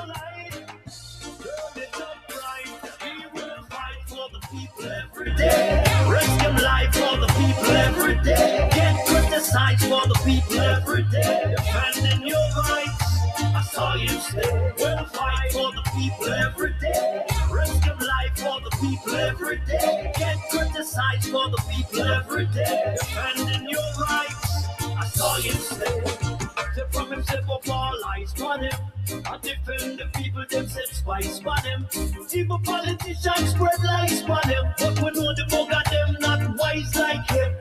light. Turn it up right. We will fight for the people every day. Risk them life for the people every day. Get criticized for the people every day. Defending your rights, I saw you say. We'll fight for the people every day. Risk them life for the people every day. Get criticized for the people every day. Defending your rights, I saw you say. From himself up all eyes on him. I defend the people them set spice on him. Evil politicians spread lies on him. But we know the bugger them not wise like him.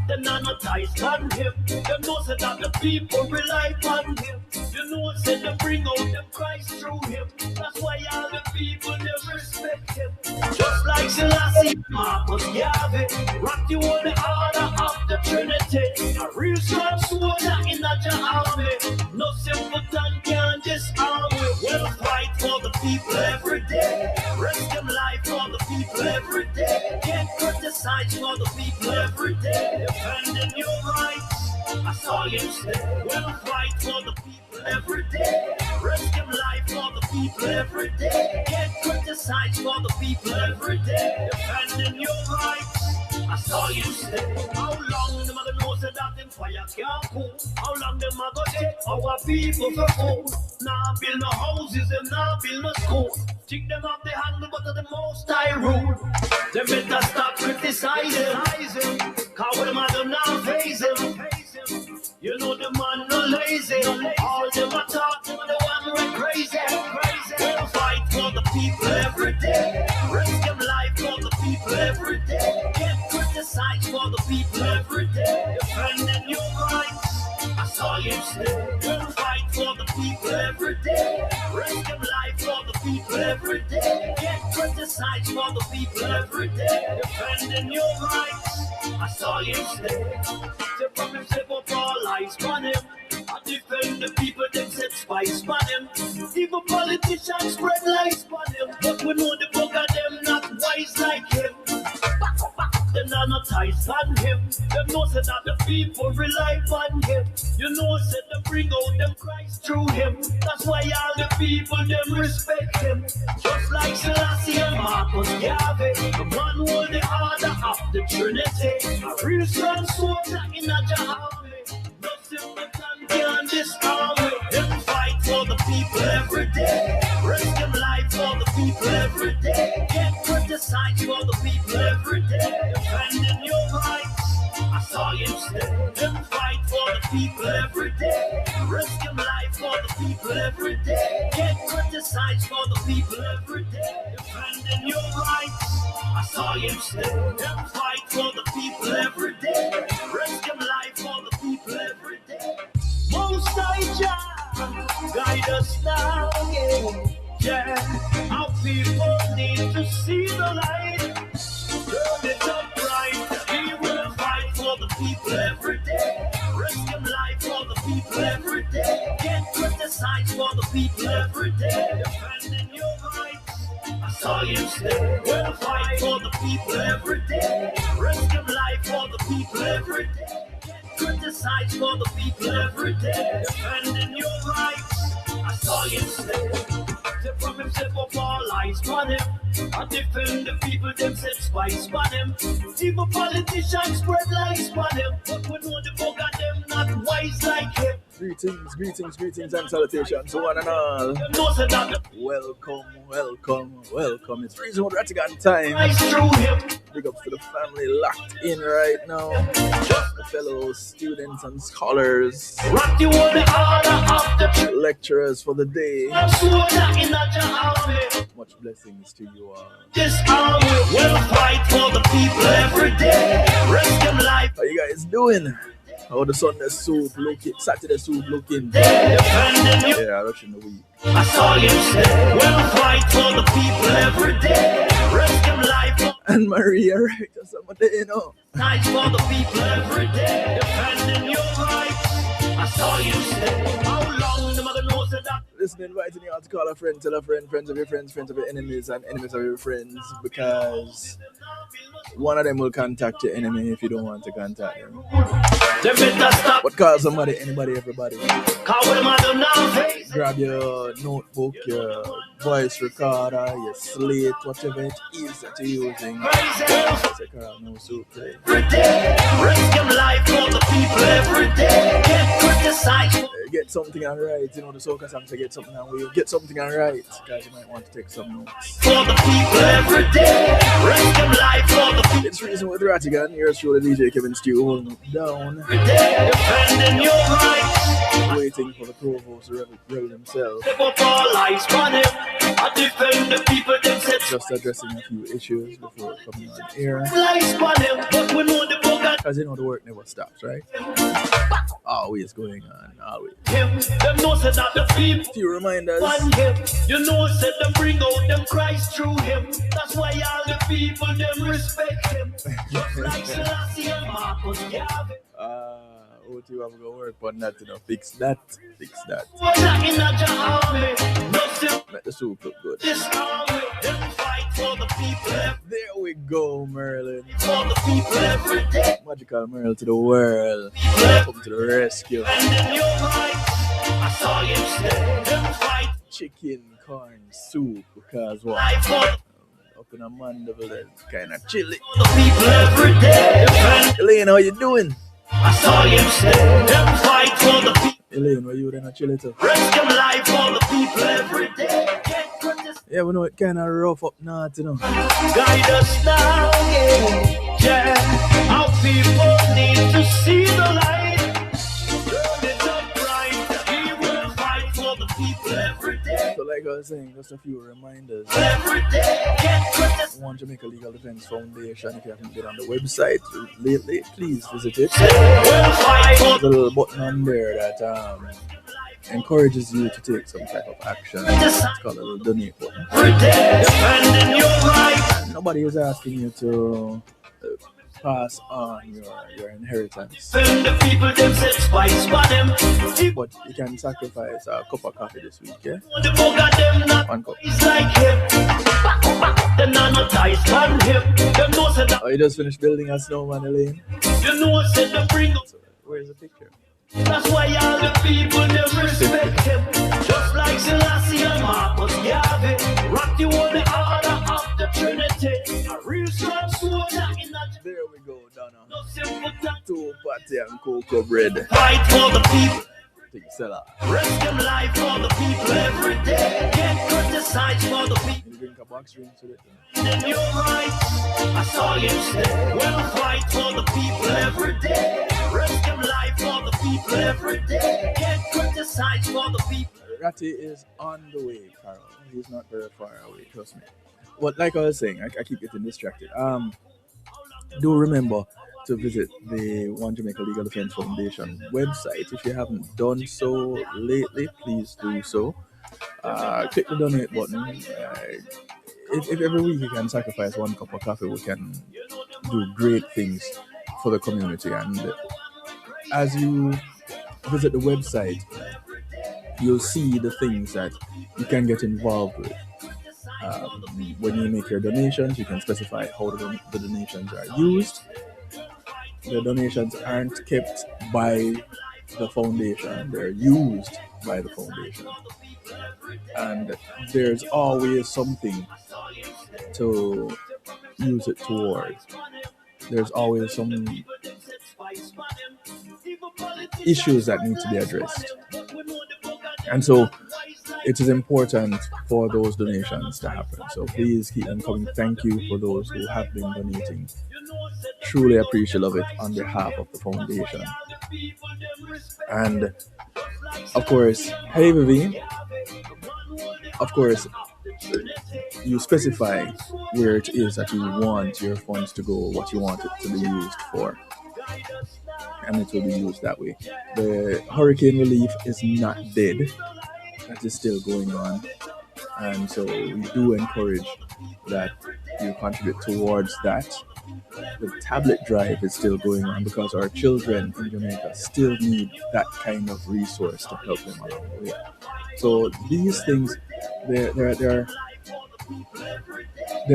Them not ties on him. Them know say that the people rely on him. You know say they bring out them Christ through him. That's why all the people they respect him. Just like Selassie, Marcus Garvey, rock you on the order of the Trinity. A real strong soldier in the army. No simpleton can disarm me. We'll fight for the people every day. Risk them life for the people every day. Get criticized for the people every day. Defending your rights, I saw you say. We'll fight for the people every day. Risk them life for the people every day. Get criticized for the people every day. Defending your rights, I saw you say. How long them gonna know say that them fire can't cool? How long them gonna take our people for food? Now build no houses, them now build no school. Take them off the handle, but of the most I rule. They better stop criticizing. Cause them are them now facing. You know the man no lazy. All them are talking, the one who crazy. We'll fight for the people every day. Risk them life for the people every day. Get criticized for the people every day. Defending your rights, I saw you say. We'll fight for the people every day. Risk them life for the people every day. Get criticized for the people every day. Defending your rights, I saw you say. Say from him, say up all eyes on him. I defend the people that set spice on him. Even politicians spread lies on him. But we know the bugger them not wise like him. Them not ties on him. Them know say that the people rely on him. You know say they bring out them Christ through him. That's why all the people them respect him. Just like Selassie and Marcus Garvey, the man who hold the order of the Trinity. A real strong soldier in a army. No simpleton can disarm me. Them fight for the people every day. Risk them life for the people every day. Get criticized for the people every day. Defending your rights, I saw you say. Them fight for the people every day. Risk them life for the people every day. Get criticized for the people every day. Defending your rights, I saw you say. Them fight for the people every day. Risk them life for the people every day. Most High Jah, guide us now, yeah. Our people need to see the light. Turn it up right. We will fight for the people every day. Risk them life for the people every day. Get criticized for the people every day. Defending your rights, I saw you say. We'll fight for the people every day. Risk them life for the people every day. Get criticized for the people every day. Defending your rights, I saw you say. From himself up all eyes on him. I defend the people them set spice on him. Even politicians spread lies on him. But we know the bugger them not wise like him. Greetings and salutations to one and all. Welcome. It's Reason with Rattigan time. Big ups to the family locked in right now. The fellow students and scholars, lecturers for the day. Much blessings to you all. This army will fight for the people every day. Risk them life. How you guys doing? How the Sunday soup looking? Saturday soup looking? Yeah, rushing the week. I saw you say, we'll fight for the people every day. Risk them life. And Maria, right? Somebody, you know. Fight for the people every day. Defending your rights. I saw you say, how long the mother knows that. Listen, inviting you all to call a friend, tell a friend, friends of your friends, friends of your enemies, and enemies of your friends, because one of them will contact your enemy if you don't want to contact them. They better stop. But call somebody, anybody, everybody. Cause what am I doing now? Grab your notebook, your voice recorder, your slate, whatever it is that you're using. No soup, Every day, risk your life for the people every day. Get criticized. Get something and write. You know, the soca song say get something and wheel. Get something and write, because you might want to take some notes. For the people every day, risk your life for the people. It's Reason with Rattigan. Here's through the DJ Kevin Stew holding it down. Every day, defending your rights. Waiting for the provost to reveal himself. Live up our lives for them. I defend the people themselves. Just addressing a few issues before coming on air. Lives for them, but we know the book. Because you know the work never stops, right? Always going on, always. Them know said that the people Few reminders. want him. You know said them bring out them Christ through him. That's why all the people them respect him. Just like Selassie and Marcus Garvey. OT have to go work on that, you know. Fix that. What's that in the army? Nothing. Make the soup look good. This army, them fight for the people. There we go, Merlin. For the people every day. Magical Merlin to the world. Come to the rescue. And in your rights, I saw you stand. Them fight Chicken, corn, soup, because what? life for Up in a mandeville, that's kind of chilly. the people every day. Defend. Elaine, how you doing? I saw you stand. Them fight for the people. Elaine, were you then a chilly too? Risk your life for the people every day. Get criticized. Yeah, we know it kind of rough up north, you know. Guide us now, yeah. Our people need to see the light. Turn it up right. We will fight for the people every day. So like I was saying, just a few reminders. Every day, get criticized. One Jamaica Legal Defense Foundation. If you haven't been on the website lately, please visit it. We'll fight for There's a little button on there that encourages you to take some type of action. It's called a little donate button. every day. Defending your rights. Nobody is asking you to pass on your inheritance, Defend the people themselves, spice for them. but you can sacrifice a cup of coffee this week, yeah? The book of them not One cup. is like him. Them not no ties on him. Them know said that. Oh, you just finished building a snowman, Elaine? You know said them bring up. So, where's the picture? That's why all the people them respect him. Just like Selassie and Marcus Garvey. Rock you on the order of the Trinity. A real strong soldier in that. There we go, Donna. No simple time. 2 patty and cocoa bread. Fight for the people. Think seller. Risk them life for the people every day. Get criticized for the people. You drink a box drink to it. In your rights, I saw you stay. We'll fight for the people every day. Risk them life for the people every day. Get criticized for the people. Ratty is on the way, Carol. He's not very far away, trust me. But like I was saying, I keep getting distracted. Do remember to visit the One Jamaica Legal Defense Foundation website. If you haven't done so lately, please do so. Click the donate button. If every week you can sacrifice 1 cup of coffee, we can do great things for the community. And as you visit the website, you'll see the things that you can get involved with. When you make your donations, you can specify how the donations are used. The donations aren't kept by the foundation, they're used by the foundation. And there's always something to use it towards. There's always some issues that need to be addressed. And so it is important for those donations to happen. So please keep them coming. Thank you for those who have been donating. Truly appreciative of it on behalf of the foundation. And of course, hey Vivian, of course, you specify where it is that you want your funds to go, what you want it to be used for, and it will be used that way. The hurricane relief is not dead. That is still going on. And so we do encourage that you contribute towards that. The tablet drive is still going on because our children in Jamaica still need that kind of resource to help them along the way. So these things, they're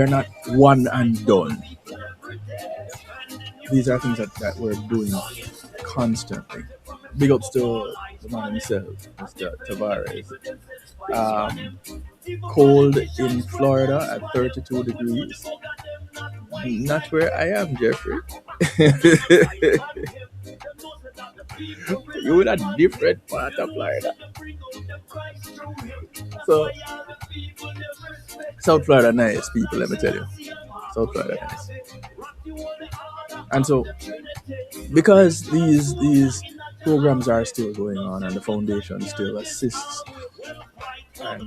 not one and done. These are things that we're doing constantly. Big ups to the man himself, Mr. Tavares. Um, Cold in Florida at 32 degrees. Not where I am, Jeffrey. You in a different part of Florida. So, South Florida, nice people, let me tell you. South Florida, nice. And so, because these programs are still going on and the foundation still assists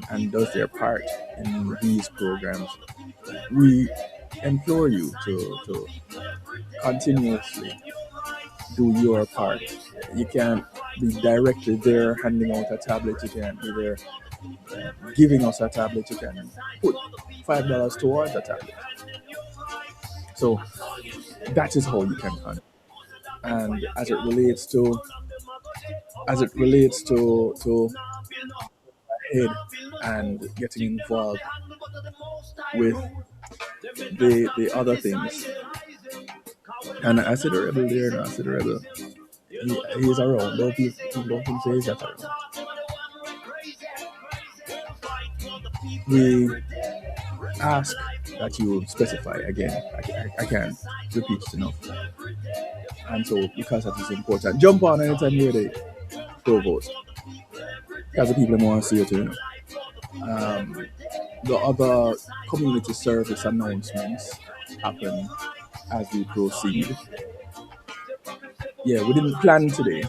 and does their part in these programs, we implore you to continuously do your part. You can't be directly there handing out a tablet. You can't be there giving us a tablet. You can put $5 towards a tablet. So that is how you can fund. And as it relates to head and getting involved with the other things. And I see the rebel there now. I see the rebel. He's around. Don't think say he's not around. We ask that you specify again. I can't repeat it enough. And so, because that is important, jump on anytime you're ready, Provost. Because the people want to see you too. The other community service announcements happen as we proceed. Yeah, we didn't plan today.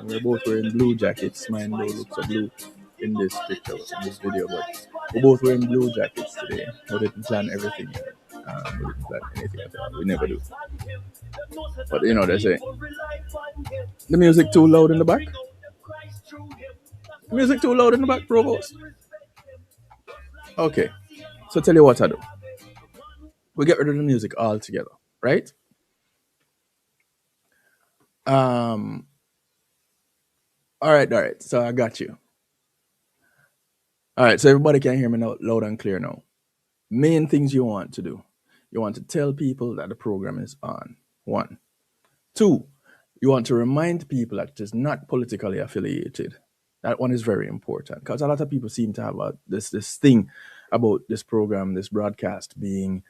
We're both wearing blue jackets. Mine though looks so blue in this picture, in this video, but we're both wearing blue jackets today. We didn't plan everything yet. We didn't plan anything at all. We never do. But you know, they say the music too loud in the back. The music too loud in the back, Provost. Okay, so tell you what I do. We get rid of the music altogether, right? All right. So I got you. All right, so everybody can hear me now, loud and clear now. Main things you want to do. You want to tell people that the program is on. 1. 2, you want to remind people that it is not politically affiliated. That one is very important because a lot of people seem to have this thing about this program, this broadcast being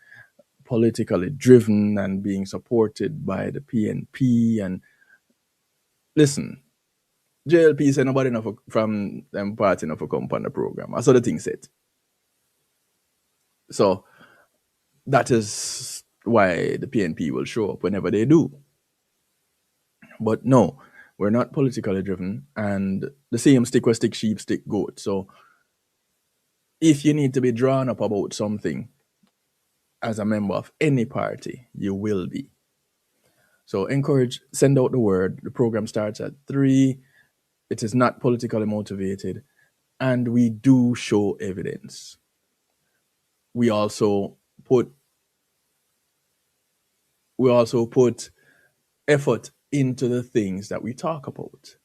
politically driven and being supported by the PNP. And listen, JLP said nobody enough from them party enough to come on the program. That's what the thing said. So that is why the PNP will show up whenever they do. But no, we're not politically driven, and the same stick where stick sheep, stick goat. So if you need to be drawn up about something as a member of any party, you will be. So send out the word. The program starts at 3. It is not politically motivated, and we do show evidence. We also put effort into the things that we talk about.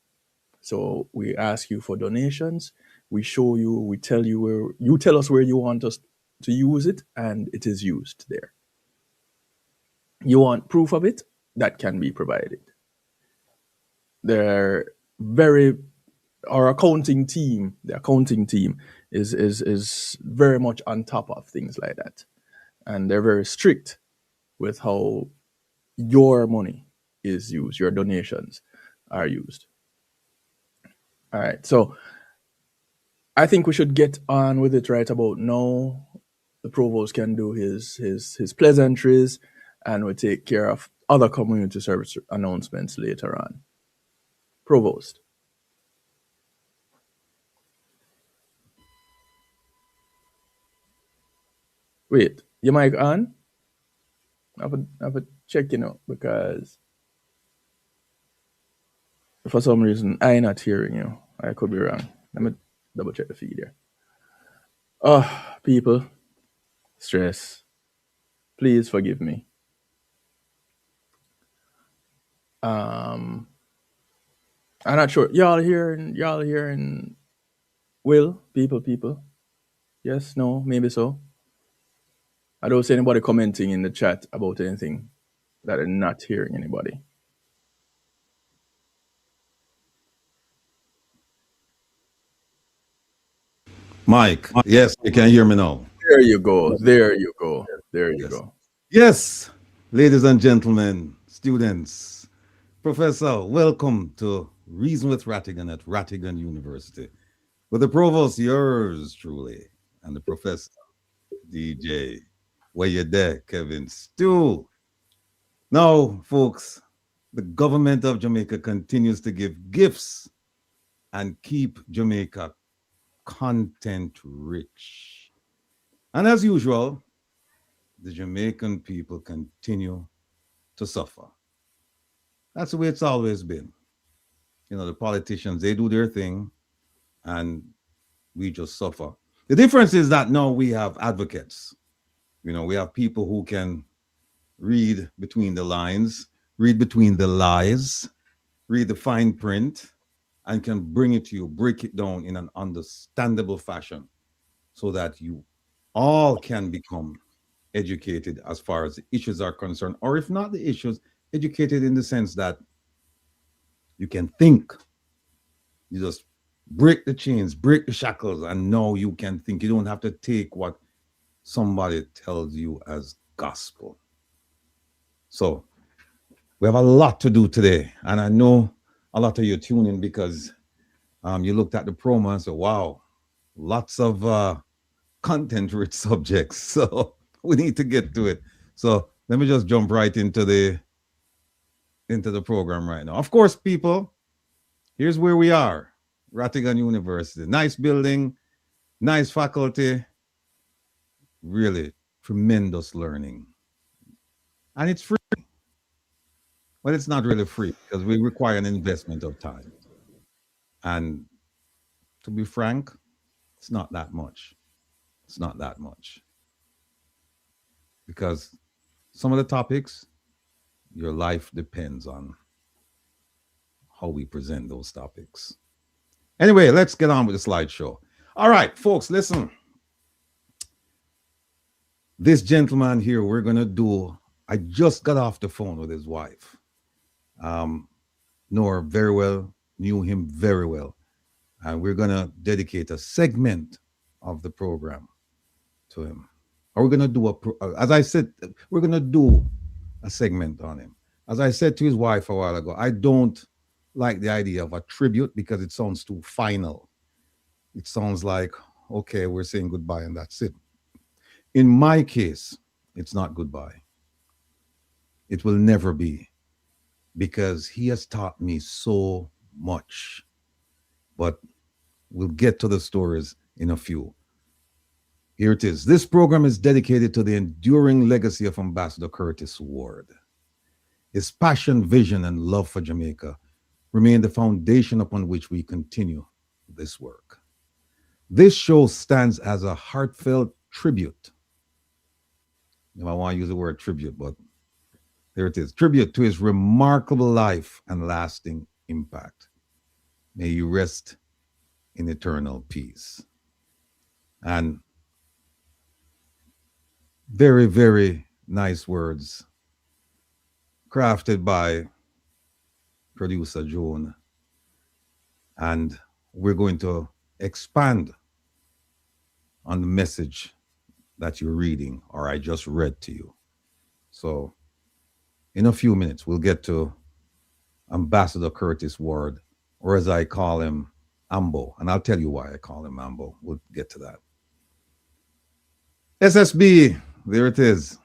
So we ask you for donations, we show you, we tell you where, you tell us where you want us to use it, and it is used there. You want proof of it? That can be provided. Our accounting team, the accounting team is very much on top of things like that. And they're very strict with how your money is used, your donations are used. All right, so I think we should get on with it right about now. The provost can do his pleasantries, and we'll take care of other community service announcements later on. Provost. Wait, your mic on? I have a check, because for some reason I'm not hearing you. I could be wrong. Let me double check the feed here. Oh, people, stress. Please forgive me. I'm not sure. Y'all hearing Will, people. Yes, no, maybe so. I don't see anybody commenting in the chat about anything that are not hearing anybody. Mike, yes, you can hear me now. There you go. There you go. There you Yes. go. Yes, ladies and gentlemen, students, professor, welcome to Reason with Rattigan at Rattigan University. With the provost, yours truly, and the professor, DJ. Where you there, Kevin Stew? Now, folks, the government of Jamaica continues to give gifts and keep Jamaica content rich. And as usual, the Jamaican people continue to suffer. That's the way it's always been. You know, the politicians, they do their thing and we just suffer. The difference is that now we have advocates. You know, we have people who can read between the lines, read between the lies, read the fine print, and can bring it to you, break it down in an understandable fashion so that you all can become educated as far as the issues are concerned, or if not the issues, educated in the sense that you can think. You just break the chains, break the shackles, and now you can think. You don't have to take what somebody tells you as gospel. So we have a lot to do today, and I know a lot of you tune in because you looked at the promo and said, wow, lots of content-rich subjects. So we need to get to it. So let me just jump right into the program right now. Of course, people, here's where we are. Rattigan University. Nice building, nice faculty, really tremendous learning. And it's free. But it's not really free because we require an investment of time. And to be frank, it's not that much. It's not that much. Because some of the topics, your life depends on how we present those topics. Anyway, let's get on with the slideshow. All right, folks, listen. This gentleman here, we're going to do, I just got off the phone with his wife. Know her very well, knew him very well. And we're going to dedicate a segment of the program to him. Or we're going to do as I said, we're going to do a segment on him. As I said to his wife a while ago, I don't like the idea of a tribute because it sounds too final. It sounds like, okay, we're saying goodbye and that's it. In my case, it's not goodbye. It will never be because he has taught me so much. But we'll get to the stories in a few. Here it is. This program is dedicated to the enduring legacy of Ambassador Curtis Ward. His passion, vision, and love for Jamaica remain the foundation upon which we continue this work. This show stands as a heartfelt tribute. I want to use the word tribute, but there it is. Tribute to his remarkable life and lasting impact. May you rest in eternal peace. And very, very nice words crafted by producer Joan. And we're going to expand on the message that you're reading or I just read to you. So in a few minutes, we'll get to Ambassador Curtis Ward, or as I call him, Ambo. And I'll tell you why I call him Ambo. We'll get to that. SSB, there it is.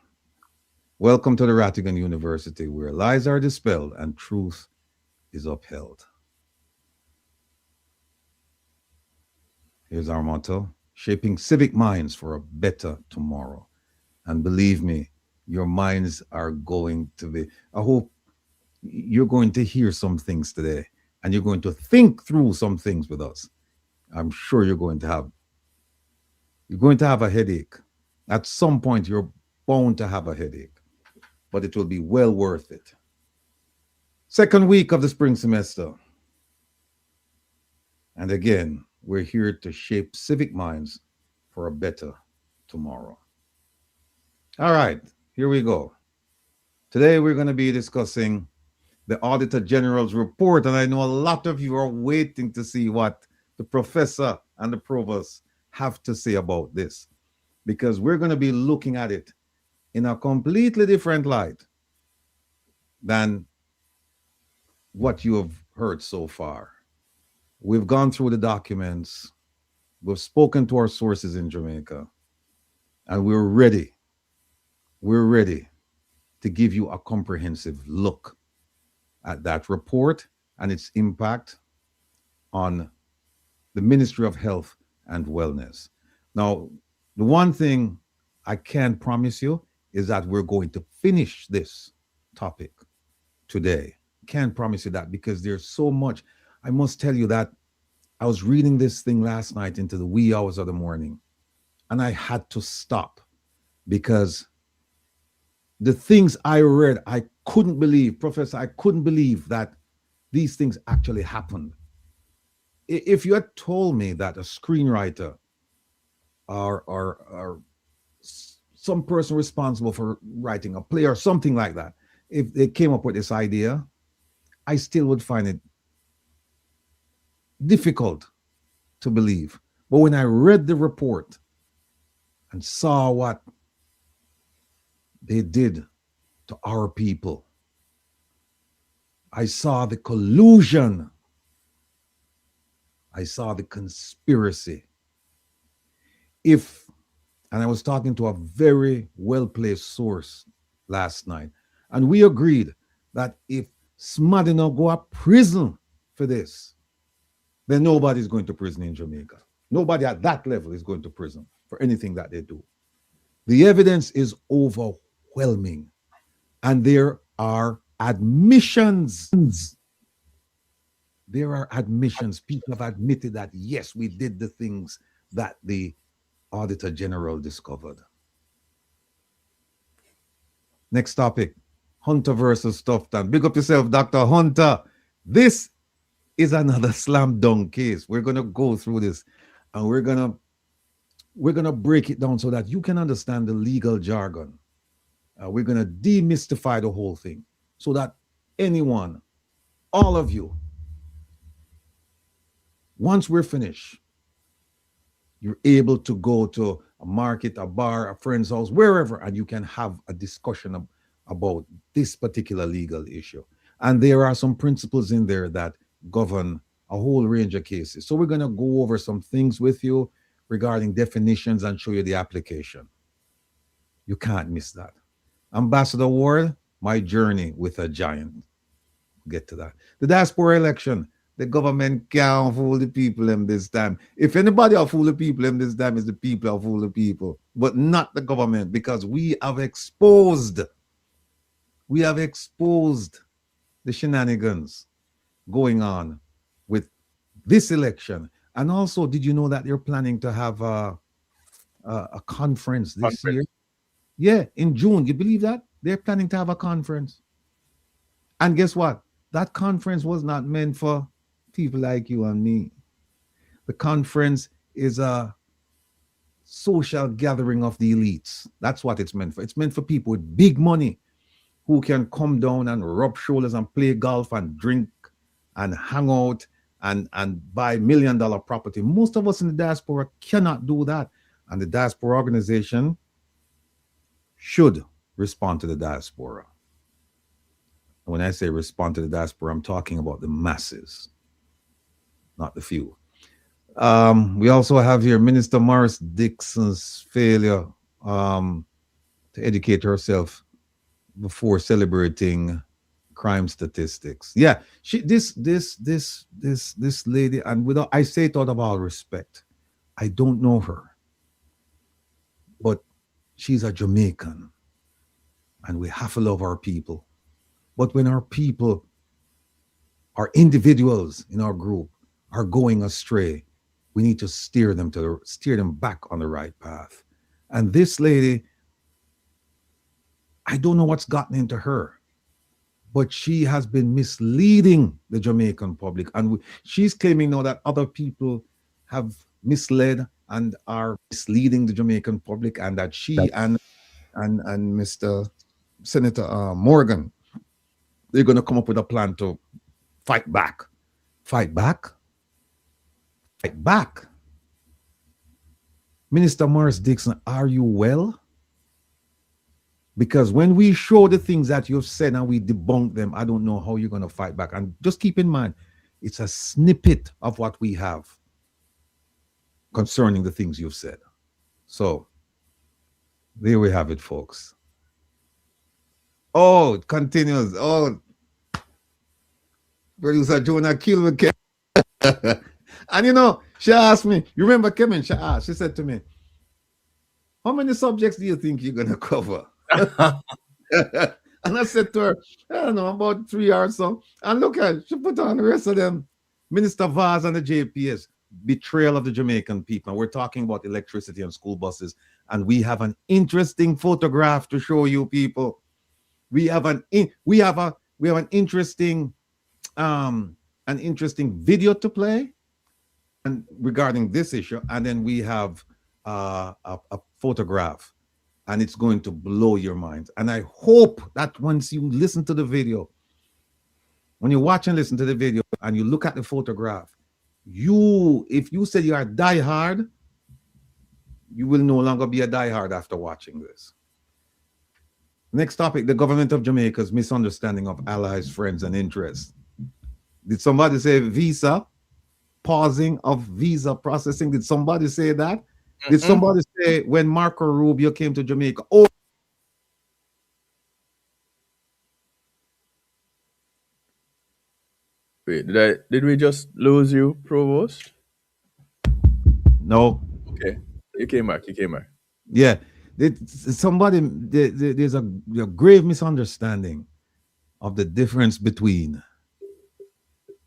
Welcome to the Rattigan University, where lies are dispelled and truth is upheld. Here's our motto: shaping civic minds for a better tomorrow. And believe me, your minds are going to be, I hope you're going to hear some things today and you're going to think through some things with us. I'm sure you're going to have a headache. At some point, you're bound to have a headache, but it will be well worth it. Second week of the spring semester. And again, we're here to shape civic minds for a better tomorrow. All right, here we go. Today, we're going to be discussing the Auditor General's report, and I know a lot of you are waiting to see what the professor and the provost have to say about this, because we're going to be looking at it in a completely different light than what you have heard so far. We've gone through the documents, we've spoken to our sources in Jamaica, and we're ready. We're ready to give you a comprehensive look at that report and its impact on the Ministry of Health and Wellness. Now, the one thing I can promise you is that we're going to finish this topic today. Can't promise you that because there's so much. I must tell you that I was reading this thing last night into the wee hours of the morning, and I had to stop because the things I read, I couldn't believe, Professor, I couldn't believe that these things actually happened. If you had told me that a screenwriter or some person responsible for writing a play or something like that, if they came up with this idea, I still would find it difficult to believe. But when I read the report and saw what they did to our people, I saw the collusion, I saw the conspiracy. And I was talking to a very well-placed source last night, and we agreed that if Smadino go to prison for this, then nobody's going to prison in Jamaica. Nobody at that level is going to prison for anything that they do. The evidence is overwhelming, and there are admissions. There are admissions. People have admitted that, yes, we did the things that the Auditor General discovered. Next topic, Hunter versus TUFTON. Big up yourself, Dr. Hunter. This is another slam dunk case. We're going to go through this, and we're going to break it down so that you can understand the legal jargon. We're going to demystify the whole thing so that anyone, all of you, once we're finished, you're able to go to a market, a bar, a friend's house, wherever, and you can have a discussion about this particular legal issue. And there are some principles in there that govern a whole range of cases. So we're going to go over some things with you regarding definitions and show you the application. You can't miss that. Ambassador Ward, my journey with a giant. Get to that. The diaspora election. The government can't fool the people in this time. If anybody will fool the people in this time, it's the people who fool the people, but not the government, because we have exposed the shenanigans going on with this election. And also, did you know that they're planning to have a conference this year? Yeah, in June. You believe that? They're planning to have a conference. And guess what? That conference was not meant for people like you and me. The conference is a social gathering of the elites. That's what it's meant for. It's meant for people with big money who can come down and rub shoulders and play golf and drink and hang out and buy $1 million property. Most of us in the diaspora cannot do that. And the diaspora organization should respond to the diaspora. When I say respond to the diaspora, I'm talking about the masses, not the few. We also have here Minister Morris Dixon's failure to educate herself before celebrating crime statistics. Yeah, this lady, and without, I say it out of all respect, I don't know her, but she's a Jamaican, and we have to love our people. But when our people, our individuals in our group, are going astray, we need to steer them back on the right path. And this lady, I don't know what's gotten into her, but she has been misleading the Jamaican public. And she's claiming now that other people have misled and are misleading the Jamaican public, and that she and Mr. Senator Morgan, they're going to come up with a plan to fight back. Fight back? Fight back. Minister Morris Dixon, are you well? Because when we show the things that you've said and we debunk them, I don't know how you're going to fight back. And just keep in mind, it's a snippet of what we have concerning the things you've said. So there we have it, folks. Oh, it continues. Oh, producer Jonah killed me. And you know, she asked me, you remember Kevin? She said to me, how many subjects do you think you're going to cover? And I said to her, I don't know, about 3 or so. And look at, she put on the rest of them. Minister Vaz and the JPS, betrayal of the Jamaican people. And we're talking about electricity and school buses. And we have an interesting photograph to show you people. We have an interesting video to play and regarding this issue. And then we have a photograph. And it's going to blow your mind. And I hope that once you listen to the video, when you watch and listen to the video and you look at the photograph, if you say you are diehard, you will no longer be a diehard after watching this. Next topic, the government of Jamaica's misunderstanding of allies, friends, and interests. Did somebody say visa? Pausing of visa processing? Did somebody say that? Did somebody say when Marco Rubio came to Jamaica? Oh, wait, did we just lose you, Provost? no. Okay, you came back. Yeah, there's a grave misunderstanding of the difference between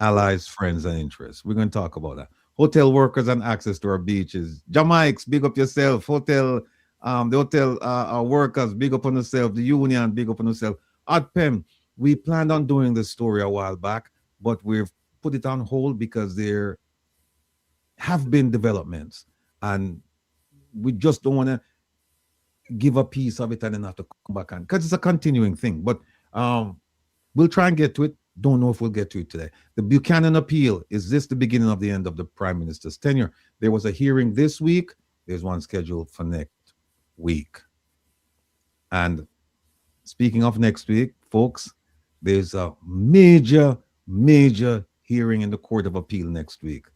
allies, friends, and interests. We're going to talk about that. Hotel workers and access to our beaches. Jamaics, big up yourself. The hotel workers, big up on yourself. The union, big up on yourself. ODPEM, we planned on doing this story a while back, but we've put it on hold because there have been developments, and we just don't want to give a piece of it and then have to come back on, because it's a continuing thing. But we'll try and get to it. Don't know if we'll get to it today. The Buchanan appeal, is this the beginning of the end of the Prime Minister's tenure? There was a hearing this week. There's one scheduled for next week. And speaking of next week, folks, there's a major hearing in the Court of Appeal next week.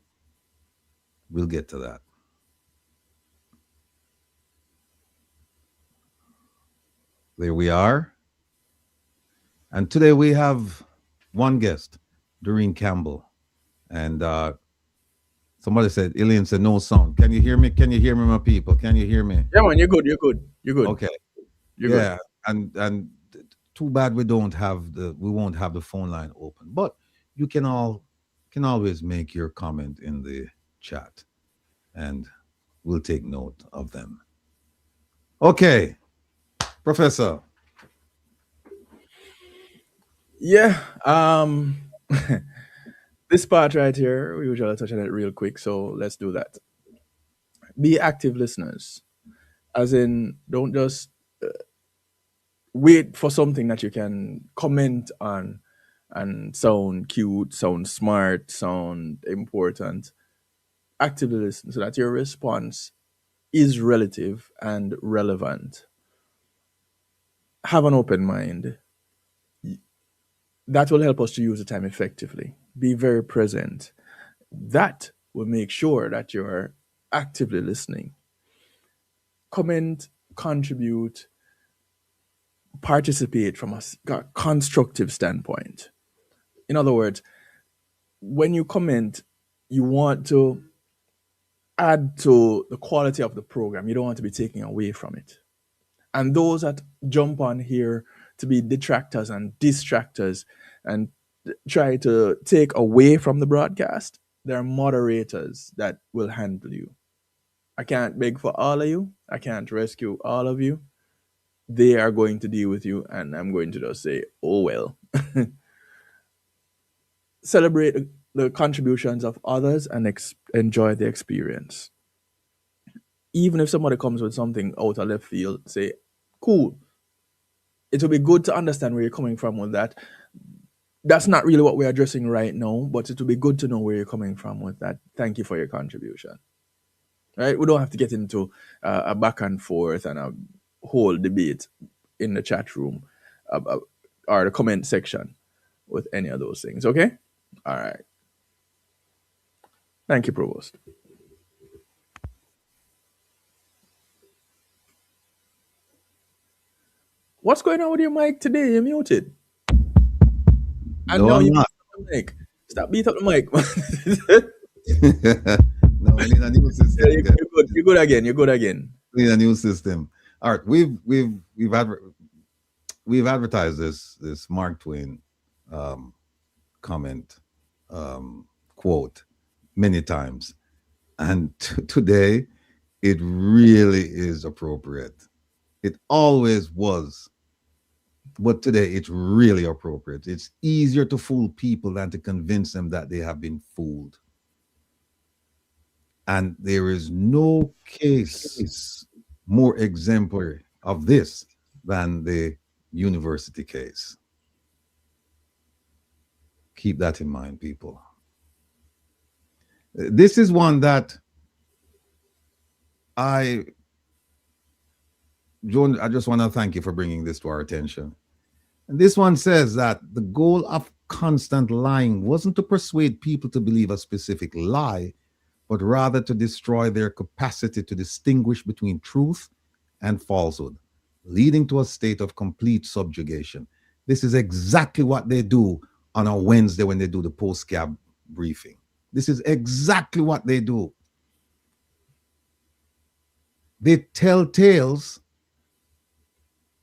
We'll get to that. There we are. And today we have one guest, Doreen Campbell. And somebody said, Elaine said, no sound. Can you hear me? Can you hear me, my people? Can you hear me? Yeah, man, you're good. Okay. You're good. And too bad we won't have the phone line open. But you can always make your comment in the chat, and we'll take note of them. Okay, Professor. Yeah. This part right here, we usually touch on it real quick, so let's do that. Be active listeners. As in, don't just wait for something that you can comment on and sound cute, sound smart, sound important. Actively listen so that your response is relative and relevant. Have an open mind. That will help us to use the time effectively. Be very present. That will make sure that you're actively listening. Comment, contribute, participate from a constructive standpoint. In other words, when you comment, you want to add to the quality of the program. You don't want to be taking away from it. And those that jump on here to be detractors and distractors and try to take away from the broadcast, there are moderators that will handle you. I can't beg for all of you. I can't rescue all of you. They are going to deal with you, and I'm going to just say, oh well. Celebrate the contributions of others and enjoy the experience. Even if somebody comes with something out of left field, say, cool. It will be good to understand where you're coming from with that. That's not really what we're addressing right now, but it will be good to know where you're coming from with that. Thank you for your contribution. right? We don't have to get into a back and forth and a whole debate in the chat room or the comment section with any of those things. Okay. All right. Thank you, Provost. What's going on with your mic today? You're muted. And No, no, I'm you beat not. up the mic. Stop beat up the mic. No, we need a new system. You're good. You're good again. You're good again. We need a new system. All right, we've advertised this Mark Twain comment quote many times, and today it really is appropriate. It always was, but today it's really appropriate. It's easier to fool people than to convince them that they have been fooled. And there is no case more exemplary of this than the university case. Keep that in mind, people. This is one that Joan, I just want to thank you for bringing this to our attention. And this one says that the goal of constant lying wasn't to persuade people to believe a specific lie, but rather to destroy their capacity to distinguish between truth and falsehood, leading to a state of complete subjugation. This is exactly what they do on a Wednesday when they do the post-cab briefing. This is exactly what they do. They tell tales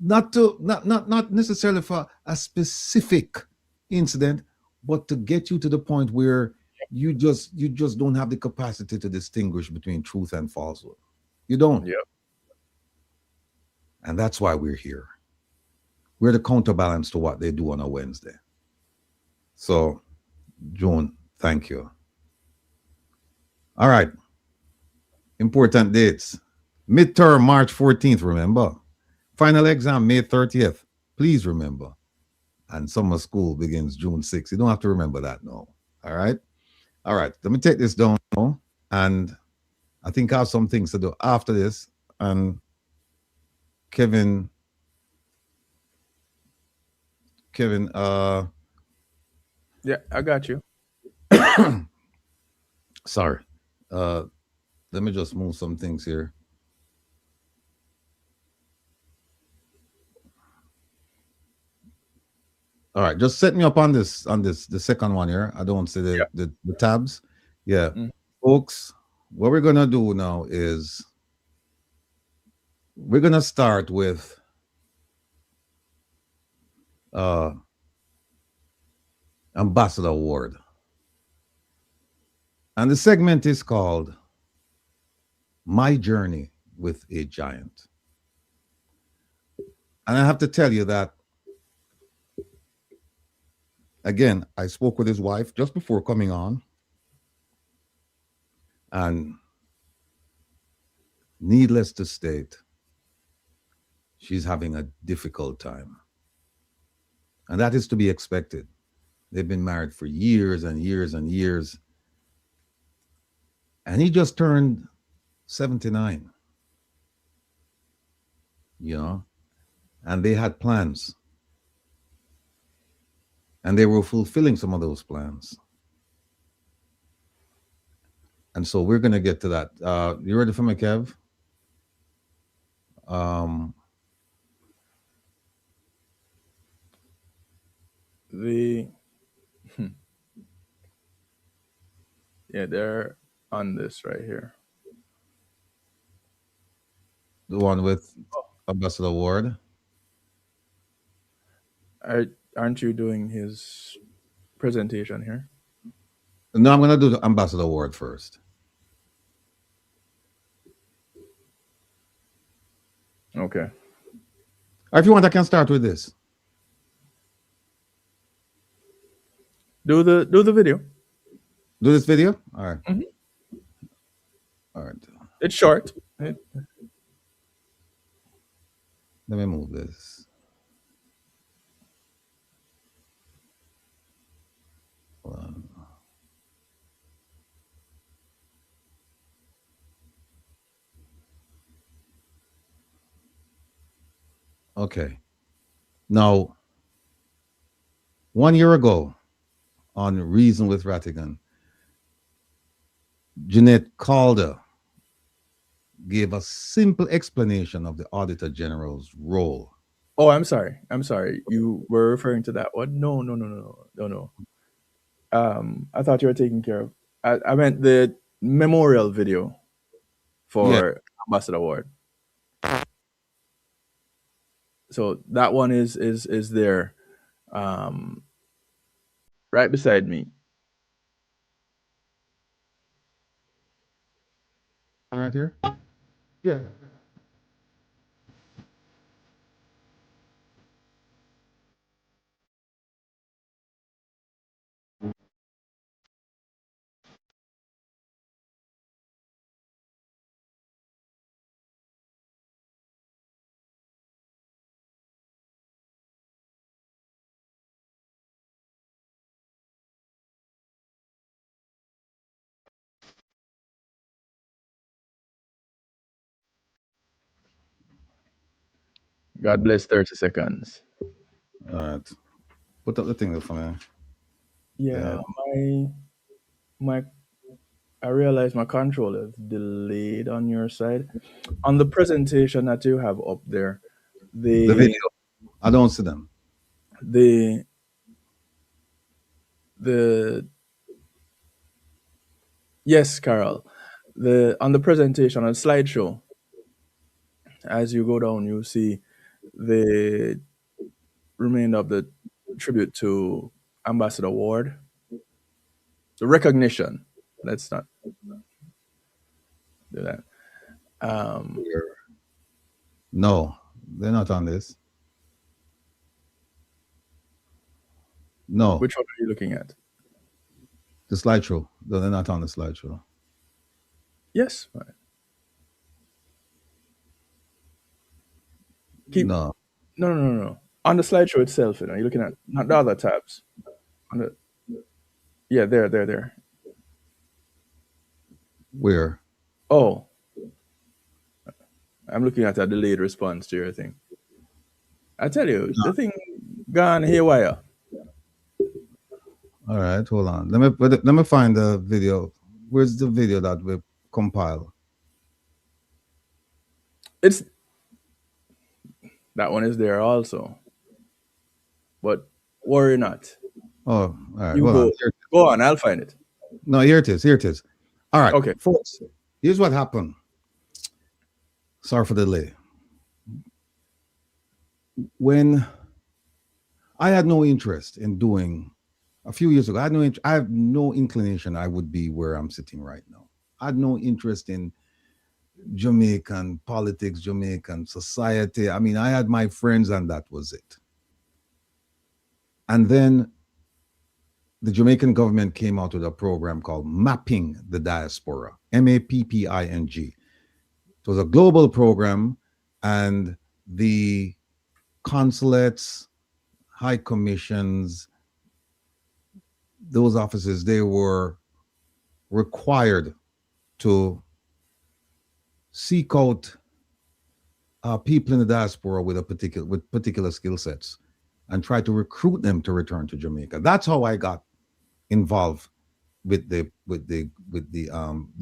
not necessarily for a specific incident, but to get you to the point where you just don't have the capacity to distinguish between truth and falsehood. You don't. Yep. And that's why we're here. We're the counterbalance to what they do on a Wednesday. So, Joan, thank you. All right. Important dates. Midterm, March 14th, remember. Final exam, May 30th. Please remember. And summer school begins June 6th. You don't have to remember that, no. All right? All right. Let me take this down now. And I think I have some things to do after this. And Kevin, Yeah, I got you. sorry. Let me just move some things here. All right, just set me up on this, the second one here. I don't see the tabs. Yeah. Folks, what we're gonna do now is we're gonna start with Ambassador Award. And the segment is called My Journey with a Giant. And I have to tell you that, again, I spoke with his wife just before coming on. And needless to state, she's having a difficult time. And that is to be expected. They've been married for years and years and years. And he just turned 79, you know, and they had plans. And they were fulfilling some of those plans. And so we're going to get to that. You ready for me, Kev? Yeah, they're on this right here. The one with Ambassador Ward. Aren't you doing his presentation here? No, I'm going to do the Ambassador Ward first. Okay. Or if you want, I can start with this. Do the video. Do this video? All right. All right. It's short. Let me move this. Hold on. Okay. Now, 1 year ago on Reason with Rattigan, Jeanette Calder gave a simple explanation of the Auditor General's role. Oh, I'm sorry. I'm sorry. You were referring to that one? No, no, no, no, no, no. I thought you were taking care of. I meant the memorial video Yeah. for Ambassador Award. So that one is there, um, right beside me. Right here? Yeah. God bless 30 seconds. All right. Put up the thing for me. Yeah, Yeah. my I realize my control is delayed on your side. On the presentation that you have up there, The the video. I don't see them. the the yes, Carol. The on the presentation on slideshow, as you go down, you see the remainder of the tribute to Ambassador Ward. The recognition. Let's not do that. Um, No, they're not on this. No, which one are you looking at? the slideshow. No, they're not on the slideshow. Yes. Right. Keep No. no, no, no, no. On the slideshow itself, you're looking at not the other tabs. On the yeah, there. Where? Oh, I'm looking at a delayed response to your thing. I tell you, the thing gone haywire. All right, hold on. Let me find the video. Where's the video that we compile? It's that one is there also, but worry not. Oh, all right. You Hold on. go on. I'll find it. No, here it is. Here it is. All right, Okay. folks. Here's what happened. Sorry for the delay. When I had no interest in doing a few years ago, I have no inclination I would be where I'm sitting right now. I had no interest in Jamaican politics, Jamaican society. I mean, I had my friends and that was it. And then the Jamaican government came out with a program called Mapping the Diaspora, MAPPING. It was a global program, and the consulates, high commissions, those offices, they were required to seek out people in the diaspora with particular skill sets and try to recruit them to return to Jamaica. That's how I got involved with the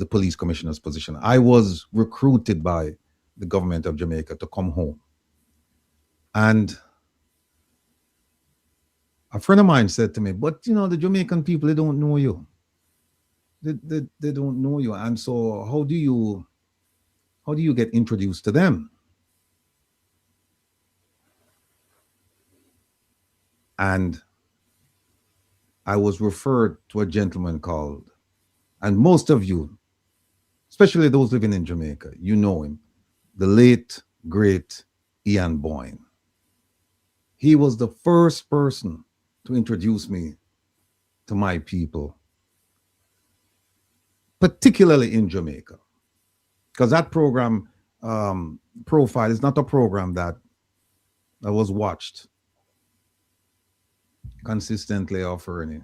police commissioner's position. I was recruited by the government of Jamaica to come home, and a friend of mine said to me, "But you know, the Jamaican people, they don't know you. They don't know you, and so how do you get introduced to them?" And I was referred to a gentleman called, and most of you, especially those living in Jamaica, you know him, the late, great Ian Boyne. He was the first person to introduce me to my people, particularly in Jamaica. Because that program, Profile, is not a program that was watched consistently or for any.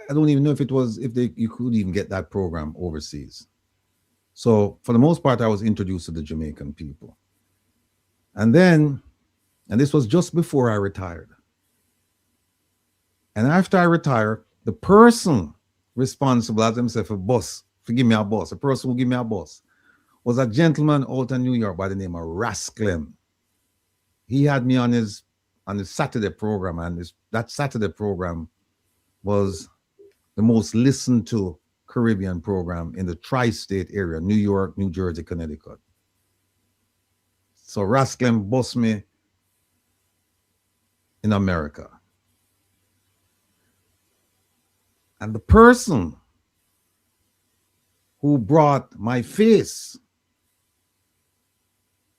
I don't even know if you could even get that program overseas. So for the most part, I was introduced to the Jamaican people. And then, and this was just before I retired. And after I retired, the person responsible as himself a boss, forgive me a boss, a person who give me a boss, was a gentleman out in New York by the name of Rattigan. He had me on his Saturday program, and that Saturday program was the most listened to Caribbean program in the tri-state area, New York, New Jersey, Connecticut. So Rattigan bossed me in America. And the person who brought my face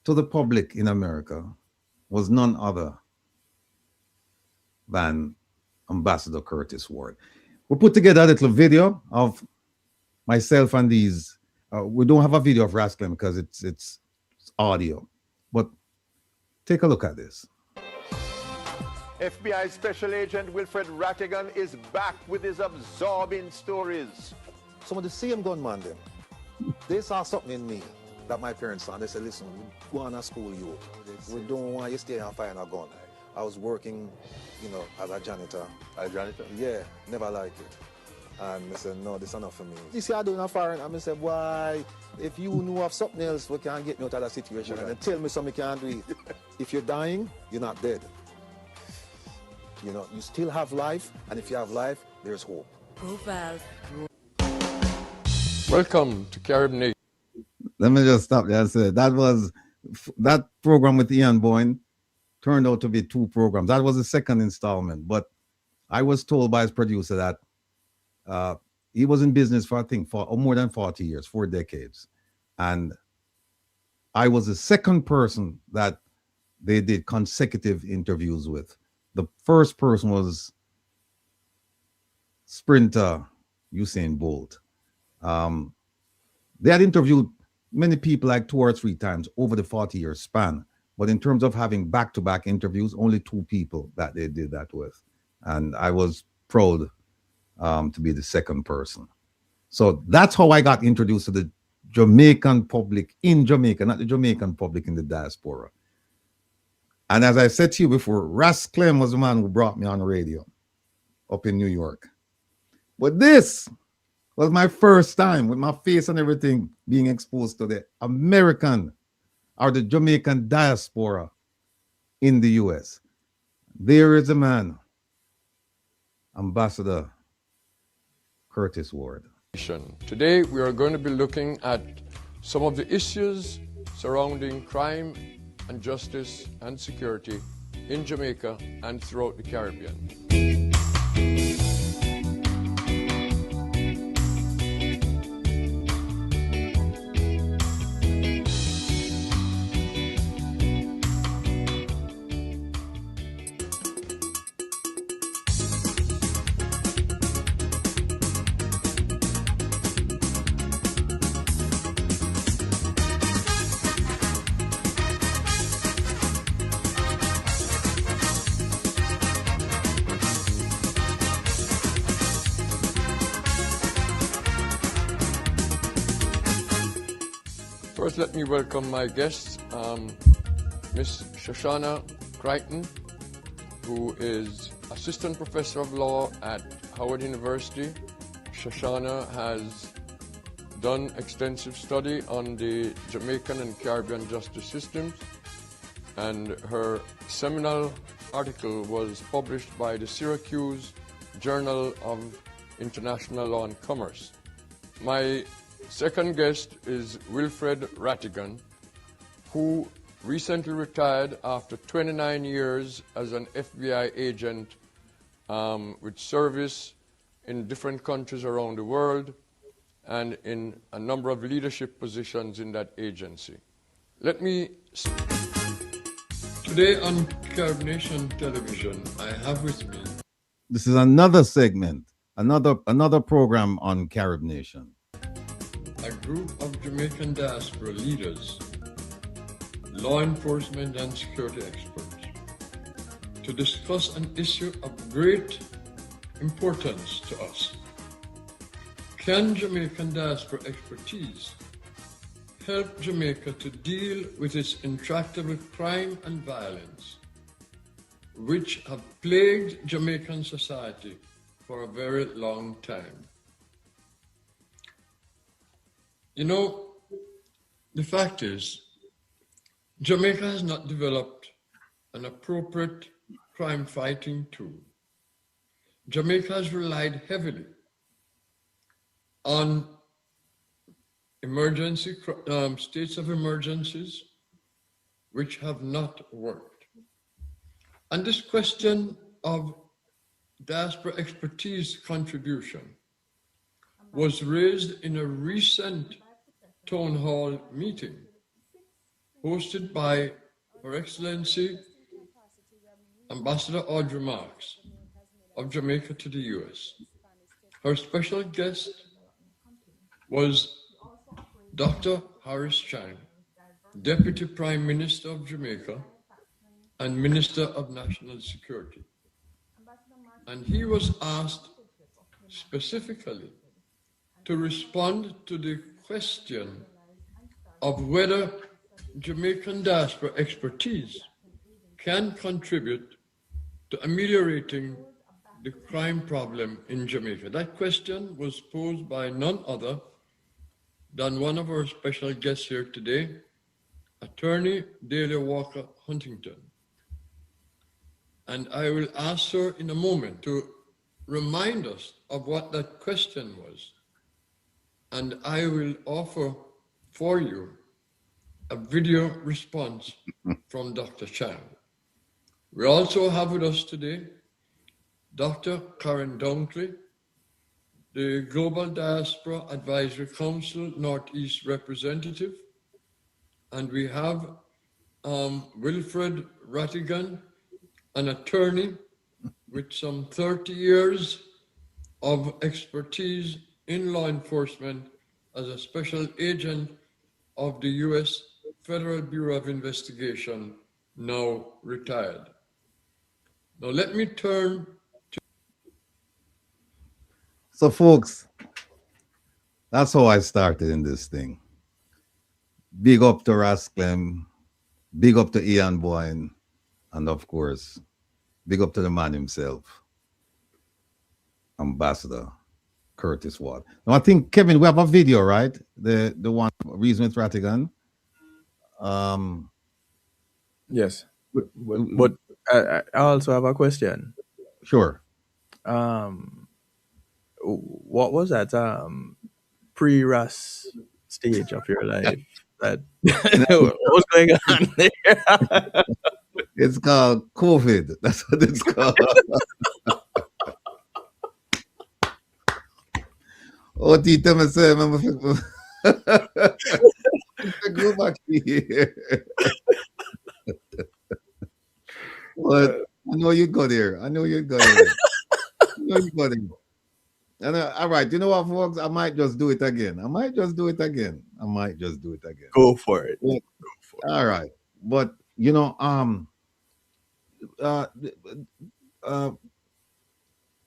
to the public in America was none other than Ambassador Curtis Ward. We put together a little video of myself and these. We don't have a video of Rattigan because it's audio, but take a look at this. FBI Special Agent Wilfred Rattigan is back with his absorbing stories. Some of the same gunmen, they saw something in me that my parents saw. They said, listen, we go on to school, you. We don't want you to stay and fire a gun. I was working, you know, as a janitor. A janitor? Yeah, never liked it. And I said, no, this is enough for me. You see, I doing a firing, and I said, why, if you knew of something else, we can't get me out of that situation. And then tell me something you can't do it. If you're dying, you're not dead. You know, you still have life, and if you have life, there's hope. Welcome to Caribbean Nation. Let me just stop there and say that program with Ian Boyne turned out to be 2 programs. That was the second installment, but I was told by his producer that he was in business for, I think, for more than 40 years, 4 decades. And I was the second person that they did consecutive interviews with. The first person was sprinter Usain Bolt. They had interviewed many people like 2 or 3 times over the 40-year span. But in terms of having back-to-back interviews, only 2 people that they did that with. And I was proud to be the second person. So that's how I got introduced to the Jamaican public in Jamaica, not the Jamaican public in the diaspora. And as I said to you before, Rattigan was the man who brought me on the radio up in New York. But this was my first time with my face and everything being exposed to the American or the Jamaican diaspora in the US. There is a man, Ambassador Curtis Ward. Today we are going to be looking at some of the issues surrounding crime and justice and security in Jamaica and throughout the Caribbean. First, let me welcome my guests, Miss Shoshana Crichton, who is Assistant Professor of Law at Howard University. Shoshana has done extensive study on the Jamaican and Caribbean justice systems, and her seminal article was published by the Syracuse Journal of International Law and Commerce. My second guest is Wilfred Rattigan, who recently retired after 29 years as an FBI agent with service in different countries around the world and in a number of leadership positions in that agency. Today on Caribbean Nation Television, I have with me. This is another segment, another program on Caribbean Nation. A group of Jamaican diaspora leaders, law enforcement and security experts, to discuss an issue of great importance to us. Can Jamaican diaspora expertise help Jamaica to deal with its intractable crime and violence, which have plagued Jamaican society for a very long time. You know, the fact is, Jamaica has not developed an appropriate crime fighting tool. Jamaica has relied heavily on emergency states of emergencies, which have not worked. And this question of diaspora expertise contribution was raised in a recent town hall meeting hosted by Her Excellency Ambassador Audrey Marks of Jamaica to the US. Her special guest was Dr. Harris Chang, Deputy Prime Minister of Jamaica and Minister of National Security. And he was asked specifically to respond to the question of whether Jamaican diaspora expertise can contribute to ameliorating the crime problem in Jamaica. That question was posed by none other than one of our special guests here today, Attorney Delia Walker Huntington. And I will ask her in a moment to remind us of what that question was. And I will offer for you a video response from Dr. Chang. We also have with us today Dr. Karen Dunkley, the Global Diaspora Advisory Council Northeast representative. And we have Wilfred Rattigan, an attorney with some 30 years of expertise in law enforcement as a special agent of the US Federal Bureau of Investigation, now retired. Now let me turn to... So folks, that's how I started in this thing. Big up to Rasclem, big up to Ian Boyne, and of course, big up to the man himself, Ambassador Curtis Ward. Now I think, Kevin, we have a video, right? The one, Reason with Rattigan. Yes. But I also have a question. Sure. What was that pre-RAS stage of your life? That what was going on there? It's called COVID. That's what it's called. Oh, Tita, me say, go back here. But I know you go there. I know you go there. And all right, you know what, folks? I might just do it again. Go for it. Yeah. All right, but you know,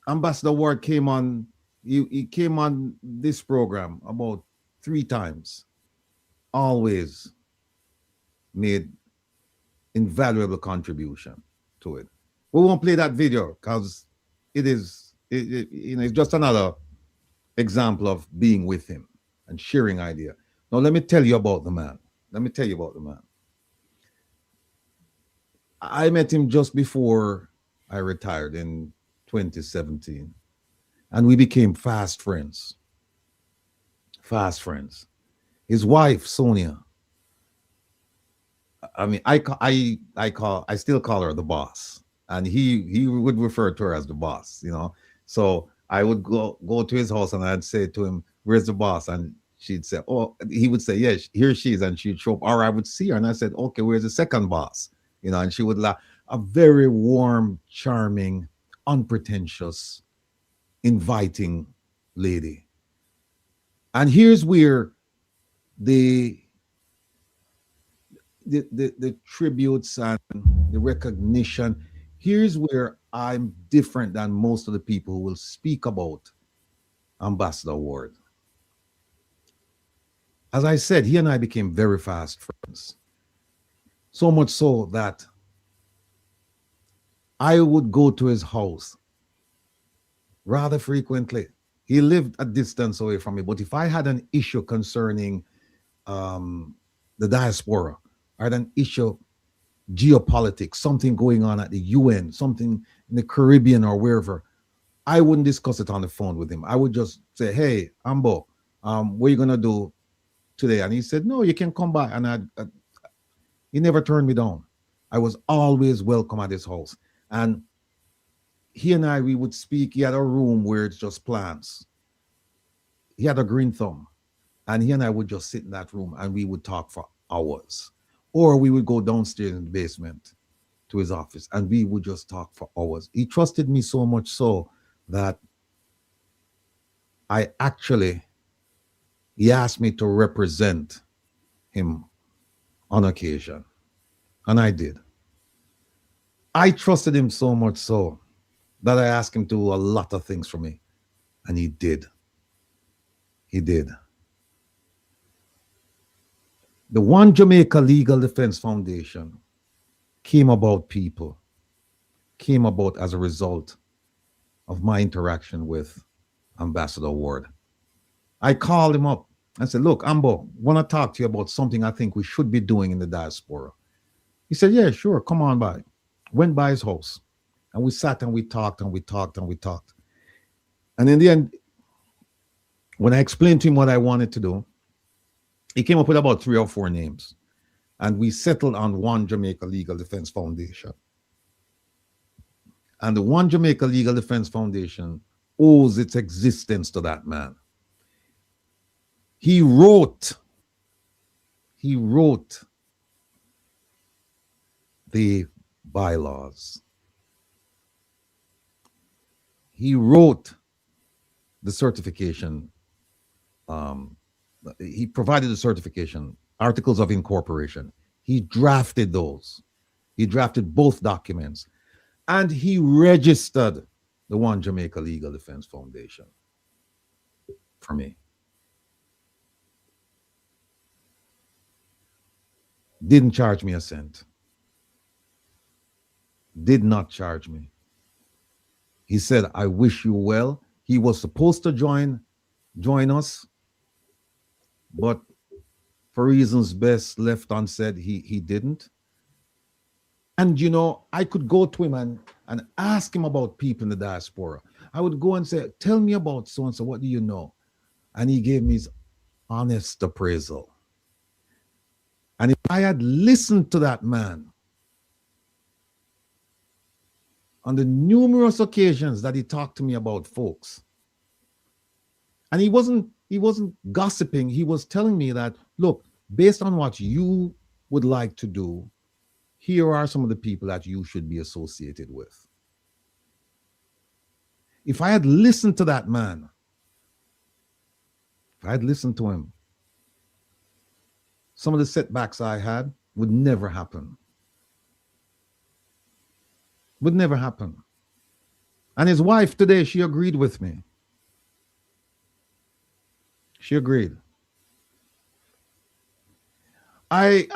Ambassador Ward came on. He came on this program about 3 times. Always made invaluable contribution to it. We won't play that video because it's just another example of being with him and sharing idea. Now let me tell you about the man. I met him just before I retired in 2017, and we became fast friends. His wife, Sonia, I mean, I still call her the boss, and he would refer to her as the boss, you know. So I would go to his house and I'd say to him, "Where's the boss?" And she'd say, "Oh," he would say, "Yes, here she is," and she'd show up. Or I would see her and I said, "Okay, where's the second boss?" You know, and she would laugh. A very warm, charming, unpretentious, inviting lady. And here's where the tributes and the recognition, here's where I'm different than most of the people who will speak about Ambassador Ward. as I said, he and I became very fast friends. So much so that I would go to his house rather frequently. He lived a distance away from me, but if I had an issue concerning the diaspora, I had an issue, geopolitics, something going on at the UN, something in the Caribbean or wherever, I wouldn't discuss it on the phone with him. I would just say, hey, Ambo, what are you going to do today? And he said, no, you can come by. And he never turned me down. I was always welcome at his house. And he and I, we would speak. He had a room where it's just plants. He had a green thumb. And he and I would just sit in that room and we would talk for hours. Or we would go downstairs in the basement to his office and we would just talk for hours. He trusted me so much so that he asked me to represent him on occasion. And I did. I trusted him so much so that I asked him to do a lot of things for me. And he did. He did. The One Jamaica Legal Defense Foundation came about as a result of my interaction with Ambassador Ward. I called him up and said, look, Ambo, want to talk to you about something I think we should be doing in the diaspora. He said, yeah, sure, come on by. Went by his house and we sat and we talked and we talked and we talked. And in the end, when I explained to him what I wanted to do, he came up with about 3 or 4 names. And we settled on One Jamaica Legal Defense Foundation. And the One Jamaica Legal Defense Foundation owes its existence to that man. He wrote the bylaws. He wrote the certification. He provided the certification, articles of incorporation. He drafted those. He drafted both documents. And he registered the One Jamaica Legal Defense Foundation for me. Didn't charge me a cent. Did not charge me. He said, I wish you well. He was supposed to join us, but for reasons best left unsaid, he didn't. And, you know, I could go to him and ask him about people in the diaspora. I would go and say, tell me about so-and-so, what do you know? And he gave me his honest appraisal. And if I had listened to that man on the numerous occasions that he talked to me about folks, and he wasn't gossiping, he was telling me that, look, based on what you would like to do, here are some of the people that you should be associated with. If I had listened to that man, if I had listened to him, some of the setbacks I had would never happen. Would never happen. And his wife today, she agreed with me. She agreed. I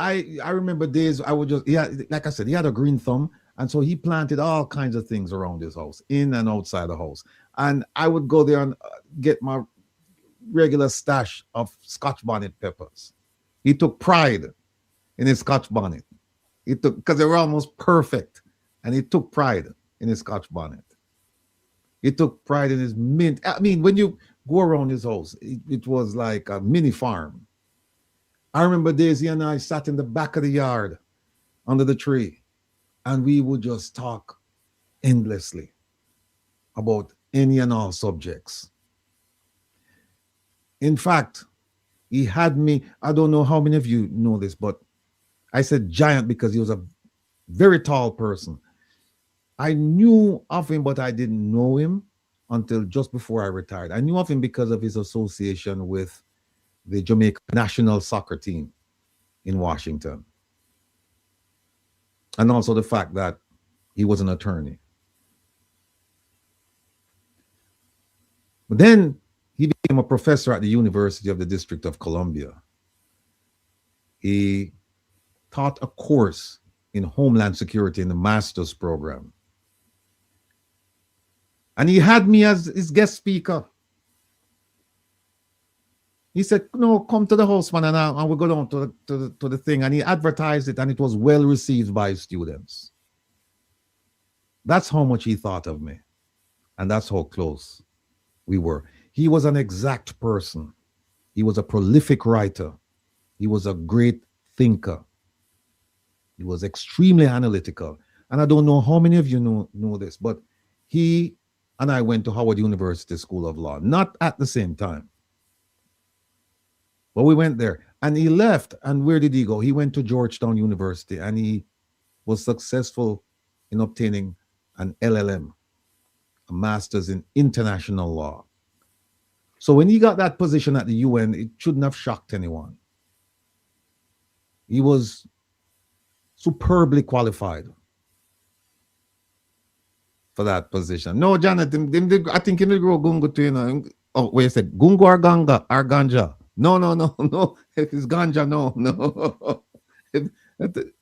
remember days I would just, like I said, he had a green thumb. And so he planted all kinds of things around his house, in and outside the house. And I would go there and get my regular stash of Scotch bonnet peppers. He took pride in his Scotch bonnet. Because they were almost perfect. And he took pride in his Scotch bonnet. He took pride in his mint. I mean, when you go around his house, it was like a mini farm. I remember Daisy and I sat in the back of the yard under the tree, and we would just talk endlessly about any and all subjects. In fact, he had me, I don't know how many of you know this, but I said giant because he was a very tall person. I knew of him, but I didn't know him until just before I retired. I knew of him because of his association with the Jamaica national soccer team in Washington. And also the fact that he was an attorney. But then he became a professor at the University of the District of Columbia He taught a course in Homeland Security in the master's program. And he had me as his guest speaker. He said, no, come to the house, man, and we'll go down to the thing. And he advertised it, and it was well received by students. That's how much he thought of me. And that's how close we were. He was an exact person. He was a prolific writer. He was a great thinker. He was extremely analytical. And I don't know how many of you know this, but he and I went to Howard University School of Law, not at the same time. But we went there, and he left. And where did he go? He went to Georgetown University, and he was successful in obtaining an LLM, a master's in international law. So when he got that position at the UN, it shouldn't have shocked anyone. He was superbly qualified for that position. No, Janet, I think he did grow gungo too, you know. Oh, wait a sec, gungo or ganja? No. If it's ganja, no.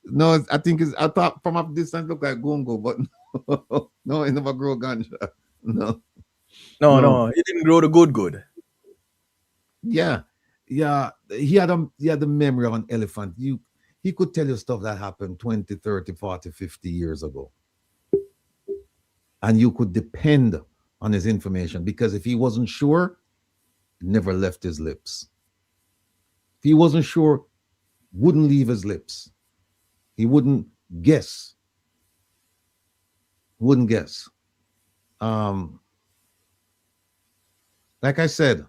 No, I think it's, I thought from a distance look like gungo, but no, he never grow ganja. No. No, he didn't grow the good. Yeah. He had the memory of an elephant. He could tell you stuff that happened 20, 30, 40, 50 years ago. And you could depend on his information, because if he wasn't sure, it never left his lips. If he wasn't sure, wouldn't leave his lips. He wouldn't guess. Like I said,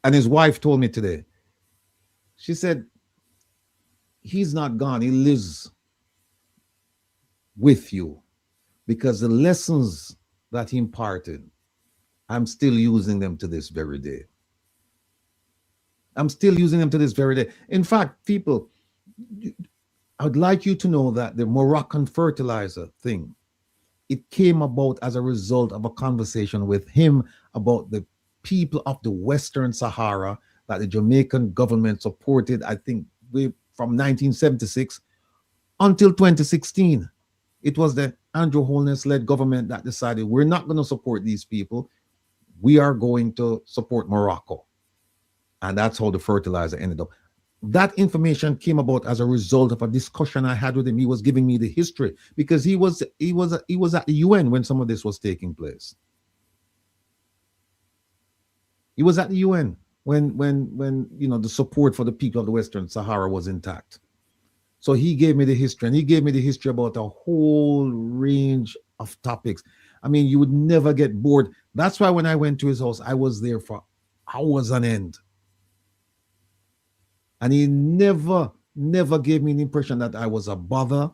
and his wife told me today, she said, he's not gone. He lives with you, because the lessons that he imparted, I'm still using them to this very day. In fact, people, I would like you to know that the Moroccan fertilizer thing, it came about as a result of a conversation with him about the people of the Western Sahara that the Jamaican government supported, I think, from 1976 until 2016. It was the Andrew Holness-led government that decided, we're not going to support these people. We are going to support Morocco. And that's how the fertilizer ended up. That information came about as a result of a discussion I had with him. He was giving me the history, because he was at the UN when some of this was taking place. He was at the UN when you know, the support for the people of the Western Sahara was intact. So he gave me the history, and he gave me the history about a whole range of topics. I mean, you would never get bored. That's why when I went to his house, I was there for hours on end. And he never gave me the impression that I was a bother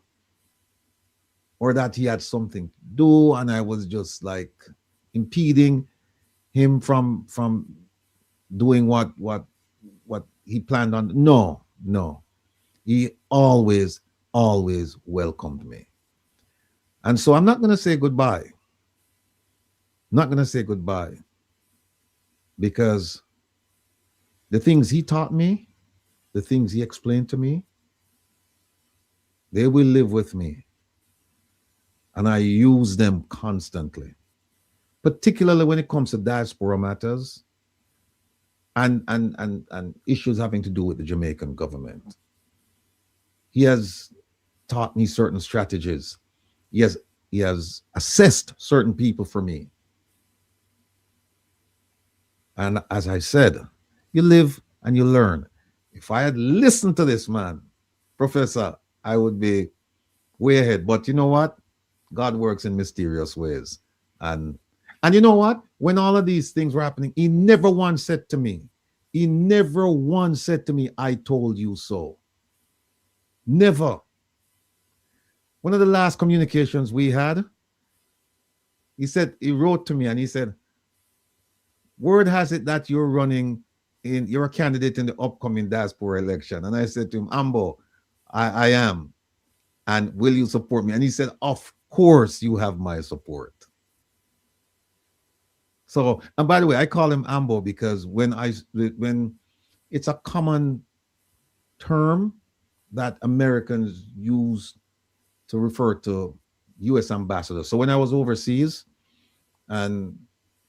or that he had something to do and I was just like impeding him from doing what he planned on. No. He always welcomed me. And so I'm not going to say goodbye. Because the things he taught me, the things he explained to me, they will live with me. And I use them constantly, particularly when it comes to diaspora matters and issues having to do with the Jamaican government. He has taught me certain strategies. He has assessed certain people for me. And as I said, you live and you learn. If I had listened to this man, Professor, I would be way ahead. But you know what? God works in mysterious ways. And you know what? When all of these things were happening, he never once said to me, I told you so. Never. One of the last communications we had, he wrote to me and he said, word has it that you're a candidate in the upcoming diaspora election. And I said to him, Ambo, I am. And will you support me? And he said, of course you have my support. So, and by the way, I call him Ambo because when it's a common term that Americans use to refer to U.S. ambassadors. So when I was overseas and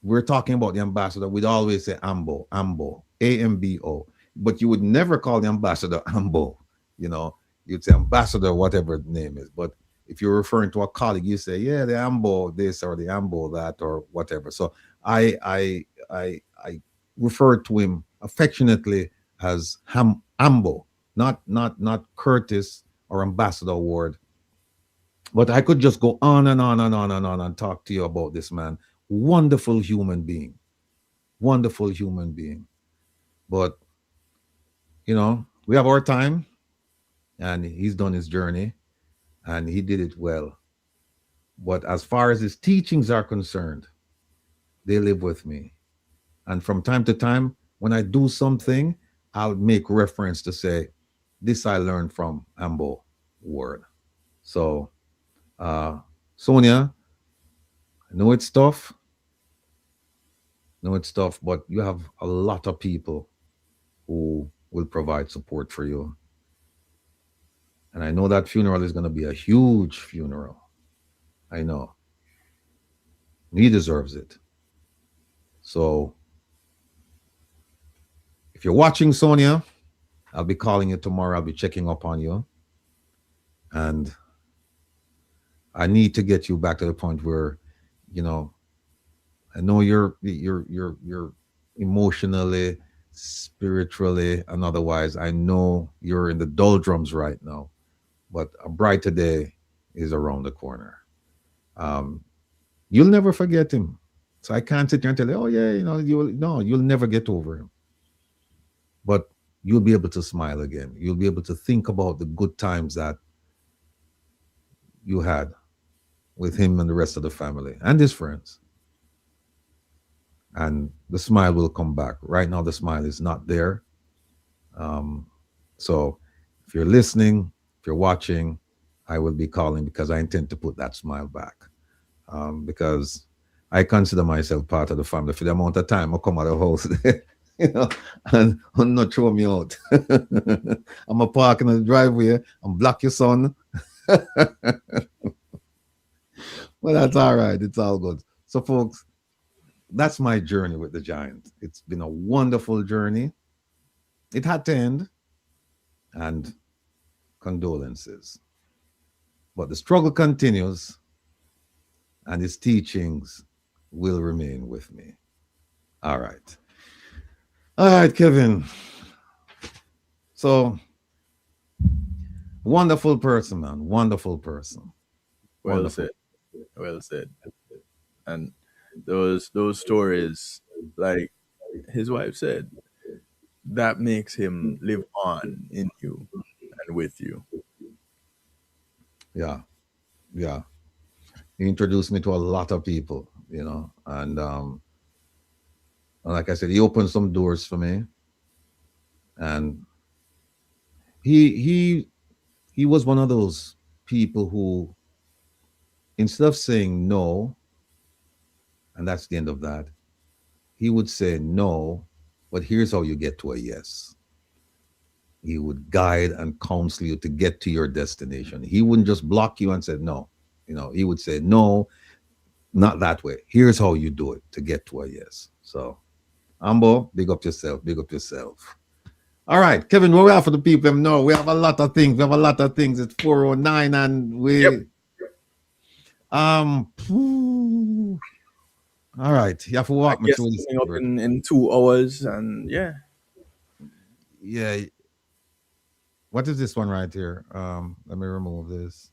we're talking about the ambassador, we'd always say AMBO, AMBO, AMBO. But you would never call the ambassador AMBO. You know, you'd say ambassador, whatever the name is. But if you're referring to a colleague, you say, yeah, the AMBO this or the AMBO that or whatever. So I refer to him affectionately as AMBO, not Curtis or Ambassador Ward. But I could just go on and on and on and on and talk to you about this man. Wonderful human being. Wonderful human being. But, you know, we have our time and he's done his journey and he did it well. But as far as his teachings are concerned, they live with me. And from time to time, when I do something, I'll make reference to say, this I learned from Ambo Ward. So, Sonia, I know it's tough. But you have a lot of people who will provide support for you. And I know that funeral is going to be a huge funeral. I know. He deserves it. So, if you're watching, Sonia, I'll be calling you tomorrow. I'll be checking up on you. And I need to get you back to the point where, you know, I know you're emotionally, spiritually, and otherwise. I know you're in the doldrums right now, but a brighter day is around the corner. You'll never forget him. So I can't sit here and tell you, oh yeah, you know, you'll never get over him. But you'll be able to smile again. You'll be able to think about the good times that you had with him and the rest of the family and his friends. And the smile will come back. Right now, the smile is not there. So if you're listening, if you're watching, I will be calling because I intend to put that smile back. Because I consider myself part of the family. For the amount of time I come out of the house, you know, and not throw me out. I'm a park in the driveway and block your son. Well, that's all right. It's all good. So, folks, that's my journey with the Giant. It's been a wonderful journey. It had to end, and condolences. But the struggle continues, and his teachings will remain with me. All right. All right, Kevin. So, wonderful person, man. Wonderful person. Well Wonderful. said. Well said. And those stories, like his wife said, that makes him live on in you and with you. Yeah. Yeah. He introduced me to a lot of people, you know, and like I said, he opened some doors for me. And he was one of those people who, instead of saying no, and that's the end of that, he would say no, but here's how you get to a yes. He would guide and counsel you to get to your destination. He wouldn't just block you and say no. You know, he would say no, not that way. Here's how you do it to get to a yes. So, Ambo, big up yourself. Big up yourself. All right, Kevin, what we have for the people? No, we have a lot of things. It's 4:09 and we... Yep. All right, you have to walk me through this. Up in 2 hours, and yeah. Yeah. What is this one right here? Let me remove this.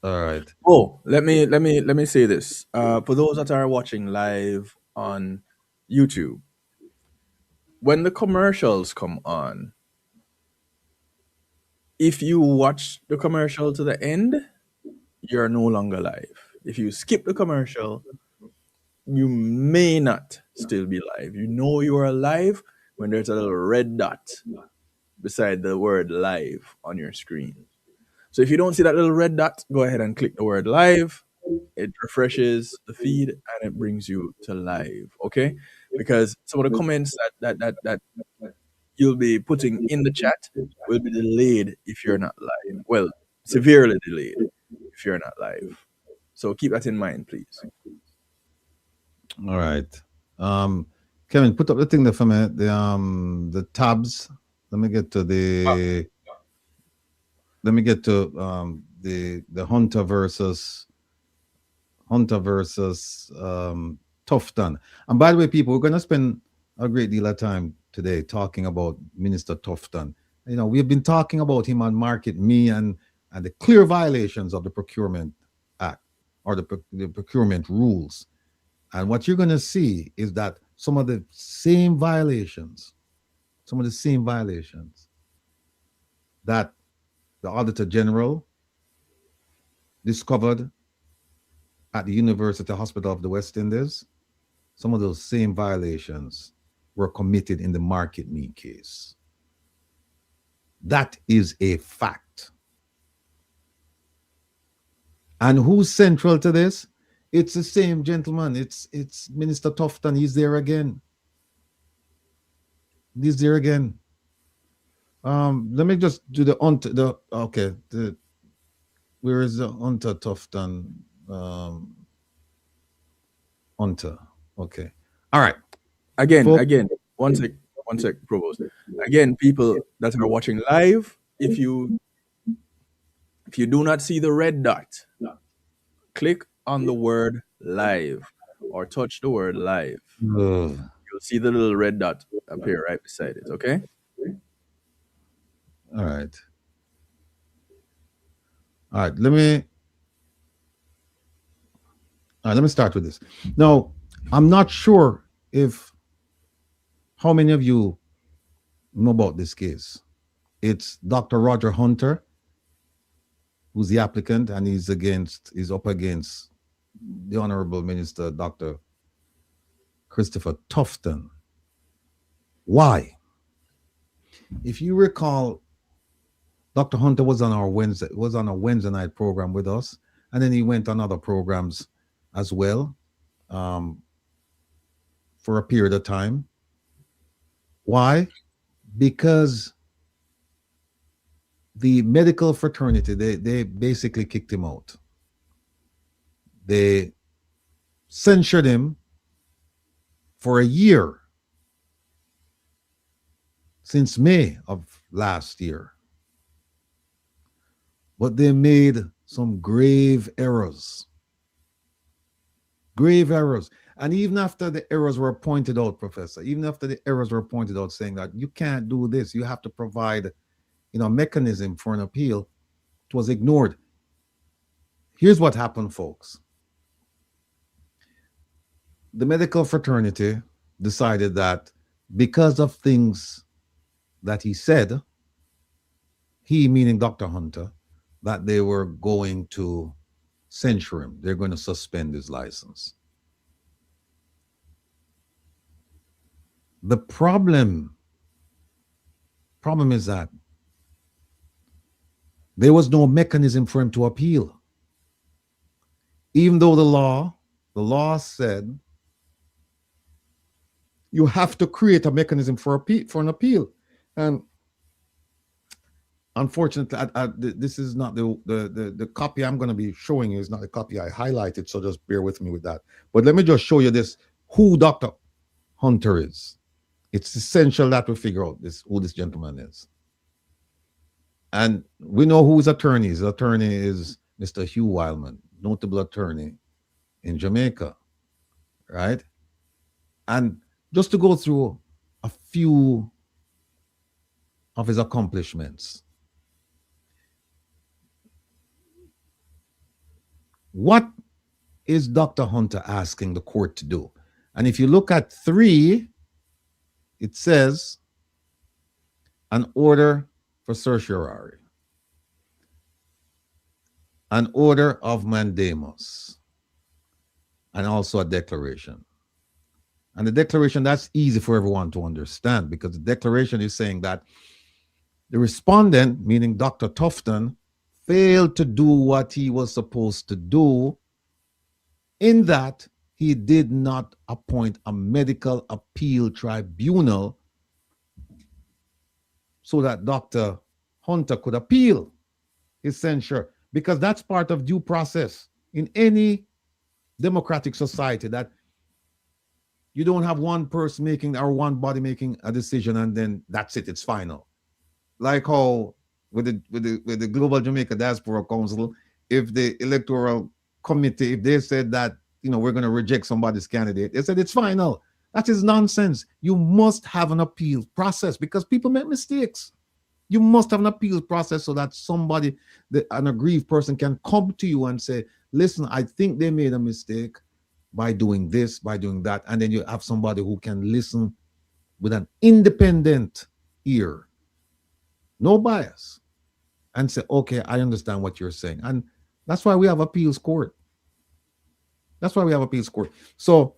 All right. Oh, let me say this. For those that are watching live on YouTube, when the commercials come on, if you watch the commercial to the end, you're no longer live. If you skip the commercial, you may not still be live. You know you are live when there's a little red dot beside the word live on your screen. So if you don't see that little red dot, go ahead and click the word live. It refreshes the feed and it brings you to live. Okay. because some of the comments that you'll be putting in the chat will be delayed if you're not live. Well, severely delayed if you're not live. So keep that in mind, please. All right. Kevin, put up the thing there for me. The tabs. Let me get to the Hunter versus TUFTON. And by the way, people, we're gonna spend a great deal of time today talking about Minister TUFTON. You know, we've been talking about him on Market Me and the clear violations of the Procurement Act or the procurement rules. And what you're going to see is that some of the same violations that the Auditor General discovered at the University Hospital of the West Indies, some of those same violations were committed in the Market Me case. That is a fact. And who's central to this? It's the same gentleman. It's Minister TUFTON. He's there again. Let me just do where is the Hunter TUFTON? Hunter. Okay. All right. Again, one sec, Provost. Again, people that are watching live, if you do not see the red dot, click on the word live or touch the word live. You'll see the little red dot appear right beside it, okay? All right. Let me start with this. Now, I'm not sure how many of you know about this case. It's Dr. Roger Hunter, who's the applicant, and he's up against the Honorable Minister, Dr. Christopher TUFTON. Why? If you recall, Dr. Hunter was on a Wednesday night program with us, and then he went on other programs as well for a period of time. Why? Because the medical fraternity, they basically kicked him out. They censured him for a year since May of last year. But they made some grave errors. And even after the errors were pointed out, Professor, saying that you can't do this, you have to provide a mechanism for an appeal, it was ignored. Here's what happened, folks. The medical fraternity decided that because of things that he said, he, meaning Dr. Hunter, that they were going to censure him. They're going to suspend his license. The problem is that there was no mechanism for him to appeal. Even though the law said you have to create a mechanism for an appeal. And unfortunately, this is not the copy I'm going to be showing you is not the copy I highlighted, so just bear with me with that. But let me just show you who Dr. Hunter is. It's essential that we figure out who this gentleman is. And we know who his attorney is. His attorney is Mr. Hugh Wildman, notable attorney in Jamaica, right? And just to go through a few of his accomplishments. What is Dr. Hunter asking the court to do? And if you look at 3, it says an order for certiorari, an order of mandamus, and also a declaration. And the declaration, that's easy for everyone to understand, because the declaration is saying that the respondent, meaning Dr. TUFTON, failed to do what he was supposed to do, in that he did not appoint a medical appeal tribunal so that Dr. Hunter could appeal his censure, because that's part of due process in any democratic society, that you don't have one person making or one body making a decision and then that's it, it's final. Like how with the Global Jamaica Diaspora Council, if the electoral committee, if they said that, you know, we're going to reject somebody's candidate, they said it's final. That is nonsense. You must have an appeal process because people make mistakes. You must have an appeal process so that somebody, an aggrieved person, can come to you and say, listen, I think they made a mistake by doing this, by doing that. And then you have somebody who can listen with an independent ear, no bias, and say, okay, I understand what you're saying. And that's why we have appeals court. That's why we have appeals court. So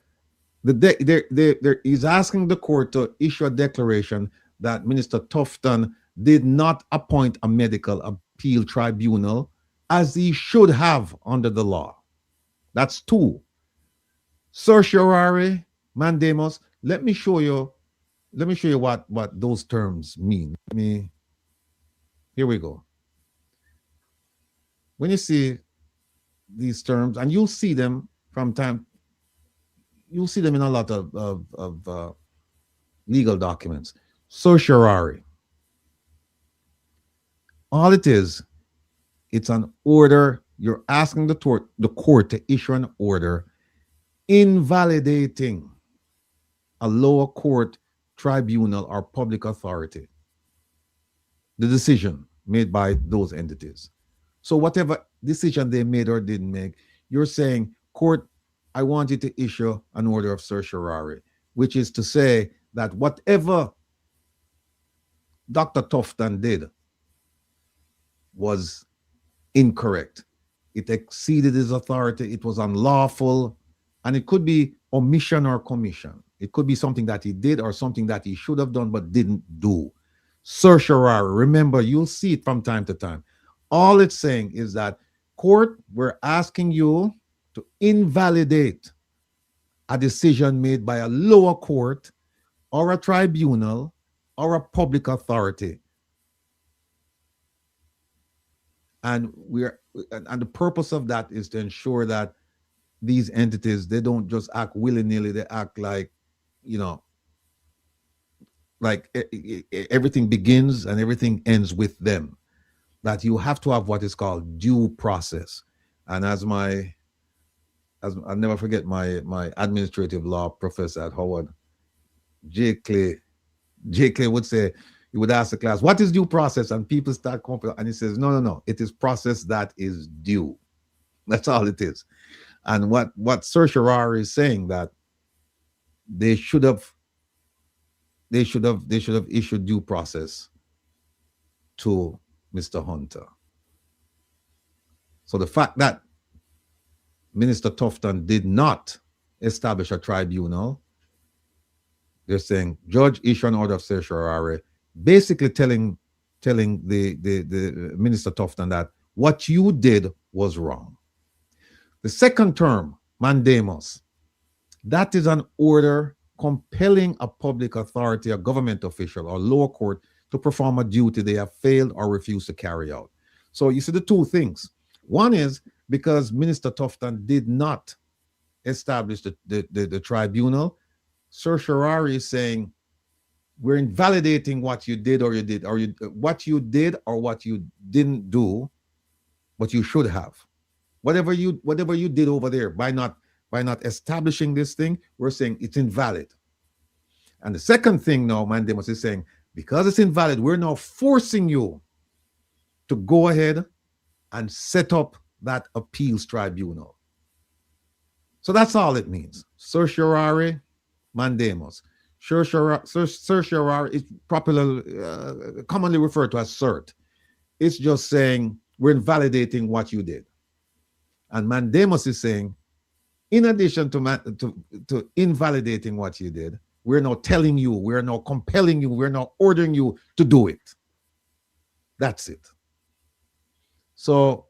he's asking the court to issue a declaration that Minister Tufton did not appoint a medical appeal tribunal as he should have under the law. That's two. Certiorari, mandamus. Let me show you what those terms mean. Here we go. When you see these terms, and you'll see them from time, you'll see them in a lot of legal documents. Certiorari. All it is, it's an order. You're asking the court to issue an order invalidating a lower court, tribunal, or public authority, the decision made by those entities. So whatever decision they made or didn't make, you're saying, court, I want you to issue an order of certiorari, which is to say that whatever Dr. Tufton did was incorrect. It exceeded his authority. It was unlawful. And it could be omission or commission. It could be something that he did or something that he should have done but didn't do. Certiorari, remember, you'll see it from time to time. All it's saying is that, court, we're asking you to invalidate a decision made by a lower court or a tribunal or a public authority. And the purpose of that is to ensure that these entities, they don't just act willy-nilly, they act like, you know, like everything begins and everything ends with them. That you have to have what is called due process. And as I'll never forget my administrative law professor at Howard, J. Clay would say, he would ask the class, what is due process? And people start complaining, and he says, no, it is process that is due. That's all it is. And what certiorari is saying, that they should have issued due process to Mr. Hunter. So the fact that Minister Tufton did not establish a tribunal, they're saying, judge, issue an order of certiorari, basically telling the Minister Tufton that what you did was wrong. The second term, mandamus, that is an order compelling a public authority, a government official, or lower court to perform a duty they have failed or refused to carry out. So you see the two things. One is because Minister Tufton did not establish the tribunal, certiorari is saying, we're invalidating what you did or what you did or what you didn't do, but you should have. Whatever you did over there by not establishing this thing, we're saying it's invalid. And the second thing now, mandamus is saying, because it's invalid, we're now forcing you to go ahead and set up that appeals tribunal. So that's all it means. Certiorari, mandamus. Certiorari is commonly referred to as cert. It's just saying we're invalidating what you did. And mandamus is saying, in addition to invalidating what you did, we're now telling you, we're now compelling you, we're now ordering you to do it. That's it. So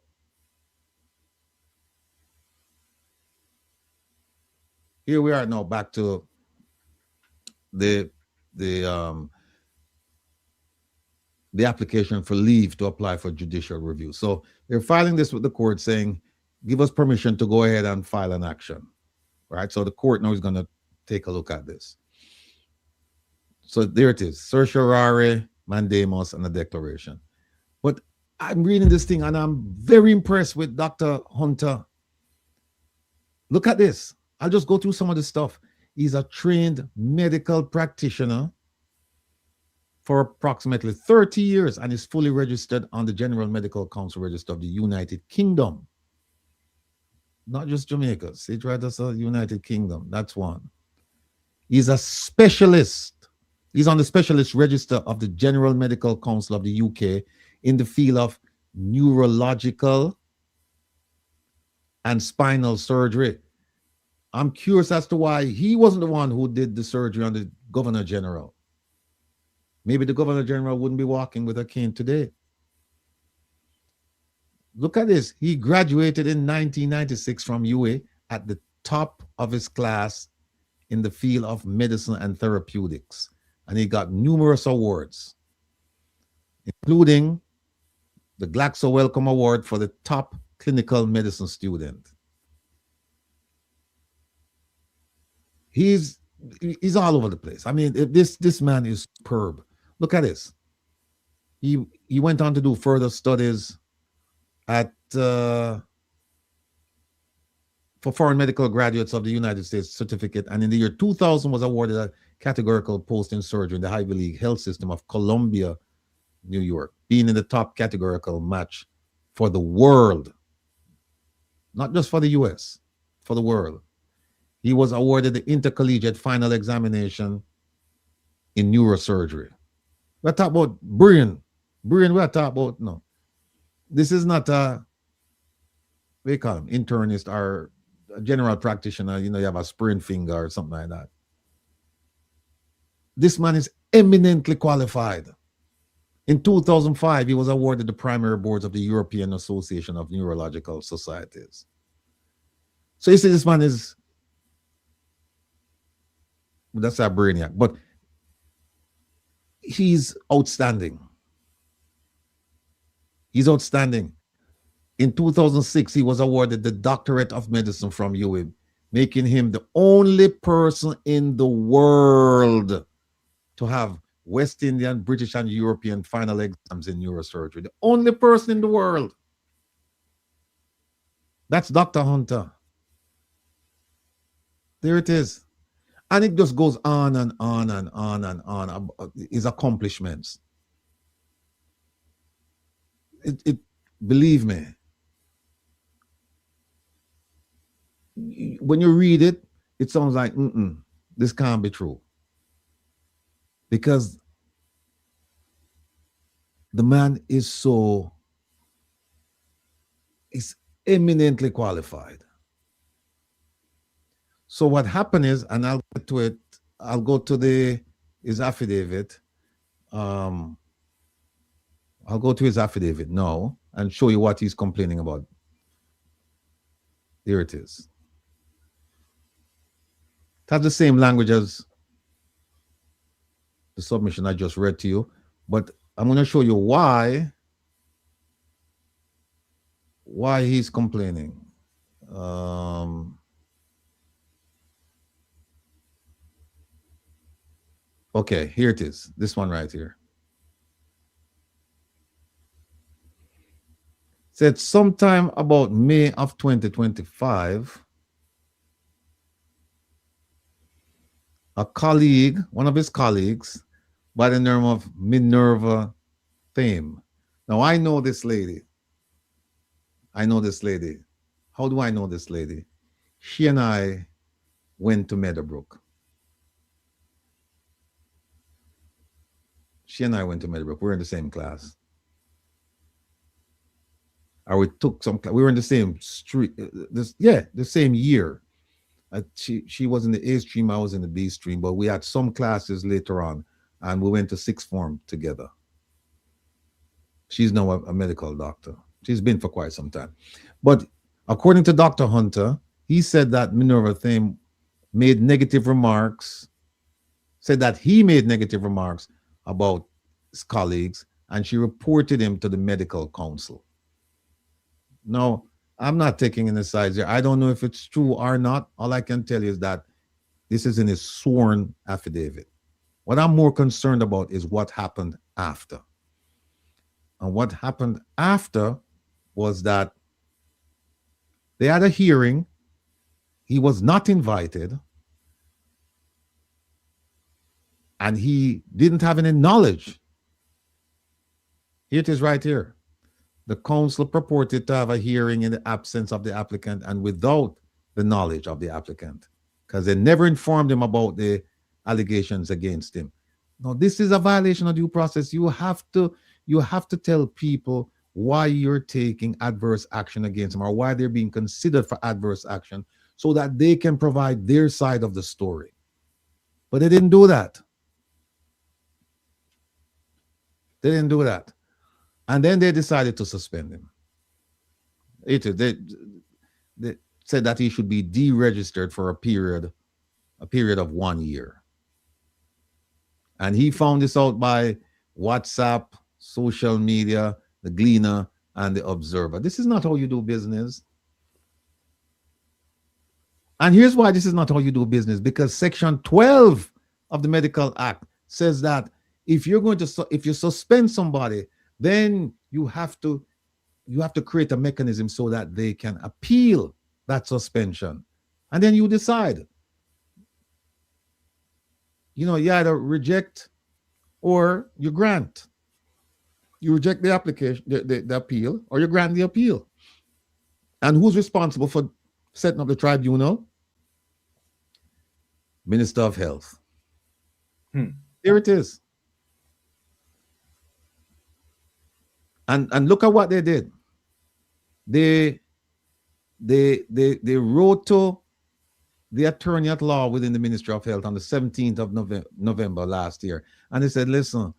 here we are now back to the the application for leave to apply for judicial review. So they're filing this with the court saying, give us permission to go ahead and file an action. Right? So the court now is going to take a look at this. So there it is, certiorari, mandamus, and a declaration. But I'm reading this thing and I'm very impressed with Dr. Hunter. Look at this. I'll just go through some of the stuff. He's a trained medical practitioner for approximately 30 years and is fully registered on the General Medical Council Register of the United Kingdom. Not just Jamaica. See it right, that's the United Kingdom. That's one. He's a specialist. He's on the specialist register of the General Medical Council of the UK in the field of neurological and spinal surgery. I'm curious as to why he wasn't the one who did the surgery on the Governor General. Maybe the Governor General wouldn't be walking with a cane today. Look at this. He graduated in 1996 from UA at the top of his class in the field of medicine and therapeutics. And he got numerous awards, including the Glaxo Wellcome Award for the top clinical medicine student. He's all over the place. I mean, this man is superb. Look at this. He went on to do further studies at for foreign medical graduates of the United States certificate, and in the year 2000 was awarded a categorical post in surgery in the Ivy League Health System of Columbia, New York, being in the top categorical match for the world, not just for the US, for the world. He was awarded the intercollegiate final examination in neurosurgery. We're talking about brain. Brain, we're talking about, no. This is not a, what do you call him, internist or a general practitioner, you know, you have a sprained finger or something like that. This man is eminently qualified. In 2005, he was awarded the primary boards of the European Association of Neurological Societies. So you see, this man is, that's a brainiac, but he's outstanding. He's outstanding. In 2006, he was awarded the Doctorate of Medicine from UWI, making him the only person in the world to have West Indian, British, and European final exams in neurosurgery. The only person in the world. That's Dr. Hunter. There it is. And it just goes on and on and on and on about his accomplishments. Believe me, when you read it, it sounds like, this can't be true. Because the man is eminently qualified. So what happened is, and I'll get to it, I'll go to his affidavit. I'll go to his affidavit now and show you what he's complaining about. Here it is. It has the same language as the submission I just read to you, but I'm going to show you why he's complaining. Okay, here it is. This one right here. Said sometime about May of 2025, a colleague, one of his colleagues, by the name of Minerva Fame. Now, I know this lady. I know this lady. How do I know this lady? She and I went to Meadowbrook. She and I went to Meadowbrook. We were in the same class. Or we took some, we were in the same street, the same year. She was in the A stream, I was in the B stream, but we had some classes later on, and we went to sixth form together. She's now a medical doctor. She's been for quite some time. But according to Dr. Hunter, he said that Minerva Thame made negative remarks, said that he made negative remarks about his colleagues, and she reported him to the medical council. Now, I'm not taking any sides here. I don't know if it's true or not. All I can tell you is that this is in his sworn affidavit. What I'm more concerned about is what happened after. And what happened after was that they had a hearing. He was not invited. And he didn't have any knowledge. Here it is right here. The council purported to have a hearing in the absence of the applicant and without the knowledge of the applicant, because they never informed him about the allegations against him. Now, this is a violation of due process. You have to tell people why you're taking adverse action against them or why they're being considered for adverse action so that they can provide their side of the story. But they didn't do that. They didn't do that. And then they decided to suspend him. They said that he should be deregistered for a period of 1 year. And he found this out by WhatsApp, social media, the Gleaner, and the Observer. This is not how you do business. And here's why this is not how you do business, because Section 12 of the Medical Act says that if you suspend somebody, then you have to create a mechanism so that they can appeal that suspension. And then you decide. You either reject or you grant. You reject the application, the appeal, or you grant the appeal. And who's responsible for setting up the tribunal? Minister of Health. Here it is. And look at what they did. They wrote to the attorney at law within the Ministry of Health on the 17th of November last year. And they said, listen,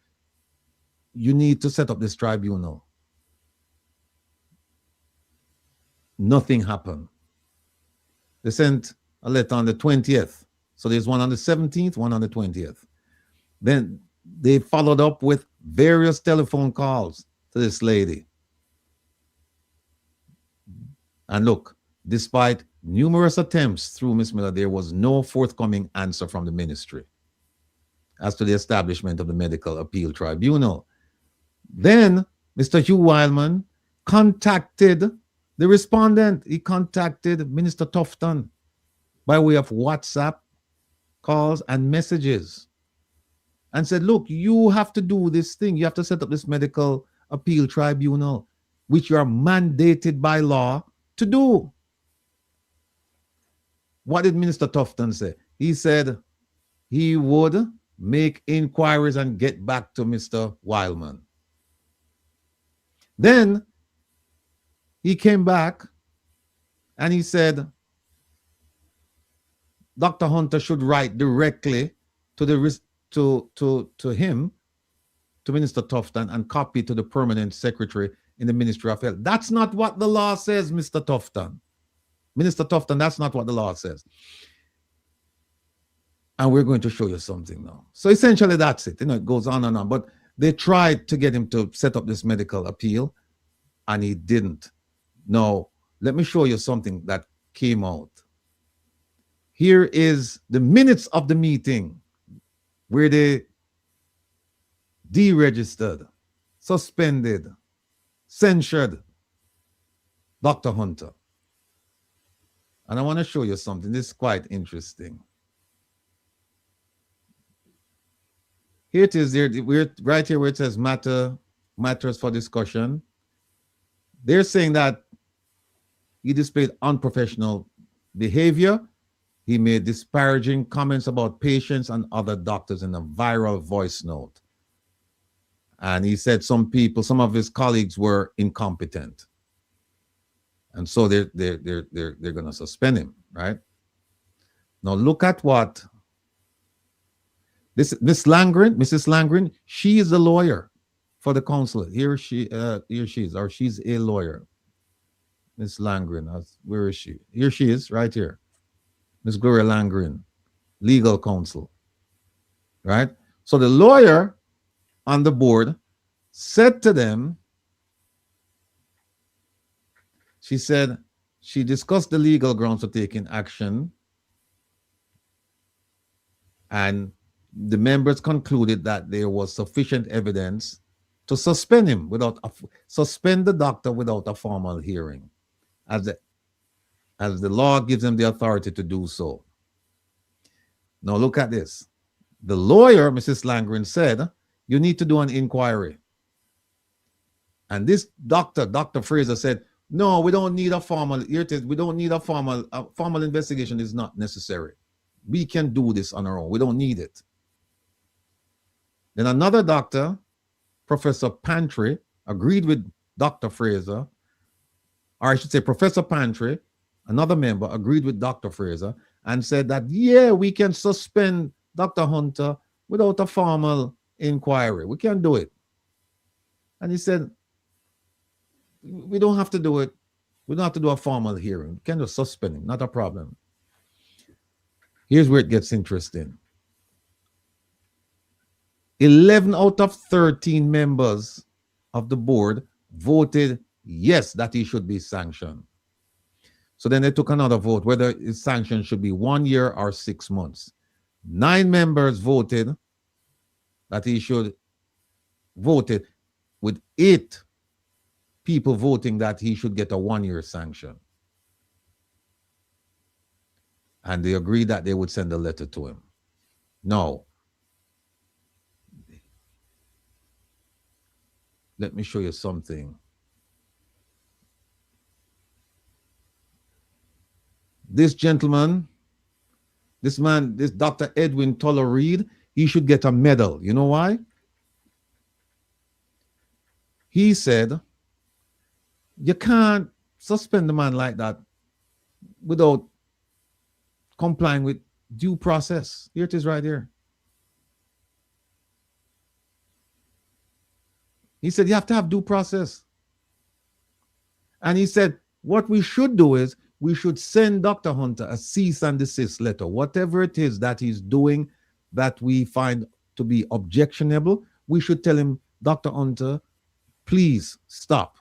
you need to set up this tribunal. Nothing happened. They sent a letter on the 20th. So there's one on the 17th, one on the 20th. Then they followed up with various telephone calls to this lady. And look, despite numerous attempts through Ms. Miller, there was no forthcoming answer from the ministry as to the establishment of the Medical Appeal Tribunal. Then Mr. Hugh Wildman contacted the respondent. He contacted Minister TUFTON by way of WhatsApp calls and messages and said, look, you have to do this thing. You have to set up this Medical Appeal Tribunal, which you are mandated by law to do. What did Minister TUFTON say? He said he would make inquiries and get back to Mr. Wildman. Then he came back and he said Dr. Hunter should write directly to him, to Minister TUFTON, and copy to the permanent secretary in the Ministry of Health. That's not what the law says, Mr. TUFTON. Minister TUFTON, that's not what the law says. And we're going to show you something now. So essentially that's it. It goes on and on. But they tried to get him to set up this medical appeal, and he didn't. Now, let me show you something that came out. Here is the minutes of the meeting where they deregistered, suspended, censured Dr. Hunter. And I want to show you something. This is quite interesting. Here it is. We're right here where it says matters for discussion. They're saying that he displayed unprofessional behavior. He made disparaging comments about patients and other doctors in a viral voice note. And he said some of his colleagues were incompetent. And so they're going to suspend him, right? Now look at what this Mrs. Langren, she is a lawyer for the council. Here she is, or she's a lawyer. Miss Langren, where is she? Here she is, right here. Ms. Gloria Langren, legal counsel, right? So the lawyer on the board said to them, she said, she discussed the legal grounds for taking action, and the members concluded that there was sufficient evidence to suspend him suspend the doctor without a formal hearing, as the law gives them the authority to do so. Now look at this. The lawyer, Mrs. Langren, said, you need to do an inquiry. And this doctor, Dr. Fraser, said, no, we don't need a formal, here it is, we don't need a formal investigation is not necessary. We can do this on our own. We don't need it. Then another doctor, Professor Pantry, agreed with Dr. Fraser, or I should say Professor Pantry, another member, agreed with Dr. Fraser and said that, yeah, we can suspend Dr. Hunter without a formal inquiry. We can do it. And he said, we don't have to do it. We don't have to do a formal hearing. We can just suspend him, not a problem. Here's where it gets interesting. 11 out of 13 members of the board voted yes, that he should be sanctioned. So then they took another vote, whether his sanction should be 1 year or 6 months. 9 members voted that he should, voted with 8 people voting that he should get a 1-year sanction. And they agreed that they would send a letter to him. Now, let me show you something. This gentleman, this man, this Dr. Edwin Toller Reed, he should get a medal. You know why? He said, you can't suspend the man like that without complying with due process. Here it is right here. He said, you have to have due process. And he said, what we should do is we should send Dr. Hunter a cease and desist letter. Whatever it is that he's doing that we find to be objectionable, we should tell him, Dr. Hunter, please stop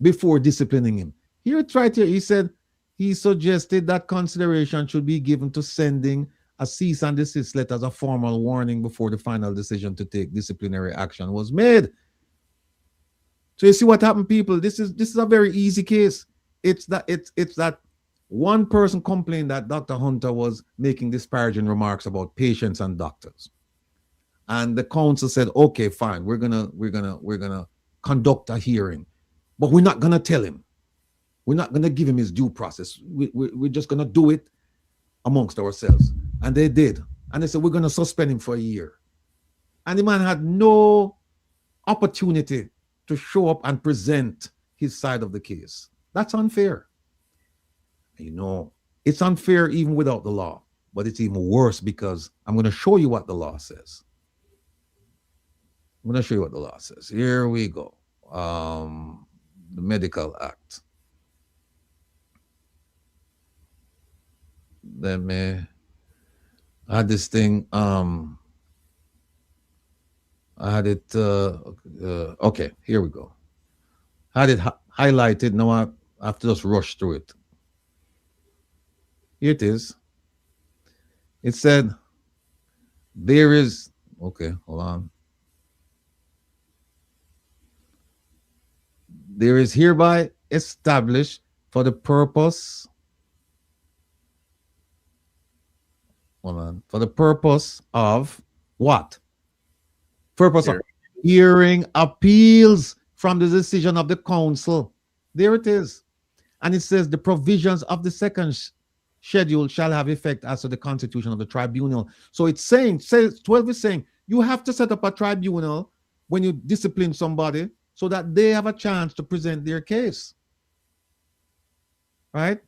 before disciplining him. Here it's right here. He said he suggested that consideration should be given to sending a cease and desist letter as a formal warning before the final decision to take disciplinary action was made. So you see what happened, people? This is a very easy case. It's that one person complained that Dr. Hunter was making disparaging remarks about patients and doctors, and the council said, okay, fine, we're gonna conduct a hearing, but we're not gonna tell him. We're not gonna give him his due process. We're just gonna do it amongst ourselves. And they did. And they said, we're gonna suspend him for a year. And the man had no opportunity to show up and present his side of the case. That's unfair. You know, it's unfair even without the law, but it's even worse because I'm going to show you what the law says. I'm going to show you what the law says. Here we go. The Medical Act. Let me add this thing. I had it. Okay, here we go. I had it highlighted. Now I have to just rush through it. Here it is. It said, there is, okay, hold on. There is hereby established for the purpose, hold on, for the purpose of what? Purpose of hearing appeals from the decision of the council. There it is. And it says the provisions of the second schedule shall have effect as to the constitution of the tribunal. So it's saying, 12 is saying, you have to set up a tribunal when you discipline somebody so that they have a chance to present their case. Right?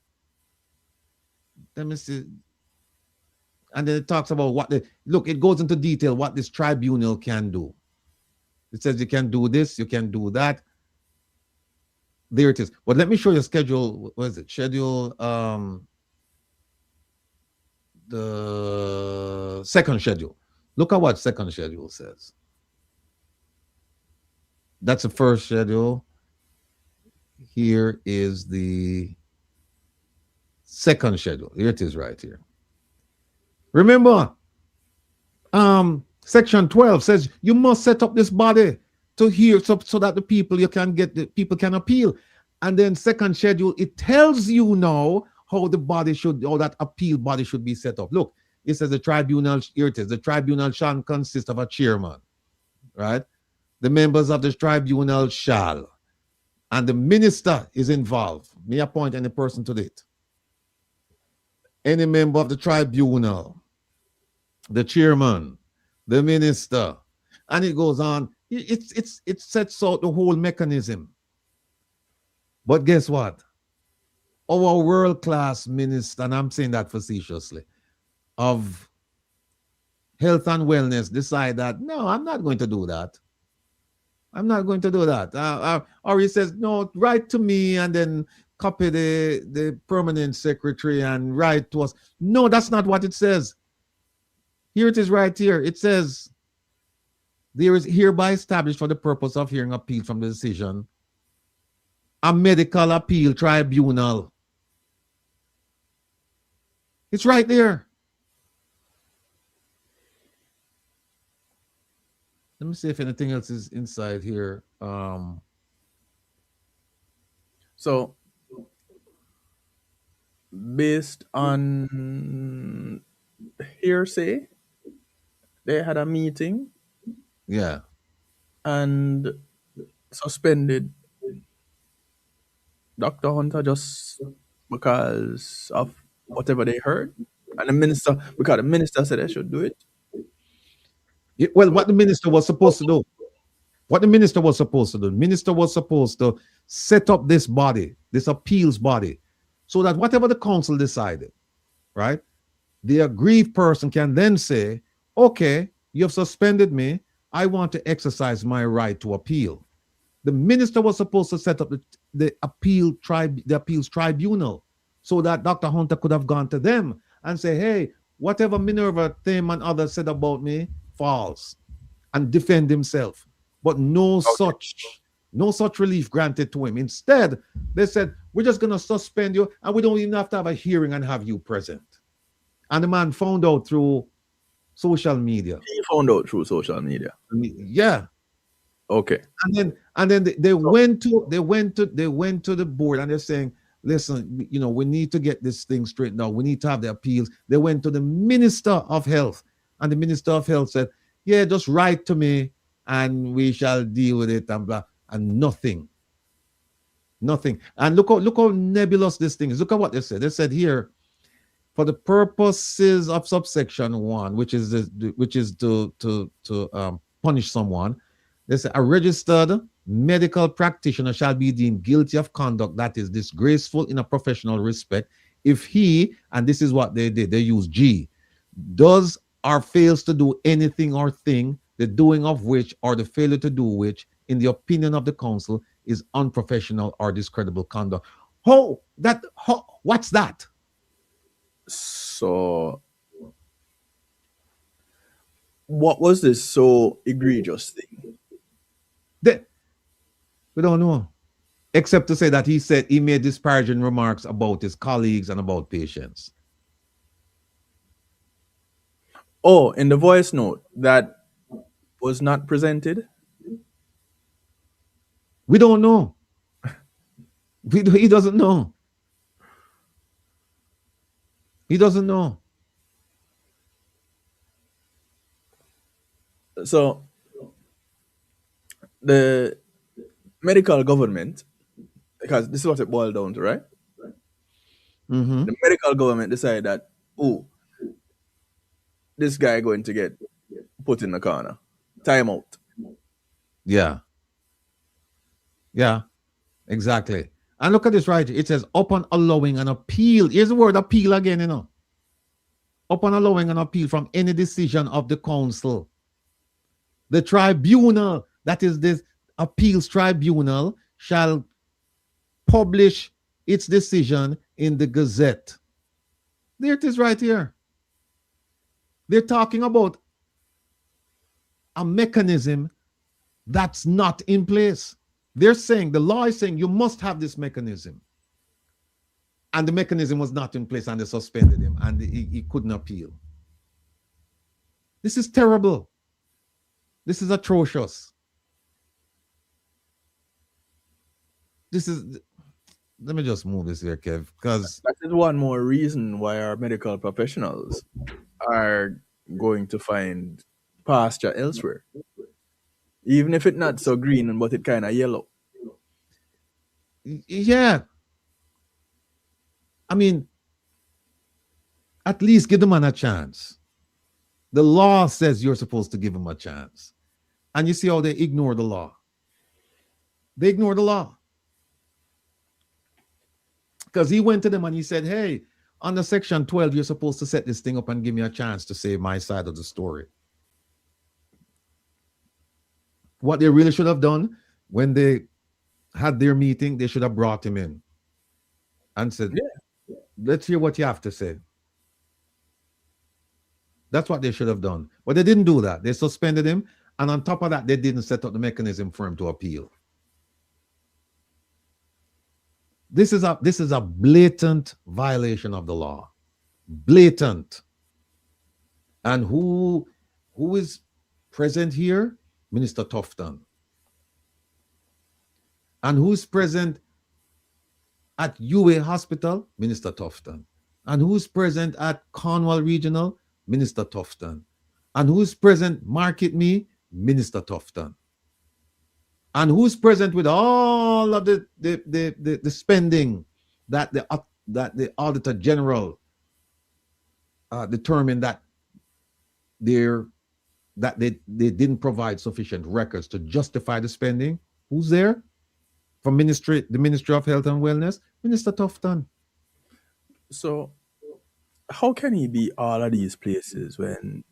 Let me see. And then it talks about what look, it goes into detail what this tribunal can do. It says you can do this, you can do that. There it is. But let me show you schedule, what is it? Schedule, the second schedule. Look at what second schedule says. That's the first schedule. Here is the second schedule. Here it is right here. Remember, section 12 says you must set up this body to hear so that the people can appeal. And then second schedule, it tells you now how that appeal body should be set up. Look, it says the tribunal, here it is, the tribunal shall consist of a chairman, right? The members of the tribunal shall, and the minister is involved. May appoint any person to it. Any member of the tribunal, the chairman, the minister, and it goes on. It sets out the whole mechanism. But guess what? Our world-class minister, and I'm saying that facetiously, of health and wellness decide that, no, I'm not going to do that. I'm not going to do that. Or he says, no, write to me and then copy the permanent secretary and write to us. No, that's not what it says. Here it is right here. It says, there is hereby established for the purpose of hearing appeal from the decision a medical appeal tribunal. It's right there. Let me see if anything else is inside here. So, based on hearsay, they had a meeting. Yeah. And suspended Dr. Hunter just because of whatever they heard. And the minister, because the minister said they should do it. Well, what the minister was supposed to do, the minister was supposed to set up this body, this appeals body, so that whatever the council decided, right, the aggrieved person can then say, okay, you have suspended me. I want to exercise my right to appeal. The minister was supposed to set up the appeals tribunal so that Dr. Hunter could have gone to them and say, hey, whatever Minerva, Thame, and others said about me, false, and defend himself. But no such relief granted to him. Instead, they said, we're just going to suspend you and we don't even have to have a hearing and have you present. And the man found out through social media. He found out through social media. Yeah. Okay. And then they went to the board and they're saying, listen, we need to get this thing straightened out. We need to have the appeals. They went to the Minister of Health, and the Minister of Health said, yeah, just write to me and we shall deal with it, and blah, and nothing. And look how nebulous this thing is. Look at what they said. They said here, for the purposes of subsection 1, which is to punish someone, they say a registered medical practitioner shall be deemed guilty of conduct that is disgraceful in a professional respect if he, and this is what they did, they use G, does or fails to do anything or thing, the doing of which or the failure to do which, in the opinion of the council, is unprofessional or discreditable conduct. What's that? So, what was this so egregious thing? We don't know. Except to say that he said he made disparaging remarks about his colleagues and about patients. Oh, in the voice note that was not presented? We don't know. He doesn't know. He doesn't know. So, the medical government, because this is what it boiled down to, right? Mm-hmm. The medical government decided that, this guy going to get put in the corner. Time out. Yeah. Yeah, exactly. And look at this right here. It says, upon allowing an appeal. Here's the word appeal again, Upon allowing an appeal from any decision of the council, the tribunal, that is this appeals tribunal, shall publish its decision in the Gazette. There it is right here. They're talking about a mechanism that's not in place. They're saying, the law is saying you must have this mechanism. And the mechanism was not in place, and they suspended him, and he couldn't appeal. This is terrible. This is atrocious. This is, let me just move this here, Kev, because that is one more reason why our medical professionals are going to find pasture elsewhere. Even if it's not so green, but it kind of yellow. Yeah. I mean, at least give the man a chance. The law says you're supposed to give him a chance. And you see how they ignore the law. They ignore the law. Because he went to them and he said, hey, under Section 12, you're supposed to set this thing up and give me a chance to say my side of the story. What they really should have done when they had their meeting, they should have brought him in and said, let's hear what you have to say. That's what they should have done. But they didn't do that. They suspended him. And on top of that, they didn't set up the mechanism for him to appeal. This is a blatant violation of the law. Blatant. And who is present here? Minister TUFTON. And who's present at UA Hospital? Minister TUFTON. And who's present at Cornwall Regional? Minister TUFTON. And who's present Market Me? Minister TUFTON. And who's present with all of the spending that the Auditor General determined that they didn't provide sufficient records to justify the spending? Who's there? From the Ministry of Health and Wellness? Minister TUFTON. So how can he be all of these places when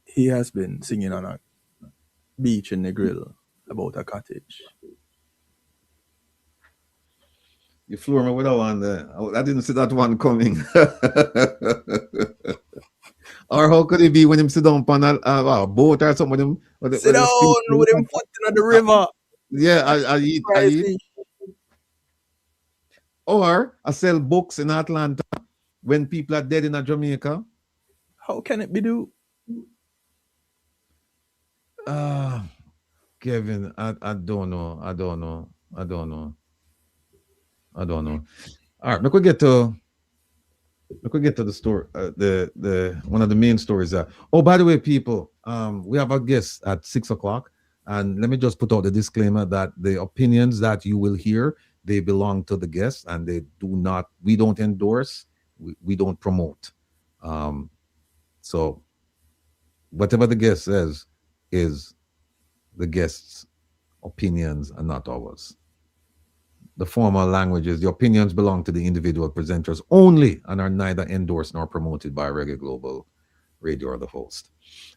he has been singing on a beach in the grill about a cottage? You floor me with that one there. I didn't see that one coming. Or how could it be when him sit down on a boat or something with him? Sit down with him foot in the river. Yeah, I eat. Or I sell books in Atlanta when people are dead in Jamaica. How can it be do? Kevin, I don't know. I don't know. All right, we could get to the story. The one of the main stories. Oh, by the way, people, we have a guest at 6 o'clock, and let me just put out the disclaimer that the opinions that you will hear, they belong to the guest, and we don't endorse, we don't promote. So whatever the guest says is the guest's opinions and not ours. The formal languages, the opinions belong to the individual presenters only and are neither endorsed nor promoted by Reggae Global Radio or the host.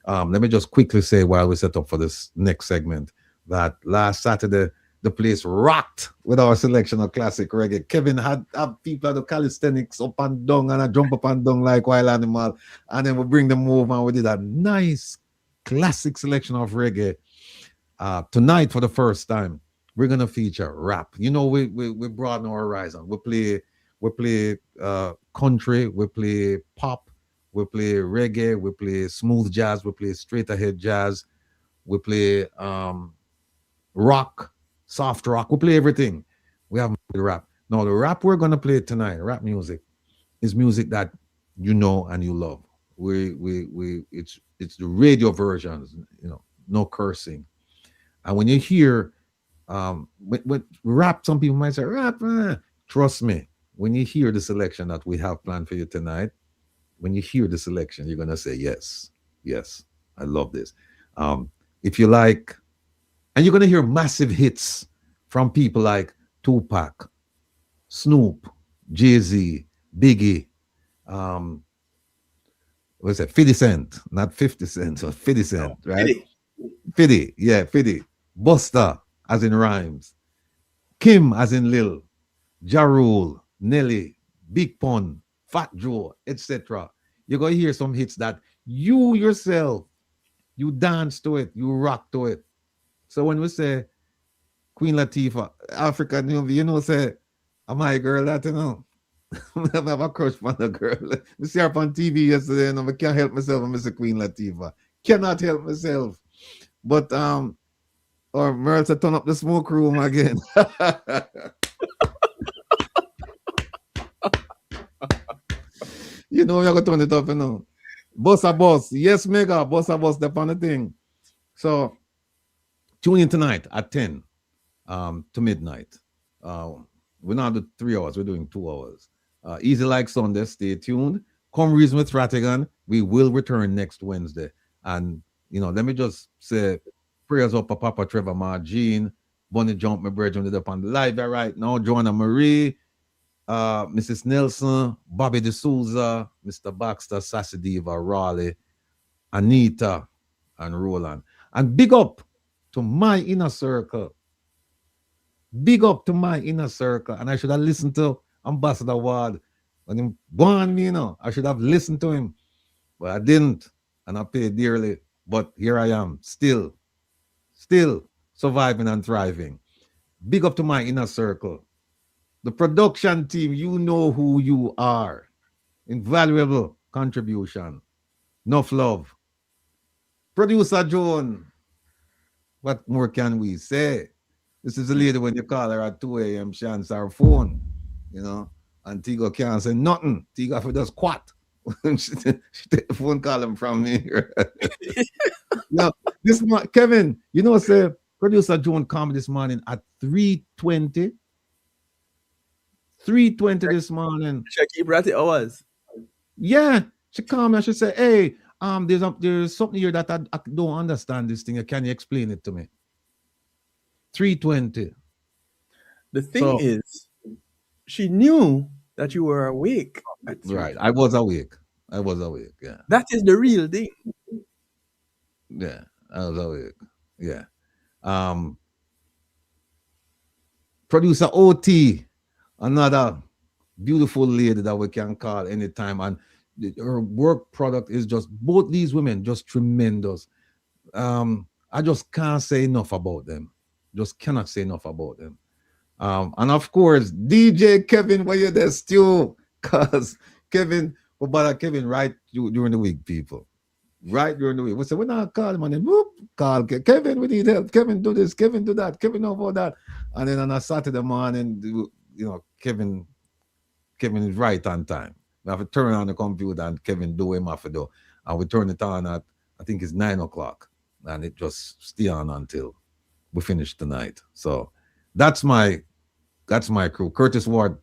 Let me just quickly say while we set up for this next segment that last Saturday, the place rocked with our selection of classic reggae. Kevin had people at the calisthenics up and down, and I jump up and down like wild animal, and then we bring them over and we did a nice classic selection of reggae. Tonight, for the first time, we're gonna feature rap. You know, we broaden our horizon. We play country, we play pop, we play reggae, we play smooth jazz, we play straight ahead jazz, we play rock, soft rock, we play everything. We have rap. Now the rap we're gonna play tonight, rap music, is music that you know and you love. It's the radio versions, you know, no cursing. And when you hear when rap, some people might say rap, trust me, when you hear the selection that we have planned for you tonight, when you hear the selection, you're gonna say yes, I love this. If you like, and you're gonna hear massive hits from people like Tupac, Snoop, Jay-Z, Biggie, what's that? 50 Cent, not 50 Cent, or 50 Cent, right? 50, yeah, 50. Busta, as in rhymes. Kim, as in Lil. Ja Rule, Nelly, Big Pun, Fat Joe, etc. You're going to hear some hits that You yourself, you dance to it, you rock to it. So when we say Queen Latifah, African, you know, say, am I a girl that, you know? I have a crush on the girl. I see her on TV yesterday, and I can't help myself. I'm Mr. Queen Latifah. Cannot help myself. But or Merle to turn up the smoke room again. You know, you're gonna turn it up, you know. Boss, yes, mega, boss, the funny thing. So tune in tonight at 10 to midnight. We're not doing 3 hours, we're doing 2 hours. Easy like Sunday, stay tuned. Come reason with Rattigan. We will return next Wednesday. And you know, let me just say prayers up for Papa Trevor Margene, Bonnie Jump, my brethren up on the live right now, Joanna Marie, Mrs. Nelson, Bobby D'Souza, Mr. Baxter, Sassy Diva, Raleigh, Anita, and Roland. And big up to my inner circle. Big up to my inner circle. And I should have listened to Ambassador Ward when he born me, you know. I should have listened to him. But I didn't. And I paid dearly. But here I am, still surviving and thriving. Big up to my inner circle. The production team, you know who you are. Invaluable contribution. Enough love. Producer Joan, what more can we say? This is the lady when you call her at 2 a.m., she answers her phone, you know, and Tigo can't say nothing. Tigo for just quat. she take the phone call from me. Now, this Kevin, you know, say producer Joan called me this morning at 3:20. 3:20 this morning. Should I keep Ratty hours? Yeah, she called me and she said, "Hey, there's something here that I don't understand this thing. Can you explain it to me?" 3:20. The thing is, she knew that you were awake. Right, I was awake. Yeah, that is the real thing. Yeah, I was awake. Yeah. Producer OT, another beautiful lady that we can call anytime, and her work product is just, both these women just tremendous. I just can't say enough about them. Just cannot say enough about them. And of course, DJ Kevin, where you there still? Because Kevin, Kevin right during the week, people. Right during the week. We say, we're not calling him, and then call Kevin, we need help. Kevin, do this. Kevin, do that. Kevin, know about that. And then on a Saturday morning, you know, Kevin is right on time. We have to turn on the computer and Kevin do him have to do. And we turn it on at, I think it's 9 o'clock. And it just stay on until we finish tonight. So that's my crew. Curtis Ward,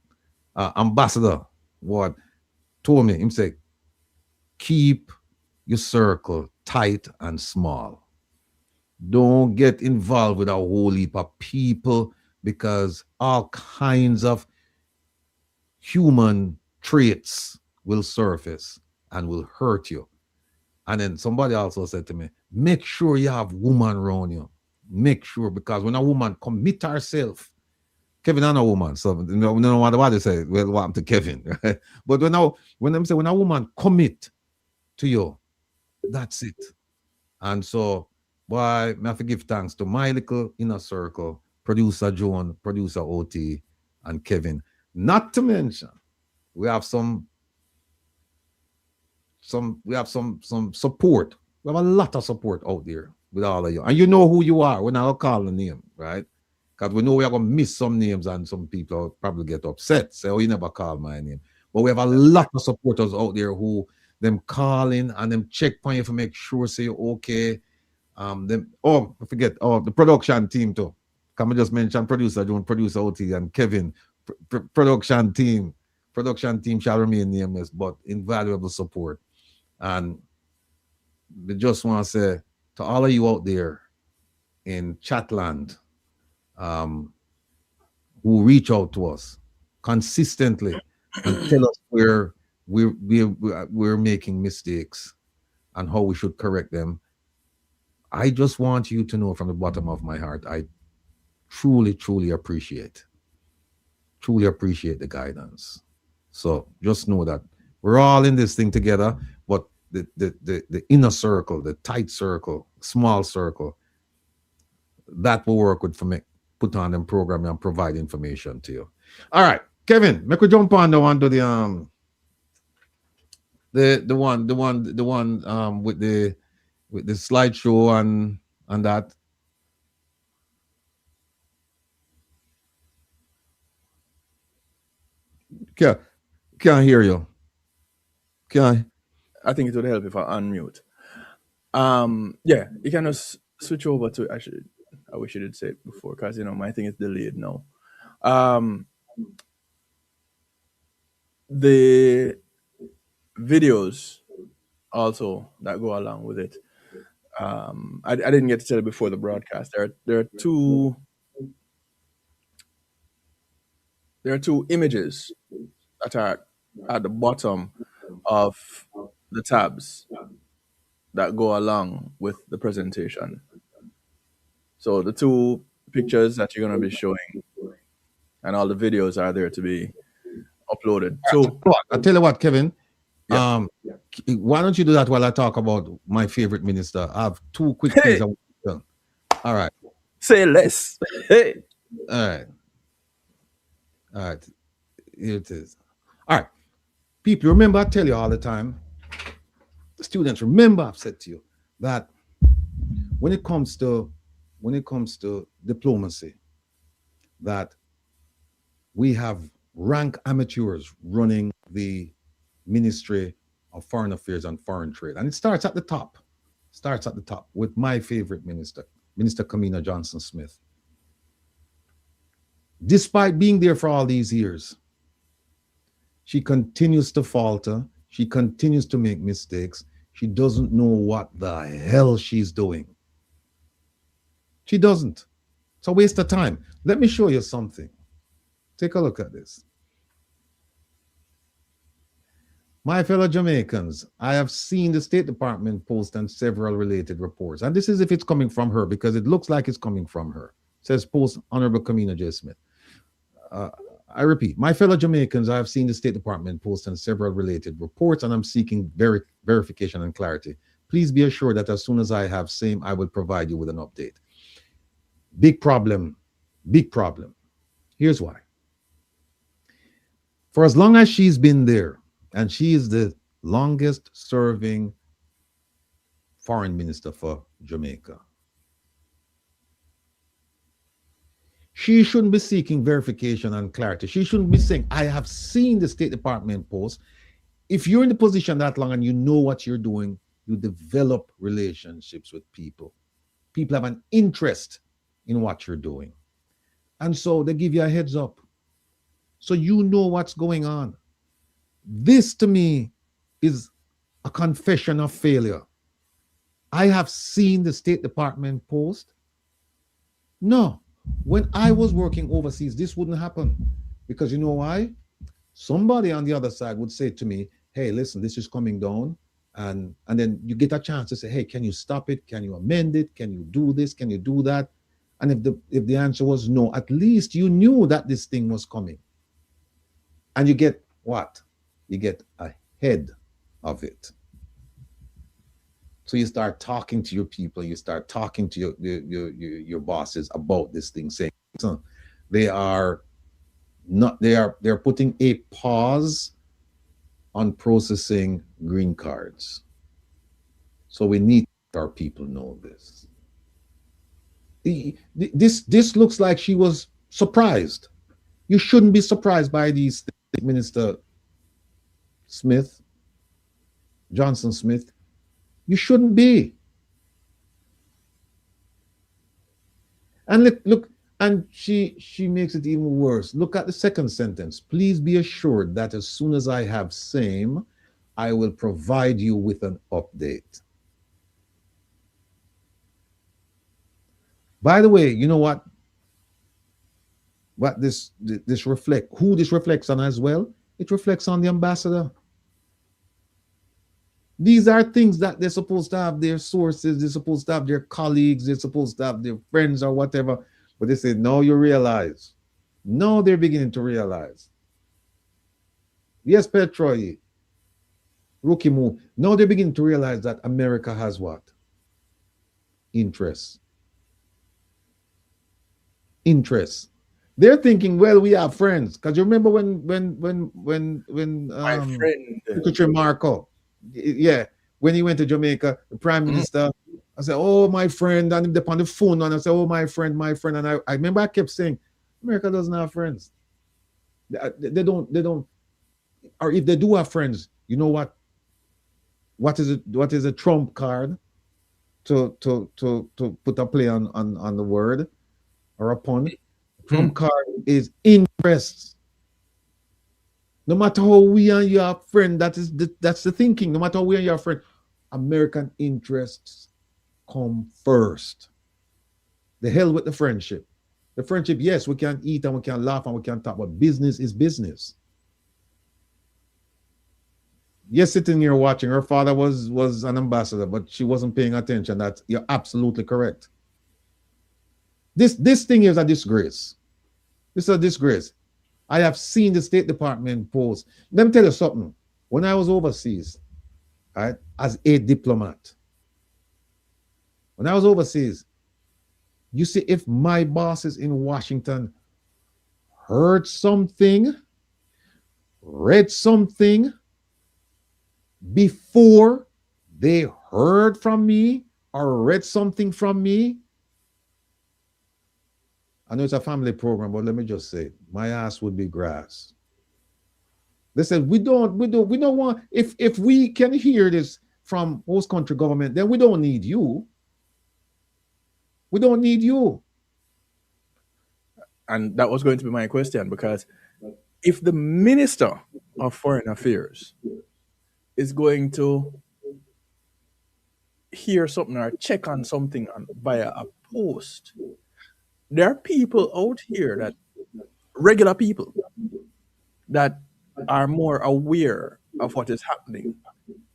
Ambassador Ward, told me, him say, keep your circle tight and small. Don't get involved with a whole heap of people, because all kinds of human traits will surface and will hurt you. And then somebody also said to me, make sure you have woman around you. Make sure, because when a woman commit herself, Kevin and a woman, so no matter what they say, well, what happened to Kevin, right? But when a woman commit to you, that's it. And so, boy, I have to give thanks to my little inner circle, producer Joan, producer OT, and Kevin. Not to mention, we have some support. We have a lot of support out there with all of you. And you know who you are. We're not call the name, right? Because we know we are going to miss some names, and some people will probably get upset. Say, oh, you never call my name. But we have a lot of supporters out there who them calling and them check on you to make sure say you're okay. I forget, the production team too. Can we just mention producer John, producer OT, and Kevin, production team shall remain nameless, but invaluable support. And we just want to say to all of you out there in Chatland, who reach out to us consistently and tell us where we're making mistakes and how we should correct them. I just want you to know from the bottom of my heart, I truly appreciate the guidance. So just know that we're all in this thing together, but the inner circle, the tight circle, small circle, that will work with for me. Put on them program and provide information to you. All right, Kevin, make we jump on the one to the one with the slideshow and that. Can't hear you. I think it would help if I unmute. Yeah, you can just switch over to, actually, I wish you did say it before, because, you know, my thing is delayed now. The videos also that go along with it. I didn't get to tell you before the broadcast. There are two images that are at the bottom of the tabs that go along with the presentation. So the two pictures that you're going to be showing and all the videos are there to be uploaded. So I'll tell you what, Kevin. Yeah. Why don't you do that while I talk about my favorite minister? I have two quick things I want to tell. All right. Say less. Hey. All right. Here it is. All right. People, remember I tell you all the time, students, remember I've said to you that when it comes to diplomacy, that we have rank amateurs running the Ministry of Foreign Affairs and Foreign Trade. And it starts at the top. With my favorite minister, Minister Kamina Johnson-Smith. Despite being there for all these years, she continues to falter. She continues to make mistakes. She doesn't know what the hell she's doing. She doesn't. It's a waste of time. Let me show you something. Take a look at this. My fellow Jamaicans, I have seen the State Department post and several related reports. And this is if it's coming from her, because it looks like it's coming from her. It says post Honorable Kamina J. Smith. I repeat, my fellow Jamaicans, I have seen the State Department post and several related reports, and I'm seeking verification and clarity. Please be assured that as soon as I have same, I will provide you with an update. Big problem. Here's why. For as long as she's been there, and she is the longest serving foreign minister for Jamaica, she shouldn't be seeking verification and clarity. She shouldn't be saying, I have seen the State Department post. If you're in the position that long and you know what you're doing, you develop relationships with people. People have an interest in what you're doing. And so they give you a heads up. So you know what's going on. This to me is a confession of failure. I have seen the State Department post. No, when I was working overseas, this wouldn't happen. Because you know why? Somebody on the other side would say to me, hey, listen, this is coming down. And then you get a chance to say, hey, can you stop it? Can you amend it? Can you do this? Can you do that? And if the answer was no, at least you knew that this thing was coming. And you get what? You get ahead of it. So you start talking to your people, you start talking to your bosses about this thing, saying so they're putting a pause on processing green cards. So we need our people know this. This looks like she was surprised. You shouldn't be surprised by these things, Minister Smith, Johnson Smith. You shouldn't be. And look, and she makes it even worse. Look at the second sentence. Please be assured that as soon as I have same, I will provide you with an update. By the way, you know what? What this reflects on as well? It reflects on the ambassador. These are things that they're supposed to have their sources, they're supposed to have their colleagues, they're supposed to have their friends or whatever. But they say, no, you realize. No, they're beginning to realize. Yes, Petroy. Rookie move. Now they begin to realize that America has what? Interests. Interests. They're thinking, well, we have friends. Because you remember when My friend. Secretary Marco, yeah, when he went to Jamaica, the Prime Minister, I said, oh, my friend, and him on the phone, and I said, oh, my friend, and I remember I kept saying, America doesn't have friends. They don't, or if they do have friends, you know what? What is a trump card to put a play on the word or a pun? Trump card is interests. No matter how we and you are friend, that's the thinking. No matter how we and you are friend, American interests come first. The hell with the friendship. The friendship, yes, we can eat and we can laugh and we can talk, but business is business. Yes, sitting here watching, her father was an ambassador, but she wasn't paying attention. That you're absolutely correct. This thing is a disgrace. This is a disgrace. I have seen the State Department post. Let me tell you something. When I was overseas, right, as a diplomat, when I was overseas, you see, if my bosses in Washington heard something, read something before they heard from me or read something from me, I know it's a family program, but let me just say, my ass would be grass. They said, we don't want, if we can hear this from host country government, then we don't need you. We don't need you. And that was going to be my question, because if the Minister of Foreign Affairs is going to hear something or check on something via a post, there are people out here, that regular people, that are more aware of what is happening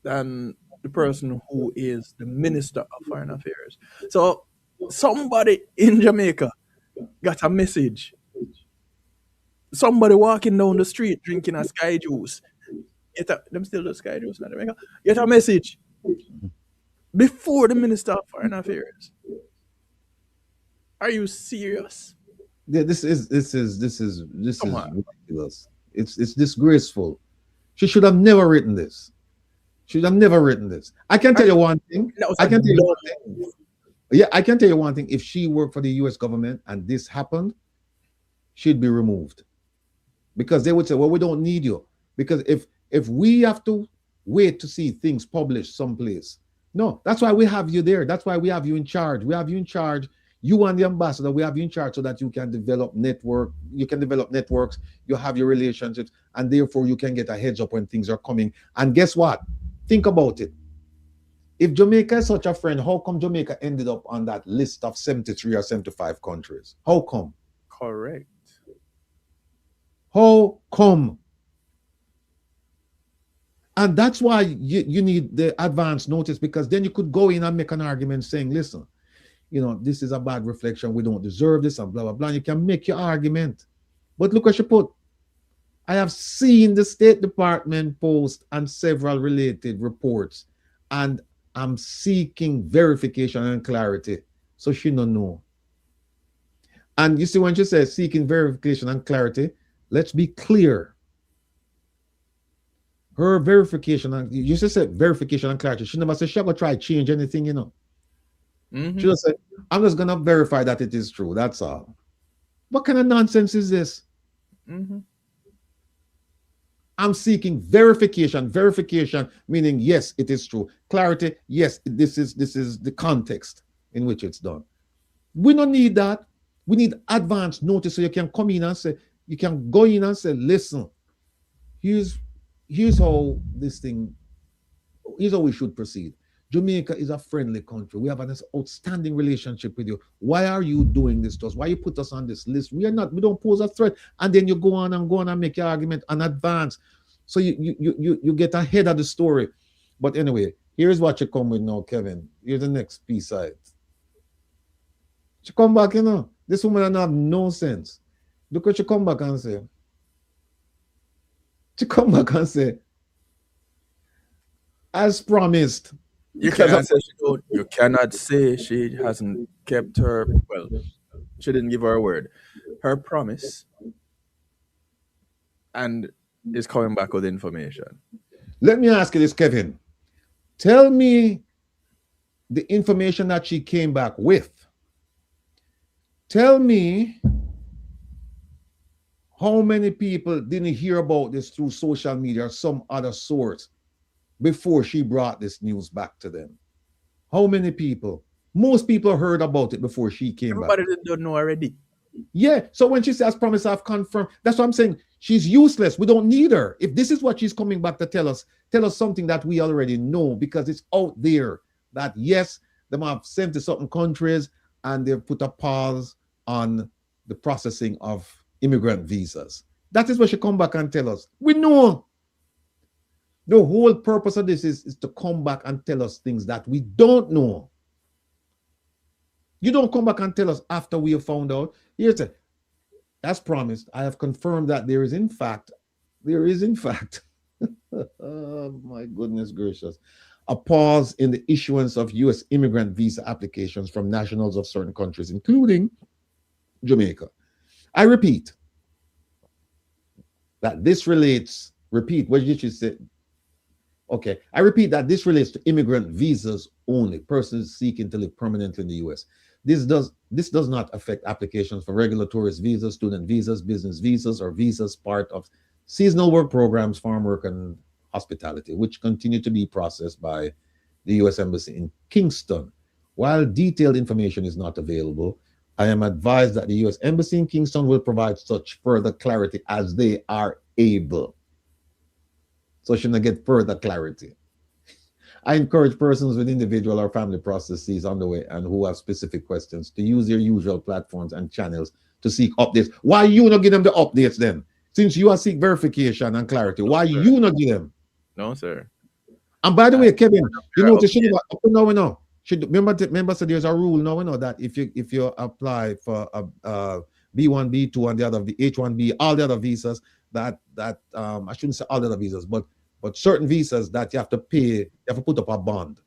than the person who is the Minister of Foreign Affairs. So somebody in Jamaica got a message. Somebody walking down the street drinking a sky juice. Them still do sky juice in Jamaica. Get a message before the Minister of Foreign Affairs. Are you serious? Yeah, this is ridiculous. It's disgraceful. She should have never written this. Should have never written this. I can tell you one thing. I can tell you one thing. Yeah, I can tell you one thing. If she worked for the US government and this happened, she'd be removed. Because they would say, well, we don't need you. Because if we have to wait to see things published someplace, no, that's why we have you there. That's why we have you in charge. We have you in charge. You and the ambassador, we have you in charge so that you can develop network. You can develop networks. You have your relationships, and therefore you can get a heads up when things are coming. And guess what? Think about it. If Jamaica is such a friend, how come Jamaica ended up on that list of 73 or 75 countries? How come? Correct. How come? And that's why you need the advance notice, because then you could go in and make an argument saying, listen, you know, this is a bad reflection. We don't deserve this and blah, blah, blah. You can make your argument. But look what she put. I have seen the State Department post and several related reports, and I'm seeking verification and clarity. So she don't know. And you see, when she says seeking verification and clarity, let's be clear. Her verification, and you just said verification and clarity. She never said she's going to try to change anything, you know. She just said, I'm just going to verify that it is true. That's all. What kind of nonsense is this? I'm seeking verification. Verification meaning, yes, it is true. Clarity, yes, this is the context in which it's done. We don't need that. We need advance notice so you can come in and say, you can go in and say, listen, here's how this thing, here's how we should proceed. Jamaica is a friendly country. We have an outstanding relationship with you. Why are you doing this to us? Why you put us on this list? We don't pose a threat. And then you go on and make your argument and advance. So you get ahead of the story. But anyway, here's what you come with now, Kevin. Here's the next piece side. She come back, you know. This woman doesn't have no sense. Look what she come back and say. She come back and say, as promised. You Because cannot say she don't. You cannot say she hasn't kept her. Well, she didn't give her word. Her promise, and is coming back with information. let me ask you this, Kevin. Tell me the information that she came back with. Tell me how many people didn't hear about this through social media or some other source before she brought this news back to them. How many people? Most people heard about it before she came back. Everybody don't know already. Yeah. So when she says promise, I've confirmed. That's what I'm saying. She's useless. We don't need her. If this is what she's coming back to tell us something that we already know, because it's out there that yes, they have sent to certain countries and they've put a pause on the processing of immigrant visas. That is what she come back and tell us. We know. The whole purpose of this is to come back and tell us things that we don't know. You don't come back and tell us after we have found out. Here's it. As promised, I have confirmed that there is in fact, oh my goodness gracious, a pause in the issuance of U.S. immigrant visa applications from nationals of certain countries, including Jamaica. I repeat that this relates, repeat, what did you say? Okay, I repeat that this relates to immigrant visas only, persons seeking to live permanently in the U.S. This does not affect applications for regular tourist visas, student visas, business visas, or visas part of seasonal work programs, farm work, and hospitality, which continue to be processed by the U.S. Embassy in Kingston. While detailed information is not available, I am advised that the U.S. Embassy in Kingston will provide such further clarity as they are able. So she can get further clarity. I encourage persons with individual or family processes underway and who have specific questions to use their usual platforms and channels to seek updates. Why you not give them the updates then? Since you are seek verification and clarity, why you not give them? No, sir. And by the way, Kevin, you notice remember, so there's a rule now, we know that if you apply for a B1, B2, and the other H1B, all the other visas, that I shouldn't say all the other visas, but certain visas that you have to pay, you have to put up a bond,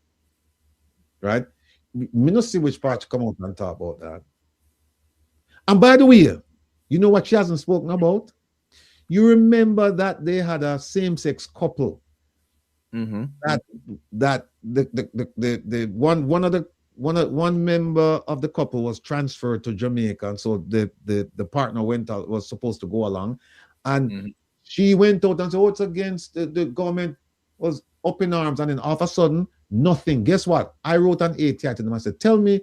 right? Me not see which part you come out and talk about that. And by the way, you know what she hasn't spoken about? You remember that they had a same-sex couple. Mm-hmm. That the one member of the couple was transferred to Jamaica, and so the partner was supposed to go along, and she went out and said, "Oh, it's against the government," was up in arms, and then all of a sudden, nothing. Guess what? I wrote an ATI to them. I said, "Tell me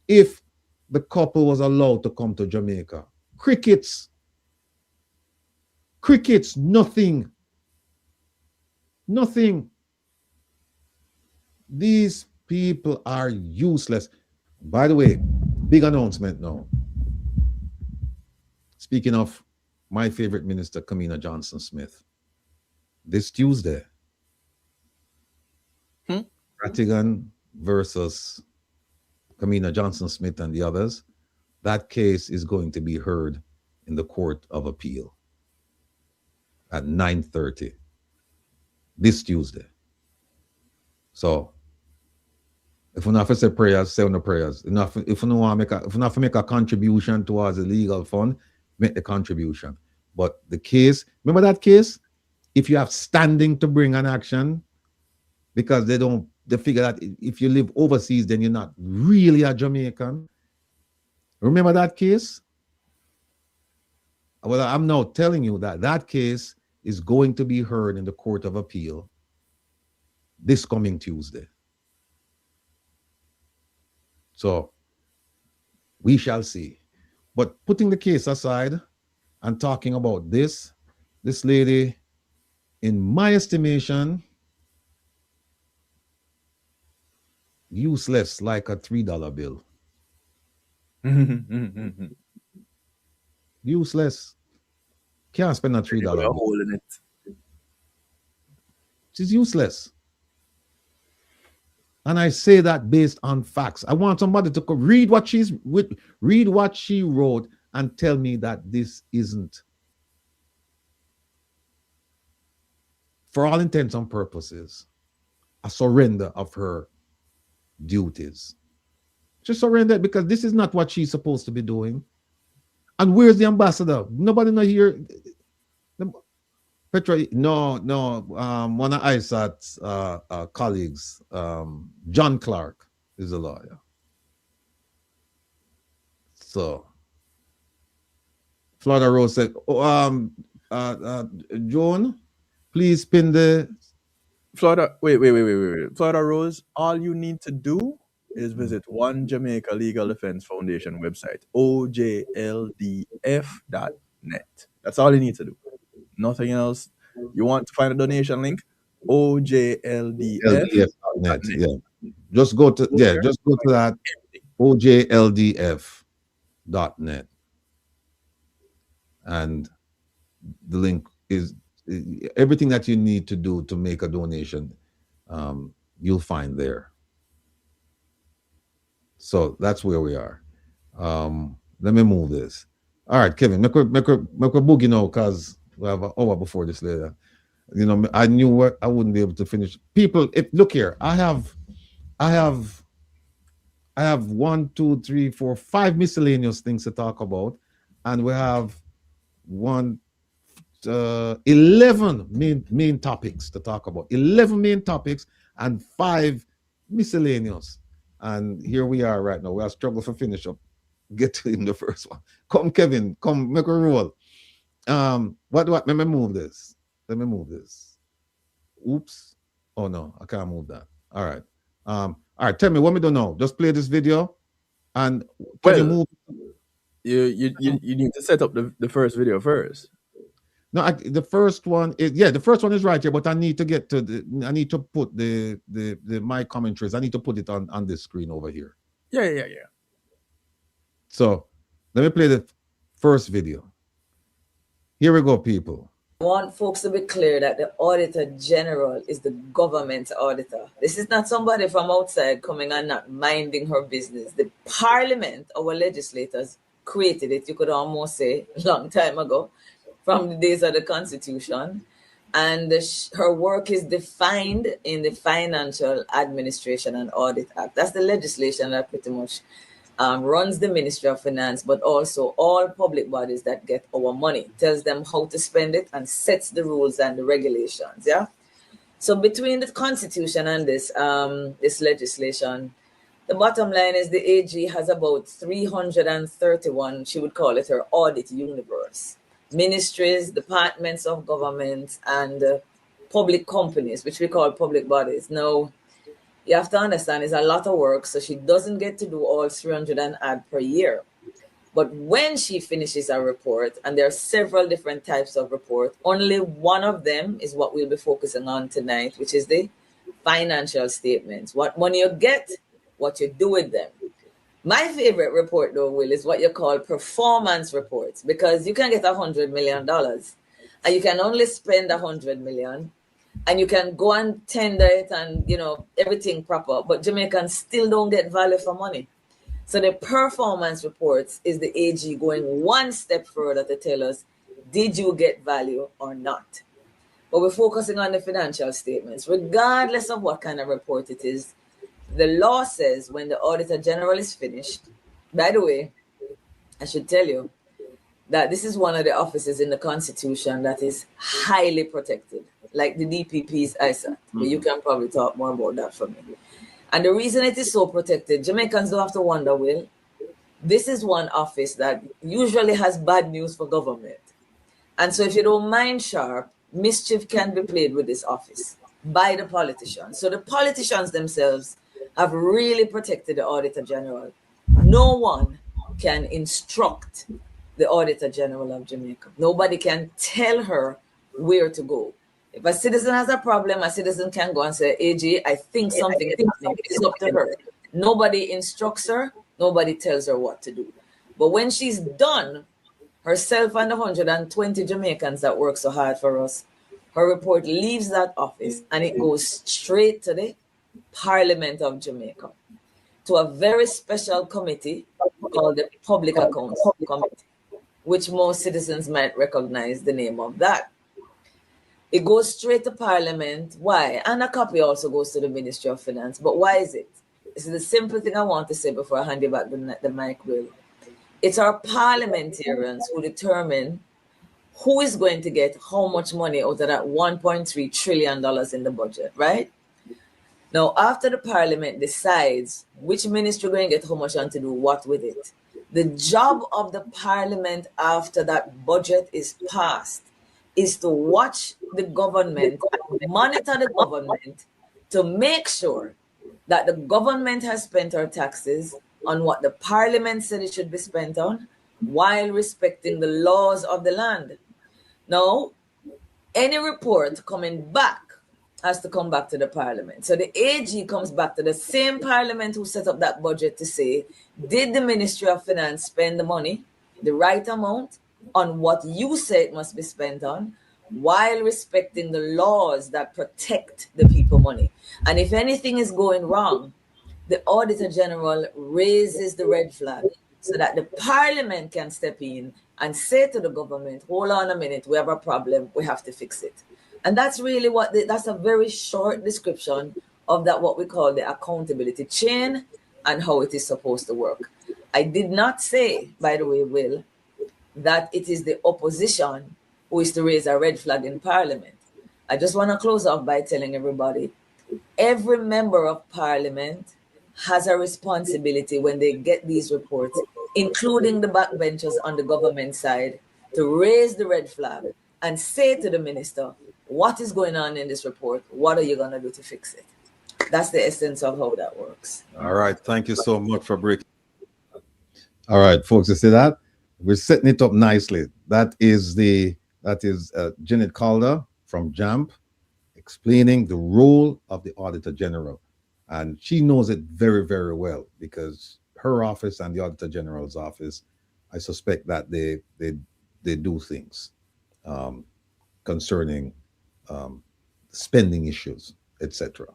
if the couple was allowed to come to Jamaica." Crickets, nothing. These people are useless. By the way, big announcement now. Speaking of my favorite minister, Kamina Johnson-Smith, this Tuesday, Rattigan versus Kamina Johnson-Smith and the others, that case is going to be heard in the Court of Appeal at 9:30 this Tuesday. So, if we not to say prayers, say no prayers. If we not make a contribution towards the legal fund, make the contribution. But the case, remember that case? If you have standing to bring an action, because they figure that if you live overseas, then you're not really a Jamaican. Remember that case? Well, I'm now telling you that case is going to be heard in the Court of Appeal this coming Tuesday. So we shall see. But putting the case aside and talking about this lady, in my estimation, useless like a $3 bill. Useless. Can't spend a $3 bill. Hole in it. She's useless. And I say that based on facts. I want somebody to read what she wrote and tell me that this isn't, for all intents and purposes, a surrender of her duties. She surrendered because this is not what she's supposed to be doing. And where's the ambassador? Nobody not here. Petra, no, one of ISAT's colleagues, John Clark, is a lawyer. So, Florida Rose said, Joan, please pin the... Florida, wait. Florida Rose, all you need to do is visit One Jamaica Legal Defense Foundation website, OJLDF.net. That's all you need to do. Nothing else. You want to find a donation link? OJLDF.net. Yeah. Just go to that OJLDF.net. And the link is everything that you need to do to make a donation. You'll find there. So that's where we are. Let me move this. All right, Kevin, make a boogie now, because we have an hour before this later. You know, I knew I wouldn't be able to finish. People, look here, I have 1, 2, 3, 4, 5 miscellaneous things to talk about, and we have 11 main topics to talk about. 11 main topics and 5 miscellaneous. And here we are right now. We are struggling to finish up. Get to him the first one. Come, Kevin. Come, make a roll. What? Let me move this. Oops. Oh no, I can't move that. All right. All right. Tell me what we do now. Just play this video, and can you move? You need to set up the first video first. No, the first one is the first one is right here, but I need to get to I need to put the my commentaries. I need to put it on this screen over here. Yeah. So let me play the first video. Here we go, people. I want folks to be clear that the Auditor General is the government auditor. This is not somebody from outside coming and not minding her business. The Parliament, our legislators, created it, you could almost say, a long time ago, from the days of the Constitution. And her work is defined in the Financial Administration and Audit Act. That's the legislation that pretty much runs the Ministry of Finance, but also all public bodies that get our money, tells them how to spend it and sets the rules and the regulations. Yeah. So between the Constitution and this legislation, the bottom line is the AG has about 331, she would call it her audit universe. Ministries, departments of government, and public companies, which we call public bodies. Now, you have to understand it's a lot of work, so she doesn't get to do all 300 and add per year. But when she finishes a report, and there are several different types of report, only one of them is what we'll be focusing on tonight, which is the financial statements. What money you get, what you do with them. My favorite report, though, Will, is what you call performance reports, because you can get $100 million and you can only spend $100 million. And you can go and tender it and, everything proper, but Jamaicans still don't get value for money. So the performance reports is the AG going one step further to tell us, did you get value or not? But we're focusing on the financial statements. Regardless of what kind of report it is, the law says when the Auditor General is finished, by the way, I should tell you that this is one of the offices in the Constitution that is highly protected, like the DPP's ISAT, but you can probably talk more about that for me. And the reason it is so protected, Jamaicans don't have to wonder, Will, this is one office that usually has bad news for government. And so if you don't mind sharp, mischief can be played with this office by the politicians. So the politicians themselves have really protected the Auditor General. No one can instruct the Auditor General of Jamaica. Nobody can tell her where to go. If a citizen has a problem, a citizen can go and say, AG, I think something is happening. It's up to her. Nobody instructs her. Nobody tells her what to do. But when she's done, herself and the 120 Jamaicans that work so hard for us, her report leaves that office and it goes straight to the Parliament of Jamaica, to a very special committee called the Public Accounts Committee, which most citizens might recognize the name of that. It goes straight to Parliament. Why? And a copy also goes to the Ministry of Finance. But why is it? This is the simple thing I want to say before I hand you back the mic, Will. It's our parliamentarians who determine who is going to get how much money out of that $1.3 trillion in the budget, right? Now, after the Parliament decides which ministry going to get how much and to do what with it, the job of the Parliament after that budget is passed is to watch the government, monitor the government to make sure that the government has spent our taxes on what the Parliament said it should be spent on while respecting the laws of the land. Now, any report coming back has to come back to the Parliament. So the AG comes back to the same Parliament who set up that budget to say, did the Ministry of Finance spend the money, the right amount, on what you say it must be spent on, while respecting the laws that protect the people money? And if anything is going wrong, the Auditor General raises the red flag so that the Parliament can step in and say to the government, hold on a minute, we have a problem, we have to fix it. And that's really that's a very short description of that, what we call the accountability chain and how it is supposed to work. I did not say, by the way, Will, that it is the opposition who is to raise a red flag in Parliament. I just want to close off by telling everybody, every member of Parliament has a responsibility when they get these reports, including the backbenchers on the government side, to raise the red flag and say to the minister, what is going on in this report? What are you going to do to fix it? That's the essence of how that works. All right. Thank you so much for breaking. All right, folks, you see that? We're setting it up nicely. That is Janet Calder from JAMP explaining the role of the Auditor General. And she knows it very, very well because her office and the Auditor General's office, I suspect that they do things concerning spending issues, etc.,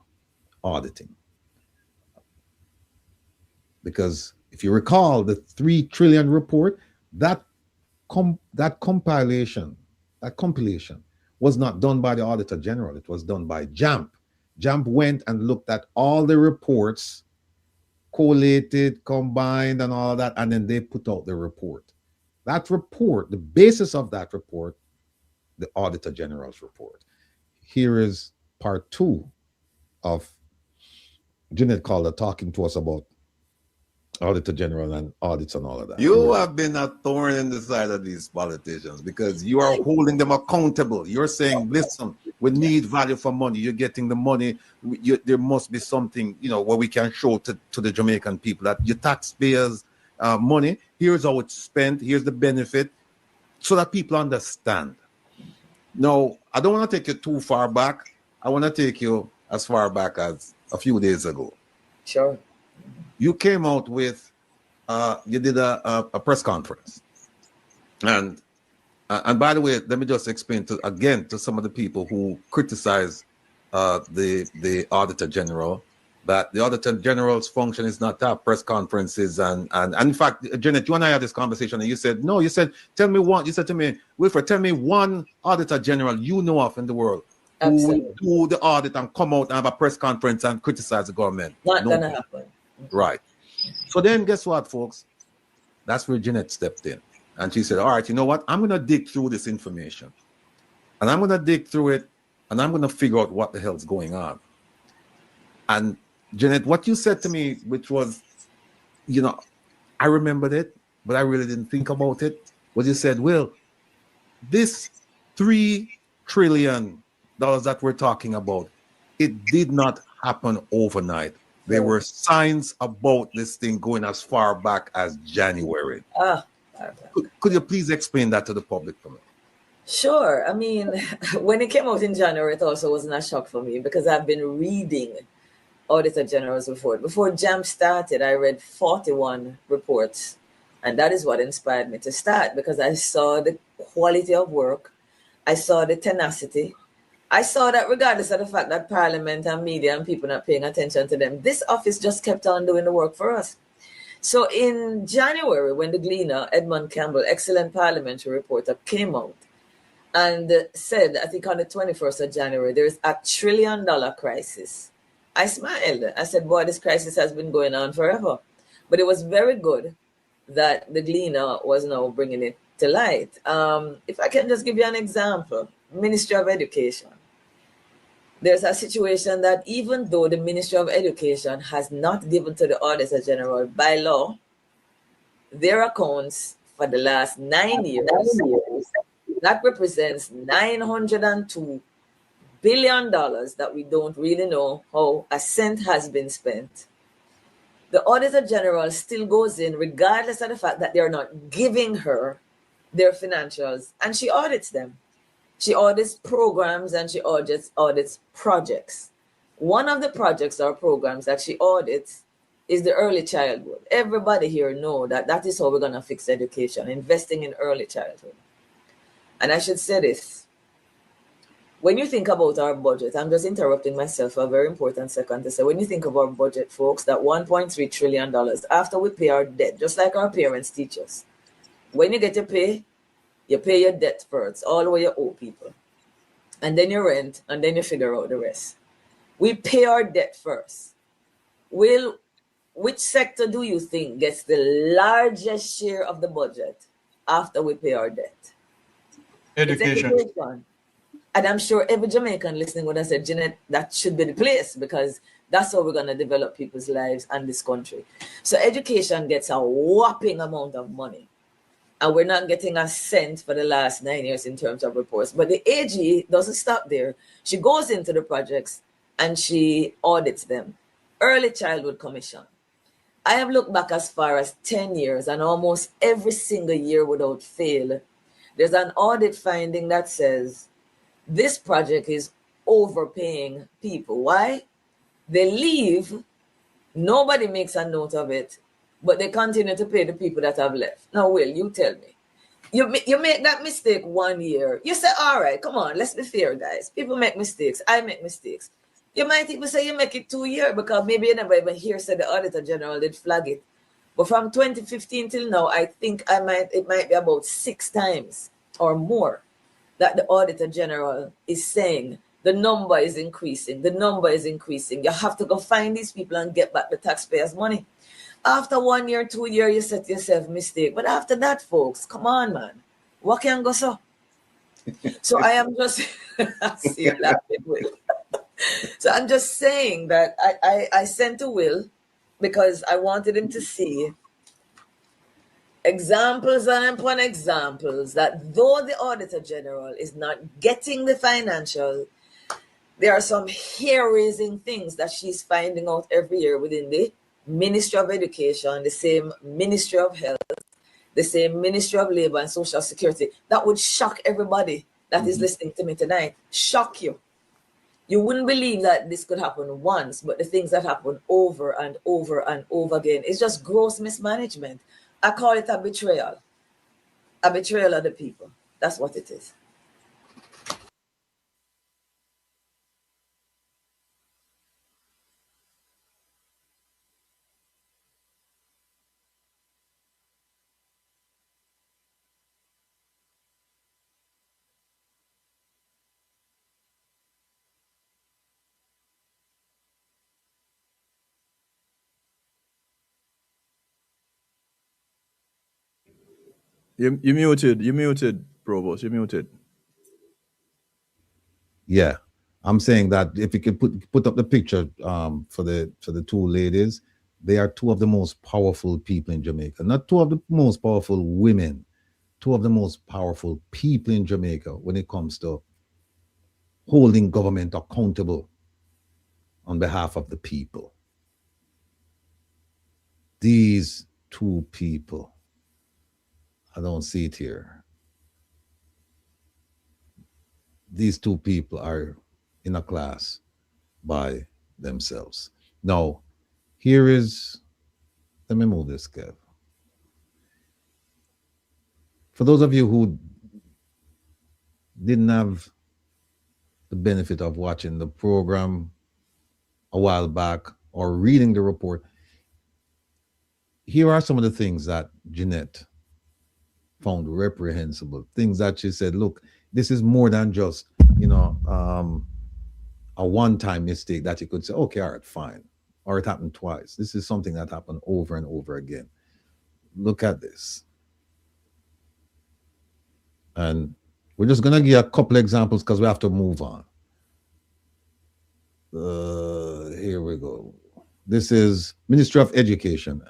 auditing. Because if you recall the 3 trillion report, that compilation was not done by the Auditor General. It was done by JAMP. JAMP went and looked at all the reports, collated, combined, and all of that, and then they put out the report. That report, the basis of that report, the Auditor General's report. Here is part 2 of Janet Calder talking to us about Auditor General and audits and all of that. You have been a thorn in the side of these politicians because you are holding them accountable. You're saying, listen, we need value for money. You're getting the money. There must be something, where we can show to the Jamaican people that your taxpayers' money, here's how it's spent, here's the benefit, so that people understand. Now, I don't want to take you too far back. I want to take you as far back as a few days ago. Sure. You came out with, you did a press conference. And by the way, let me just explain to some of the people who criticize the Auditor General, that the Auditor General's function is not to have press conferences. And in fact, Janet, you and I had this conversation and you said, no, you said, tell me one, you said to me, Wilfred, tell me one Auditor General you know of in the world who will do the audit and come out and have a press conference and criticize the government. Not going to happen. Right. So then guess what, folks? That's where Jeanette stepped in. And she said, all right, you know what? I'm going to dig through this information. And I'm going to dig through it. And I'm going to figure out what the hell's going on. And Jeanette, what you said to me, which was, I remembered it, but I really didn't think about it, was you said, well, this $3 trillion that we're talking about, it did not happen overnight. There were signs about this thing going as far back as January. Could you please explain that to the public for me? Sure. I mean, when it came out in January, it also wasn't a shock for me because I've been reading Auditor General's report. Before JAMP started, I read 41 reports. And that is what inspired me to start because I saw the quality of work. I saw the tenacity. I saw that regardless of the fact that Parliament and media and people not paying attention to them, this office just kept on doing the work for us. So in January, when the Gleaner, Edmund Campbell, excellent parliamentary reporter, came out and said, I think on the 21st of January, there's a $1 trillion crisis. I smiled. I said, boy, this crisis has been going on forever. But it was very good that the Gleaner was now bringing it to light. If I can just give you an example, Ministry of Education. There's a situation that even though the Ministry of Education has not given to the Auditor General by law their accounts for the last 9 years, that represents $902 billion that we don't really know how a cent has been spent. The Auditor General still goes in regardless of the fact that they're not giving her their financials, and she audits them. She audits programs and she audits projects. One of the projects or programs that she audits is the early childhood. Everybody here know that that is how we're going to fix education, investing in early childhood. And I should say this. When you think about our budget, I'm just interrupting myself for a very important second to say, when you think of our budget, folks, that $1.3 trillion, after we pay our debt, just like our parents teach us, when you get your pay, you pay your debt first, all the way you owe people. And then you rent, and then you figure out the rest. We pay our debt first. Which sector do you think gets the largest share of the budget after we pay our debt? Education. It's education. And I'm sure every Jamaican listening would have said, Jeanette, that should be the place, because that's how we're going to develop people's lives and this country. So education gets a whopping amount of money. And we're not getting a cent for the last 9 years in terms of reports. But the AG doesn't stop there. She goes into the projects and she audits them. Early Childhood Commission. I have looked back as far as 10 years, and almost every single year without fail, there's an audit finding that says this project is overpaying people. Why? They leave, nobody makes a note of it, but they continue to pay the people that have left. Now, Will, you tell me. You make that mistake 1 year. You say, all right, come on, let's be fair, guys. People make mistakes. I make mistakes. You might even say you make it 2 years because maybe you never even hear say the Auditor General did flag it. But from 2015 till now, I think it might be about 6 times or more that the Auditor General is saying the number is increasing. The number is increasing. You have to go find these people and get back the taxpayers' money. After 1 year, 2 years, you set yourself mistake. But after that, folks, come on, man. What can go so? So I am just see you laughing, Will. So I'm just saying that I sent to Will because I wanted him to see examples and upon examples that though the Auditor General is not getting the financial, there are some hair-raising things that she's finding out every year within the Ministry of Education, the same Ministry of Health, the same Ministry of Labor and Social Security. That would shock everybody that is listening to me tonight. Shock you. You wouldn't believe that this could happen once, but the things that happen over and over and over again, it's just gross mismanagement. I call it a betrayal of the people. That's what it is. You muted, Provost. You muted. Yeah, I'm saying that if you could put up the picture for the two ladies, they are two of the most powerful people in Jamaica. Not two of the most powerful women, two of the most powerful people in Jamaica when it comes to holding government accountable on behalf of the people. These two people, I don't see it here. These two people are in a class by themselves. Now, here is, let me move this, Kev. For those of you who didn't have the benefit of watching the program a while back or reading the report, here are some of the things that Jeanette found reprehensible, things that she said, look, This is more than just, a one-time mistake that you could say, okay, all right, fine. Or it happened twice. This is something that happened over and over again. Look at this. And we're just going to give a couple examples because we have to move on. Here we go. This is Ministry of Education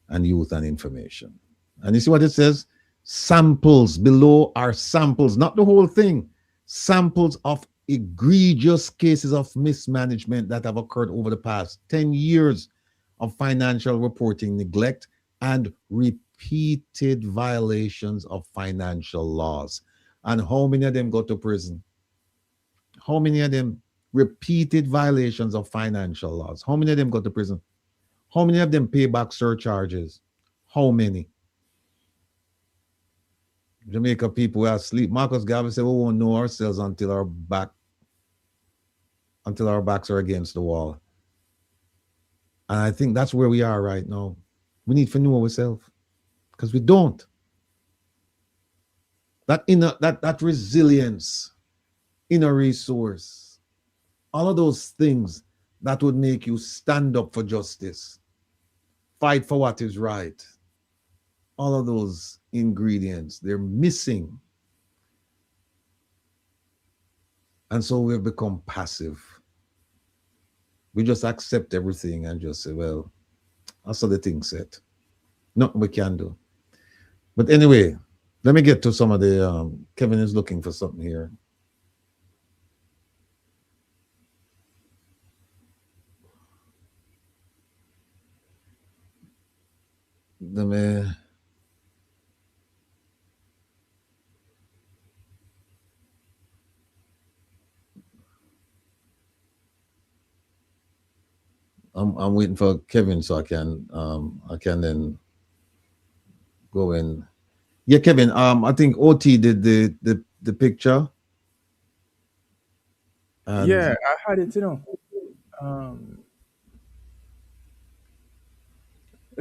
and Youth and Information. And you see what it says? Samples below are samples, not the whole thing. Samples of egregious cases of mismanagement that have occurred over the past 10 years of financial reporting neglect and repeated violations of financial laws. And how many of them go to prison? How many of them repeated violations of financial laws? How many of them go to prison? How many of them pay back surcharges? How many? Jamaica people are asleep. Marcus Garvey said we won't know ourselves until our backs are against the wall. And I think that's where we are right now. We need to know ourselves because we don't. That resilience, inner resource, all of those things that would make you stand up for justice, fight for what is right. All of those ingredients, they're missing. And so we've become passive. We just accept everything and just say, well, that's how the thing set. Nothing we can do. But anyway, let me get to some of the, Kevin is looking for something here. Let me... I'm waiting for Kevin so I can then go in. Yeah, Kevin. I think OT did the picture. And yeah, I had it. It's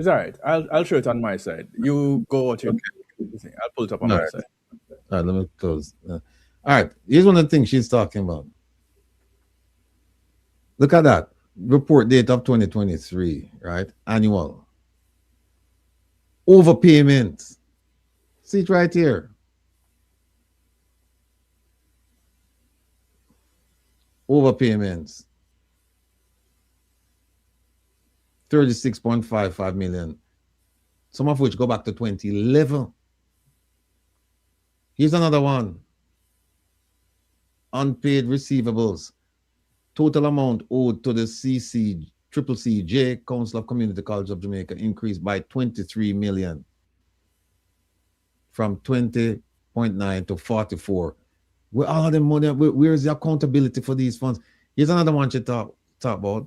all right. I'll show it on my side. You go out your thing. I'll pull it up on my side. All right, let me close. All right, here's one of the things she's talking about. Look at that. Report date of 2023, right? Annual. Overpayment. See it right here. Overpayments. 36.55 million. Some of which go back to 2011. Here's another one. Unpaid receivables. Total amount owed to the CCCJ Council of Community College of Jamaica increased by 23 million from 20.9 to 44. Where all of the money, where is the accountability for these funds? Here's another one to talk about.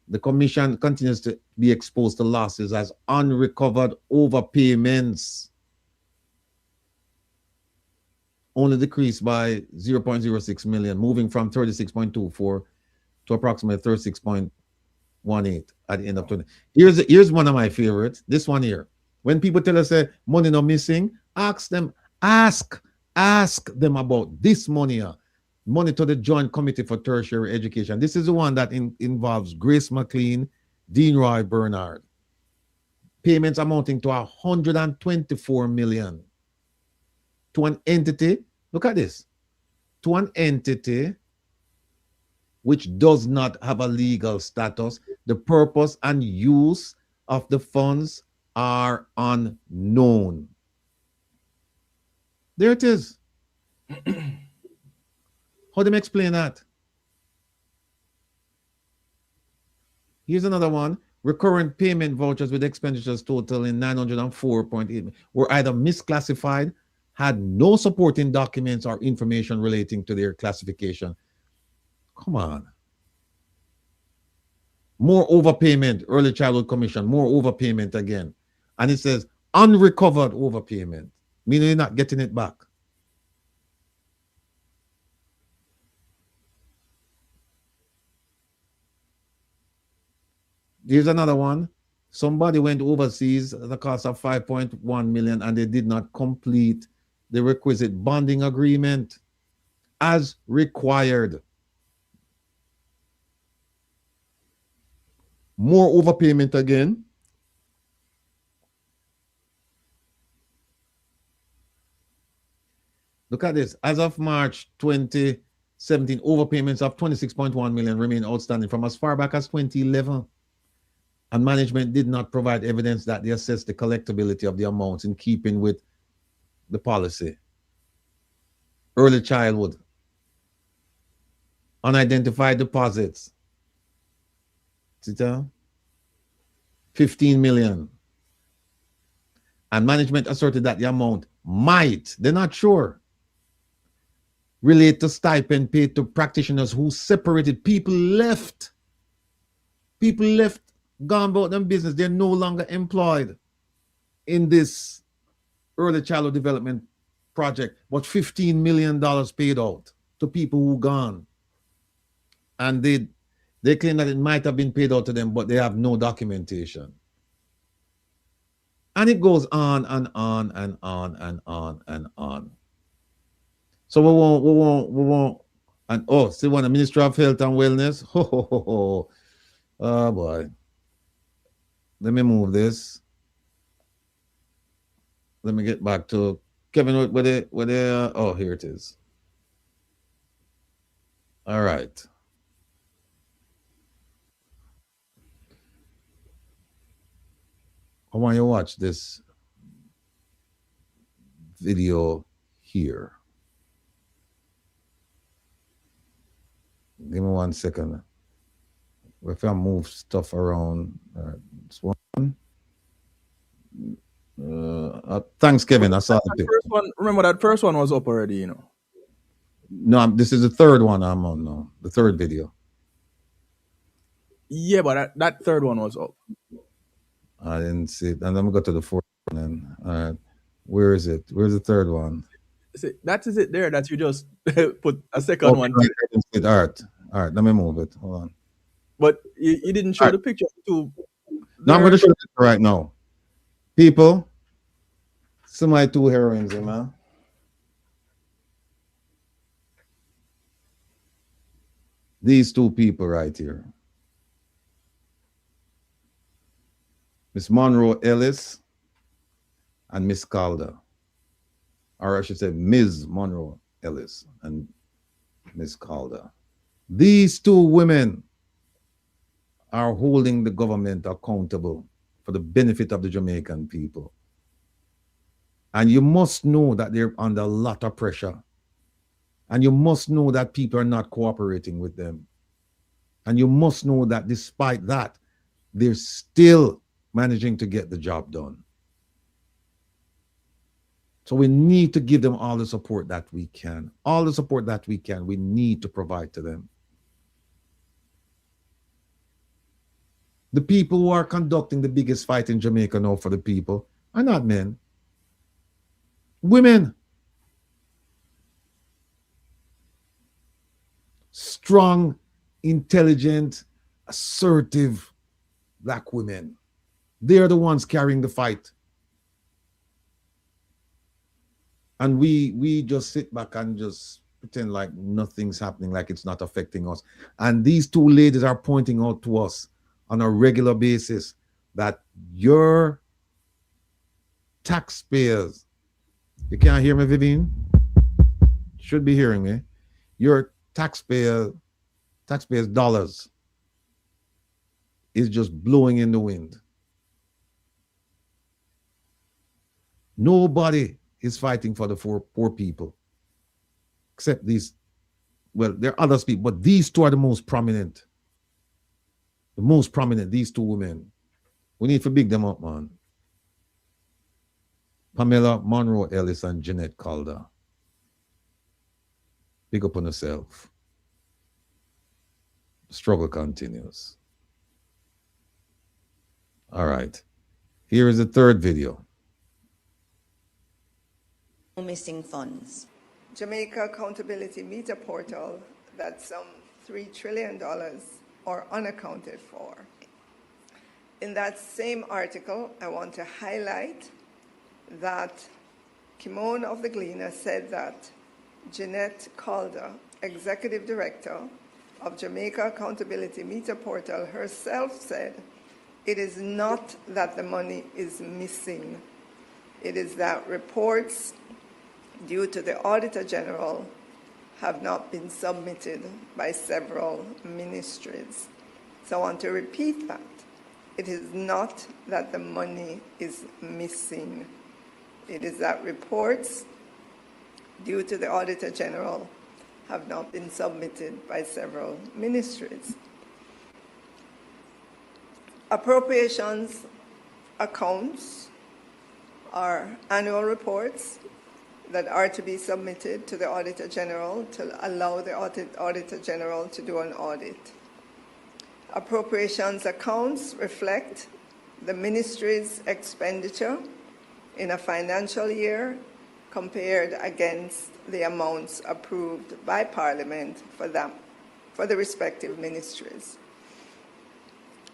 The commission continues to be exposed to losses as unrecovered overpayments only decreased by 0.06 million, moving from 36.24 to approximately 36.18 at the end of 20. Here's one of my favorites. This one here. When people tell us money not missing, ask them about this money. Money to the Joint Committee for Tertiary Education. This is the one that involves Grace McLean, Dean Roy Bernard. Payments amounting to 124 million to an entity. Look at this. To an entity which does not have a legal status. The purpose and use of the funds are unknown. There it is. How do they explain that? Here's another one. Recurrent payment vouchers with expenditures totaling 904.8 were either misclassified, had no supporting documents or information relating to their classification. Come on. More overpayment, Early Childhood Commission, more overpayment again. And it says unrecovered overpayment, meaning you're not getting it back. Here's another one. Somebody went overseas at the cost of 5.1 million and they did not complete the requisite bonding agreement as required. More overpayment again. Look at this. As of March 2017, overpayments of 26.1 million remain outstanding from as far back as 2011. And management did not provide evidence that they assessed the collectability of the amounts in keeping with the policy. Early childhood. Unidentified deposits. 15 million. And management asserted that the amount might, they're not sure, relate to stipend paid to practitioners who separated. People left, gone about them business. They're no longer employed in this early childhood development project, but $15 million paid out to people who gone. And they claim that it might have been paid out to them, but they have no documentation. And it goes on and on and on and on and on. So we won't. And still want the Ministry of Health and Wellness. Oh boy. Let me move this. Let me get back to Kevin with the oh, here it is. All right. I want you to watch this video here. Give me 1 second. If I move stuff around, this one. Thanks, Kevin. I saw the first one. Remember that first one was up already, you know. No, this is the third one I'm on now. The third video. Yeah, but that third one was up. I didn't see it. And then we go to the fourth one. Then. Where is it? Where's the third one? That is it there that you just put a second one. Right. All right. Let me move it. Hold on. But you didn't show the picture too. No, I'm going to show it right now. People, some of my two heroines, man. These two people right here. Miss Monroe Ellis and Miss Calder. Or I should say Ms. Monroe Ellis and Miss Calder. These two women are holding the government accountable for the benefit of the Jamaican people. And you must know that they're under a lot of pressure. And you must know that people are not cooperating with them. And you must know that despite that, they're still managing to get the job done. So we need to give them all the support that we can. All the support that we can, we need to provide to them. The people who are conducting the biggest fight in Jamaica now for the people are not men. Women. Strong, intelligent, assertive black women. They are the ones carrying the fight. And we just sit back and just pretend like nothing's happening, like it's not affecting us. And these two ladies are pointing out to us on a regular basis that your taxpayers, you can't hear me, Vivian? Should be hearing me. Your taxpayers' dollars is just blowing in the wind. Nobody is fighting for the poor people, except these, well, there are other people, but these two are the most prominent. The most prominent, these two women. We need to big them up, man. Pamela Monroe Ellis and Jeanette Calder. Big up on yourself. The struggle continues. All right. Here is the third video. Missing funds. Jamaica Accountability Meter Portal, that some $3 trillion are unaccounted for. In that same article, I want to highlight that Kimon of the Gleaner said that Jeanette Calder, Executive Director of Jamaica Accountability Meter Portal, herself said, it is not that the money is missing. It is that reports due to the Auditor General have not been submitted by several ministries. So I want to repeat that. It is not that the money is missing. It is that reports due to the Auditor General have not been submitted by several ministries. Appropriations accounts are annual reports that are to be submitted to the Auditor General to allow the Auditor General to do an audit. Appropriations accounts reflect the ministry's expenditure in a financial year compared against the amounts approved by Parliament for the respective ministries.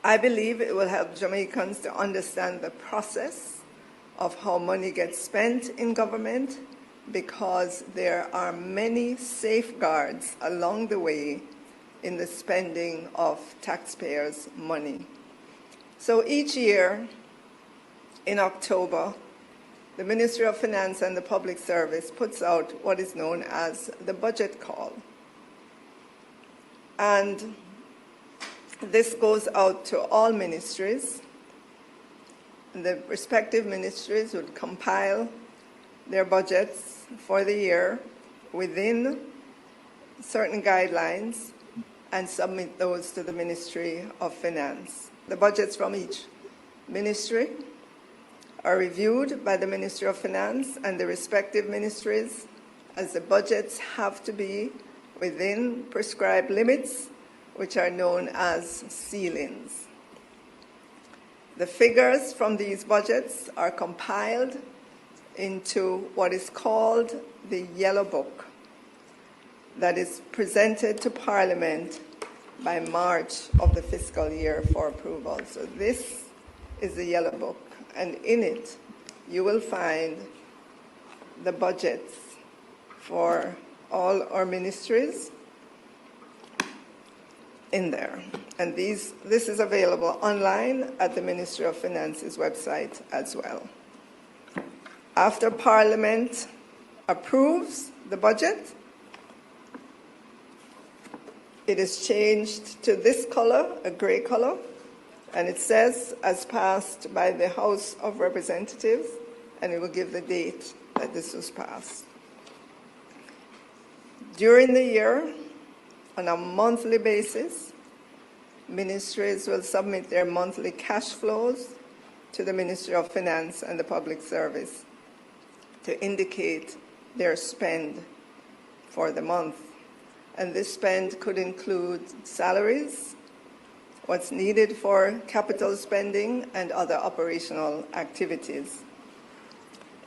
I believe it will help Jamaicans to understand the process of how money gets spent in government, because there are many safeguards along the way in the spending of taxpayers' money. So each year in October, the Ministry of Finance and the Public Service puts out what is known as the budget call. And this goes out to all ministries. The respective ministries would compile their budgets for the year within certain guidelines and submit those to the Ministry of Finance. The budgets from each ministry are reviewed by the Ministry of Finance and the respective ministries, as the budgets have to be within prescribed limits, which are known as ceilings. The figures from these budgets are compiled into what is called the Yellow Book that is presented to Parliament by March of the fiscal year for approval. So this is the Yellow Book, and in it you will find the budgets for all our ministries in there. And this is available online at the Ministry of Finance's website as well. After Parliament approves the budget, it is changed to this color, a gray color, and it says as passed by the House of Representatives, and it will give the date that this was passed. During the year, on a monthly basis, ministries will submit their monthly cash flows to the Ministry of Finance and the Public Service to indicate their spend for the month. And this spend could include salaries, what's needed for capital spending, and other operational activities.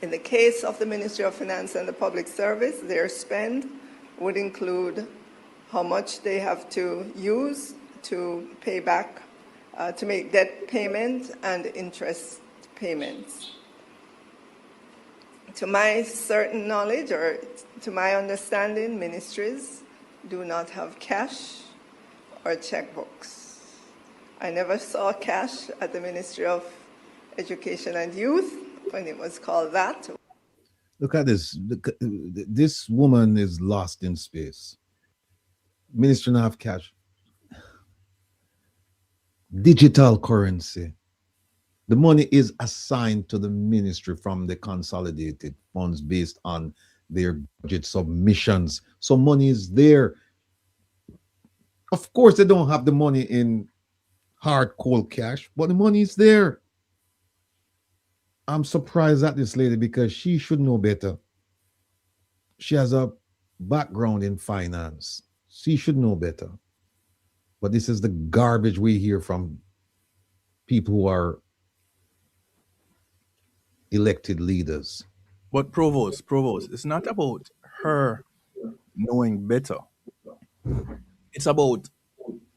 In the case of the Ministry of Finance and the Public Service, their spend would include how much they have to use to pay back, to make debt payment and interest payments. To my certain knowledge, or to my understanding, ministries do not have cash or checkbooks. I never saw cash at the Ministry of Education and Youth when it was called that. Look at this. This woman is lost in space. Ministry not have cash. Digital currency. The money is assigned to the ministry from the consolidated funds based on their budget submissions. So money is there. Of course, they don't have the money in hard, cold cash, but the money is there. I'm surprised at this lady because she should know better. She has a background in finance. She should know better. But this is the garbage we hear from people who are elected leaders. But Provost, it's not about her knowing better. It's about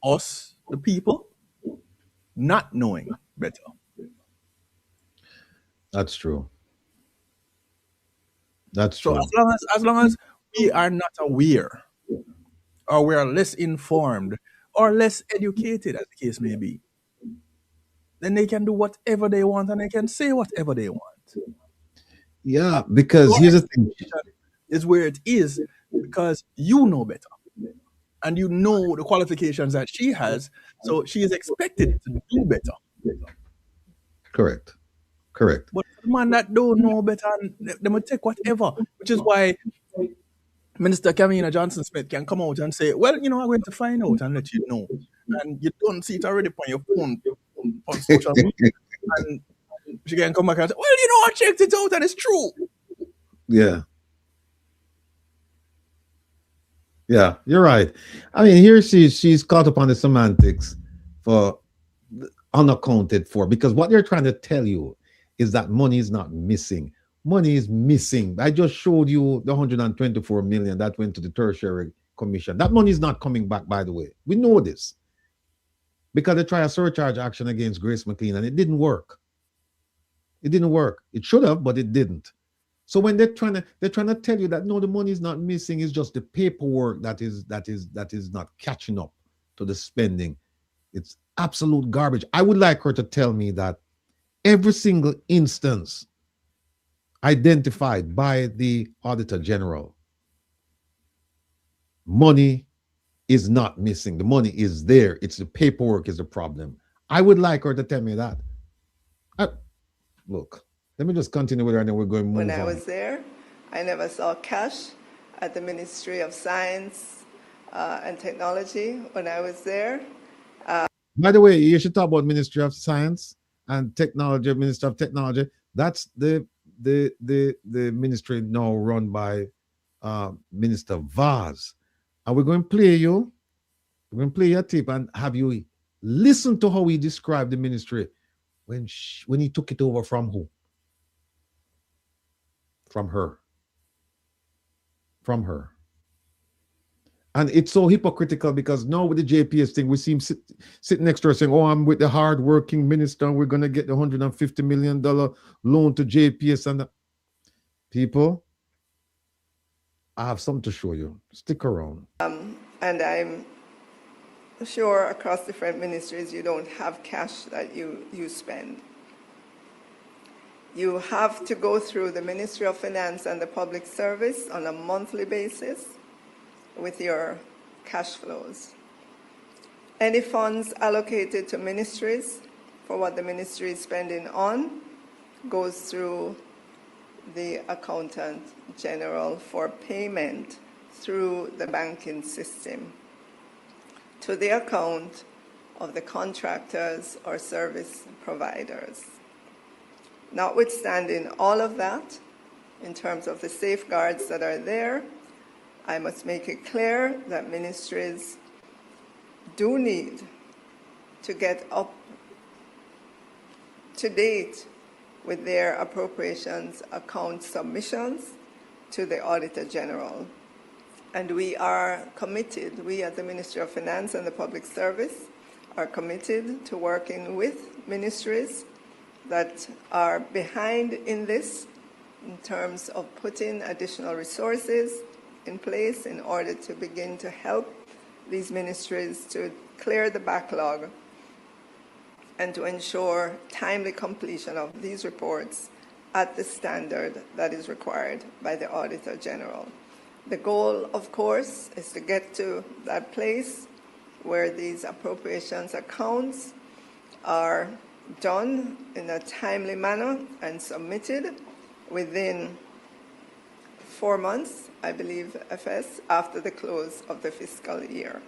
us, the people, not knowing better. That's true. That's So true. as long as we are not aware, or we are less informed, or less educated, as the case may be, then they can do whatever they want and they can say whatever they want. Yeah, because Your here's the thing. expectation is where it is because you know better and you know the qualifications that she has, so she is expected to do better. Correct. Correct. But for the man that don't know better, they will take whatever, which is why Minister Kamina Johnson Smith can come out and say, well, I'm going to find out and let you know. And you don't see it already on your phone, on social media. And she can come back and say, well, I checked it out and it's true. Yeah. Yeah, you're right. I mean, here she's caught up on the semantics for unaccounted for, because what they're trying to tell you is that money is not missing. Money is missing. I just showed you the 124 million that went to the tertiary commission. That money is not coming back, by the way. We know this because they try a surcharge action against Grace McLean and it didn't work. It didn't work. It should have, but it didn't. So when they're trying to tell you that no, the money is not missing, it's just the paperwork that is not catching up to the spending. It's absolute garbage. I would like her to tell me that every single instance identified by the Auditor General, money is not missing. The money is there. It's the paperwork is the problem. I would like her to tell me that. Look, let me just continue with her and then we're going to move on. When I was there, I never saw cash at the Ministry of Science and Technology when I was there. By the way, you should talk about Ministry of Science and Technology, Minister of Technology. That's the ministry now run by Minister Vaz. And we're going to play you. We're going to play your tape and have you listen to how he described the ministry when he took it over from who? From her. From her. And it's so hypocritical because now with the JPS thing, we see him sitting next to her saying, oh, I'm with the hard-working minister and we're going to get the $150 million loan to JPS. And people, I have something to show you. Stick around. And I'm sure across different ministries, you don't have cash that you spend. You have to go through the Ministry of Finance and the Public Service on a monthly basis with your cash flows. Any funds allocated to ministries for what the ministry is spending on goes through the Accountant General for payment through the banking system to the account of the contractors or service providers. Notwithstanding all of that, in terms of the safeguards that are there, I must make it clear that ministries do need to get up to date with their appropriations account submissions to the Auditor General. And we are committed, we at the Ministry of Finance and the Public Service are committed to working with ministries that are behind in this in terms of putting additional resources in place in order to begin to help these ministries to clear the backlog and to ensure timely completion of these reports at the standard that is required by the Auditor General. The goal, of course, is to get to that place where these appropriations accounts are done in a timely manner and submitted within 4 months, I believe, FS, after the close of the fiscal year.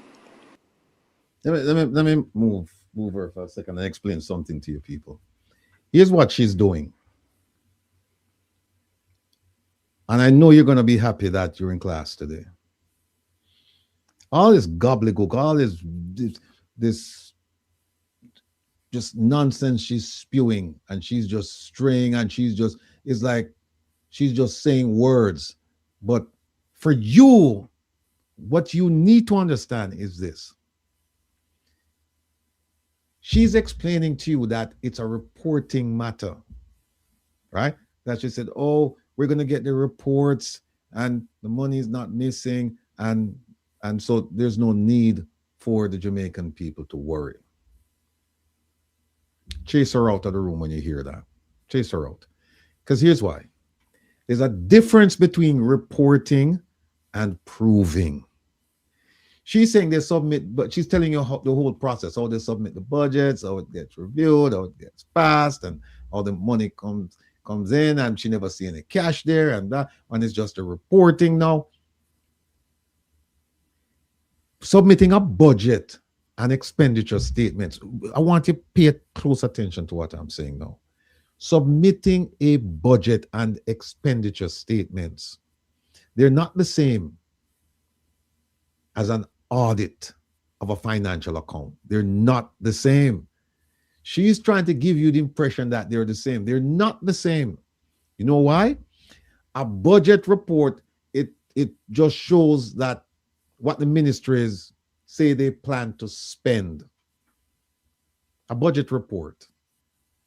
Let me move her for a second and explain something to you people. Here's what she's doing. And I know you're going to be happy that you're in class today. All this gobbledygook, all this just nonsense she's spewing, and she's just straying, and it's like she's just saying words. But for you, what you need to understand is this. She's explaining to you that it's a reporting matter, right? That she said, oh, we're going to get the reports, and the money is not missing, and so there's no need for the Jamaican people to worry. Chase her out of the room when you hear that. Chase her out. Because here's why. There's a difference between reporting and proving. She's saying they submit, but she's telling you how, the whole process, how they submit the budgets, how it gets reviewed, how it gets passed, and how the money comes in, and she never see any cash there, and that, and it's just a reporting now. Submitting a budget and expenditure statements. I want you to pay close attention to what I'm saying now. Submitting a budget and expenditure statements, they're not the same as an audit of a financial account. They're not the same. She's trying to give you the impression that they're the same. They're not the same. You know why? A budget report, it just shows that what the ministries say they plan to spend. A budget report.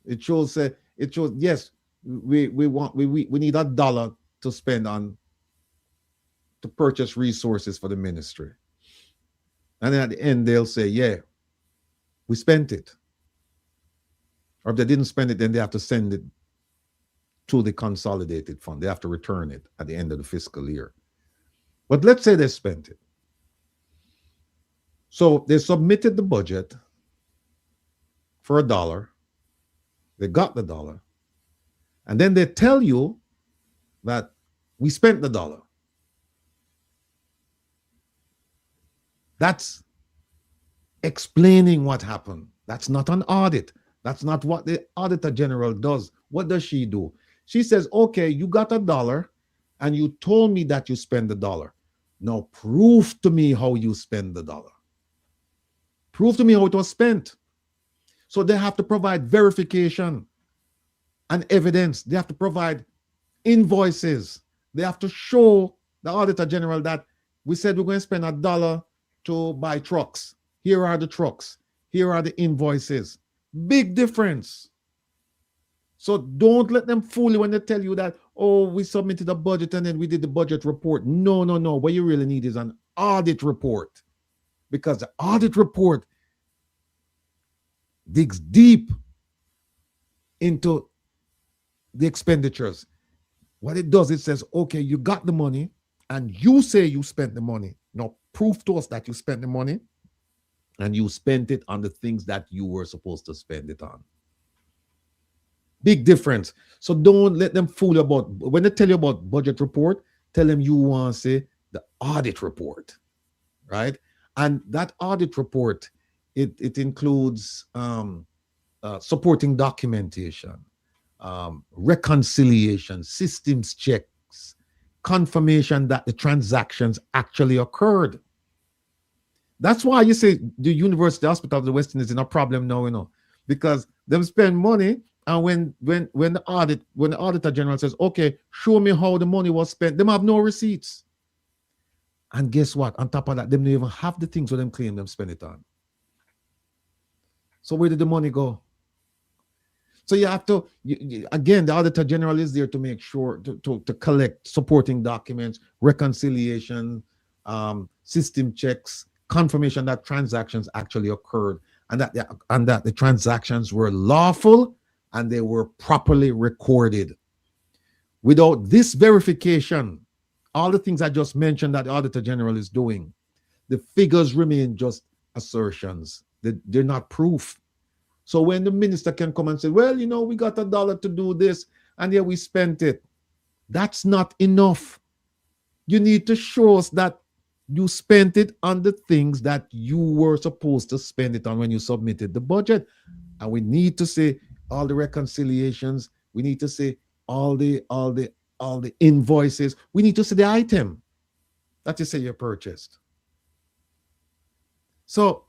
It shows yes, we need $1 to spend on to purchase resources for the ministry. And then at the end they'll say, yeah, we spent it. Or if they didn't spend it, then they have to send it to the consolidated fund. They have to return it at the end of the fiscal year. But let's say they spent it. So they submitted the budget for $1. They got the $1. And then they tell you that we spent the $1. That's explaining what happened. That's not an audit. That's not what the Auditor General does. What does she do? She says, okay, you got $1 and you told me that you spent the $1. Now prove to me how you spend the $1. Prove to me how it was spent. So they have to provide verification and evidence. They have to provide invoices. They have to show the Auditor General that we said we're going to spend $1 to buy trucks. Here are the trucks. Here are the invoices. Big difference. So don't let them fool you when they tell you that, oh, we submitted a budget and then we did the budget report. No, no, no. What you really need is an audit report, because the audit report digs deep into the expenditures. What it does, it says, okay, you got the money and you say you spent the money. Now prove to us that you spent the money and you spent it on the things that you were supposed to spend it on. Big difference. So don't let them fool you about, when they tell you about budget report, tell them you want to say the audit report, right? And that audit report, it includes supporting documentation, reconciliation, systems checks, confirmation that the transactions actually occurred. That's why you say the University Hospital of the West Indies is in a problem now, you know, because them spend money, and when the Auditor General says, okay, show me how the money was spent, them have no receipts. And guess what? On top of that, them don't even have the things where them claim them spend it on. So where did the money go? So you have to, again, the Auditor General is there to make sure, to collect supporting documents, reconciliation, system checks, confirmation that transactions actually occurred, and that the transactions were lawful and they were properly recorded. Without this verification, all the things I just mentioned that the Auditor General is doing, the figures remain just assertions. They're not proof. So when the minister can come and say, well, you know, we got $1 to do this, and yeah, we spent it, that's not enough. You need to show us that you spent it on the things that you were supposed to spend it on when you submitted the budget. And we need to say all the reconciliations. We need to say all the invoices. We need to say the item that you say you purchased. So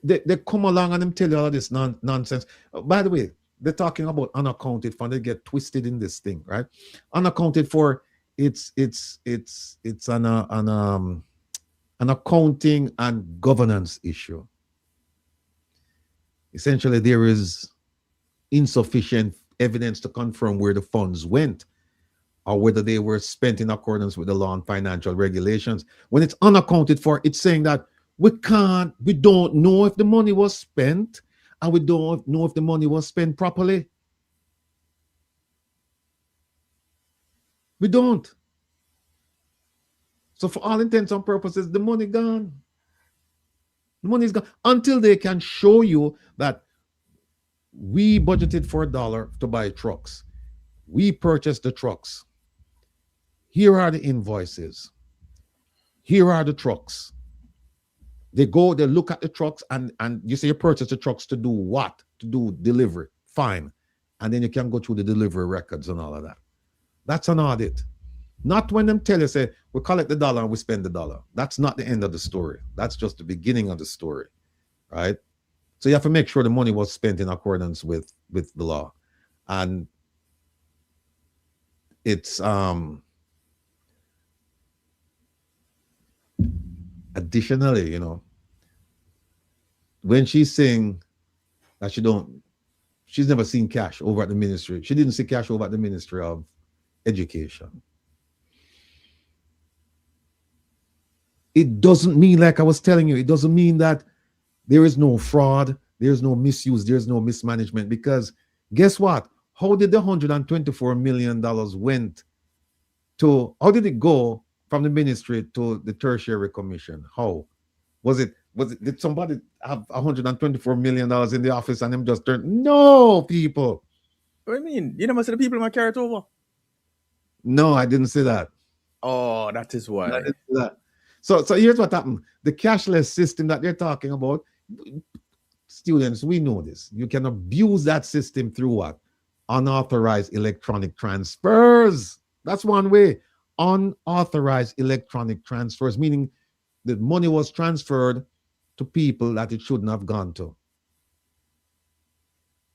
they come along and them tell you all this nonsense. By the way, they're talking about unaccounted for. They get twisted in this thing, right? Unaccounted for. It's an accounting and governance issue. Essentially, there is insufficient evidence to confirm where the funds went. or whether they were spent in accordance with the law and financial regulations. When it's unaccounted for, it's saying that we don't know if the money was spent, and we don't know if the money was spent properly. We don't. So for all intents and purposes, the money gone. The money is gone until they can show you that we budgeted for $1 to buy trucks. We purchased the trucks. Here are the invoices. Here are the trucks. They go, they look at the trucks, and you say you purchased the trucks to do what? To do delivery. Fine. And then you can go through the delivery records and all of that. That's an audit. Not when them tell you, say, we collect the $1 and we spend the $1. That's not the end of the story. That's just the beginning of the story, right? So you have to make sure the money was spent in accordance with the law. And it's additionally, you know, when she's saying that she's never seen cash over at the ministry. She didn't see cash over at the Ministry of Education. It doesn't mean, like I was telling you, it doesn't mean that there is no fraud, there's no misuse, there's no mismanagement, because guess what? How did the $124 million went to, how did it go from the ministry to the tertiary commission? How? Did somebody have $124 million in the office and them just turned? No, people. What do you mean? You never see the people might carry it over? No, I didn't say that. Oh, that is why. I didn't say that. So here's what happened. The cashless system that they're talking about, students, we know this. You can abuse that system through what? Unauthorized electronic transfers. That's one way. Unauthorized electronic transfers, meaning the money was transferred to people that it shouldn't have gone to.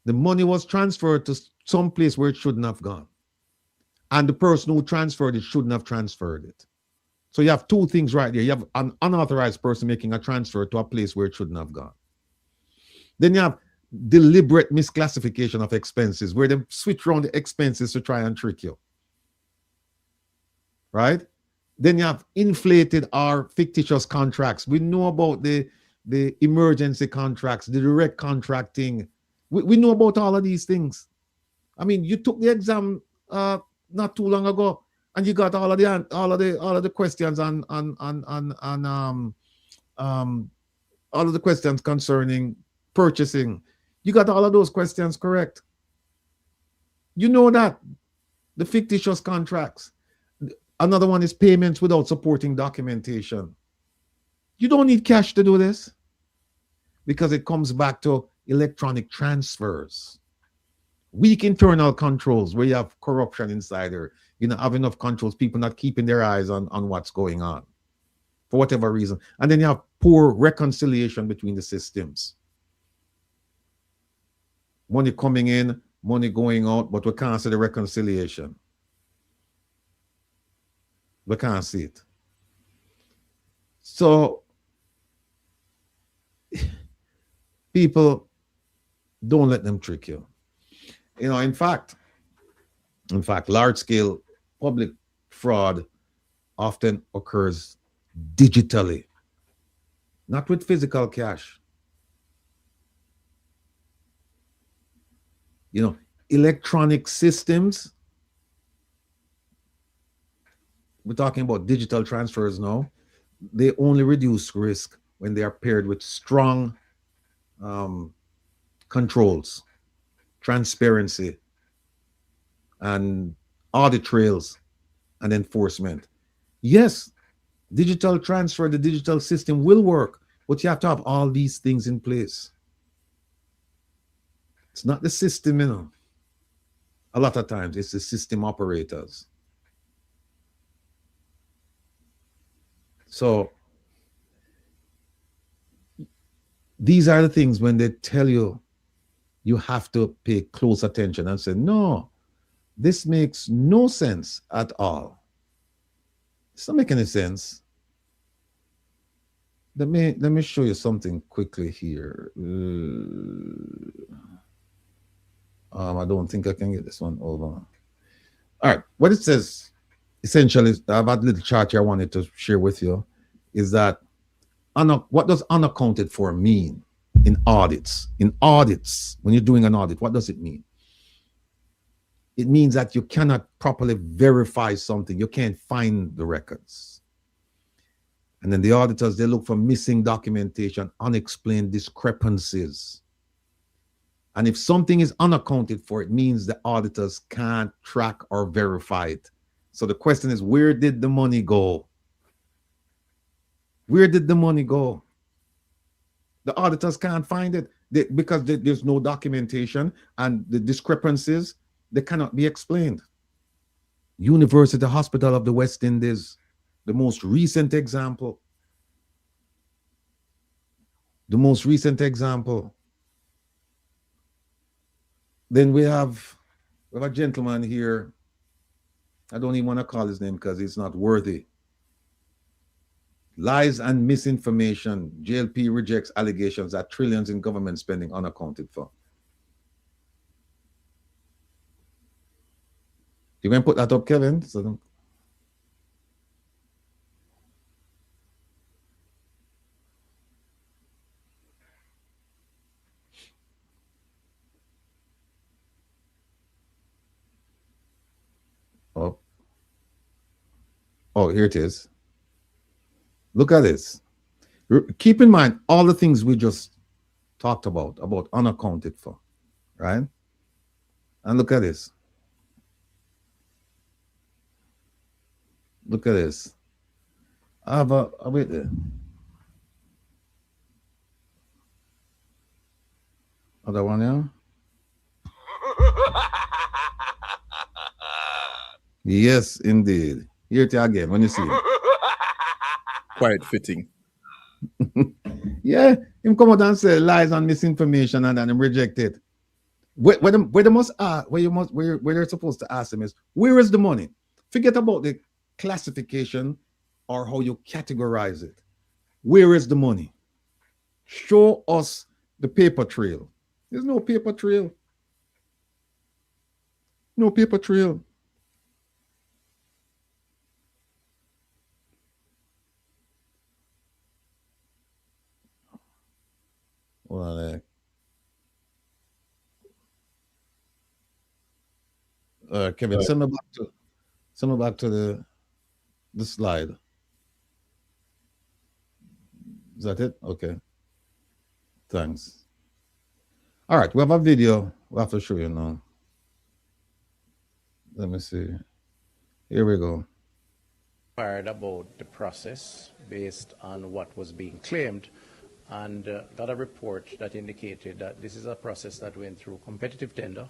The money was transferred to some place where it shouldn't have gone. And the person who transferred it shouldn't have transferred it. So you have two things right there. You have an unauthorized person making a transfer to a place where it shouldn't have gone. Then you have deliberate misclassification of expenses, where they switch around the expenses to try and trick you. Right? Then you have inflated or fictitious contracts. We know about the emergency contracts, the direct contracting. We know about all of these things. I mean, you took the exam not too long ago, and you got all of the questions on all of the questions concerning purchasing. You got all of those questions correct. You know that. The fictitious contracts. Another one is payments without supporting documentation. You don't need cash to do this, because it comes back to electronic transfers. Weak internal controls, where you have corruption inside there. You don't have enough controls, people not keeping their eyes on what's going on for whatever reason. And then you have poor reconciliation between the systems. Money coming in, money going out, but we can't see the reconciliation. We can't see it. So people, don't let them trick you. You know, in fact, large-scale public fraud often occurs digitally, not with physical cash. You know, electronic systems, we're talking about digital transfers now, they only reduce risk when they are paired with strong controls, transparency, and audit trails and enforcement. Yes, digital transfer, the digital system will work, but you have to have all these things in place. It's not the system, you know. A lot of times it's the system operators. So these are the things when they tell you, you have to pay close attention and say, no, this makes no sense at all. It's not making any sense. Let me show you something quickly here. I don't think I can get this one over. All right. What it says, essentially, I have a little chart here I wanted to share with you, is that what does unaccounted for mean in audits? In audits, when you're doing an audit, what does it mean? It means that you cannot properly verify something. You can't find the records. And then the auditors, they look for missing documentation, unexplained discrepancies. And if something is unaccounted for, it means the auditors can't track or verify it. So the question is, where did the money go? Where did the money go? The auditors can't find it because there's no documentation, and the discrepancies, they cannot be explained. University Hospital of the West Indies, the most recent example. The most recent example. Then we have a gentleman here. I don't even want to call his name because it's not worthy. Lies and misinformation. JLP rejects allegations that trillions in government spending unaccounted for. You can put that up, Kevin? Oh, here it is. Look at this. Keep in mind all the things we just talked about unaccounted for, right? And look at this. Look at this. I have wait there. Other one here. Yes, indeed. Here it again when you see it. Quite fitting. Yeah, him come out and say lies and misinformation, and then him reject it. Where they're supposed to ask him is, where is the money? Forget about the classification or how you categorize it. Where is the money? Show us the paper trail. There's no paper trail. No paper trail. Well, Kevin, send me back to the slide. Is that it? Okay. Thanks. All right, we have a video we'll have to show you now. Let me see. Here we go. About the process based on what was being claimed, and got a report that indicated that this is a process that went through competitive tender,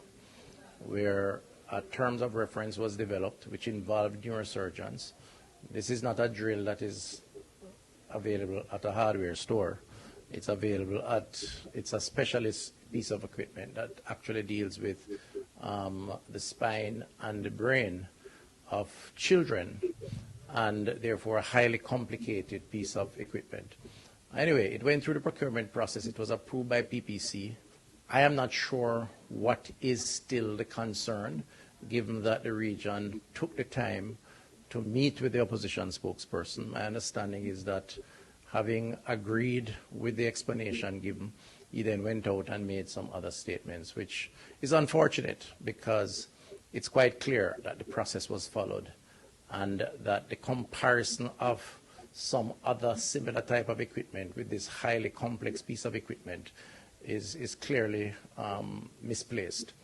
where a terms of reference was developed which involved neurosurgeons. This is not a drill that is available at a hardware store. It's available it's a specialist piece of equipment that actually deals with the spine and the brain of children, and therefore a highly complicated piece of equipment. Anyway, it went through the procurement process. It was approved by PPC. I am not sure what is still the concern, given that the region took the time to meet with the opposition spokesperson. My understanding is that having agreed with the explanation given, he then went out and made some other statements, which is unfortunate because it's quite clear that the process was followed and that the comparison of some other similar type of equipment with this highly complex piece of equipment is clearly misplaced.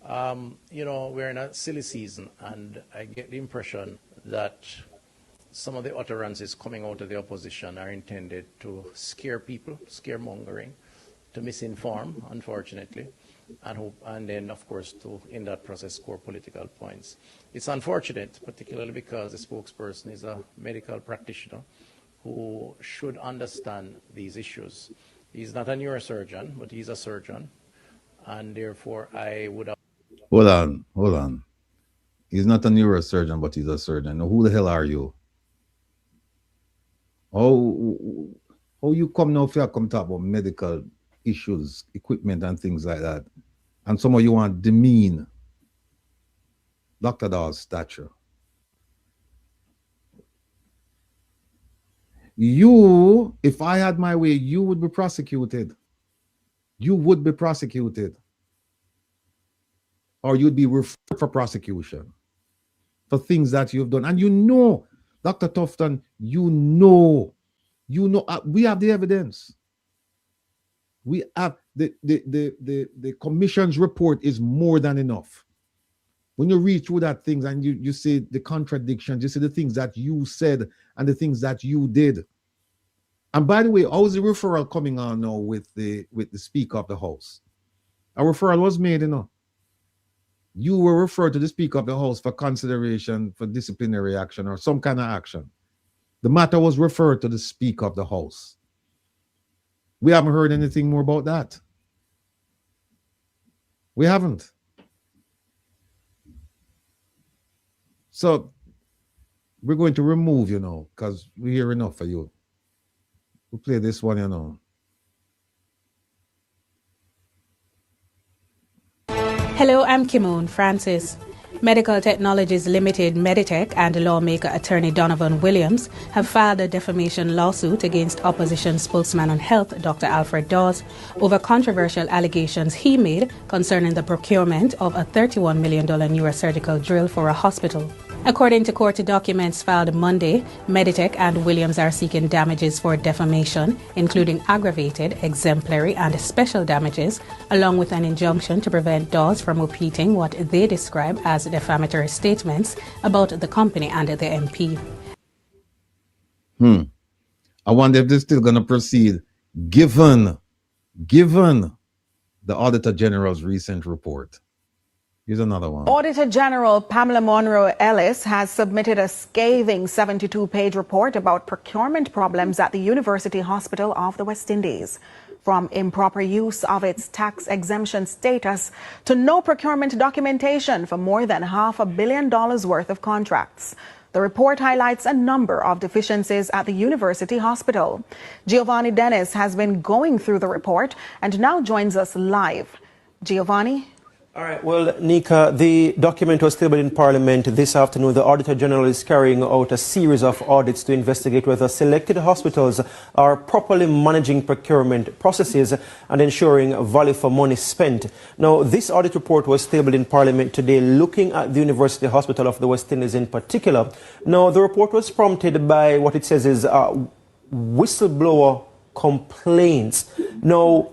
You know, we're in a silly season, and I get the impression that some of the utterances coming out of the opposition are intended to scare people, scaremongering, to misinform, unfortunately, and then, of course, to, in that process, score political points. It's unfortunate, particularly because the spokesperson is a medical practitioner who should understand these issues. He's not a neurosurgeon, but he's a surgeon, and therefore I would have... Hold on. He's not a neurosurgeon, but he's a surgeon. Now, who the hell are you? How you come now if you come talk about medical issues, equipment and things like that, and some of you want demean Dr. Dawes' stature. You, if I had my way, you would be prosecuted. You would be prosecuted. Or you'd be referred for prosecution for things that you've done. And you know, Dr. TUFTON, you know, we have the evidence. We have the commission's report is more than enough. When you read through that things and you see the contradictions, you see the things that you said and the things that you did. And by the way, how is the referral coming on now with the Speaker of the House? A referral was made, you know. You were referred to the Speaker of the House for consideration for disciplinary action or some kind of action. The matter was referred to the Speaker of the House. We haven't heard anything more about that. We haven't. So we're going to remove, you know, because we hear enough for you. We'll play this one, you know. Hello, I'm Kimon Francis. Medical Technologies Limited, Meditech, and lawmaker attorney Donovan Williams have filed a defamation lawsuit against opposition spokesman on health, Dr. Alfred Dawes, over controversial allegations he made concerning the procurement of a $31 million neurosurgical drill for a hospital. According to court documents filed Monday, Meditech and Williams are seeking damages for defamation, including aggravated, exemplary, and special damages, along with an injunction to prevent Dawes from repeating what they describe as defamatory statements about the company and the MP. I wonder if they're still going to proceed, given the Auditor General's recent report. Here's another one. Auditor General Pamela Monroe Ellis has submitted a scathing 72-page report about procurement problems at the University Hospital of the West Indies. From improper use of its tax exemption status to no procurement documentation for more than $500 million worth of contracts. The report highlights a number of deficiencies at the University Hospital. Giovanni Dennis has been going through the report and now joins us live. Giovanni? All right. Well, Nika, the document was tabled in Parliament this afternoon. The Auditor General is carrying out a series of audits to investigate whether selected hospitals are properly managing procurement processes and ensuring value for money spent. Now, this audit report was tabled in Parliament today, looking at the University Hospital of the West Indies in particular. Now, the report was prompted by what it says is whistleblower complaints. Now,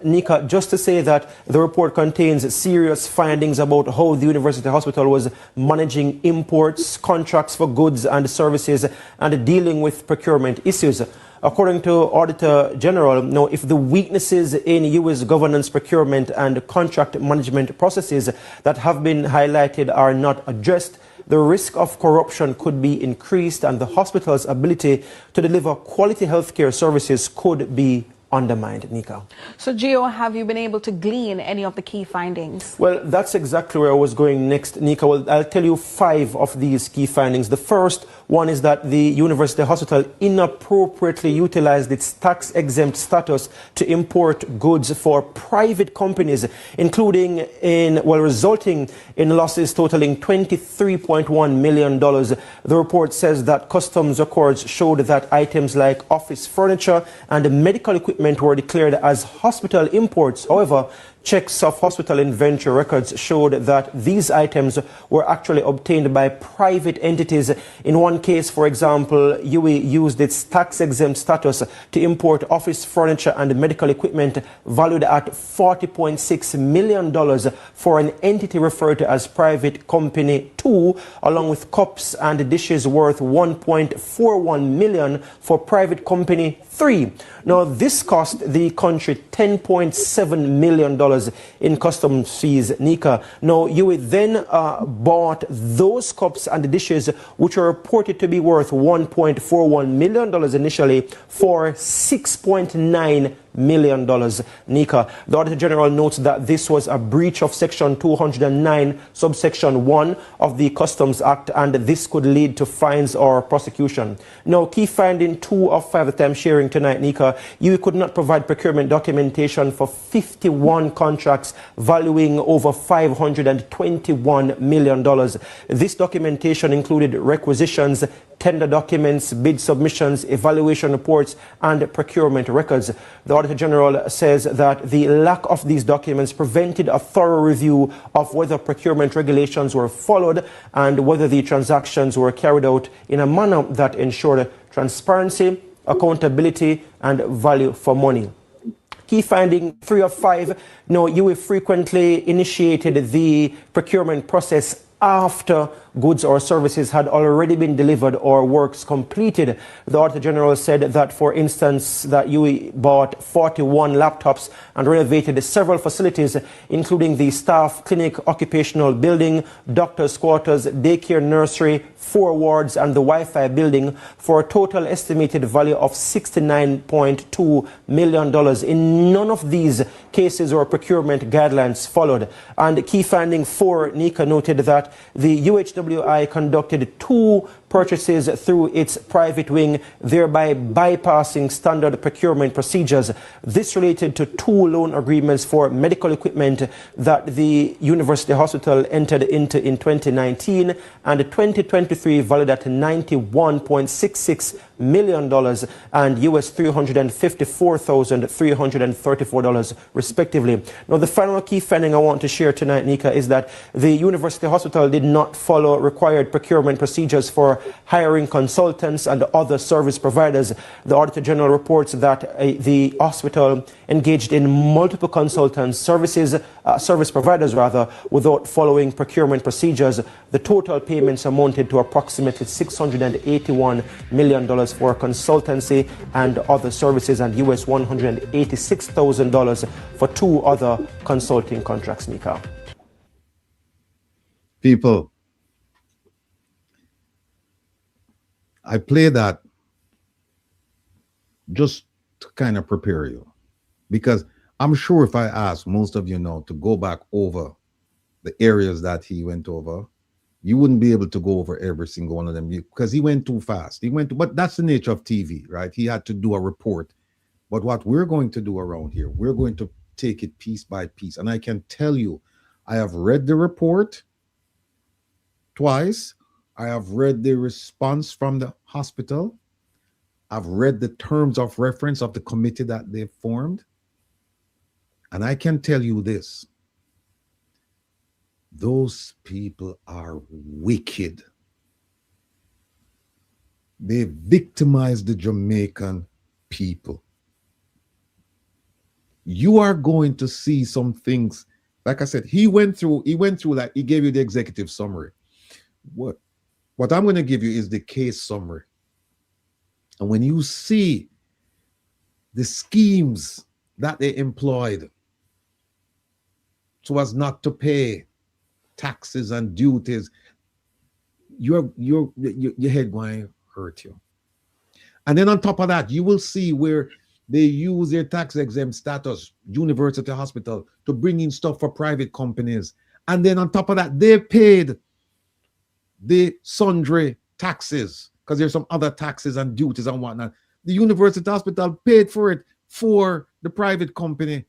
Nika, just to say that the report contains serious findings about how the University Hospital was managing imports, contracts for goods and services, and dealing with procurement issues. According to Auditor General, now, if the weaknesses in U.S. governance, procurement, and contract management processes that have been highlighted are not addressed, the risk of corruption could be increased and the hospital's ability to deliver quality healthcare services could be undermined. Nika. So, Gio, have you been able to glean any of the key findings? Well, that's exactly where I was going next, Nika. Well, I'll tell you 5 of these key findings. The first one is that the University Hospital inappropriately utilized its tax-exempt status to import goods for private companies, including resulting in losses totaling $23.1 million. The report says that customs records showed that items like office furniture and medical equipment were declared as hospital imports. However, checks of hospital inventory records showed that these items were actually obtained by private entities. In one case, for example, UHWI used its tax-exempt status to import office furniture and medical equipment valued at $40.6 million for an entity referred to as Private Company 2, along with cups and dishes worth $1.41 million for Private Company 3. Now, this cost the country $10.7 million in customs fees, Nika. Now, UHWI then bought those cups and dishes, which were reported to be worth $1.41 million initially, for $6.9 million. NICA. The Auditor General notes that this was a breach of Section 209, subsection 1 of the Customs Act, and this could lead to fines or prosecution. Now, key finding 2 of 5 that I'm sharing tonight, NICA, you could not provide procurement documentation for 51 contracts valuing over $521 million. This documentation included requisitions, tender documents, bid submissions, evaluation reports, and procurement records. The Auditor General says that the lack of these documents prevented a thorough review of whether procurement regulations were followed and whether the transactions were carried out in a manner that ensured transparency, accountability, and value for money. Key finding 3 of 5, you frequently initiated the procurement process after goods or services had already been delivered or works completed. The Auditor General said that, for instance, that you bought 41 laptops and renovated several facilities, including the staff clinic, occupational building, doctor's quarters, daycare nursery, 4 wards, and the Wi-Fi building, for a total estimated value of $69.2 million. In none of these cases were procurement guidelines followed. And key finding 4, NICA noted that the UHWI conducted 2 purchases through its private wing, thereby bypassing standard procurement procedures. This related to 2 loan agreements for medical equipment that the university hospital entered into in 2019 and 2023, valued at $91.66 million and US $354,334 respectively. Now, the final key finding I want to share tonight, NICA, is that the university hospital did not follow required procurement procedures for hiring consultants and other service providers. The Auditor General reports that the hospital engaged in multiple consultants, service providers without following procurement procedures. The total payments amounted to approximately $681 million for consultancy and other services, and US $186,000 for 2 other consulting contracts, NICA. People, I play that just to kind of prepare you, because I'm sure if I ask most of you now to go back over the areas that he went over, you wouldn't be able to go over every single one of them because he went too fast. But that's the nature of TV, right? He had to do a report. But what we're going to do around here, we're going to take it piece by piece. And I can tell you, I have read the report twice. I have read the response from the hospital. I've read the terms of reference of the committee that they formed. And I can tell you this. Those people are wicked. They victimize the Jamaican people. You are going to see some things. Like I said, he went through like he gave you the executive summary. What I'm going to give you is the case summary. And when you see the schemes that they employed so as not to pay taxes and duties, your head going to hurt you. And then on top of that, you will see where they use their tax exempt status, university hospital, to bring in stuff for private companies. And then on top of that, they paid the sundry taxes, because there's some other taxes and duties and whatnot. The university hospital paid for it for the private company,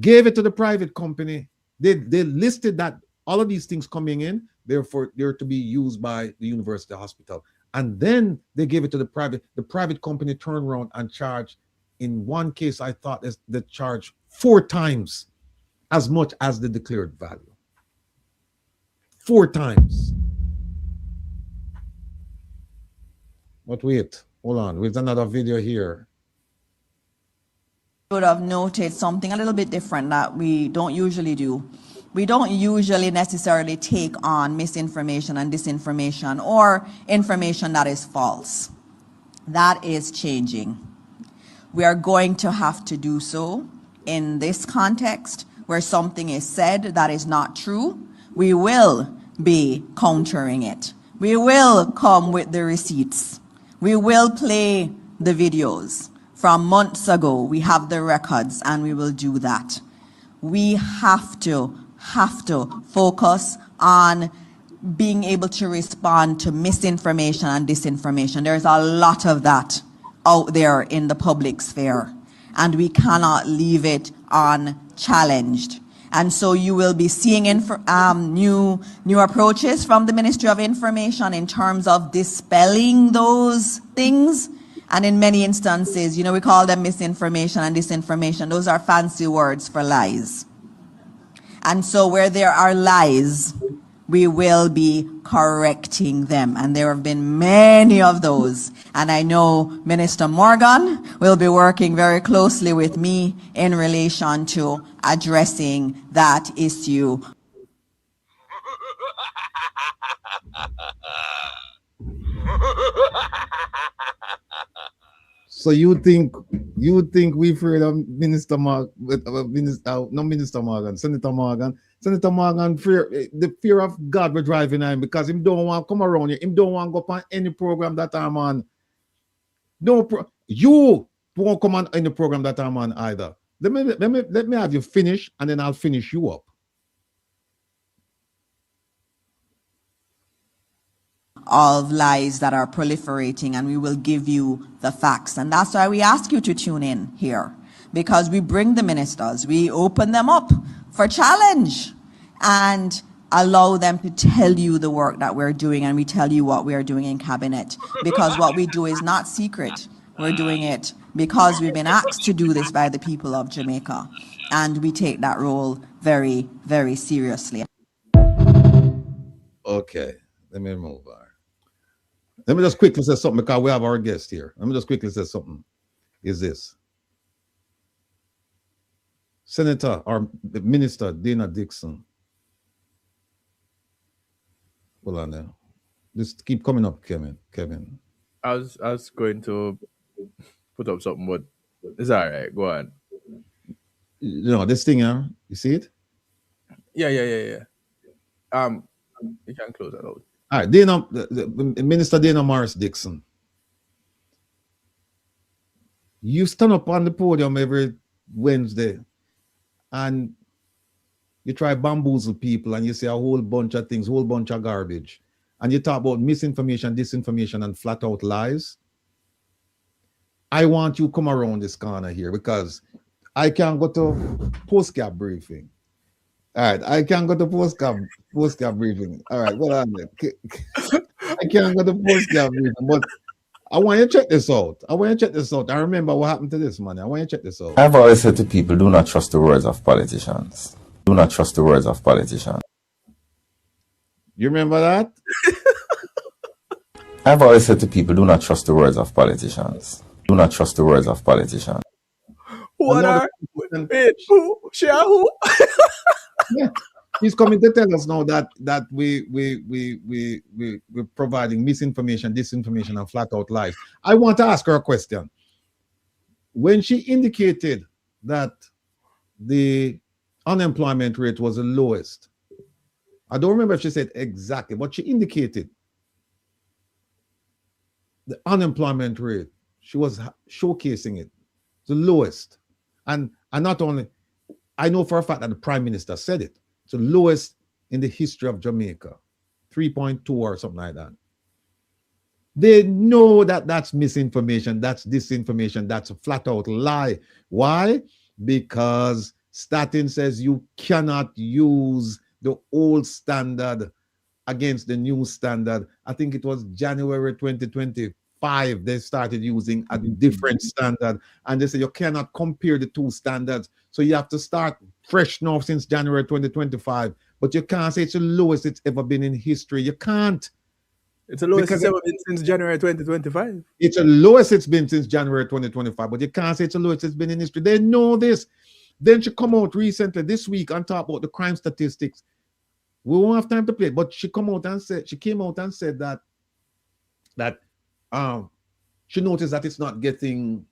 gave it to the private company. They listed that all of these things coming in, therefore they're to be used by the university hospital. And then they gave it to the private company turned around and charged. In one case, I thought they charged 4 times as much as the declared value. 4 times. But wait, hold on. With another video here. Would have noted something a little bit different that we don't usually do. We don't usually necessarily take on misinformation and disinformation or information that is false. That is changing. We are going to have to do so in this context where something is said that is not true. We will be countering it. We will come with the receipts. We will play the videos from months ago. We have the records, and we will do that. We have to focus on being able to respond to misinformation and disinformation. There's a lot of that out there in the public sphere, and we cannot leave it unchallenged. And so you will be seeing new approaches from the Ministry of Information in terms of dispelling those things. And in many instances, you know, we call them misinformation and disinformation. Those are fancy words for lies. And so where there are lies, we will be correcting them. And there have been many of those. And I know Minister Morgan will be working very closely with me in relation to addressing that issue. So you think we afraid of Senator Morgan? Senator Morgan, the fear of God we're driving him, because him don't want to come around here. Him don't want to go on any program that I'm on. You won't come on any program that I'm on either. Let me have you finish, and then I'll finish you up. Of lies that are proliferating, and we will give you the facts. And that's why we ask you to tune in here, because we bring the ministers, we open them up for challenge and allow them to tell you the work that we're doing, and we tell you what we are doing in cabinet, because what we do is not secret. We're doing it because we've been asked to do this by the people of Jamaica, and we take that role very, very seriously. Okay, let me move on. Let me just quickly say something, because we have our guest here. Let me just quickly say something. Is this Senator or Minister Dana Dixon? Hold on there. Just keep coming up, Kevin. I was going to put up something, but it's all right. Go on. You know this thing, huh? You see it? Yeah. You can close that out. All right, the Minister Dana Morris Dixon. You stand up on the podium every Wednesday and you try bamboozle people, and you say a whole bunch of things, whole bunch of garbage. And you talk about misinformation, disinformation, and flat out lies. I want you to come around this corner here, because I can't go to post-cap briefing. All right, I can't go to post-cap briefing. All right, well, I can't go to post-cap briefing, but I want you to check this out. I remember what happened to this man. I want you to check this out. I've always said to people, do not trust the words of politicians. Do not trust the words of politicians. You remember that? I've always said to people, do not trust the words of politicians. Do not trust the words of politicians. What are? Wait, who? Share who? Yeah. He's coming to tell us now that we're providing misinformation, disinformation, and flat out lies. I want to ask her a question. When she indicated that the unemployment rate was the lowest, I don't remember if she said exactly, but she indicated the unemployment rate. She was showcasing it, the lowest. And not only, I know for a fact that the Prime Minister said it. It's the lowest in the history of Jamaica, 3.2 or something like that. They know that that's misinformation, that's disinformation, that's a flat out lie. Why? Because Statin says you cannot use the old standard against the new standard. I think it was January 2025, they started using a different standard, and they say you cannot compare the two standards. So you have to start fresh now since January 2025, but you can't say it's the lowest it's ever been in history. You can't. It's the lowest it's ever been since January 2025. It's the lowest it's been since January 2025, but you can't say it's the lowest it's been in history. They know this. Then she come out recently this week and talk about the crime statistics. We won't have time to play it, but she came out and said that she noticed that it's not getting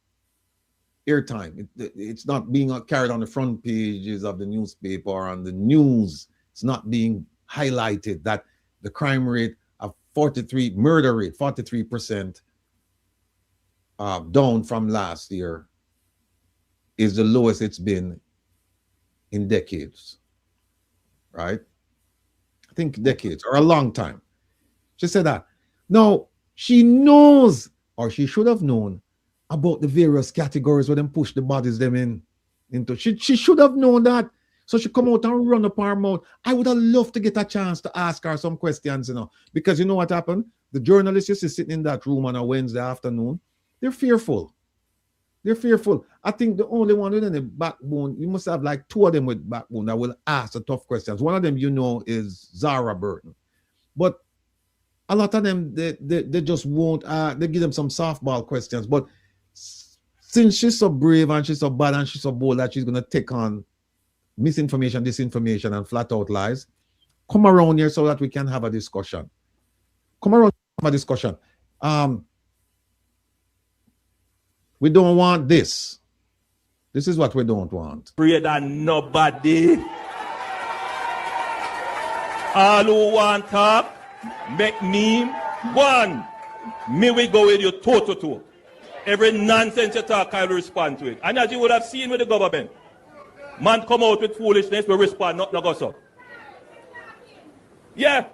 airtime. It's not being carried on the front pages of the newspaper or on the news. It's not being highlighted that the crime rate of murder rate, 43%, down from last year is the lowest it's been in decades, right? I think decades or a long time. She said that. Now, she knows, or she should have known, about the various categories where them push the bodies them into. She should have known that. So she come out and run up her mouth. I would have loved to get a chance to ask her some questions, because you know what happened? The journalists used to sit in that room on a Wednesday afternoon. They're fearful. They're fearful. I think the only one with any backbone, you must have like two of them with backbone that will ask the tough questions. One of them, is Zara Burton. But a lot of them, they just won't, they give them some softball questions. But since she's so brave and she's so bad and she's so bold that she's going to take on misinformation, disinformation, and flat out lies, come around here so that we can have a discussion. Come around and have a discussion. We don't want this. This is what we don't want. Pray that nobody, all who want talk, make meme. One, me we go with you toe to toe. Every nonsense you talk, I will respond to it. And as you would have seen with the government, man come out with foolishness, we respond, not go so. Yeah.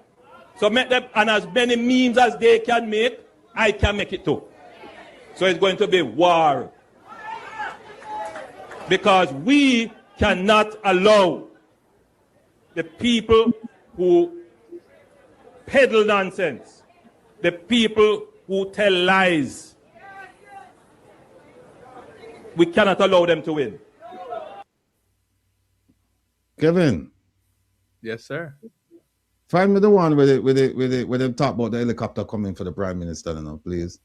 So make them, and as many memes as they can make, I can make it too. So it's going to be war. Because we cannot allow the people who peddle nonsense, the people who tell lies, we cannot allow them to win. Kevin. Yes, sir. Find me the one where they talk about the helicopter coming for the Prime Minister now, please.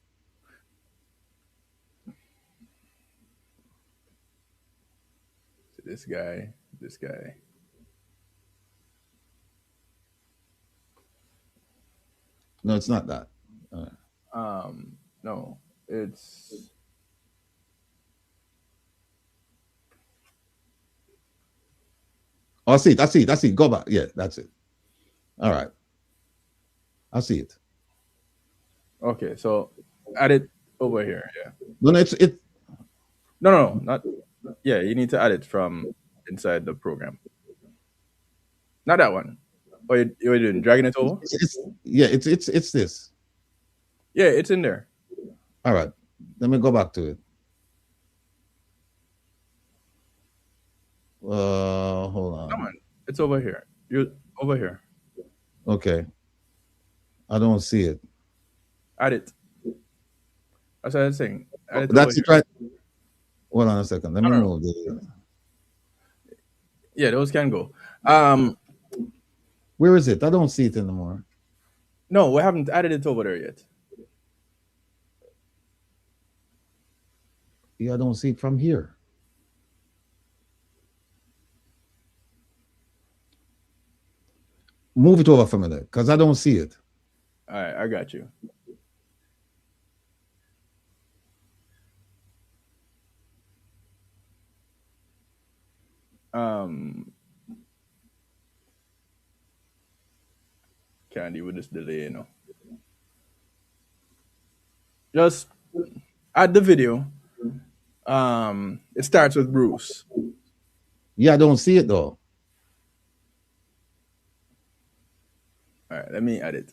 This guy. No, it's not that. No, it's Oh, I see it. Go back. Yeah, that's it. All right. I see it. okay. So add it over here. Yeah. No, it's it. No, not. Yeah, you need to add it from inside the program. Not that one. Oh, you're doing dragging it over? It's this. Yeah, it's in there. All right. Let me go back to it. Hold on. Come on. It's over here. You're over here. Okay. I don't see it. Add it. That's what I was saying. Add it That's over it, right? Hold on a second. Let me move this. Yeah, those can go. Where is it? I don't see it anymore. No, we haven't added it over there yet. Yeah, I don't see it from here. Move it over for me, because I don't see it. All right, I got you. Can't deal with this delay, Just add the video. It starts with Bruce. Yeah, I don't see it though. All right, let me add it.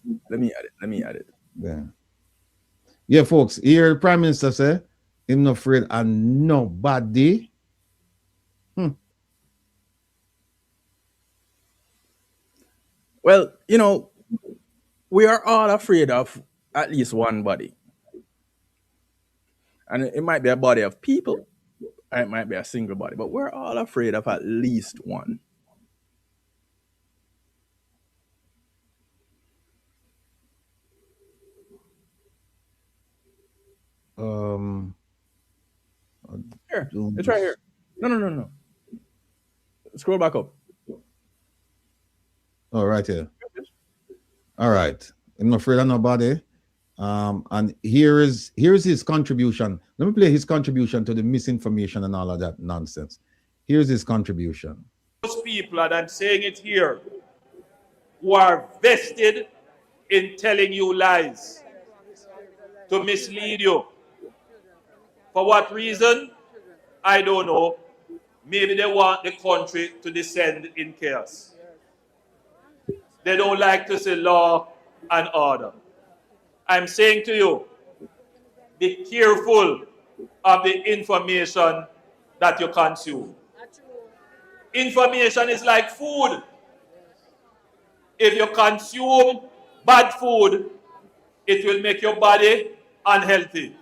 Yeah, folks, here the Prime Minister say, I'm not afraid of nobody. Well, we are all afraid of at least one body. And it might be a body of people, or it might be a single body, but we're all afraid of at least one. Here, it's right here. No. Scroll back up. Oh, right here. All right. I'm not afraid of nobody. And here is his contribution. Let me play his contribution to the misinformation and all of that nonsense. Here's his contribution. Those people, and I'm saying it here, who are vested in telling you lies, to mislead you, For what reason? I don't know. Maybe they want the country to descend in chaos. They don't like to see law and order. I'm saying to you, be careful of the information that you consume. Information is like food. If you consume bad food, it will make your body unhealthy.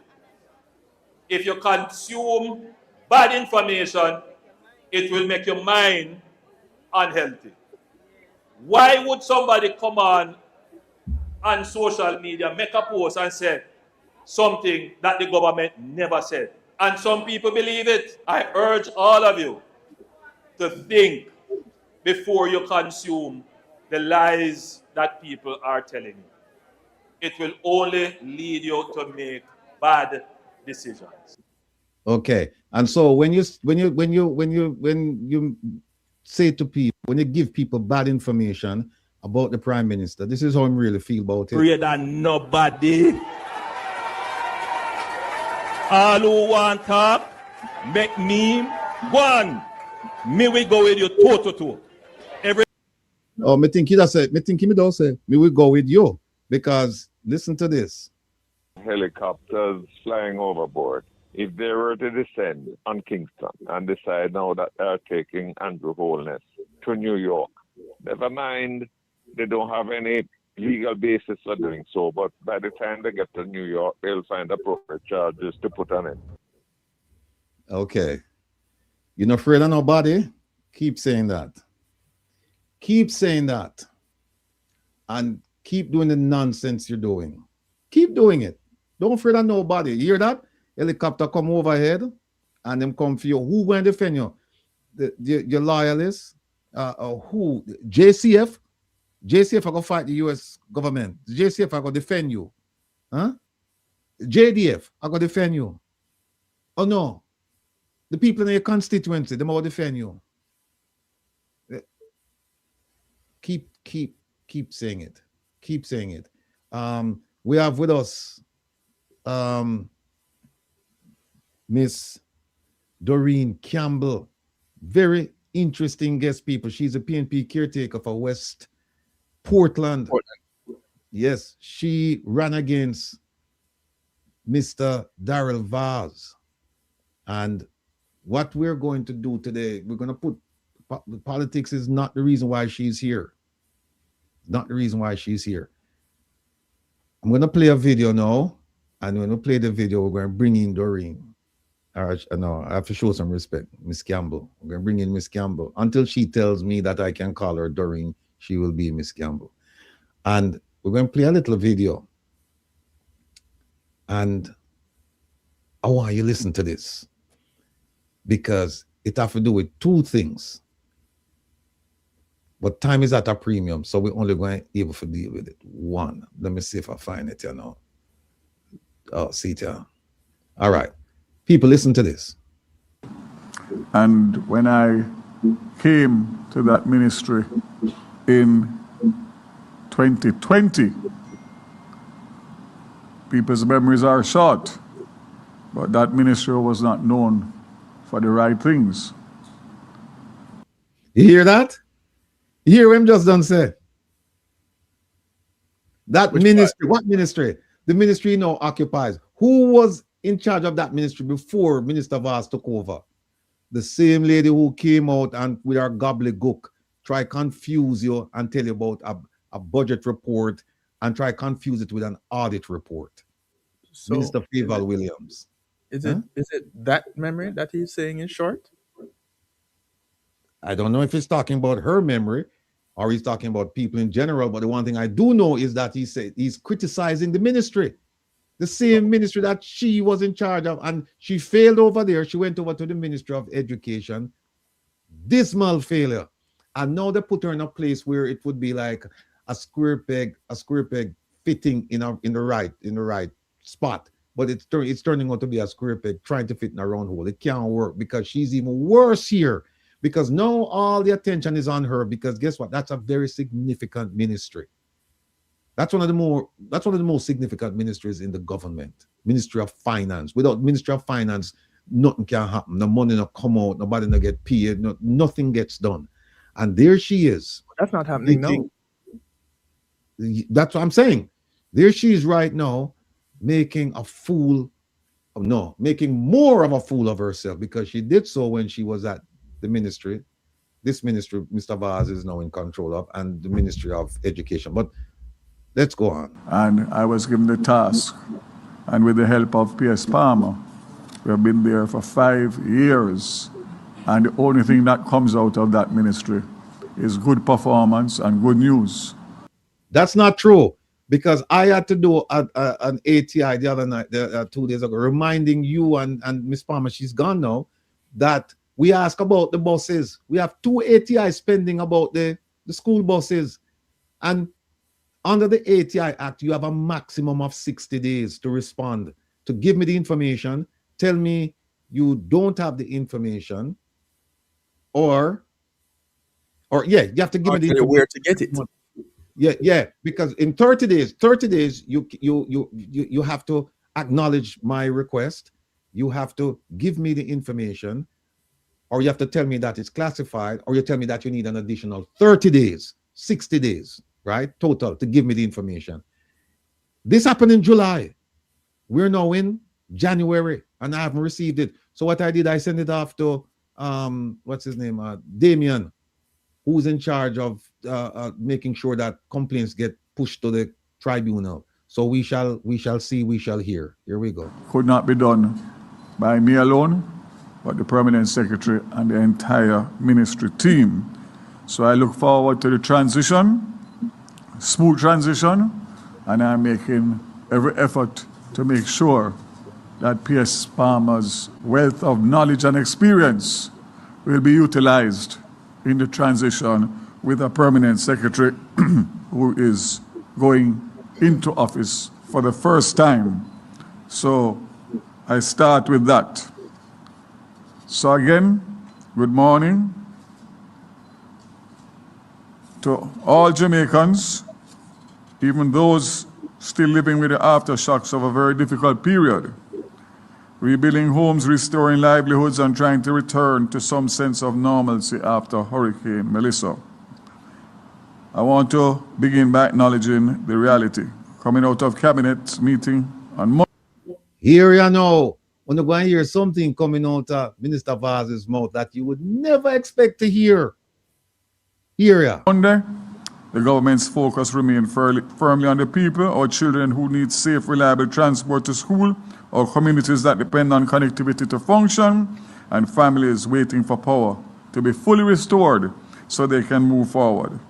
If you consume bad information, it will make your mind unhealthy. Why would somebody come on social media, make a post and say something that the government never said? And some people believe it. I urge all of you to think before you consume the lies that people are telling you. It will only lead you to make bad decisions. Okay, and so when you say to people, when you give people bad information about the Prime Minister, this is how I really feel about it. Pray that nobody, all who want talk, make meme, one, me we go with you toe to toe. Oh, me think he don't say, me will go with you, because listen to this. Helicopters flying overboard. If they were to descend on Kingston and decide now that they're taking Andrew Holness to New York, never mind, they don't have any legal basis for doing so, but by the time they get to New York, they'll find appropriate charges to put on it. Okay. You're not afraid of nobody? Keep saying that. Keep saying that. And keep doing the nonsense you're doing. Keep doing it. Don't afraid of nobody. You hear that? Helicopter come overhead and them come for you. Who going to defend you? Your loyalists? Who? JCF? JCF are going to fight the U.S. government. The JCF are going to defend you. Huh? JDF are going to defend you. Oh no. The people in your constituency, they will defend you. Keep saying it. Keep saying it. We have with us Miss Doreen Campbell. Very interesting guest people. She's a PNP caretaker for West Portland. Yes, she ran against Mr. Darrell Vaz. And what we're going to do today, we're going to put politics is not the reason why she's here. Not the reason why she's here. I'm going to play a video now. And when we play the video, we're going to bring in Doreen. All right, no, I have to show some respect. Miss Campbell. We're going to bring in Miss Campbell. Until she tells me that I can call her Doreen, she will be Miss Campbell. And we're going to play a little video. And I want you to listen to this, because it has to do with two things. But time is at a premium, so we're only going to be able to deal with it. One, let me see if I find it, you know. Oh, see it here. All right. People, listen to this. And when I came to that ministry in 2020, people's memories are short, but that ministry was not known for the right things. You hear that? You hear him just done say? That ministry, what ministry? The ministry now occupies. Who was in charge of that ministry before Minister Vaz took over? The same lady who came out and with her gobbledygook try confuse you and tell you about a budget report and try confuse it with an audit report. So Minister Faval Williams. Is it that memory that he's saying in short? I don't know if he's talking about her memory or he's talking about people in general, but the one thing I do know is that he said he's criticizing the ministry. The same ministry that she was in charge of, and she failed over there. She went over to the Ministry of Education. Dismal failure. And now they put her in a place where it would be like a square peg fitting in the right spot. But it's turning out to be a square peg trying to fit in a round hole. It can't work because she's even worse here. Because now all the attention is on her, because guess what? That's a very significant ministry. That's one of the most significant ministries in the government. Ministry of Finance. Without Ministry of Finance, nothing can happen. No money no come out. Nobody no get paid. Nothing gets done. And there she is. That's not happening now. That's what I'm saying. There she is right now, making more of a fool of herself, because she did so when she was at the ministry. This ministry, Mr. Vaz is now in control of, and the Ministry of Education. But let's go on. And I was given the task, and with the help of P.S. Palmer, we have been there for 5 years, and the only thing that comes out of that ministry is good performance and good news. That's not true, because I had to do an ATI the other night, 2 days ago, reminding you and Miss Palmer, she's gone now, that we ask about the buses. We have 2 ATIs pending about the school buses. And under the ATI Act, you have a maximum of 60 days to respond, to give me the information, tell me you don't have the information, or you have to give me the information. Where to get it. Yeah, because in 30 days, you have to acknowledge my request. You have to give me the information, or you have to tell me that it's classified, or you tell me that you need an additional 30 days, 60 days, right? Total, to give me the information. This happened in July. We're now in January, and I haven't received it. So what I did, I sent it off to, what's his name? Damien, who's in charge of making sure that complaints get pushed to the tribunal. So we shall see, we shall hear. Here we go. Could not be done by me alone, but the permanent secretary and the entire ministry team. So I look forward to the transition, smooth transition, and I'm making every effort to make sure that P.S. Palmer's wealth of knowledge and experience will be utilized in the transition with a permanent secretary who is going into office for the first time. So I start with that. So again, good morning to all Jamaicans, even those still living with the aftershocks of a very difficult period. Rebuilding homes, restoring livelihoods, and trying to return to some sense of normalcy after Hurricane Melissa. I want to begin by acknowledging the reality coming out of cabinet meeting on Monday. Here you know, when you go and hear something coming out of Minister Vaz's mouth that you would never expect to hear. Here ya. Monday, the government's focus remains firmly on the people or children who need safe, reliable transport to school, or communities that depend on connectivity to function, and families waiting for power to be fully restored so they can move forward.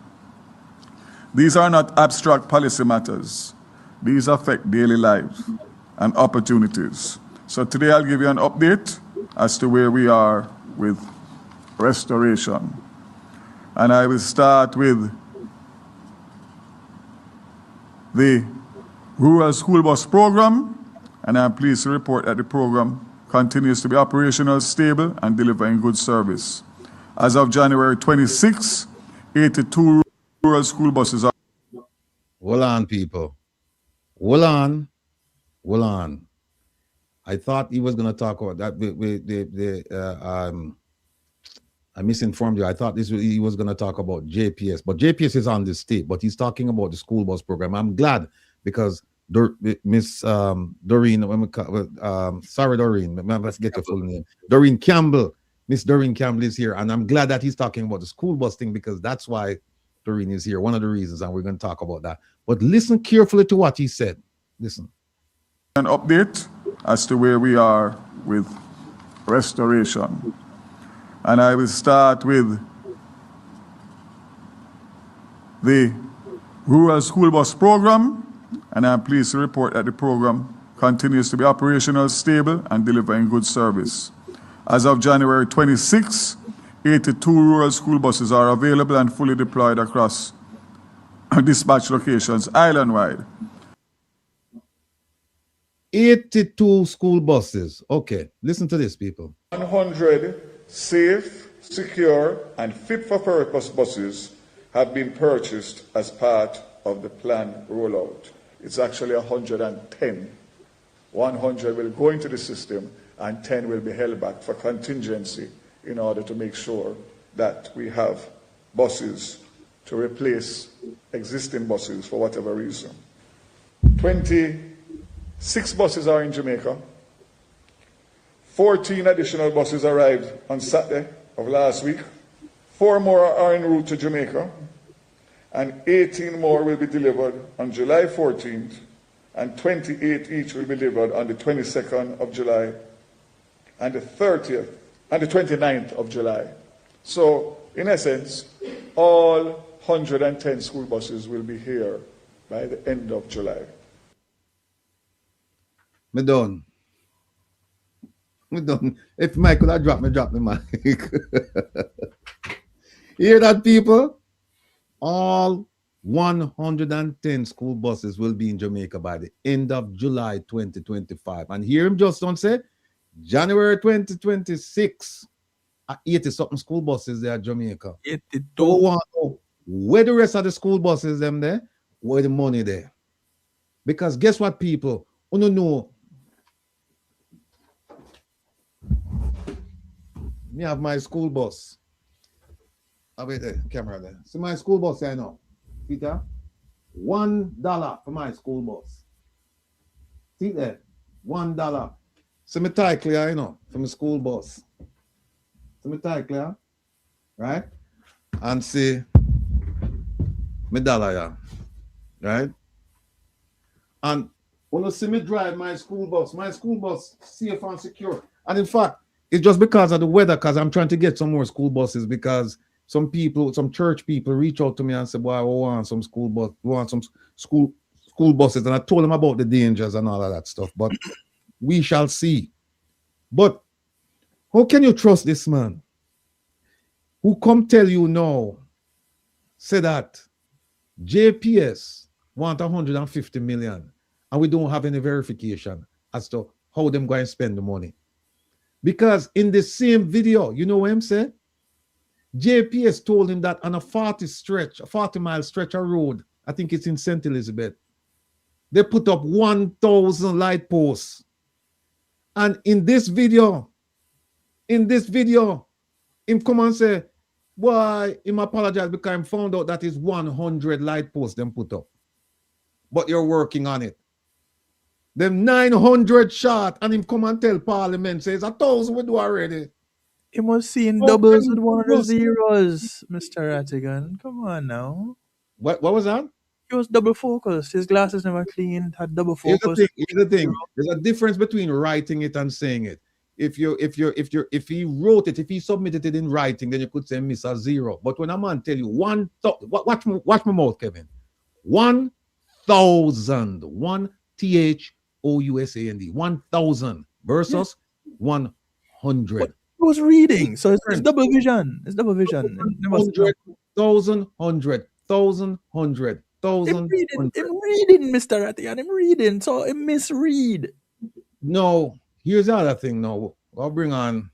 These are not abstract policy matters. These affect daily lives and opportunities. So today I'll give you an update as to where we are with restoration. And I will start with the Rural School Bus Program, and I'm pleased to report that the program continues to be operational, stable, and delivering good service. As of January 26, 82 rural school buses are... Hold on, people. Hold on. Hold on. I thought he was going to talk about that. I misinformed you. I thought he was going to talk about JPS, but JPS is on the state, but he's talking about the school bus program. I'm glad because Miss Doreen, sorry, Doreen, let's get your full name. Doreen Campbell, Miss Doreen Campbell is here, and I'm glad that he's talking about the school bus thing because that's why Doreen is here. One of the reasons, and we're going to talk about that. But listen carefully to what he said. Listen. An update as to where we are with restoration. And I will start with the Rural School Bus Program, and I'm pleased to report that the program continues to be operational, stable, and delivering good service. As of January 26, 82 rural school buses are available and fully deployed across dispatch locations island-wide. 82 school buses. Okay, listen to this, people. 100 safe, secure, and fit-for-purpose buses have been purchased as part of the plan rollout. It's actually 110. 100 will go into the system and 10 will be held back for contingency in order to make sure that we have buses to replace existing buses for whatever reason. 26 buses are in Jamaica. 14 additional buses arrived on Saturday of last week. 4 more are en route to Jamaica. And 18 more will be delivered on July 14th. And 28 each will be delivered on the 22nd of July and the 30th and the 29th of July. So, in essence, all 110 school buses will be here by the end of July. Me done. If Mike could have dropped the mic. Hear that, people? All 110 school buses will be in Jamaica by the end of July 2025. And hear him just don't say, January 2026, 80-something school buses there at Jamaica. 82. Don't want to know where the rest of the school buses them there, where the money there. Because guess what, people? You don't know. Me have my school bus. I'll wait there, camera there. See my school bus I know. Peter? $1 for my school bus. See there? $1. See me tie clear, you know, for my school bus. See me tie clear? Right? And see me dollar, yeah. Right? And when you see me drive my school bus safe and secure. And in fact, it's just because of the weather, because I'm trying to get some more school buses, because some people, some church people reach out to me and say, boy, I want some school bus, want some school buses. And I told them about the dangers and all of that stuff. But we shall see. But how can you trust this man who come tell you now, say that JPS want 150 million and we don't have any verification as to how them going to spend the money? Because in the same video, you know what I'm saying? JPS told him that on a 40-mile stretch of road, I think it's in St. Elizabeth, they put up 1,000 light posts. And in this video, him come and say, why, him apologize because I found out that is 100 light posts them put up. But you're working on it. Them 900 shot, and him come and tell Parliament, says 1,000 we do already. He must see in doubles with one of the zeros, Mr. Rattigan. Come on now. What was that? He was double focused. His glasses never cleaned, had double focus. Here's the thing. There's a difference between writing it and saying it. If he wrote it, if he submitted it in writing, then you could say miss a zero. But when a man tell you watch my mouth, Kevin. 1,000. 1,0usand. 1,000 versus 100. He was reading, so it's double vision. It's double vision. 100, 1,000, 100, 1,000, 100, 1,000. I'm reading, Mr. Rattigan. I'm reading, so I misread. No, here's the other thing now. We'll bring on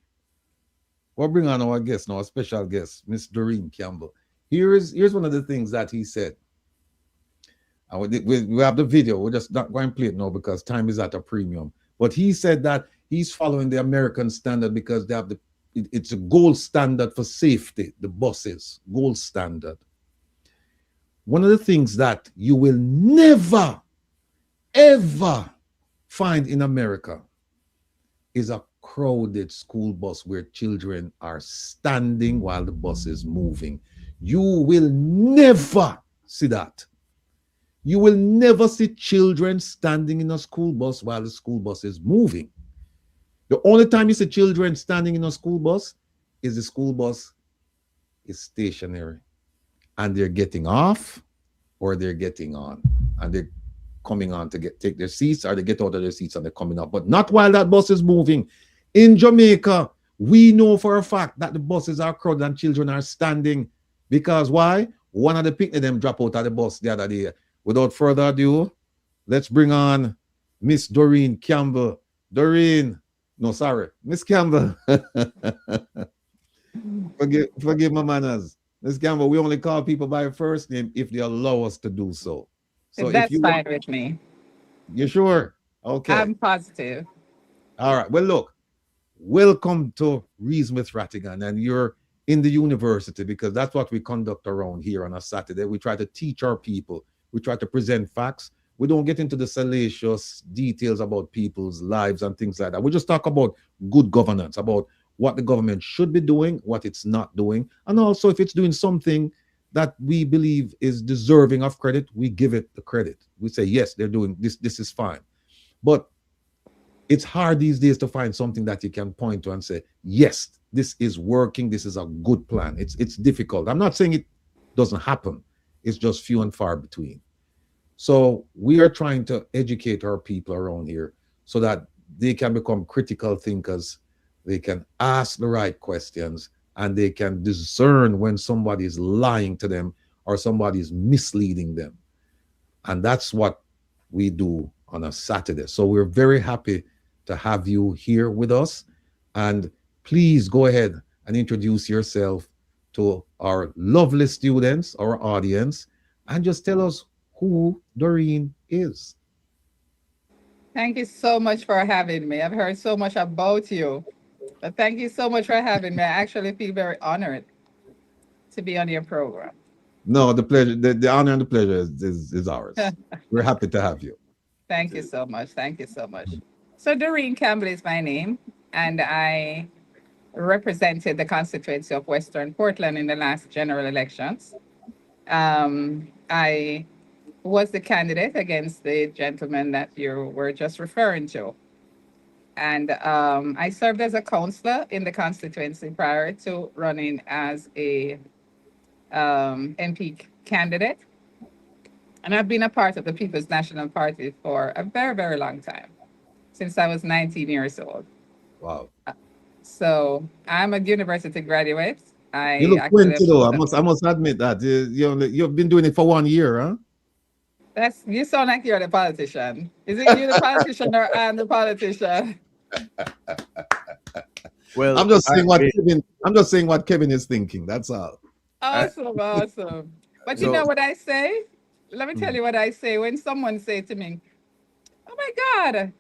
our guest now, a special guest, Miss Doreen Campbell. Here's one of the things that he said. And we have the video. We're just not going to play it now because time is at a premium. But he said that he's following the American standard because they have it's a gold standard for safety, the buses, gold standard. One of the things that you will never, ever find in America is a crowded school bus where children are standing while the bus is moving. You will never see that. You will never see children standing in a school bus while the school bus is moving. The only time you see children standing in a school bus is the school bus is stationary and they're getting off or they're getting on and they're coming on to take their seats, or they get out of their seats and they're coming up, but not while that bus is moving. In Jamaica, we know for a fact that the buses are crowded and children are standing. Because why? One of the picnic them drop out of the bus the other day. Without further ado, let's bring on Miss Doreen Campbell. Miss Campbell. Forgive my manners. Ms. Gamble, we only call people by first name if they allow us to do so. So That's if you fine with me. you're sure? Okay. I'm positive. All right. Well, look, welcome to Reason with Rattigan, and you're in the university because that's what we conduct around here on a Saturday. We try to teach our people. We try to present facts. We don't get into the salacious details about people's lives and things like that. We just talk about good governance, about what the government should be doing, what it's not doing, and also if it's doing something that we believe is deserving of credit, we give it the credit. We say, yes, they're doing this, this is fine. But it's hard these days to find something that you can point to and say, yes, this is working, this is a good plan. It's difficult. I'm not saying it doesn't happen. It's just few and far between. So we are trying to educate our people around here so that they can become critical thinkers. They can ask the right questions and they can discern when somebody is lying to them or somebody is misleading them. And that's what we do on a Saturday. So we're very happy to have you here with us. And please go ahead and introduce yourself to our lovely students, our audience, and just tell us who Doreen is. Thank you so much for having me. I've heard so much about you. But thank you so much for having me. I actually feel very honored to be on your program. No, the pleasure, the honor and the pleasure is ours. We're happy to have you. Thank you so much. Thank you so much. So Doreen Campbell is my name, and I represented the constituency of Western Portland in the last general elections. I was the candidate against the gentleman that you were just referring to. And I served as a counselor in the constituency prior to running as a MP candidate. And I've been a part of the People's National Party for a very, very long time, since I was 19 years old. Wow. So I'm a university graduate. You look 20 though. I must admit that. You've been doing it for 1 year, huh? You sound like you're the politician. Is it you the politician or I'm the politician? Well, I'm just saying what Kevin is thinking. That's all. Awesome, awesome. But you know what I say? Let me tell you what I say when someone say to me, "Oh my God,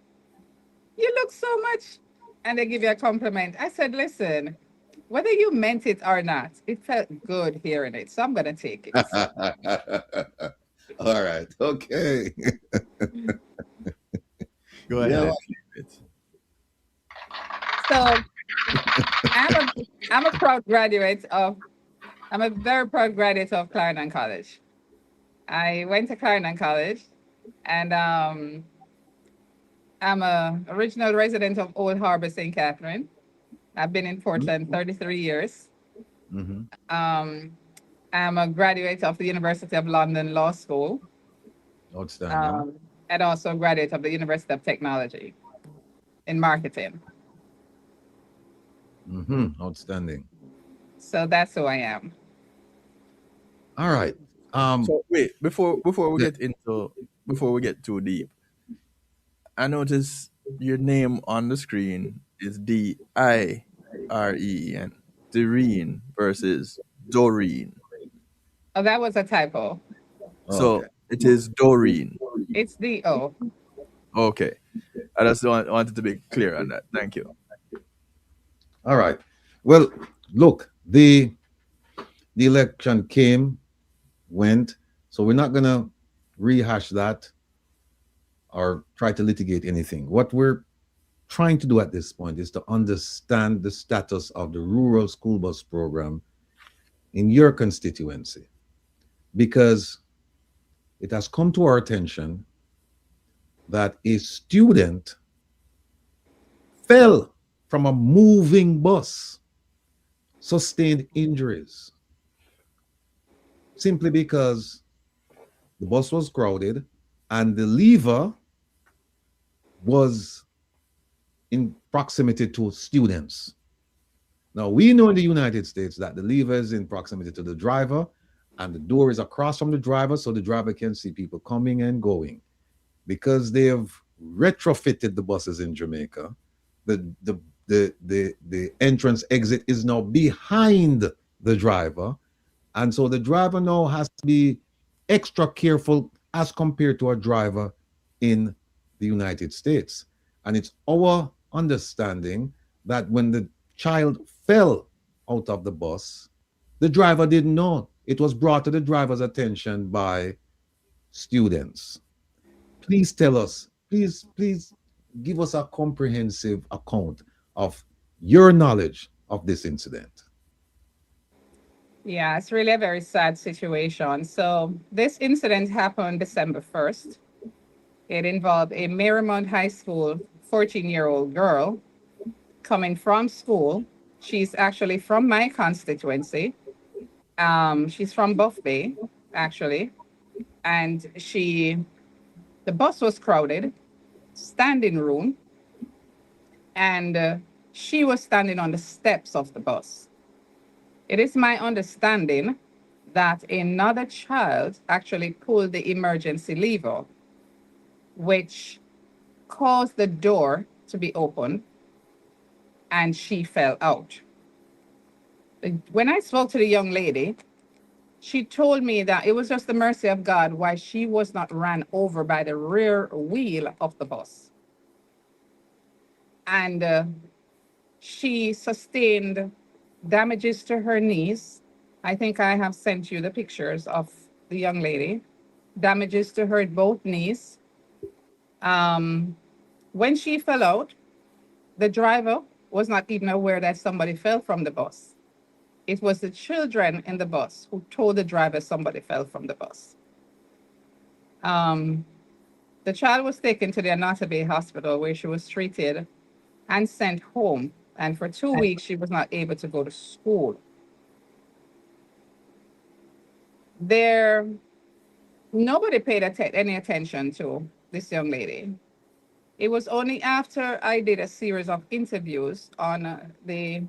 you look so much," and they give you a compliment. I said, "Listen, whether you meant it or not, it felt good hearing it, so I'm gonna take it." All right. Okay. Go ahead. Yeah. So I'm a proud graduate of, I'm a very proud graduate of Clarendon College. I went to Clarendon College, and I'm a original resident of Old Harbor, St. Catherine. I've been in Portland 33 years. Mm-hmm. I'm a graduate of the University of London Law School. Outstanding. And also a graduate of the University of Technology in marketing. Mm-hmm. Outstanding. So that's who I am. All right. So wait, before we get too deep, I notice your name on the screen is DIREEN, Doreen versus Doreen. Oh, that was a typo. So it is Doreen. It's D-O. Okay. I just wanted to be clear on that. Thank you. All right. Well, look, the election came, went, so we're not going to rehash that or try to litigate anything. What we're trying to do at this point is to understand the status of the rural school bus program in your constituency, because it has come to our attention that a student fell from a moving bus, sustained injuries, simply because the bus was crowded and the lever was in proximity to students. Now, we know in the United States that the lever is in proximity to the driver and the door is across from the driver so the driver can see people coming and going. Because they have retrofitted the buses in Jamaica, the entrance exit is now behind the driver, And so the driver now has to be extra careful as compared to a driver in the United States. And it's our understanding that when the child fell out of the bus, the driver didn't know. It was brought to the driver's attention by students. Please tell us, please give us a comprehensive account of your knowledge of this incident. Yeah, it's really a very sad situation. So this incident happened December 1st. It involved a Marymount High School 14-year-old girl coming from school. She's actually from my constituency. She's from Buff Bay, actually. And the bus was crowded, standing room, and she was standing on the steps of the bus. It is my understanding that another child actually pulled the emergency lever, which caused the door to be opened, and she fell out. When I spoke to the young lady, she told me that it was just the mercy of God why she was not ran over by the rear wheel of the bus. And she sustained damages to her knees. I think I have sent you the pictures of the young lady. Damages to her both knees. When she fell out, the driver was not even aware that somebody fell from the bus. It was the children in the bus who told the driver somebody fell from the bus. The child was taken to the Anata Bay Hospital where she was treated and sent home. And for 2 weeks, she was not able to go to school. Nobody paid any attention to this young lady. It was only after I did a series of interviews on the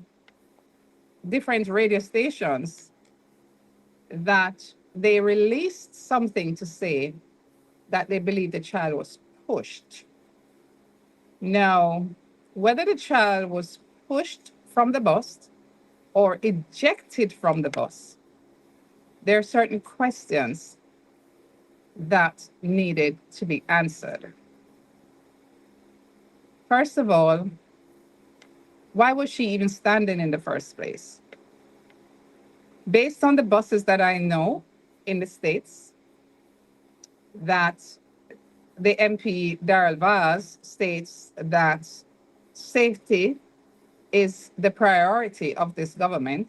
different radio stations that they released something to say that they believe the child was pushed. Now, whether the child was pushed from the bus or ejected from the bus, there are certain questions that needed to be answered. First of all, why was she even standing in the first place? Based on the buses that I know in the States, that the MP, Darrell Vaz, states that safety is the priority of this government.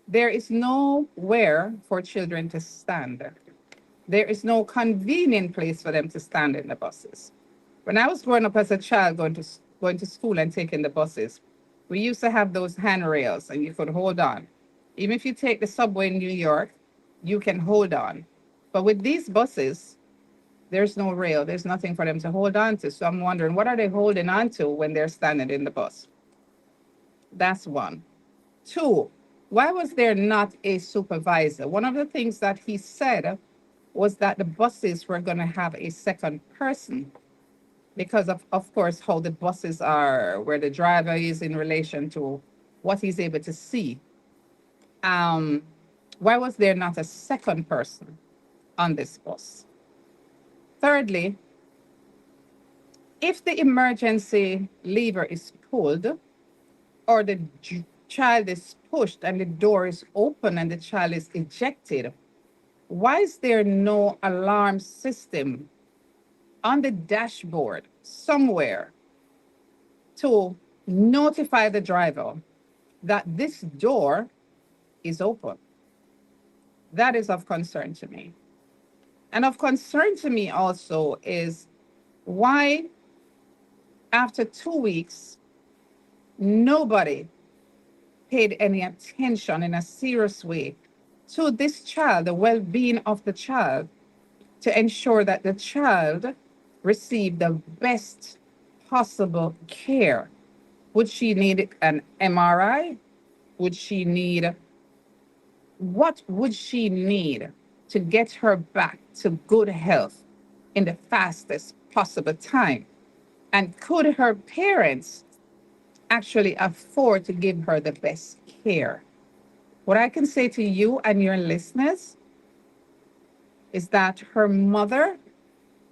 There is nowhere for children to stand. There is no convenient place for them to stand in the buses. When I was growing up as a child, going to school and taking the buses, we used to have those handrails and you could hold on. Even if you take the subway in New York, you can hold on. But with these buses, there's no rail. There's nothing for them to hold on to. So I'm wondering, what are they holding on to when they're standing in the bus? That's one. Two, why was there not a supervisor? One of the things that he said was that the buses were going to have a second person because of course, how the buses are, where the driver is in relation to what he's able to see. Why was there not a second person on this bus? Thirdly, if the emergency lever is pulled or the child is pushed and the door is open and the child is ejected, why is there no alarm system on the dashboard somewhere to notify the driver that this door is open? That is of concern to me. And of concern to me also is why, after 2 weeks, nobody paid any attention in a serious way to this child, the well-being of the child, to ensure that the child received the best possible care. Would she need an MRI? What would she need to get her back to good health in the fastest possible time? And could her parents actually afford to give her the best care? What I can say to you and your listeners is that her mother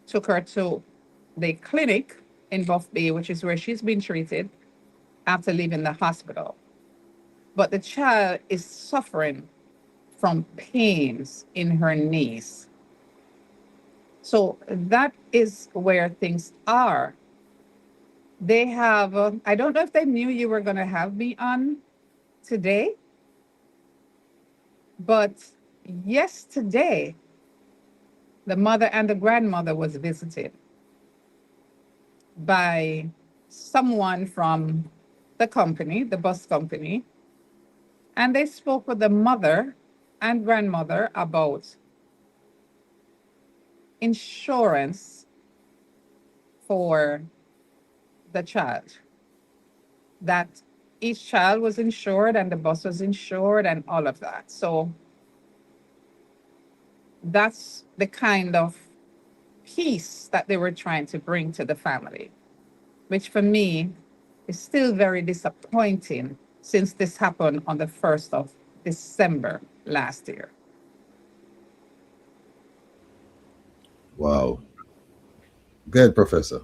took her to the clinic in Buff Bay, which is where she's been treated after leaving the hospital. But the child is suffering from pains in her knees. So that is where things are. They have, I don't know if they knew you were going to have me on today, but yesterday, the mother and the grandmother was visited by someone from the company, the bus company, and they spoke with the mother and grandmother about insurance for the child. That each child was insured and the bus was insured and all of that. So that's the kind of peace that they were trying to bring to the family, which for me is still very disappointing since this happened on the 1st of December last year. Wow. Good, Professor.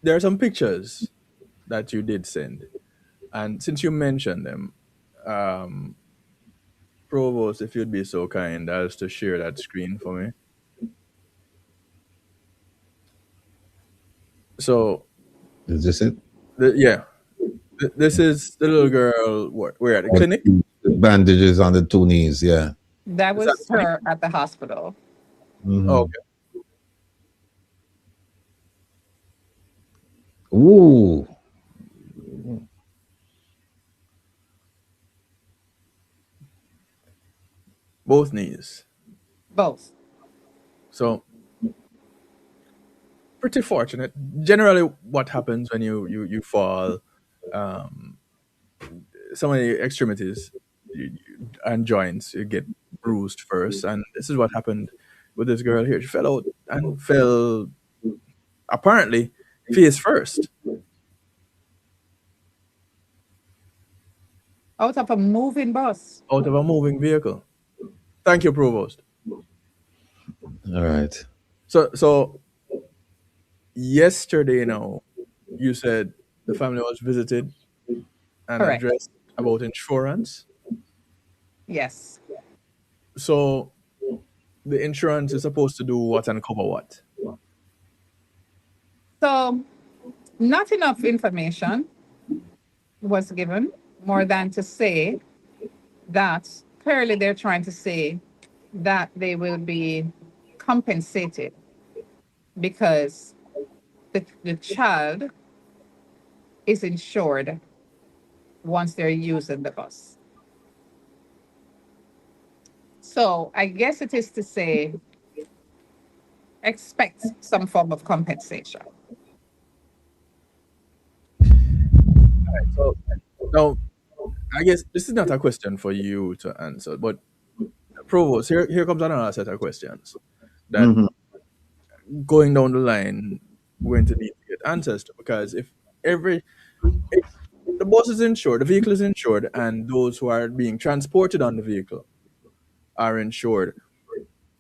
There are some pictures that you did send, and since you mentioned them, Provost, if you'd be so kind as to share that screen for me. So, is this it? Yeah, this is the little girl. We're at the clinic. The bandages on the 2 knees. Yeah. That was her at the hospital. Mm-hmm. Okay. Ooh. Both knees. Both. So pretty fortunate. Generally, what happens when you fall, some of the extremities and joints you get bruised first, and this is what happened with this girl here. She fell out and fell apparently face first. Out of a moving bus. Out of a moving vehicle. Thank you, Provost. All right. So yesterday now, you said the family was visited and Correct. addressed about insurance. Yes. So the insurance is supposed to do what and cover what? So not enough information was given, more than to say that clearly they're trying to say that they will be compensated because the child is insured once they're using the bus. So I guess it is to say, expect some form of compensation. All right, so now, I guess this is not a question for you to answer, but Provost, here comes another set of questions that going down the line we're going to need to get answers to, because if the bus is insured, the vehicle is insured, and those who are being transported on the vehicle are insured,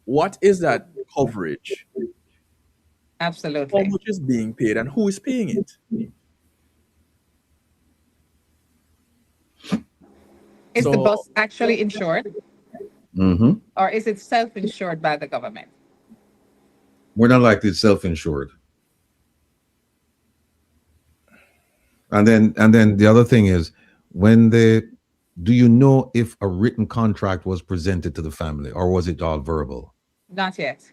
what is that coverage? Absolutely. How much is being paid and who is paying it? Is the bus actually insured? Mm-hmm. Or is it self-insured by the government? We're not likely self-insured. And then the other thing is, do you know if a written contract was presented to the family, or was it all verbal? Not yet.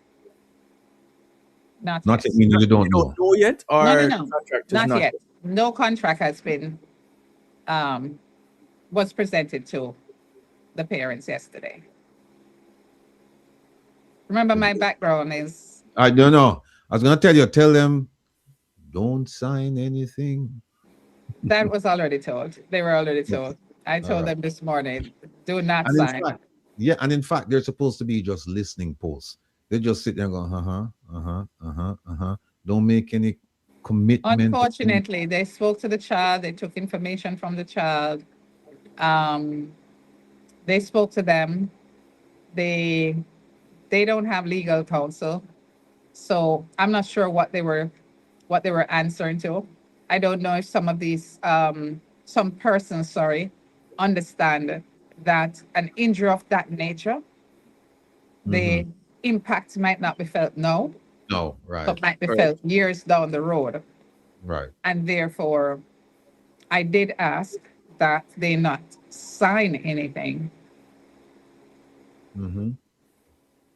Not yet. yet. Meaning you don't know. You don't know yet, or No. Not yet. No contract has been was presented to the parents yesterday. Remember, my background is... I don't know. I was going to tell them, don't sign anything. That was already told. They were already told. I told them this morning, do not sign. And in fact, they're supposed to be just listening posts. They just sit there and go, don't make any commitment. Unfortunately, they spoke to the child. They took information from the child. They spoke to them. They don't have legal counsel, so I'm not sure what they were answering to. I don't know if some of these some persons, understand that an injury of that nature, the impact might not be felt now, No, right. but might be felt years down the road. Right. And therefore, I did ask that they not sign anything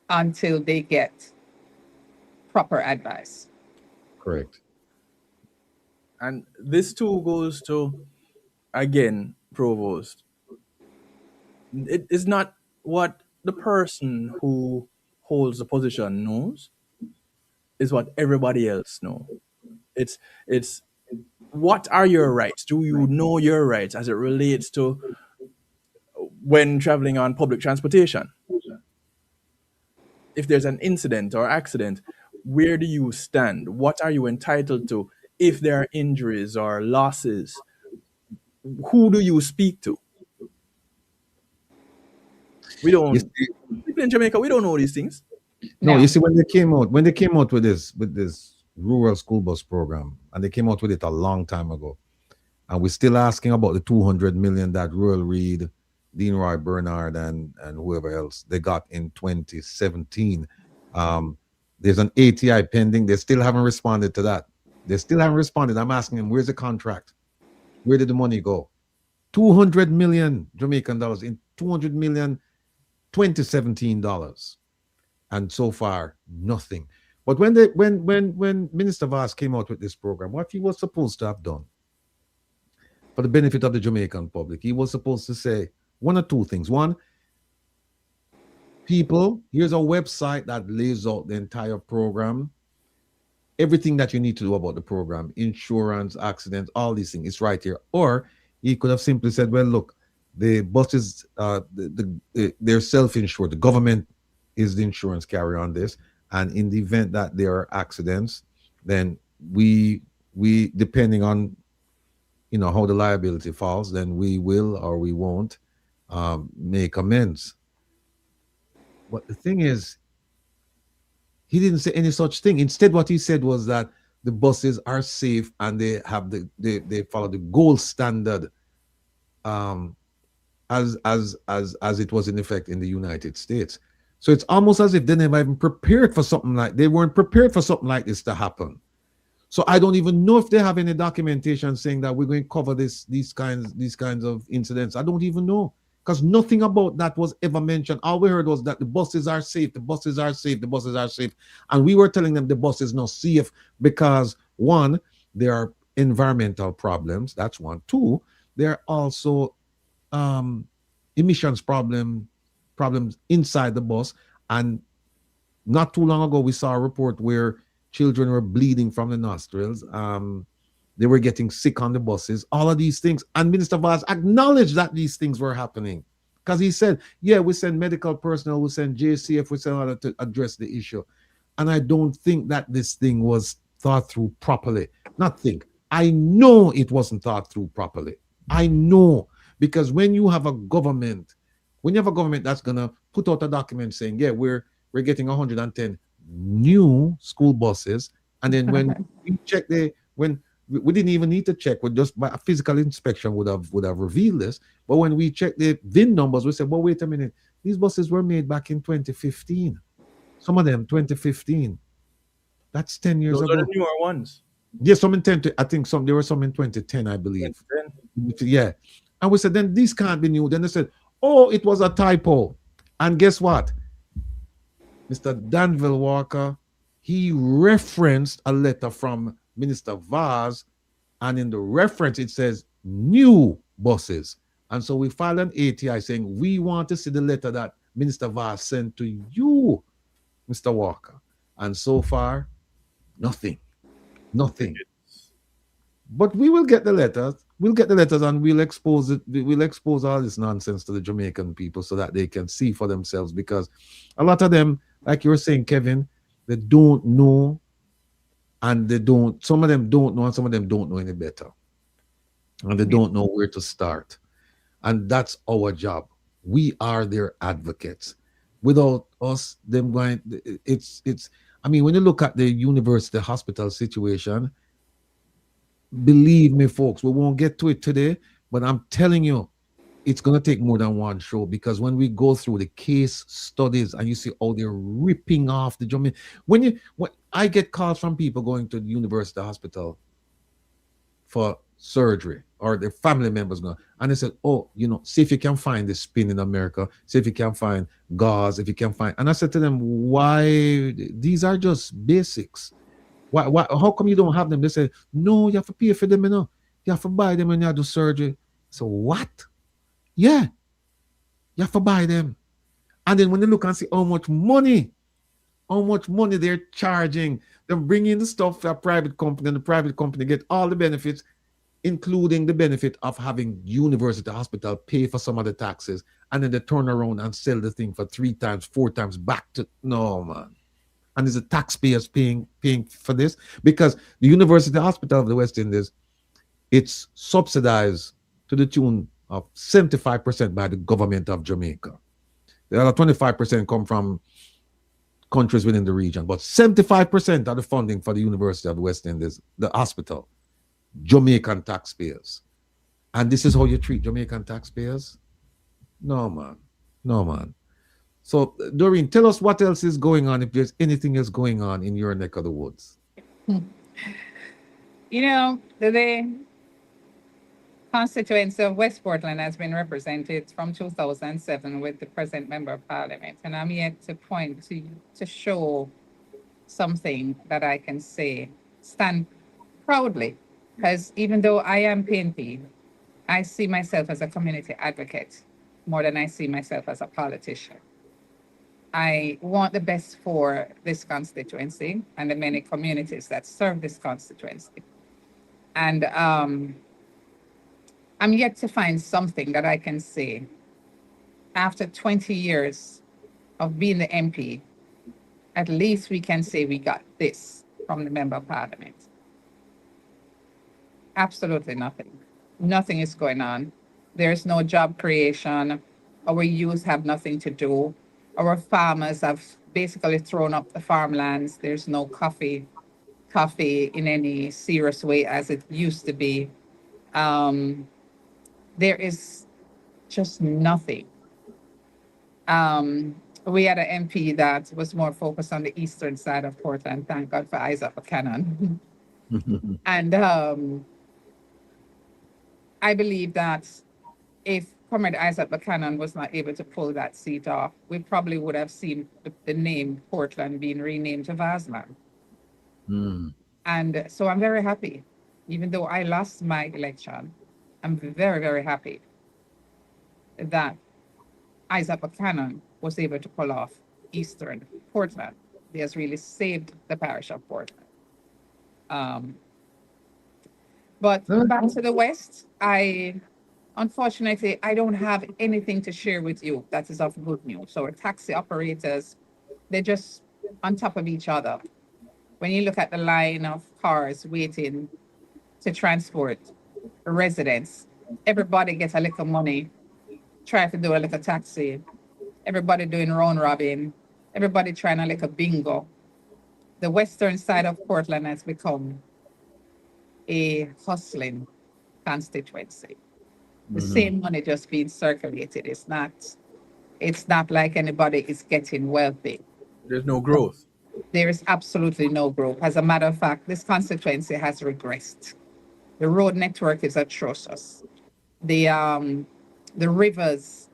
until they get proper advice. Correct. And this too goes to, again, Provost. It is not what the person who holds the position knows, is what everybody else knows. It's what are your rights? Do you know your rights as it relates to when traveling on public transportation? If there's an incident or accident, where do you stand? What are you entitled to? If there are injuries or losses, who do you speak to? We don't. People in Jamaica, we don't know these things. No, you see, when they came out with this rural school bus program, and they came out with it a long time ago, and we're still asking about the 200 million that Royal Reed, Dean Roy Bernard, and whoever else they got in 2017. There's an ATI pending. They still haven't responded to that. They still haven't responded. I'm asking them, where's the contract? Where did the money go? 200 million Jamaican dollars in 200 million 2017 dollars. And so far, nothing. But when Minister Vaz came out with this program, what he was supposed to have done for the benefit of the Jamaican public, he was supposed to say one or two things. One, people, here's a website that lays out the entire program, everything that you need to do about the program, insurance, accidents, all these things, it's right here. Or he could have simply said, well, look, the buses, they're self-insured. The government is the insurance carrier on this. And in the event that there are accidents, then we depending on, how the liability falls, then we will or we won't make amends. But the thing is, he didn't say any such thing. Instead, what he said was that the buses are safe and they have they follow the gold standard as it was in effect in the United States. So it's almost as if they never even prepared for something they weren't prepared for something like this to happen. So I don't even know if they have any documentation saying that we're going to cover these kinds of incidents. I don't even know, because nothing about that was ever mentioned. All we heard was that the buses are safe, the buses are safe, the buses are safe. And we were telling them the bus is not safe because, one, there are environmental problems. That's one. Two, there are also emissions problems inside the bus. And not too long ago, we saw a report where children were bleeding from the nostrils. They were getting sick on the buses, all of these things. And Minister Vaz acknowledged that these things were happening, because he said, yeah, we send medical personnel, we send JCF, we send others to address the issue. And I don't think that this thing was thought through properly. Not think. I know it wasn't thought through properly. I know, because when you have a government that's going to put out a document saying, yeah, we're getting 110 new school buses, and then when we check we didn't even need to check, with just by a physical inspection would have revealed this. But when we checked the VIN numbers, we said, well, wait a minute, these buses were made back in 2015. Some of them 2015. That's 10 years ago. Those are the newer ones. Yeah, some in 10. I think there were some in 2010, I believe. 2010. Yeah. And we said, then these can't be new. Then they said, oh, it was a typo. And guess what? Mr. Danville Walker, he referenced a letter from Minister Vaz, and in the reference it says new buses. And so we filed an ATI saying we want to see the letter that Minister Vaz sent to you, Mr. Walker. And so far, nothing. But we will get the letters. We'll get the letters and we'll expose it. We'll expose all this nonsense to the Jamaican people so that they can see for themselves, because a lot of them, like you were saying, Kevin, they don't know And they don't, some of them don't know, and some of them don't know any better. And they don't know where to start. And that's our job. We are their advocates. Without us, them going, I mean, when you look at the university hospital situation, believe me, folks, we won't get to it today, but I'm telling you, it's going to take more than one show, because when we go through the case studies and you see how they're ripping off the Jamaican, when I get calls from people going to the university hospital for surgery, or their family members going, and they said, oh, see if you can find this spin in America, see if you can find gauze, if you can find, and I said to them, why? These are just basics. Why? How come you don't have them? They say, no, you have to pay for them, you have to buy them when you do surgery. So what? Yeah, you have to buy them. And then when they look and see how much money they're charging, they're bringing the stuff to a private company, and the private company get all the benefits, including the benefit of having university hospital pay for some of the taxes, and then they turn around and sell the thing for 3 times, 4 times back to, no, man. And is the taxpayers paying for this? Because the University Hospital of the West Indies, it's subsidized to the tune of 75% by the government of Jamaica. The other 25% come from countries within the region, but 75% of the funding for the University of the West Indies, the hospital, Jamaican taxpayers. And this is how you treat Jamaican taxpayers? No, man. No, man. So, Doreen, tell us what else is going on, if there's anything else going on in your neck of the woods. The constituency of West Portland has been represented from 2007 with the present member of parliament. And I'm yet to point to show something that I can say, stand proudly. Because even though I am PNP, I see myself as a community advocate more than I see myself as a politician. I want the best for this constituency and the many communities that serve this constituency. And I'm yet to find something that I can say after 20 years of being the MP, at least we can say we got this from the member of parliament. Absolutely nothing. Nothing is going on. There's no job creation. Our youth have nothing to do. Our farmers have basically thrown up the farmlands. There's no coffee in any serious way as it used to be. There is just nothing. We had an MP that was more focused on the eastern side of Portland. Thank God for Isaac Buchanan. And I believe that if Comrade Isaac Buchanan was not able to pull that seat off, we probably would have seen the name Portland being renamed to Vaslan. And so I'm very happy. Even though I lost my election, I'm very, very happy that Isaac Buchanan was able to pull off Eastern Portland. He has really saved the parish of Portland. But back to the West, unfortunately, I don't have anything to share with you that is of good news. So our taxi operators, they're just on top of each other. When you look at the line of cars waiting to transport residents, everybody gets a little money, try to do a little taxi, everybody doing round robin, everybody trying a little bingo. The western side of Portland has become a hustling constituency. The same money just being circulated. It's not like anybody is getting wealthy. There's no growth. There is absolutely no growth. As a matter of fact, this constituency has regressed. The road network is atrocious. The rivers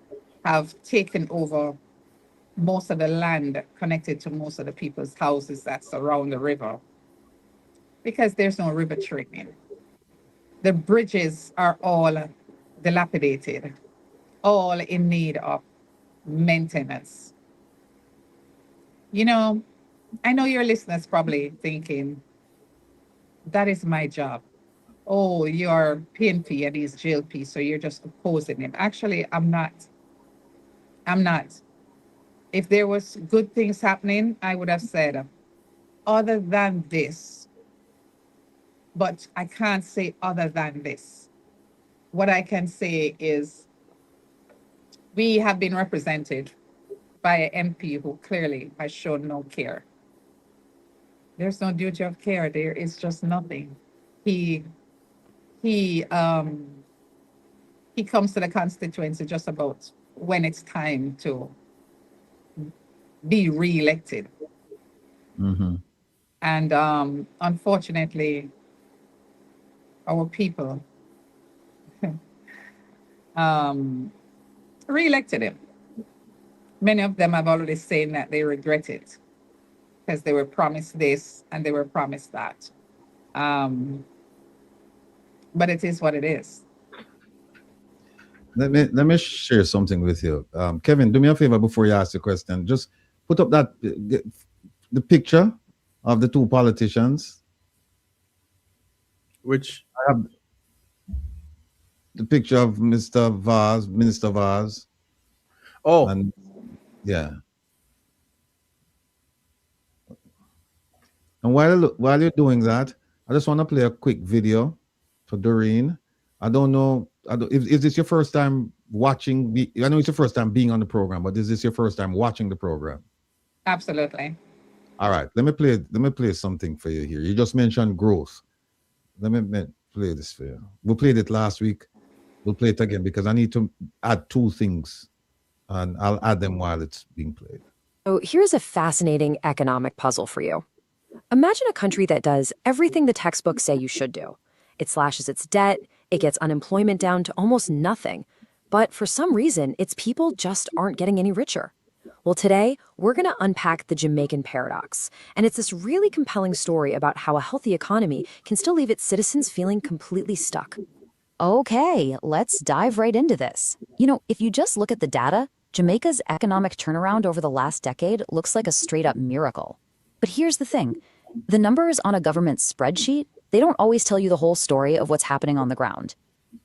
have taken over most of the land connected to most of the people's houses that surround the river because there's no river training. The bridges are all dilapidated, all in need of maintenance. I know your listeners probably thinking, that is my job. Oh, you're PNP and he's JLP, so you're just opposing him. Actually, I'm not. If there was good things happening, I would have said, other than this, But I can't say other than this. What I can say is we have been represented by an MP who clearly has shown no care. There's no duty of care. There is just nothing. He comes to the constituency just about when it's time to be re-elected. Mm-hmm. And unfortunately, our people re-elected him. Many of them have already said that they regret it because they were promised this and they were promised that. But it is what it is. Let me share something with you. Kevin, do me a favor before you ask the question. Just put up that the picture of the two politicians. Which? I have the picture of Minister Vaz. Oh. And yeah. And while you're doing that, I just want to play a quick video for Doreen. I don't know. Is this your first time watching? I know it's your first time being on the program, but is this your first time watching the program? Absolutely. All right. Let me play something for you here. You just mentioned growth. Let me play this for you. We played it last week. We'll play it again because I need to add two things, and I'll add them while it's being played. So here's a fascinating economic puzzle for you. Imagine a country that does everything the textbooks say you should do. It slashes its debt, it gets unemployment down to almost nothing, but for some reason, its people just aren't getting any richer. Well, today, we're going to unpack the Jamaican paradox, and it's this really compelling story about how a healthy economy can still leave its citizens feeling completely stuck. Okay, let's dive right into this. You know, if you just look at the data, Jamaica's economic turnaround over the last decade looks like a straight-up miracle. But here's the thing. The numbers on a government spreadsheet, they don't always tell you the whole story of what's happening on the ground.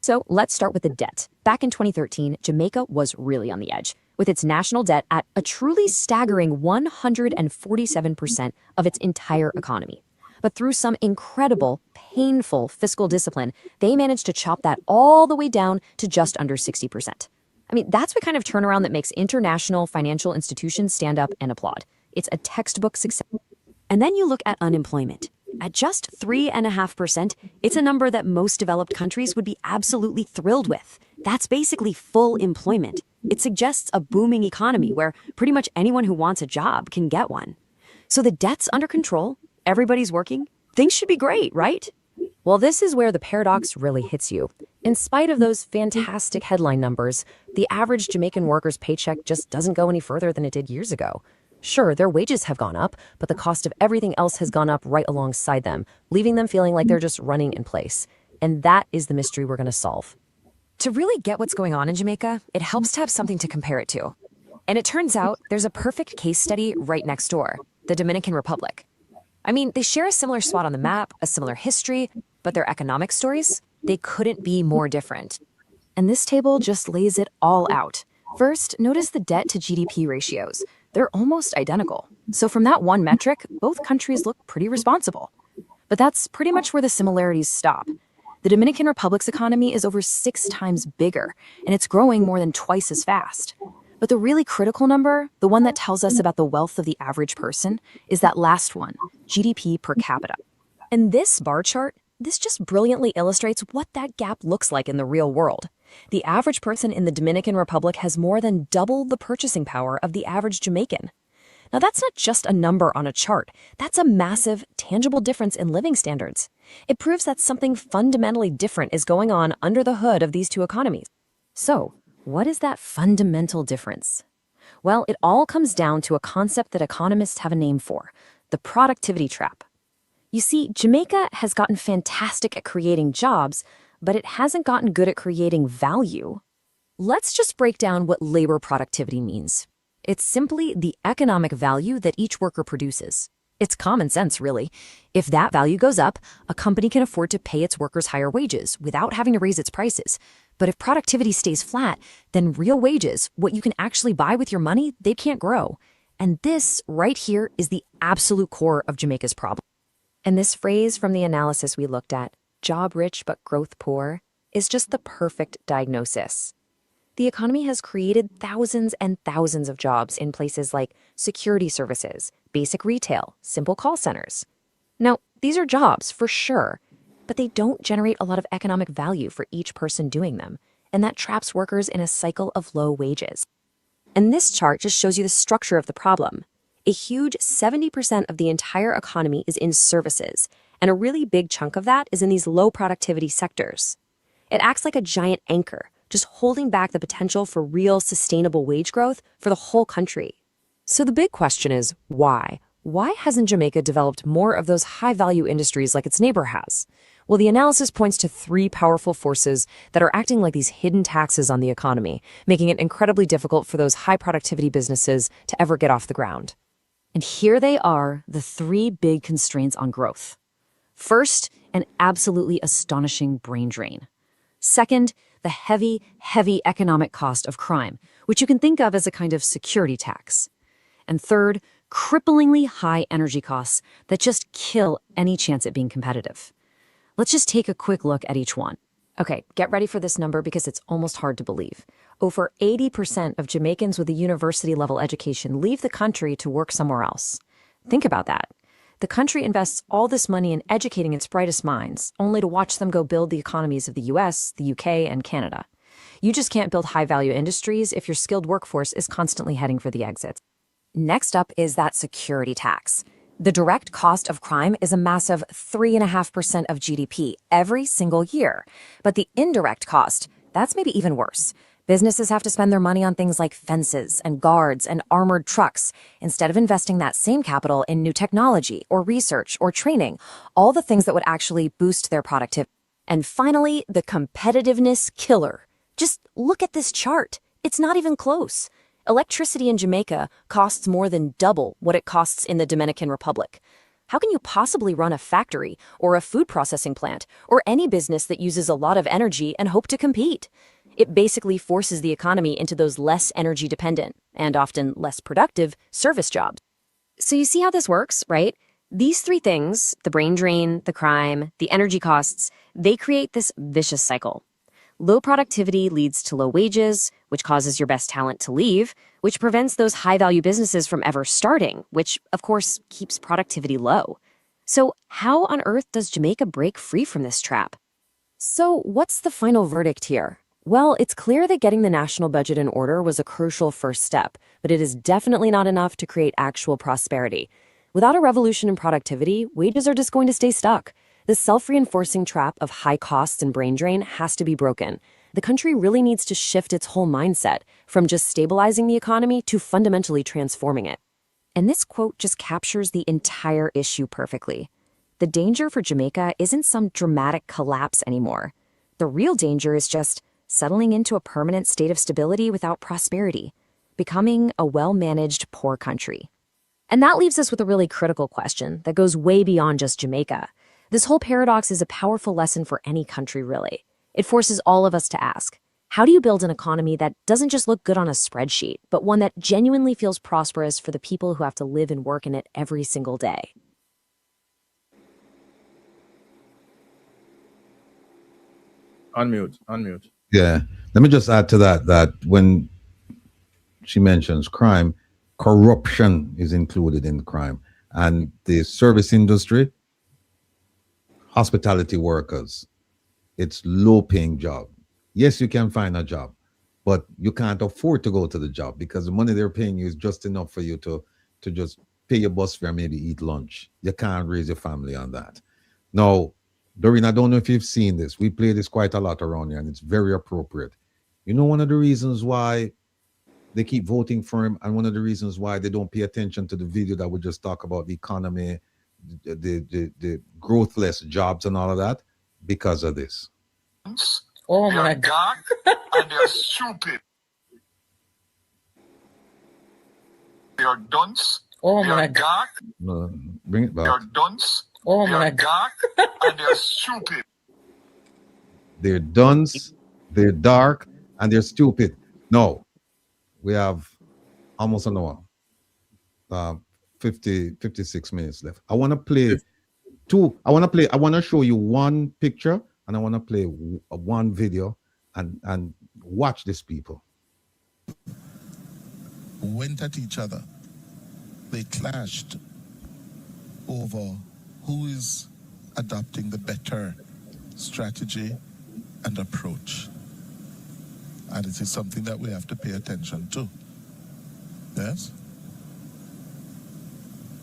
So let's start with the debt. Back in 2013, Jamaica was really on the edge, with its national debt at a truly staggering 147% of its entire economy. But through some incredible, painful fiscal discipline, they managed to chop that all the way down to just under 60%. I mean, that's the kind of turnaround that makes international financial institutions stand up and applaud. It's a textbook success. And then you look at unemployment. At just 3.5%, it's a number that most developed countries would be absolutely thrilled with. That's basically full employment. It suggests a booming economy where pretty much anyone who wants a job can get one. So the debt's under control, everybody's working, things should be great, right? Well, this is where the paradox really hits you. In spite of those fantastic headline numbers, the average Jamaican worker's paycheck just doesn't go any further than it did years ago. Sure, their wages have gone up, but the cost of everything else has gone up right alongside them, leaving them feeling like they're just running in place. And that is the mystery we're going to solve. To really get what's going on in Jamaica, it helps to have something to compare it to. And it turns out there's a perfect case study right next door, the Dominican Republic. I mean, they share a similar spot on the map, a similar history, but their economic stories, they couldn't be more different. And this table just lays it all out. First, notice the debt to GDP ratios. They're almost identical. So from that one metric, both countries look pretty responsible. But that's pretty much where the similarities stop. The Dominican Republic's economy is over 6 times bigger, and it's growing more than twice as fast. But the really critical number, the one that tells us about the wealth of the average person, is that last one, GDP per capita. And this bar chart, this just brilliantly illustrates what that gap looks like in the real world. The average person in the Dominican Republic has more than double the purchasing power of the average Jamaican. Now, that's not just a number on a chart. That's a massive, tangible difference in living standards. It proves that something fundamentally different is going on under the hood of these two economies. So, what is that fundamental difference? Well, it all comes down to a concept that economists have a name for, the productivity trap. You see, Jamaica has gotten fantastic at creating jobs, but it hasn't gotten good at creating value. Let's just break down what labor productivity means. It's simply the economic value that each worker produces. It's common sense, really. If that value goes up, a company can afford to pay its workers higher wages without having to raise its prices. But if productivity stays flat, then real wages, what you can actually buy with your money, they can't grow. And this right here is the absolute core of Jamaica's problem. And this phrase from the analysis we looked at, job rich but growth poor, is just the perfect diagnosis. The economy has created thousands and thousands of jobs in places like security services, basic retail, simple call centers. Now, these are jobs for sure, but they don't generate a lot of economic value for each person doing them, and that traps workers in a cycle of low wages. And this chart just shows you the structure of the problem. A huge 70% of the entire economy is in services, and a really big chunk of that is in these low productivity sectors. It acts like a giant anchor, just holding back the potential for real sustainable wage growth for the whole country. So the big question is, why? Why hasn't Jamaica developed more of those high-value industries like its neighbor has? Well, the analysis points to three powerful forces that are acting like these hidden taxes on the economy, making it incredibly difficult for those high-productivity businesses to ever get off the ground. And here they are, the three big constraints on growth. First, an absolutely astonishing brain drain. Second, the heavy, heavy economic cost of crime, which you can think of as a kind of security tax. And third, cripplingly high energy costs that just kill any chance at being competitive. Let's just take a quick look at each one. Okay, get ready for this number because it's almost hard to believe. Over 80% of Jamaicans with a university-level education leave the country to work somewhere else. Think about that. The country invests all this money in educating its brightest minds, only to watch them go build the economies of the US, the UK, and Canada. You just can't build high-value industries if your skilled workforce is constantly heading for the exits. Next up is that security tax. The direct cost of crime is a massive 3.5% of GDP every single year. But the indirect cost, that's maybe even worse. Businesses have to spend their money on things like fences and guards and armored trucks instead of investing that same capital in new technology or research or training, all the things that would actually boost their productivity. And finally, the competitiveness killer. Just look at this chart. It's not even close. Electricity in Jamaica costs more than double what it costs in the Dominican Republic. How can you possibly run a factory or a food processing plant or any business that uses a lot of energy and hope to compete? It basically forces the economy into those less energy dependent and often less productive service jobs. So you see how this works, right? These three things, the brain drain, the crime, the energy costs, they create this vicious cycle. Low productivity leads to low wages, which causes your best talent to leave, which prevents those high-value businesses from ever starting, which, of course, keeps productivity low. So how on earth does Jamaica break free from this trap? So what's the final verdict here? Well, it's clear that getting the national budget in order was a crucial first step, but it is definitely not enough to create actual prosperity. Without a revolution in productivity, wages are just going to stay stuck. The self-reinforcing trap of high costs and brain drain has to be broken. The country really needs to shift its whole mindset from just stabilizing the economy to fundamentally transforming it. And this quote just captures the entire issue perfectly. The danger for Jamaica isn't some dramatic collapse anymore. The real danger is just settling into a permanent state of stability without prosperity, becoming a well-managed poor country. And that leaves us with a really critical question that goes way beyond just Jamaica. This whole paradox is a powerful lesson for any country, really. It forces all of us to ask, how do you build an economy that doesn't just look good on a spreadsheet, but one that genuinely feels prosperous for the people who have to live and work in it every single day? Unmute. Yeah. Let me just add to that when she mentions crime, corruption is included in crime. And the service industry, hospitality workers, it's low-paying job. Yes, you can find a job, but you can't afford to go to the job because the money they're paying you is just enough for you to just pay your bus fare, maybe eat lunch. You can't raise your family on that. Now, Doreen, I don't know if you've seen this. We play this quite a lot around here, and it's very appropriate. You know, one of the reasons why they keep voting for him, and one of the reasons why they don't pay attention to the video that we just talked about, the economy, the growthless jobs and all of that, because of this. Oh my God. And they're stupid. They are dunce. Oh my God. Bring it back. They are dunce. Oh my God. And they're stupid. They're dunce, they're dark, and they're stupid. No, we have almost an hour, 56 minutes left. I want to play Two, I want to show you one picture and I want to play one video and watch this, people. Went at each other. They clashed over who is adopting the better strategy and approach. And it is something that we have to pay attention to. Yes?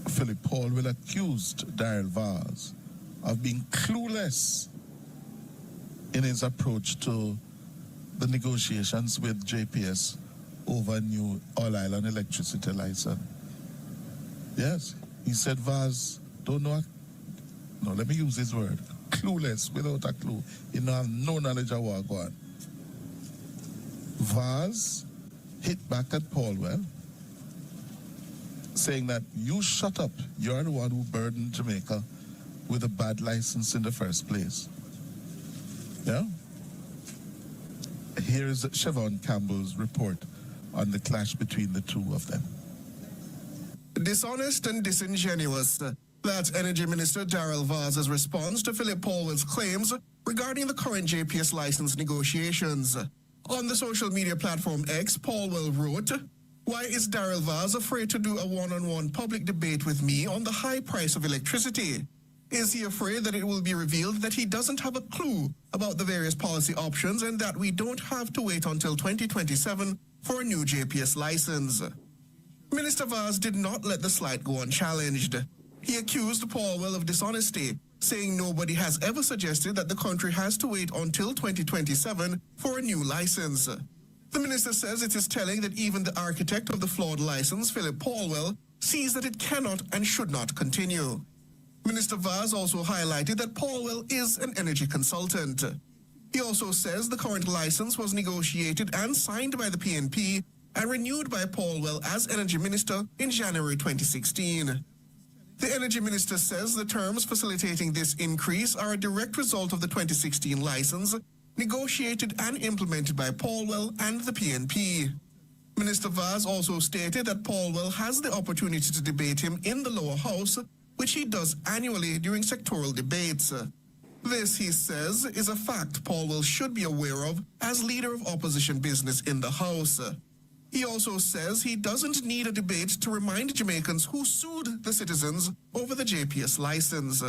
Philip Paulwell accused Daryl Vaz of being clueless in his approach to the negotiations with JPS over a new All Island electricity license. Yes, he said Vaz don't know. No, let me use his word. Clueless, without a clue. He don't have no knowledge of what going on. Vaz hit back at Paulwell, saying that you shut up. You're the one who burdened Jamaica with a bad license in the first place. Yeah? Here's Siobhan Campbell's report on the clash between the two of them. Dishonest and disingenuous. That's Energy Minister Daryl Vaz's response to Philip Paulwell's claims regarding the current JPS license negotiations. On the social media platform X, Paulwell wrote, "Why is Daryl Vaz afraid to do a one-on-one public debate with me on the high price of electricity? Is he afraid that it will be revealed that he doesn't have a clue about the various policy options and that we don't have to wait until 2027 for a new JPS license?" Minister Vaz did not let the slight go unchallenged. He accused Paulwell of dishonesty, saying nobody has ever suggested that the country has to wait until 2027 for a new license. The minister says it is telling that even the architect of the flawed license, Philip Paulwell, sees that it cannot and should not continue. Minister Vaz also highlighted that Paulwell is an energy consultant. He also says the current license was negotiated and signed by the PNP and renewed by Paulwell as Energy Minister in January 2016. The Energy Minister says the terms facilitating this increase are a direct result of the 2016 license, negotiated and implemented by Paulwell and the PNP. Minister Vaz also stated that Paulwell has the opportunity to debate him in the lower house, which he does annually during sectoral debates. This, he says, is a fact Paulwell should be aware of as leader of opposition business in the House. He also says he doesn't need a debate to remind Jamaicans who sued the citizens over the JPS license.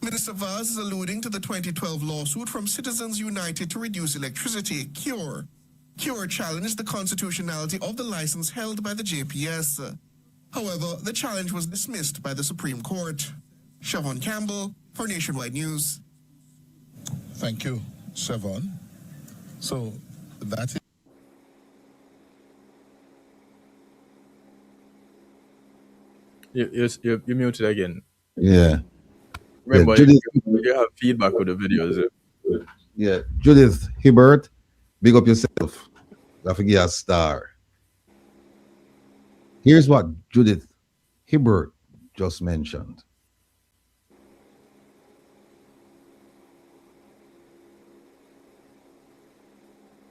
Minister Vaz is alluding to the 2012 lawsuit from Citizens United to Reduce Electricity, CURE. CURE challenged the constitutionality of the license held by the JPS. However, the challenge was dismissed by the Supreme Court. Siobhan Campbell for Nationwide News. Thank you, Siobhan. So that is... You're muted again. Yeah. Remember, Judith, you have feedback with the videos. Yeah, Judith Hibbert, big up yourself. I forget a star. Here's what Judith Hibbert just mentioned.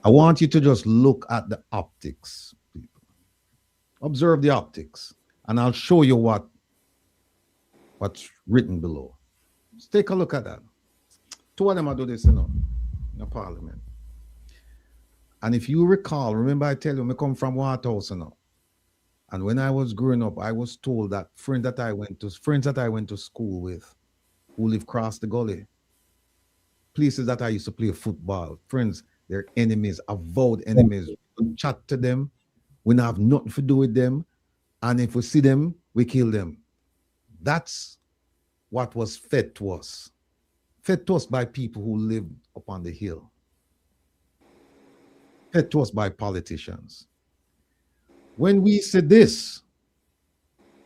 I want you to just look at the optics, people. Observe the optics, and I'll show you what's written below. Just take a look at that. Two of them are doing this, in the parliament. And if you recall, remember I tell you, I come from Waterhouse, and when I was growing up, I was told that friends that I went to school with, who live across the gully, places that I used to play football, friends, they're enemies, avowed enemies. We chat to them, we don't have nothing to do with them, and if we see them, we kill them. That's what was fed to us by people who lived upon the hill, fed to us by politicians. When we say this,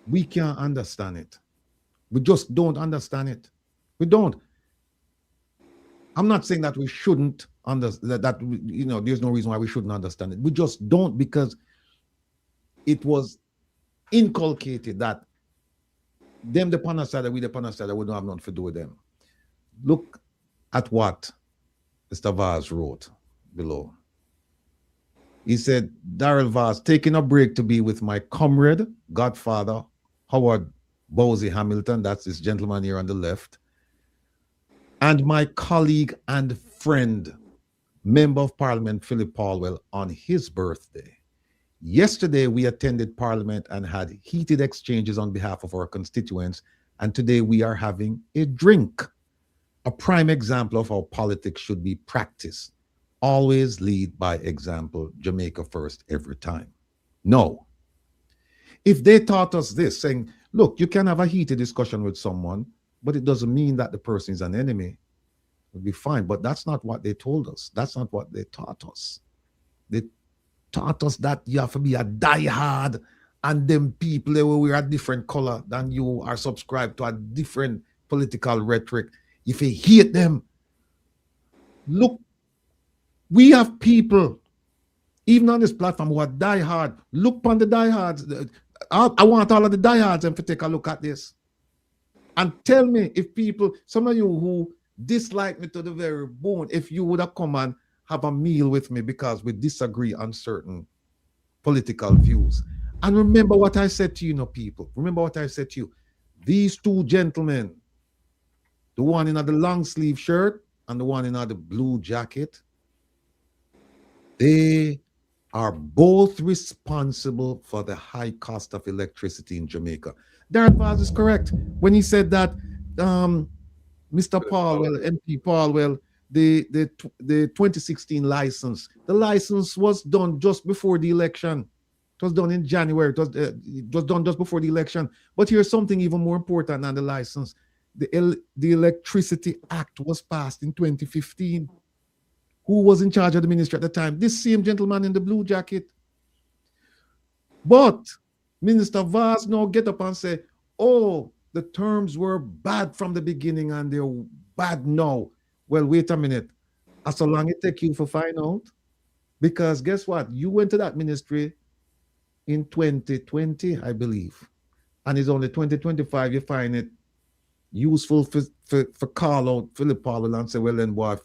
we can't understand it. We just don't understand it. We don't. I'm not saying that we shouldn't understand, there's no reason why we shouldn't understand it. We just don't, because it was inculcated that them the panel side, we the panel side, we don't have nothing to do with them. Look at what Mr. Vaz wrote below. He said, Daryl Vaz, taking a break to be with my comrade, godfather, Howard Bowsey Hamilton, that's this gentleman here on the left, and my colleague and friend, Member of Parliament Philip Paulwell, on his birthday. Yesterday, we attended Parliament and had heated exchanges on behalf of our constituents, and today we are having a drink. A prime example of how politics should be practiced. Always lead by example, Jamaica first every time. No. If they taught us this, saying, look, you can have a heated discussion with someone, but it doesn't mean that the person is an enemy, it would be fine. But that's not what they told us. That's not what they taught us. They taught us that you have to be a diehard, and them people, they will wear a different color than you, are subscribed to a different political rhetoric. If you hate them, look, we have people, even on this platform, who are diehard. Look upon the diehards. I want all of the diehards to take a look at this. And tell me if people, some of you who dislike me to the very bone, if you would have come and have a meal with me because we disagree on certain political views. And remember what I said to you, people. Remember what I said to you. These two gentlemen, the one in the long sleeve shirt and the one in the blue jacket, they are both responsible for the high cost of electricity in Jamaica. Darren Vaz is correct when he said that Mr. Paulwell, MP Paulwell, the 2016 license, the license was done just before the election. It was done in January. It was done just before the election. But here's something even more important than the license. The Electricity Act was passed in 2015. Who was in charge of the ministry at the time? This same gentleman in the blue jacket. But Minister Vaz now get up and say, oh, the terms were bad from the beginning and they're bad now. Well, wait a minute. As long it take you to find out. Because guess what? You went to that ministry in 2020, I believe. And it's only 2025 you find it useful for call out Philip Paulwell and say, well then, boy,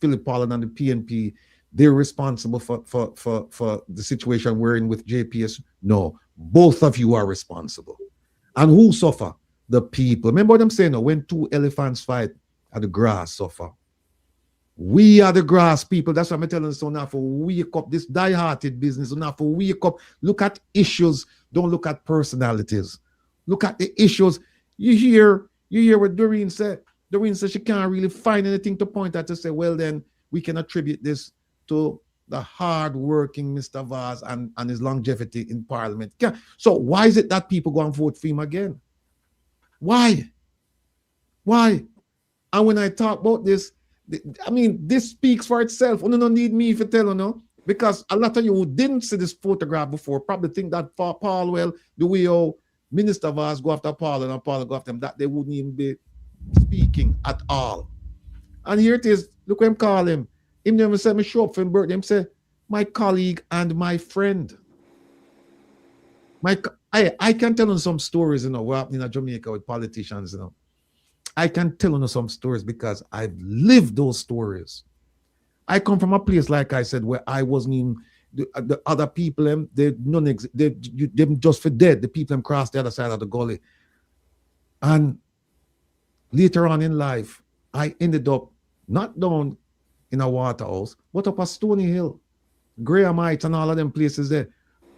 Philip Paulwell and the PNP, they're responsible for the situation we're in with JPS. No, both of you are responsible. And who suffer? The people. Remember what I'm saying now? When two elephants fight, and the grass suffer. We are the grass people. That's what I'm telling you. So now for wake up this die-hearted business. So now for wake up, look at issues. Don't look at personalities. Look at the issues. You hear what Doreen said. Doreen said she can't really find anything to point at to say, well, then we can attribute this to the hard-working Mr. Vaz and his longevity in Parliament. So why is it that people go and vote for him again? Why? Why? And when I talk about this, I mean, this speaks for itself. You don't need me to tell you, no? Because a lot of you who didn't see this photograph before probably think that Paulwell, the way how Minister Vaz go after Paulwell and Paulwell go after him, that they wouldn't even be speaking at all. And here it is. Look what him call him. Him never said me show up for him birthday. Him say, my colleague and my friend. I can tell you some stories, what happening in Jamaica with politicians, I can tell you some stories because I've lived those stories. I come from a place, like I said, where I wasn't even, the other people, they just for dead. The people crossed the other side of the gully. And later on in life, I ended up not down in a Waterhouse, but up a Stony Hill, Graham Heights and all of them places there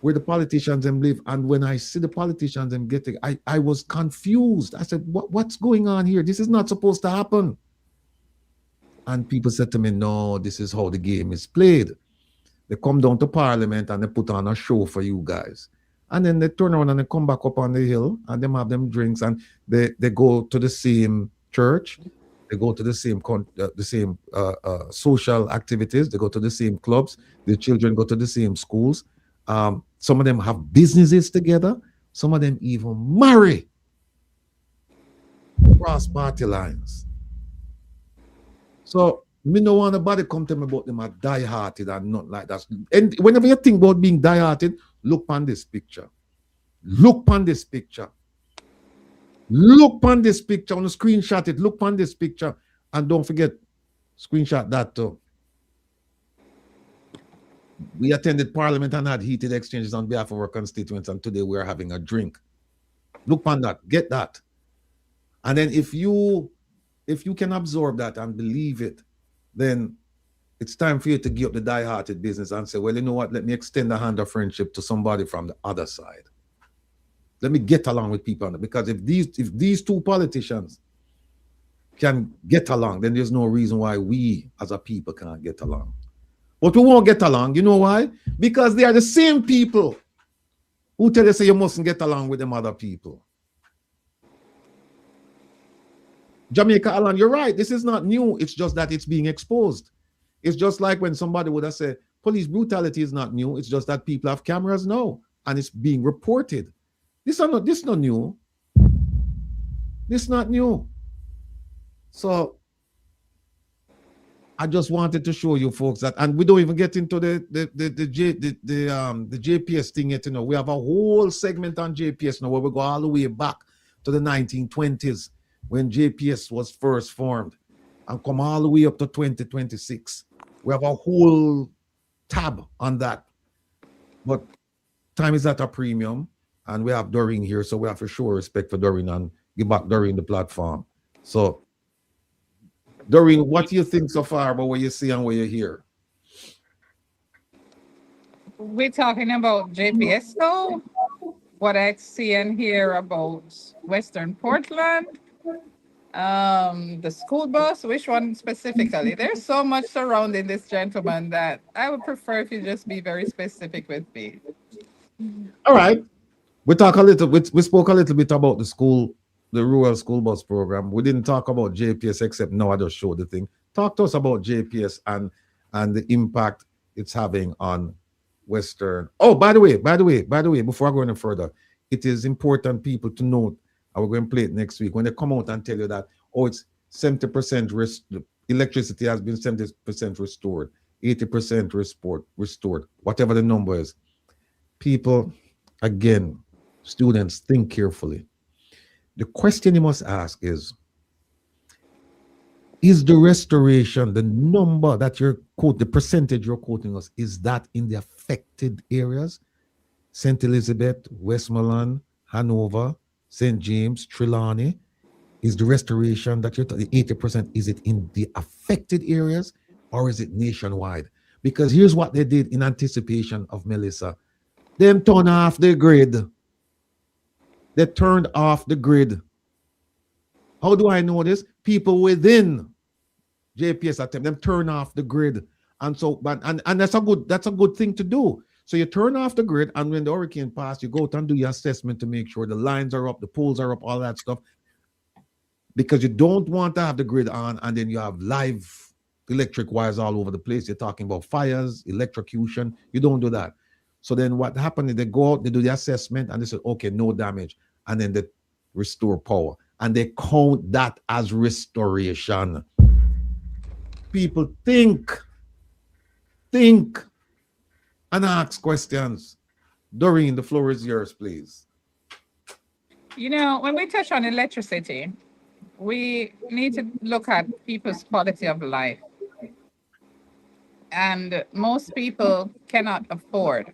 where the politicians live. And when I see the politicians getting, I was confused. I said, what's going on here? This is not supposed to happen. And people said to me, no, this is how the game is played. They come down to Parliament and they put on a show for you guys. And then they turn around and they come back up on the hill and they have them drinks and they go to the same church. They go to the same social activities. They go to the same clubs. The children go to the same schools. Some of them have businesses together. Some of them even marry across party lines. So me no want nobody come to me about them are die-hearted and not like that. And whenever you think about being die-hearted, look on this picture. Look on this picture. Look on this picture. On the screenshot it. Look on this picture. And don't forget, screenshot that too. We attended Parliament and had heated exchanges on behalf of our constituents, and today we are having a drink. Look on that. Get that. And then if you if you can absorb that and believe it, then it's time for you to give up the die-hearted business and say, well, you know what, let me extend a hand of friendship to somebody from the other side. Let me get along with people. Because if these two politicians can get along, then there's no reason why we as a people can't get along. But we won't get along. You know why? Because they are the same people who tell you say you mustn't get along with them other people. Jamaica, Alan, you're right. This is not new. It's just that it's being exposed. It's just like when somebody would have said, police brutality is not new. It's just that people have cameras now and it's being reported. This is not new. This is not new. So I just wanted to show you folks that, and we don't even get into the JPS thing yet. You know, we have a whole segment on JPS now where we go all the way back to the 1920s when JPS was first formed and come all the way up to 2026. We have a whole tab on that. But time is at a premium, and we have Doreen here, so we have to show respect for Doreen and give back Doreen the platform. So, Doreen, what do you think so far about what you see and what you hear? We're talking about JPS though. What I see and hear about Western Portland, the school bus, which one specifically? There's so much surrounding this gentleman that I would prefer if you just be very specific with me. All right. We spoke a little bit about the rural school bus program. We didn't talk about JPS except now I just showed the thing. Talk to us about JPS and the impact it's having on Western. Oh, by the way, before I go any further, it is important people to note, and we're going to play it next week, when they come out and tell you that, oh, it's 70% electricity has been 70% restored, 80% restored, whatever the number is. People, again, students, think carefully. The question you must ask is the restoration, the number that the percentage you're quoting us, is that in the affected areas? St. Elizabeth, Westmoreland, Hanover, St. James, Trelawney? Is the restoration that you're talking, the 80%, is it in the affected areas or is it nationwide? Because here's what they did in anticipation of Melissa. Them turn off the grid. They turned off the grid. How do I know this? People within JPS attempt them turn off the grid, and so and that's a good thing to do. So you turn off the grid, and when the hurricane passes, you go out and do your assessment to make sure the lines are up, the poles are up, all that stuff, because you don't want to have the grid on and then you have live electric wires all over the place. You're talking about fires, electrocution. You don't do that. So then what happened is they go out, they do the assessment, and they say, okay, no damage. And then they restore power. And they count that as restoration. People think, and ask questions. Doreen, the floor is yours, please. You know, when we touch on electricity, we need to look at people's quality of life. And most people cannot afford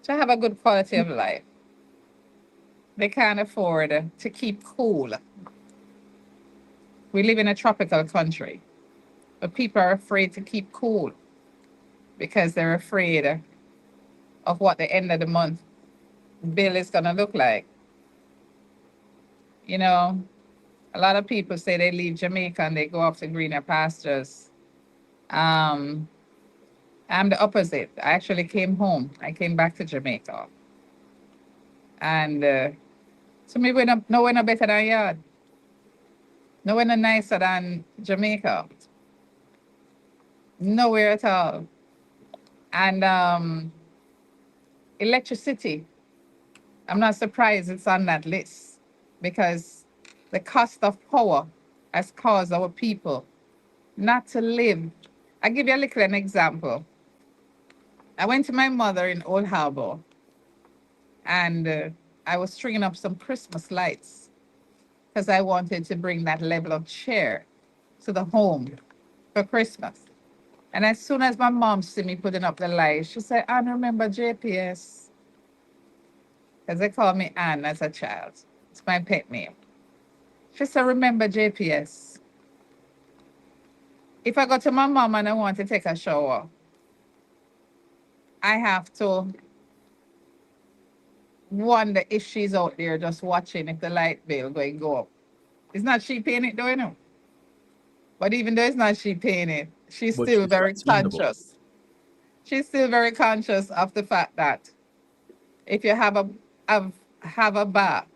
to have a good quality of life. They can't afford to keep cool. We live in a tropical country, but people are afraid to keep cool because they're afraid of what the end of the month bill is going to look like. You know, a lot of people say they leave Jamaica and they go off to greener pastures. I'm the opposite. I actually came home. I came back to Jamaica. And to me, nowhere no better than yard. Nowhere no nicer than Jamaica. Nowhere at all. And electricity, I'm not surprised it's on that list because the cost of power has caused our people not to live. I'll give you an example. I went to my mother in Old Harbour and I was stringing up some Christmas lights because I wanted to bring that level of cheer to the home for Christmas. And as soon as my mom see me putting up the lights, she said, Anne, remember JPS? Because they called me Anne as a child. It's my pet name. She said, remember JPS. If I go to my mom and I want to take a shower, I have to wonder if she's out there just watching if the light bill going to go up. It's not she paying it though, you know. But even though it's not she paying it, she's But still she's very understandable. conscious. She's still very conscious of the fact that if you have a bath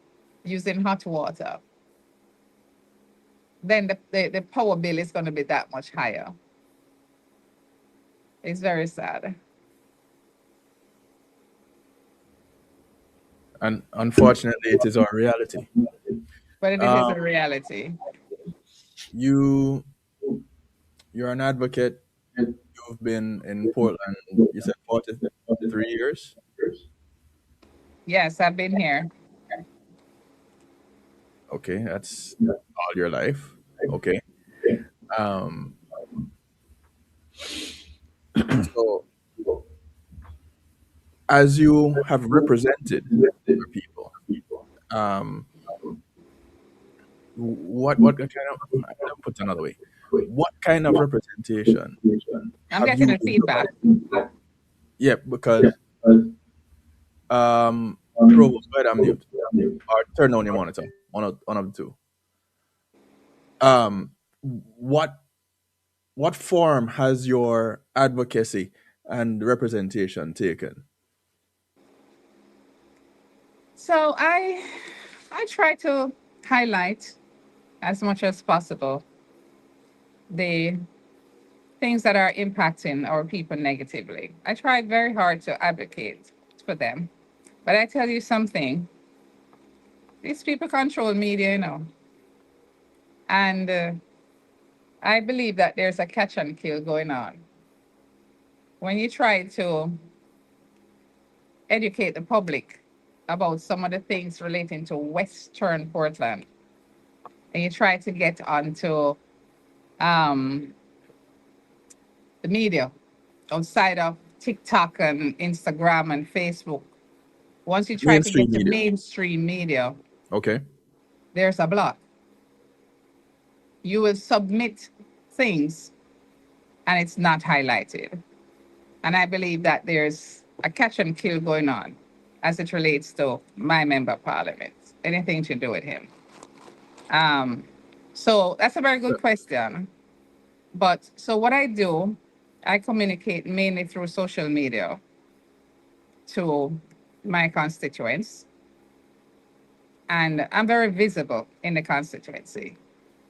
using hot water, then the power bill is going to be that much higher. It's very sad. And unfortunately, it is our reality. But it is a reality. You're an advocate. You've been in Portland, you said 43 years? Yes, I've been here. Okay, that's all your life. Okay. So, as you have represented your people, what kind of, I'll put it another way, what kind of representation I'm getting the feedback. Yeah, because Provost, go ahead, I'm mute. Or turn on your monitor. One of the two. What form has your advocacy and representation taken? So I try to highlight as much as possible the things that are impacting our people negatively. I try very hard to advocate for them. But I tell you something, these people control media, you know. And I believe that there's a catch and kill going on. When you try to educate the public about some of the things relating to Western Portland, and you try to get onto the media outside of TikTok and Instagram and Facebook, once you try to get to mainstream media, okay, there's a block. You will submit things and it's not highlighted. And I believe that there's a catch and kill going on as it relates to my member of parliament, anything to do with him. So that's a very good question. But so what I do, I communicate mainly through social media to my constituents. And I'm very visible in the constituency.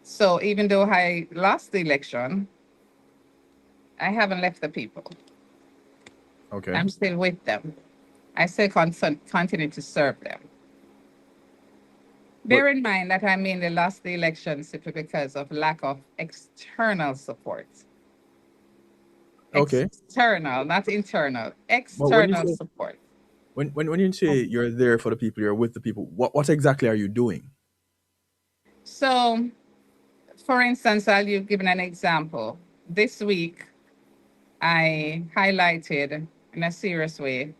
So even though I lost the election, I haven't left the people. Okay. I'm still with them. I still continue to serve them. Bear in mind that I mainly lost the election simply because of lack of external support. Okay. External, not internal. External support. When you say you're there for the people, you're with the people, what exactly are you doing? So, for instance, I'll give an example. This week, I highlighted in a serious way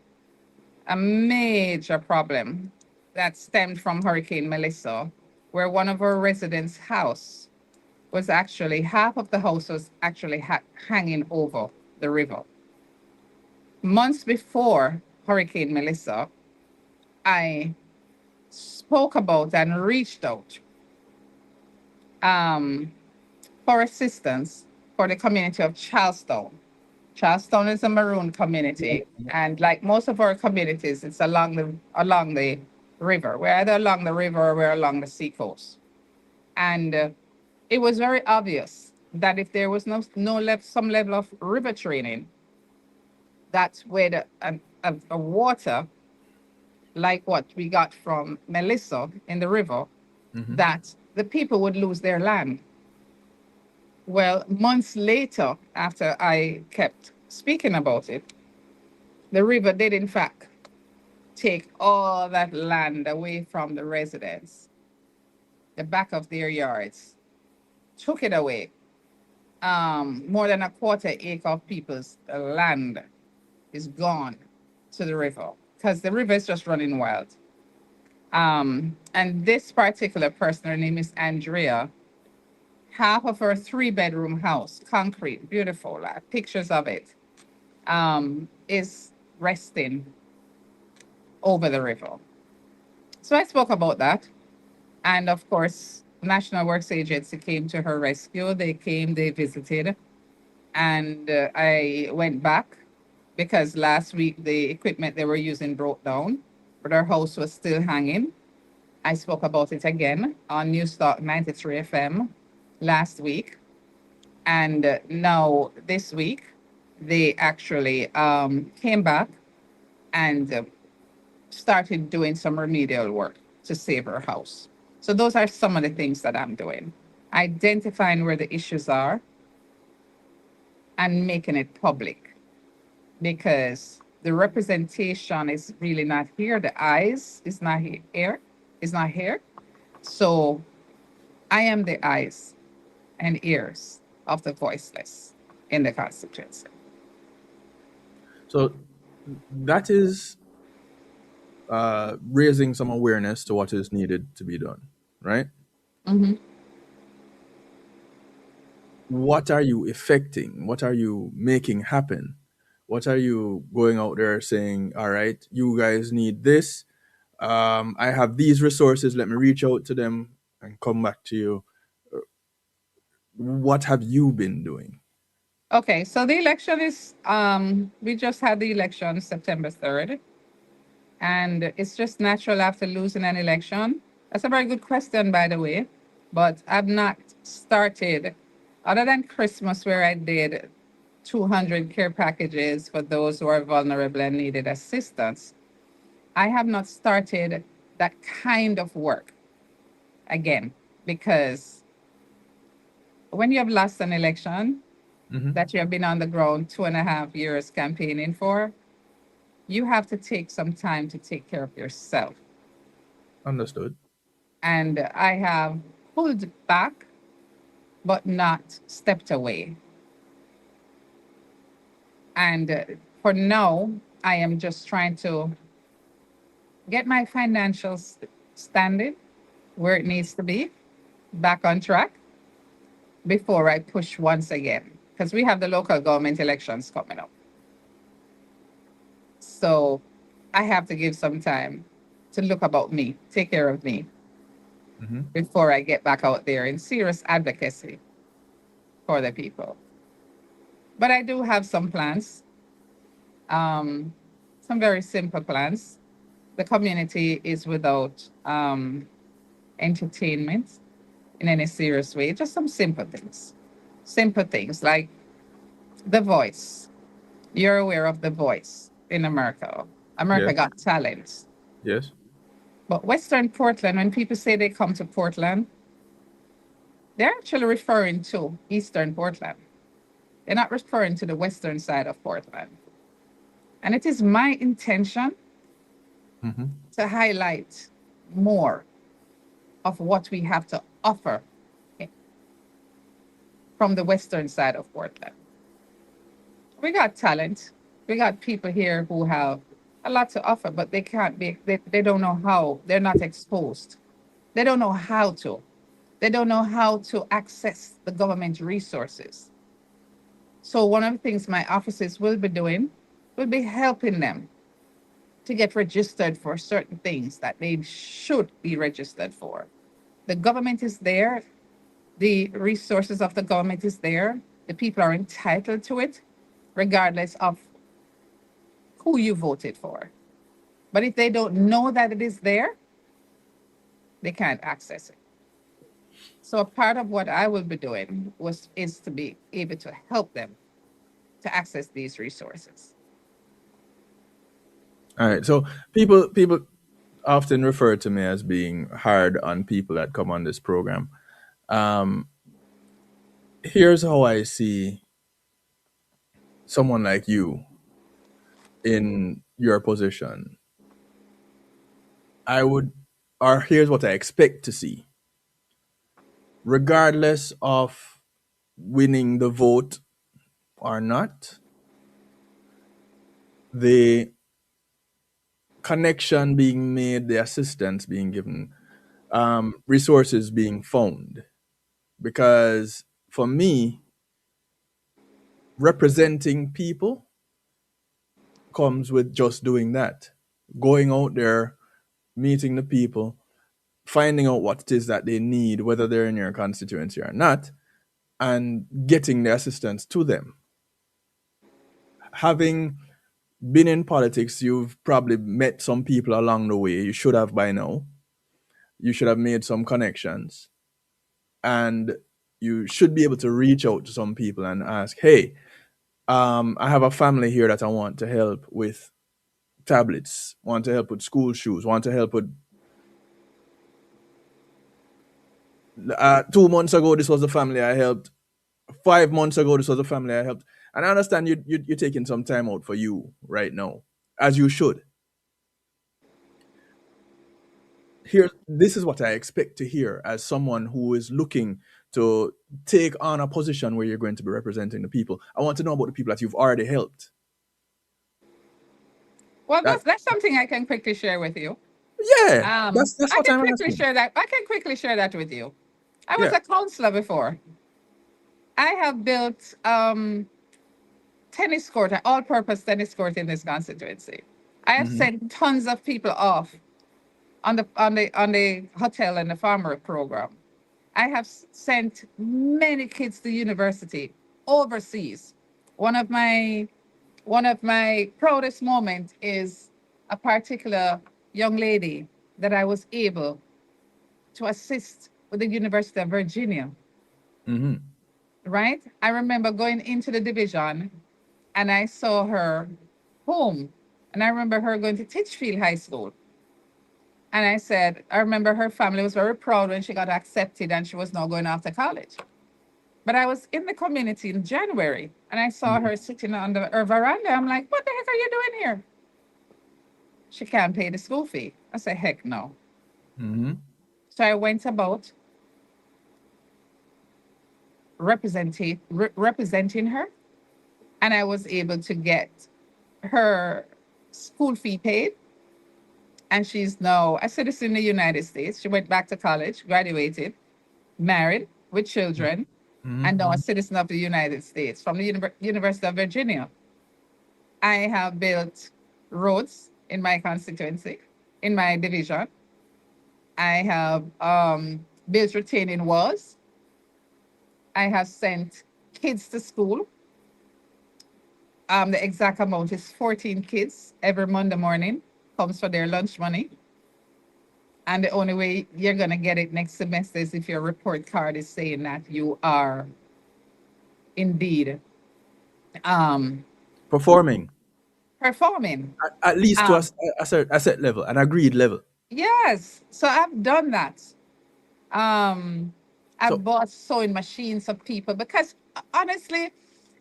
a major problem that stemmed from Hurricane Melissa, where one of our residents' house was actually, half of the house was actually hanging over the river. Months before Hurricane Melissa, I spoke about and reached out for assistance for the community of Charlestown. Charlestown is a maroon community, and like most of our communities, it's along the river. We're either along the river or we're along the seacoast. And it was very obvious that if there was some level of river training, that's where a water like what we got from Melissa in the river, that the people would lose their land. Well, months later, after I kept speaking about it, the river did in fact take all that land away from the residents, the back of their yards, took it away. More than a quarter acre of people's land is gone to the river because the river is just running wild. And this particular person, her name is Andrea, half of her 3-bedroom house, concrete, beautiful, pictures of it, is resting over the river. So I spoke about that. And of course, National Works Agency came to her rescue. They came, they visited, and I went back because last week the equipment they were using broke down, but her house was still hanging. I spoke about it again on Newstalk 93 FM last week. And now this week, they actually came back and started doing some remedial work to save her house. So those are some of the things that I'm doing. Identifying where the issues are and making it public, because the representation is really not here. The eyes is not here. Is not here. So I am the eyes and ears of the voiceless in the constituency. So that is raising some awareness to what is needed to be done, right? Mm-hmm. What are you effecting? What are you making happen? What are you going out there saying, all right, you guys need this. I have these resources. Let me reach out to them and come back to you. What have you been doing? Okay, so the election is, we just had the election September 3rd. And it's just natural after losing an election. That's a very good question, by the way. But I've not started, other than Christmas, where I did 200 care packages for those who are vulnerable and needed assistance. I have not started that kind of work again, because when you have lost an election that you have been on the ground 2.5 years campaigning for, you have to take some time to take care of yourself. Understood. And I have pulled back, but not stepped away. And for now, I am just trying to get my financial standing where it needs to be, back on track, before I push once again. Because we have the local government elections coming up. So I have to give some time to look about me, take care of me, before I get back out there in serious advocacy for the people. But I do have some plans, some very simple plans. The community is without entertainment in any serious way, just some simple things. Simple things like The Voice. You're aware of The Voice in America. America Got Talent. Yes. But Western Portland, when people say they come to Portland, they're actually referring to Eastern Portland. They're not referring to the western side of Portland. And it is my intention to highlight more of what we have to offer from the western side of Portland. We got talent. We got people here who have a lot to offer, but they can't be, they don't know how. They're not exposed. They don't know how to. They don't know how to access the government resources. So one of the things my offices will be doing will be helping them to get registered for certain things that they should be registered for. The government is there. The resources of the government is there. The people are entitled to it, regardless of who you voted for. But if they don't know that it is there, they can't access it. So a part of what I will be doing is to be able to help them to access these resources. All right. So people often refer to me as being hard on people that come on this program. Here's how I see someone like you in your position. Here's what I expect to see. Regardless of winning the vote or not, the connection being made, the assistance being given, resources being found. Because for me, representing people comes with just doing that. Going out there, meeting the people, finding out what it is that they need, whether they're in your constituency or not, and getting the assistance to them. Having been in politics, you've probably met some people along the way. You should have by now. You should have made some connections. And you should be able to reach out to some people and ask, hey, I have a family here that I want to help with tablets, want to help with school shoes, want to help with 2 months ago, this was the family I helped. 5 months ago, this was the family I helped. And I understand you're taking some time out for you right now, as you should. This is what I expect to hear as someone who is looking to take on a position where you're going to be representing the people. I want to know about the people that you've already helped. Well, that's something I can quickly share with you. Yeah, that's what I'm asking. I can quickly share that with you. I was a counselor before. I have built tennis court, an all-purpose tennis court in this constituency. I have sent tons of people off on the hotel and the farmer program. I have sent many kids to university overseas. One of my proudest moments is a particular young lady that I was able to assist with the University of Virginia. Right? I remember going into the division and I saw her home. And I remember her going to Titchfield High School. And I remember her family was very proud when she got accepted and she was now going off to college. But I was in the community in January and I saw her sitting on her veranda. I'm like, what the heck are you doing here? She can't pay the school fee. I said, heck no. So I went about representing her, and I was able to get her school fee paid. And she's now a citizen in the United States. She went back to college, graduated, married with children, and now a citizen of the United States from the University of Virginia. I have built roads in my constituency, in my division. I have built retaining walls. I have sent kids to school. The exact amount is 14 kids every Monday morning, comes for their lunch money. And the only way you're going to get it next semester is if your report card is saying that you are indeed performing. At least to a certain level, an agreed level. Yes. So I've done that. I've bought sewing machines for people because honestly,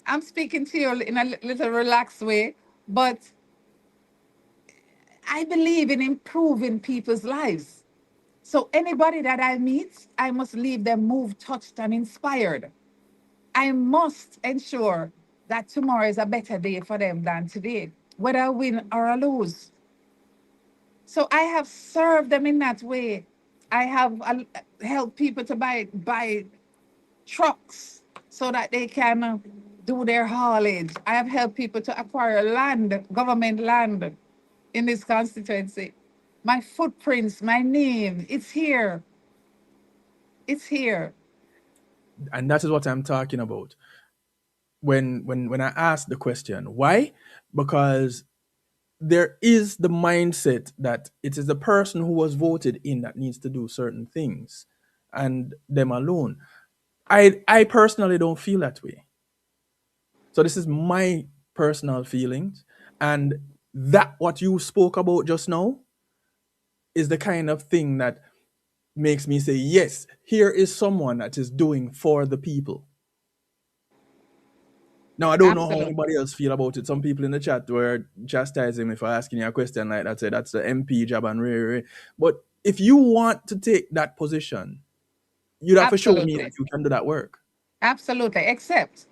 I'm speaking to you in a little relaxed way, but I believe in improving people's lives. So anybody that I meet, I must leave them moved, touched, and inspired. I must ensure that tomorrow is a better day for them than today, whether I win or I lose. So I have served them in that way. I have helped people to buy trucks so that they can do their haulage. I have helped people to acquire land, government land in this constituency. My footprints, my name, it's here. It's here. And that is what I'm talking about. When I ask the question, why? Because there is the mindset that it is the person who was voted in that needs to do certain things and them alone. I personally don't feel that way. So this is my personal feelings, and that what you spoke about just now is the kind of thing that makes me say, yes, here is someone that is doing for the people. Now, I don't know how anybody else feel about it. Some people in the chat were chastising me for asking you a question like that, say that's the MP job and rare. But if you want to take that position, you'd have to show me that you can do that work. Absolutely, except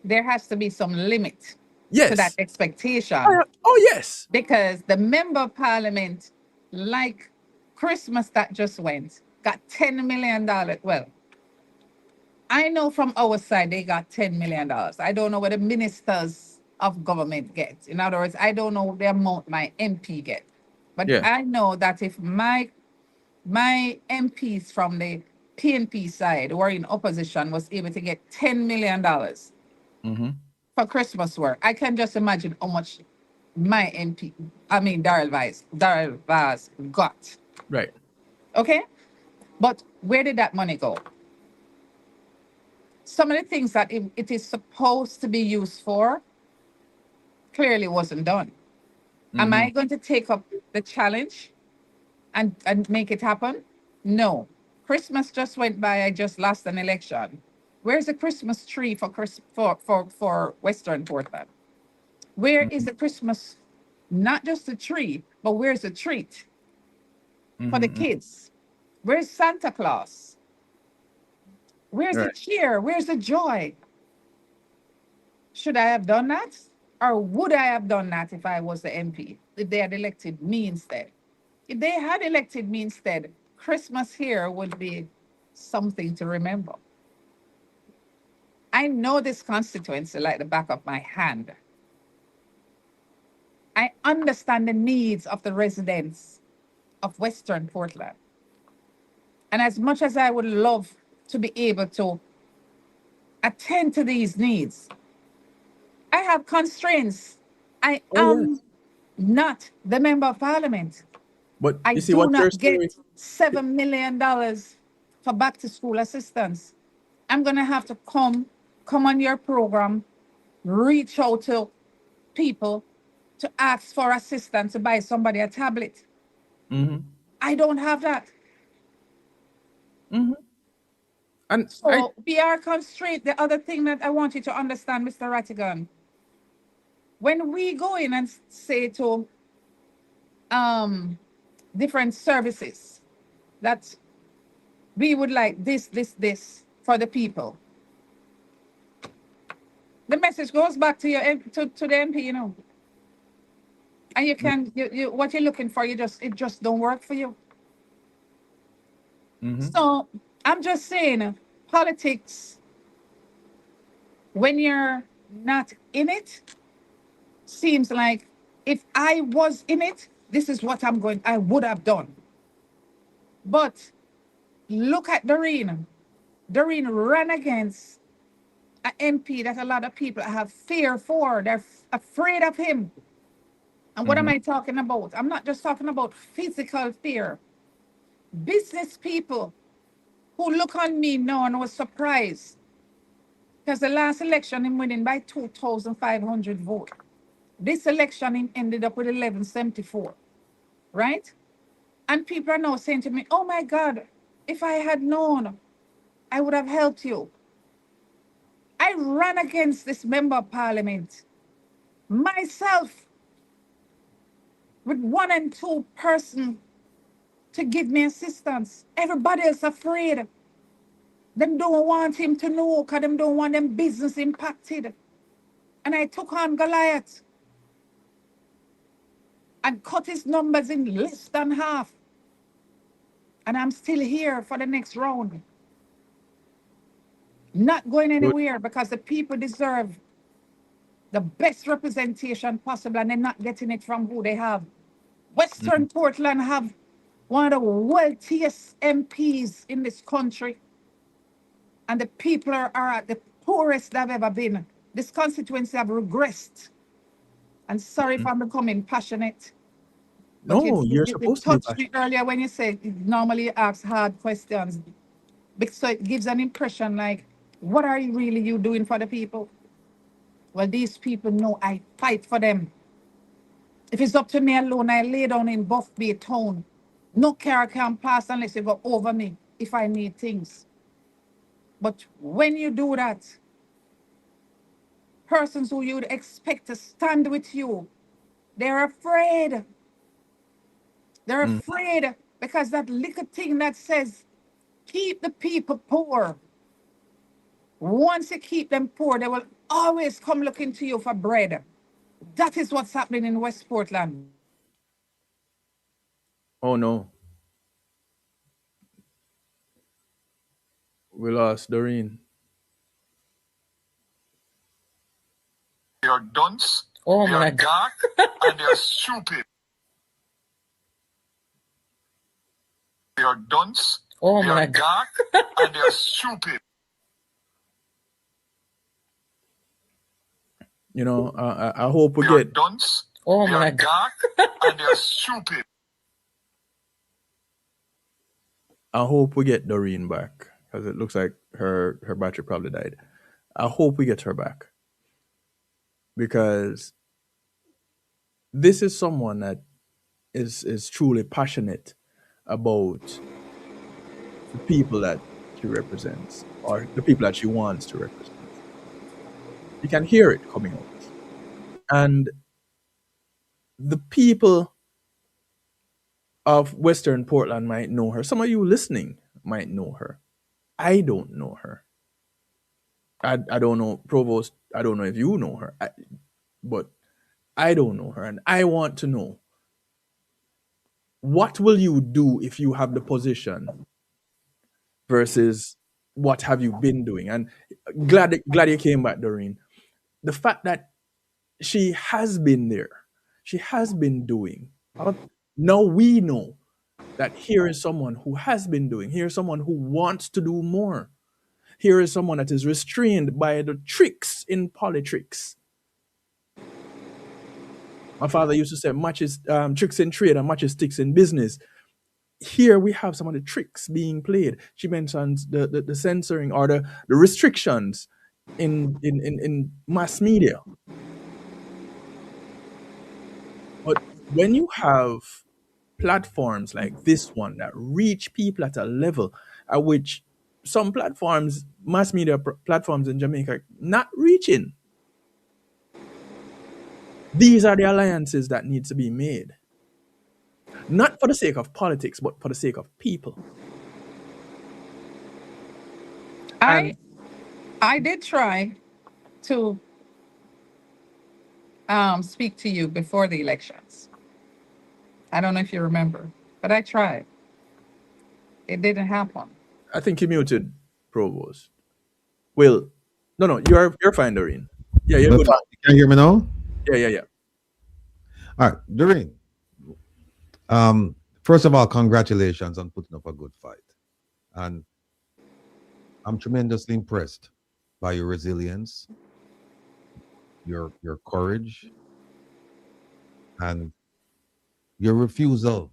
there has to be some limit. to that Yes. expectation. Oh, yes. Because the member of parliament, like Christmas that just went, got $10 million. Well, I know from our side they got $10 million. I don't know what the ministers of government get. In other words, I don't know the amount my MP get. But Yeah. I know that if my MPs from the PNP side who are in opposition was able to get $10 million Mm-hmm. for Christmas work, I can just imagine how much my MP, Daryl Vaz got. Right. Okay? But where did that money go? Some of the things that it is supposed to be used for clearly wasn't done. Am I going to take up the challenge and make it happen? No. Christmas just went by. I just lost an election. Where's the Christmas tree for Western Portland? Where is the Christmas, not just the tree, but where's the treat for the kids? Where's Santa Claus? Where's the cheer? Where's the joy? Should I have done that? Or would I have done that if I was the MP, if they had elected me instead? If they had elected me instead, Christmas here would be something to remember. I know this constituency like the back of my hand. I understand the needs of the residents of Western Portland. And as much as I would love to be able to attend to these needs, I have constraints. I am not the member of parliament. But I you see do what your not story get $7 million for back to school assistance. I'm going to have to come on your program, reach out to people to ask for assistance to buy somebody a tablet. I don't have that. And so we are constrained. The other thing that I want you to understand, Mr. Rattigan, when we go in and say to different services that we would like this for the people, the message goes back to your to the MP, you know. And you can what you're looking for, it just don't work for you. So I'm just saying, politics, when you're not in it, seems like if I was in it, this is what I would have done. But look at Doreen. Doreen ran against an MP that a lot of people have fear for. They're afraid of him. And what am I talking about? I'm not just talking about physical fear. Business people who look on me now and was surprised because the last election I'm winning by 2,500 votes. This election him ended up with 1174, right? And people are now saying to me, oh my God, if I had known, I would have helped you. I ran against this member of parliament myself with 1 and 2 person to give me assistance. Everybody else afraid. Them don't want him to know because them don't want them business impacted. And I took on Goliath and cut his numbers in less than half. And I'm still here for the next round. Not going anywhere because the people deserve the best representation possible and they're not getting it from who they have. Western Portland have one of the wealthiest MPs in this country. And the people are at the poorest they've ever been. This constituency have regressed. And sorry if I'm becoming passionate. No, you're supposed to be touched me earlier when you said normally you ask hard questions. So it gives an impression like, what are you really doing for the people? Well, these people know I fight for them. If it's up to me alone, I lay down in Buff Bay town. No car can pass unless you go over me if I need things. But when you do that, persons who you'd expect to stand with you, they're afraid. They're afraid because that little thing that says, keep the people poor. Once you keep them poor, they will always come looking to you for bread. That is what's happening in West Portland. Oh no. We lost Doreen. They are dunce, Oh they my are God. dark, and they are stupid. They are dunce, Oh they my are God. dark, and they are stupid. You know, I hope we They are get dunce, Oh they my are God. dark, and they are stupid. I hope we get Doreen back because it looks like her battery probably died. I hope we get her back because this is someone that is truly passionate about the people that she represents or the people that she wants to represent. You can hear it coming out. And the people of Western Portland might know her. Some of you listening might know her. I don't know her. I don't know, Provost, I don't know if you know her, but I don't know her. And I want to know, what will you do if you have the position versus what have you been doing? And glad you came back, Doreen. The fact that she has been there, she has been doing. Now we know that here is someone who has been doing. Here is someone who wants to do more. Here is someone that is restrained by the tricks in politics. My father used to say, tricks in trade and matches sticks in business. Here we have some of the tricks being played. She mentions the censoring or the restrictions in mass media. But when you have platforms like this one that reach people at a level at which some platforms, mass media platforms in Jamaica, not reaching, these are the alliances that need to be made. Not for the sake of politics, but for the sake of people. I did try to speak to you before the elections. I don't know if you remember, but I tried. It didn't happen. I think you muted, Provost. Well, no, you're fine, Doreen. Yeah, you're good. Can you hear me now? Yeah. All right, Doreen. First of all, congratulations on putting up a good fight. And I'm tremendously impressed by your resilience, your courage, and your refusal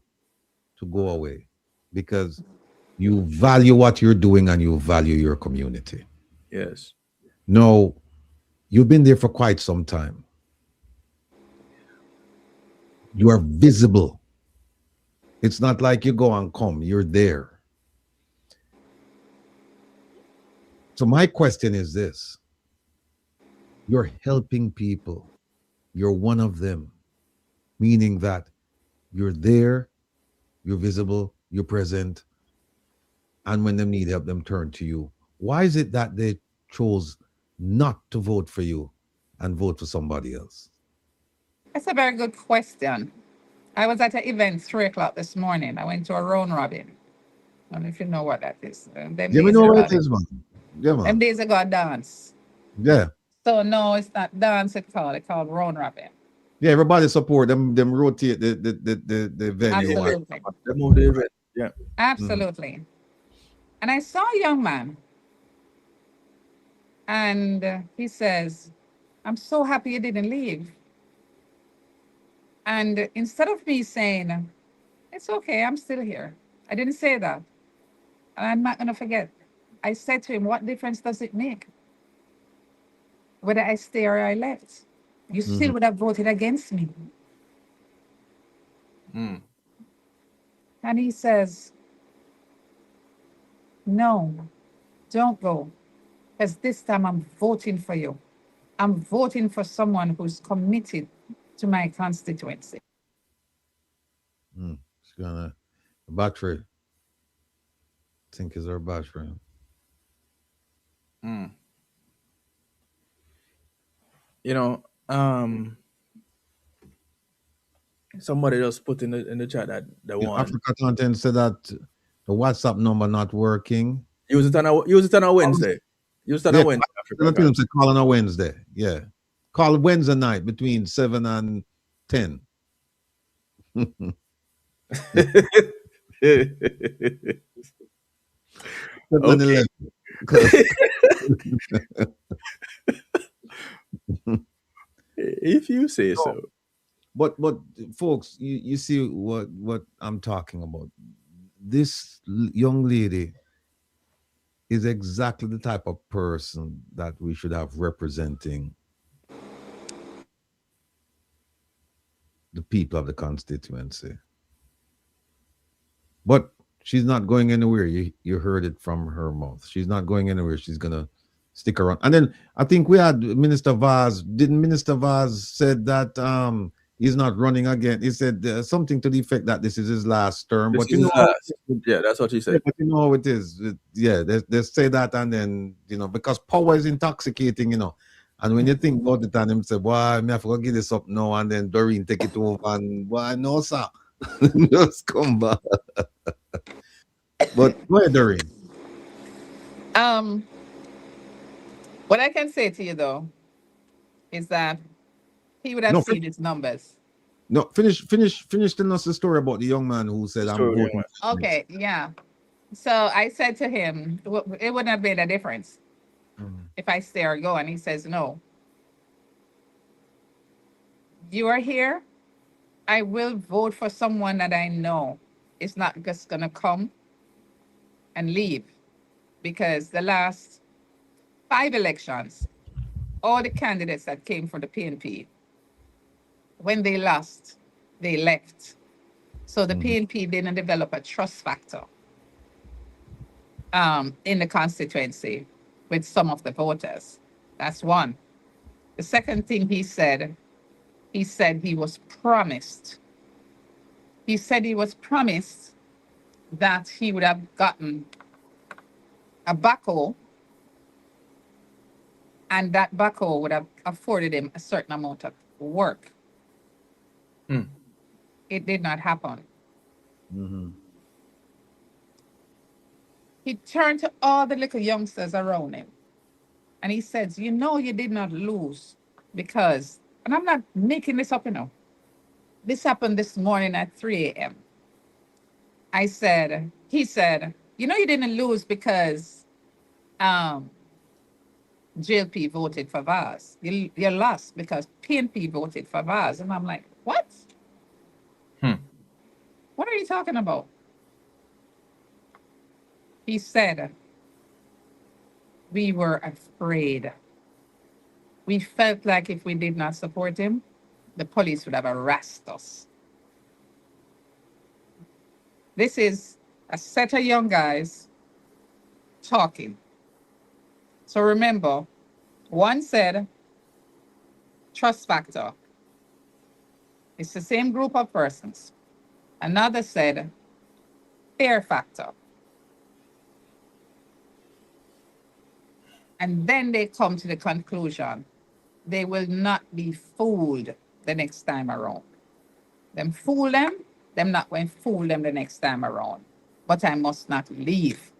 to go away, because you value what you're doing and you value your community. Yes. No, you've been there for quite some time. You are visible. It's not like you go and come, you're there. So my question is this: you're helping people. You're one of them, meaning that you're there, you're visible, you're present, and when they need help, them turn to you. Why is it that they chose not to vote for you and vote for somebody else? That's a very good question. I was at an event 3 o'clock this morning. I went to a round robin. I don't know if you know what that is. Yeah, we know what it is, man. Yeah, man. Them days ago, I dance. Yeah. So no, it's not dance. It's called round robin. Yeah, everybody support them. Them rotate the venue. Absolutely. They move the event. Yeah. Absolutely. And I saw a young man, and he says, "I'm so happy you didn't leave." And instead of me saying, "It's okay, I'm still here," I didn't say that. And I'm not going to forget. I said to him, "What difference does it make whether I stay or I left? You still would have voted against me." And he says, "No, don't go. Because this time I'm voting for you. I'm voting for someone who's committed to my constituency." It's gonna battery. I think is our battery. You know, Somebody just put in the chat that the one. Africa Content said that the WhatsApp number not working. Use it on a Wednesday. Use it on a Wednesday. Africa say call on a Wednesday. Yeah. Call Wednesday night between 7 and 10. 7-11. If you say so. But folks, you see what I'm talking about. This young lady is exactly the type of person that we should have representing the people of the constituency. But she's not going anywhere. You heard it from her mouth. She's not going anywhere. She's gonna stick around. And then I think we had Minister Vaz. Didn't Minister Vaz said that he's not running again? He said something to the effect that this is his last term. This but you know, yeah, that's what he said. But you know how it is. They say that, and then because power is intoxicating, And when you think about it, and him say, "Boy, I have to give this up now," and then Doreen take it over, and boy, no, sir, just come back. But go ahead, Doreen. What I can say to you though is that he would have seen his numbers. No, finish telling us the story about the young man who said, "I'm voting." Okay, yeah. So I said to him, it wouldn't have made a difference if I stay or go, and he says no. You are here. I will vote for someone that I know is not just gonna come and leave, because the last 5 elections, all the candidates that came from the PNP, when they lost, they left. So the PNP didn't develop a trust factor in the constituency with some of the voters. That's one. The second thing he said he was promised. He said he was promised that he would have gotten a backhoe, and that backhoe would have afforded him a certain amount of work. It did not happen. He turned to all the little youngsters around him and he says, "You know, you did not lose because," and I'm not making this up, this happened this morning at 3 a.m. He said, "You know, you didn't lose because JLP voted for Vaz. You lost because PNP voted for Vaz." And I'm like, what? What are you talking about? He said, "We were afraid. We felt like if we did not support him, the police would have harassed us." This is a set of young guys talking. So remember, one said trust factor. It's the same group of persons. Another said fear factor. And then they come to the conclusion they will not be fooled the next time around. Them fool them not going to fool them the next time around. But I must not leave.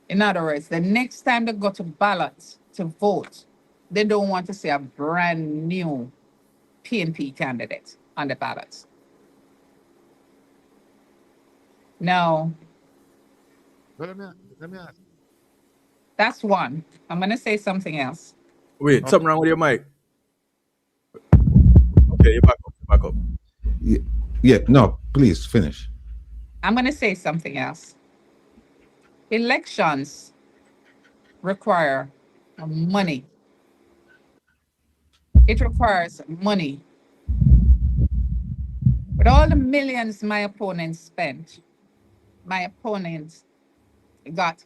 In other words, the next time they go to ballot to vote, they don't want to see a brand new PNP candidate on the ballot. No. Let me ask. That's one. I'm going to say something else. Wait, something wrong with your mic? Okay, you're back up. Yeah, no, please finish. I'm going to say something else. Elections require money. It requires money. With all the millions my opponent spent, my opponent got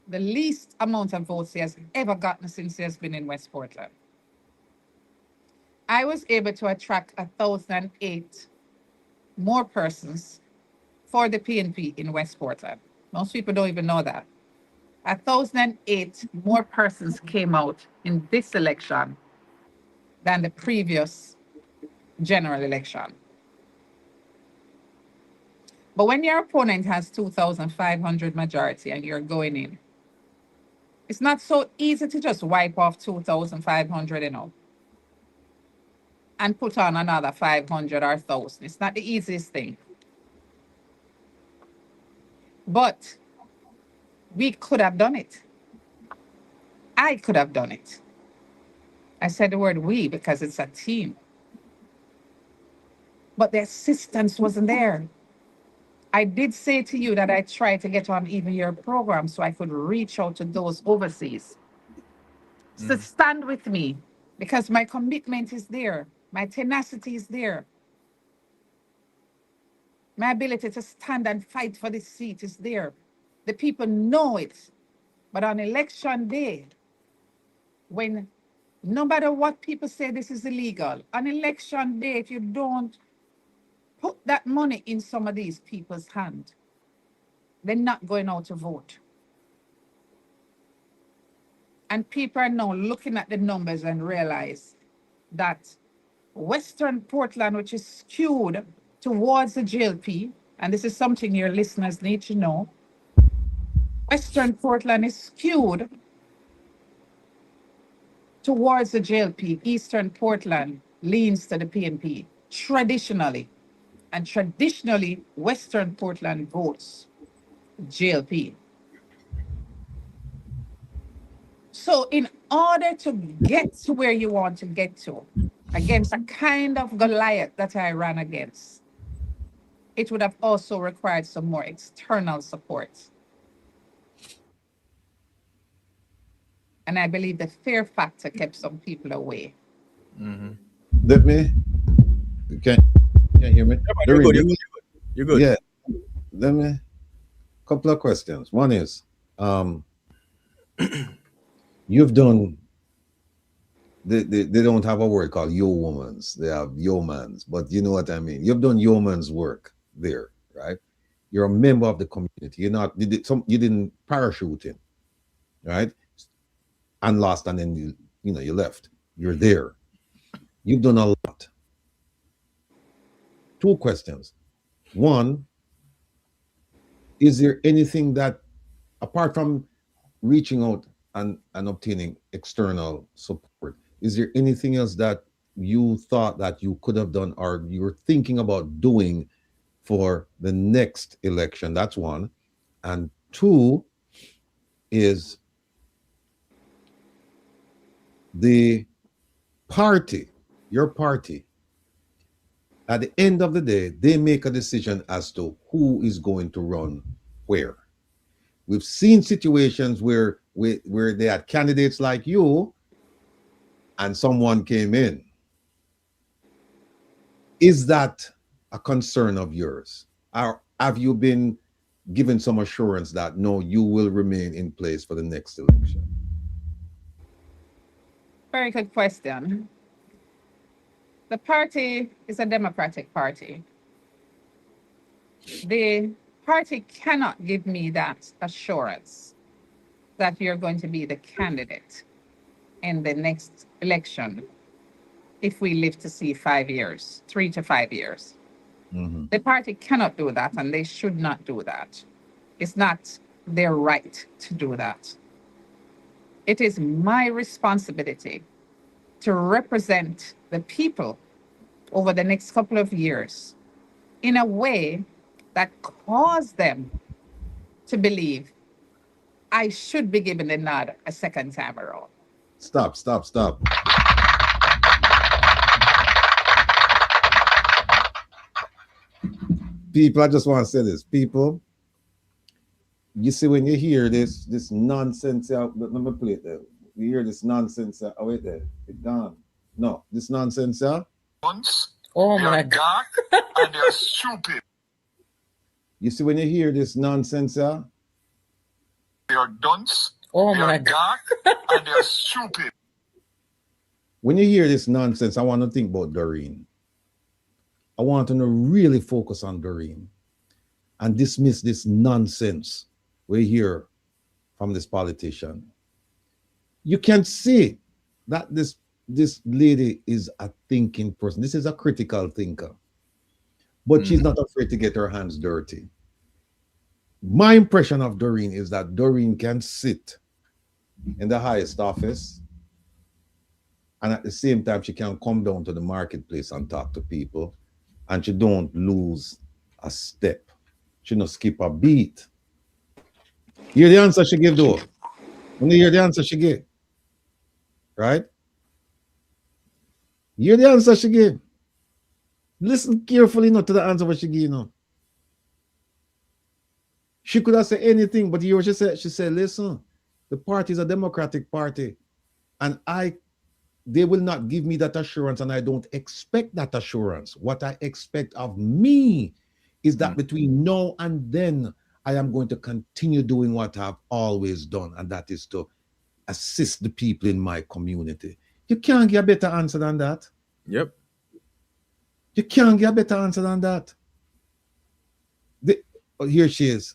the least amount of votes he has ever gotten since he has been in West Portland. I was able to attract 1,008 more persons for the PNP in West Portland. Most people don't even know that. 1,008 more persons came out in this election than the previous general election. But when your opponent has 2,500 majority and you're going in, it's not so easy to just wipe off 2,500, and put on another 500 or 1,000. It's not the easiest thing. But we could have done it. I could have done it. I said the word we because it's a team. But the assistance wasn't there. I did say to you that I tried to get on even your program so I could reach out to those overseas. So stand with me because my commitment is there. My tenacity is there. My ability to stand and fight for this seat is there. The people know it. But on election day, when no matter what people say this is illegal, on election day, if you don't put that money in some of these people's hand, they're not going out to vote. And people are now looking at the numbers and realize that Western Portland, which is skewed towards the JLP, and this is something your listeners need to know, Western Portland is skewed towards the JLP. Eastern Portland leans to the PNP traditionally. And traditionally, Western Portland votes JLP. So in order to get to where you want to get to, against a kind of Goliath that I ran against, it would have also required some more external support. And I believe the fear factor kept some people away. Let me, can you hear me? You're good. You're good. Yeah. Let me, couple of questions. One is, you've done, they don't have a word called yeomans. They have yeomans, but you know what I mean. You've done yeoman's work there, right? You're a member of the community. You're not, you didn't parachute in, right? And lost, and then you left. You're there. You've done a lot. Two questions. One, is there anything that, apart from reaching out and obtaining external support, is there anything else that you thought that you could have done or you're thinking about doing for the next election? That's one. And two is the party, your party, at the end of the day, they make a decision as to who is going to run where. We've seen situations where they had candidates like you and someone came in. Is that a concern of yours? Or have you been given some assurance that no, you will remain in place for the next election? Very good question. The party is a Democratic party. The party cannot give me that assurance that you're going to be the candidate in the next election if we live to see 5 years, 3 to 5 years. The party cannot do that, and they should not do that. It's not their right to do that. It is my responsibility to represent the people over the next couple of years in a way that caused them to believe I should be given the nod a second time around. Stop. People, I just want to say this. People, you see, when you hear this nonsense, let me play it there. You hear this nonsense, oh wait there, it's gone. No, this nonsense, Oh my God. And they're stupid. You see, when you hear this nonsense, They are dunce. Oh they my are dark, and they're stupid. when you hear this nonsense, I want to think about Doreen. I want to really focus on Doreen and dismiss this nonsense we hear from this politician. You can see that this lady is a thinking person. This is a critical thinker. but she's not afraid to get her hands dirty. My impression of Doreen is that Doreen can sit in the highest office, and at the same time, she can come down to the marketplace and talk to people, and she don't lose a step. She don't skip a beat. Hear the answer she give, though. Only hear the answer she give. Right? Hear the answer she give. Listen carefully not to the answer what she give, you know. She could have said anything, but you hear what she said? She said, listen, the party is a democratic party, and they will not give me that assurance, and I don't expect that assurance. What I expect of me is that between now and then, I am going to continue doing what I've always done, and that is to assist the people in my community. You can't get a better answer than that. Yep. You can't get a better answer than that. Here she is.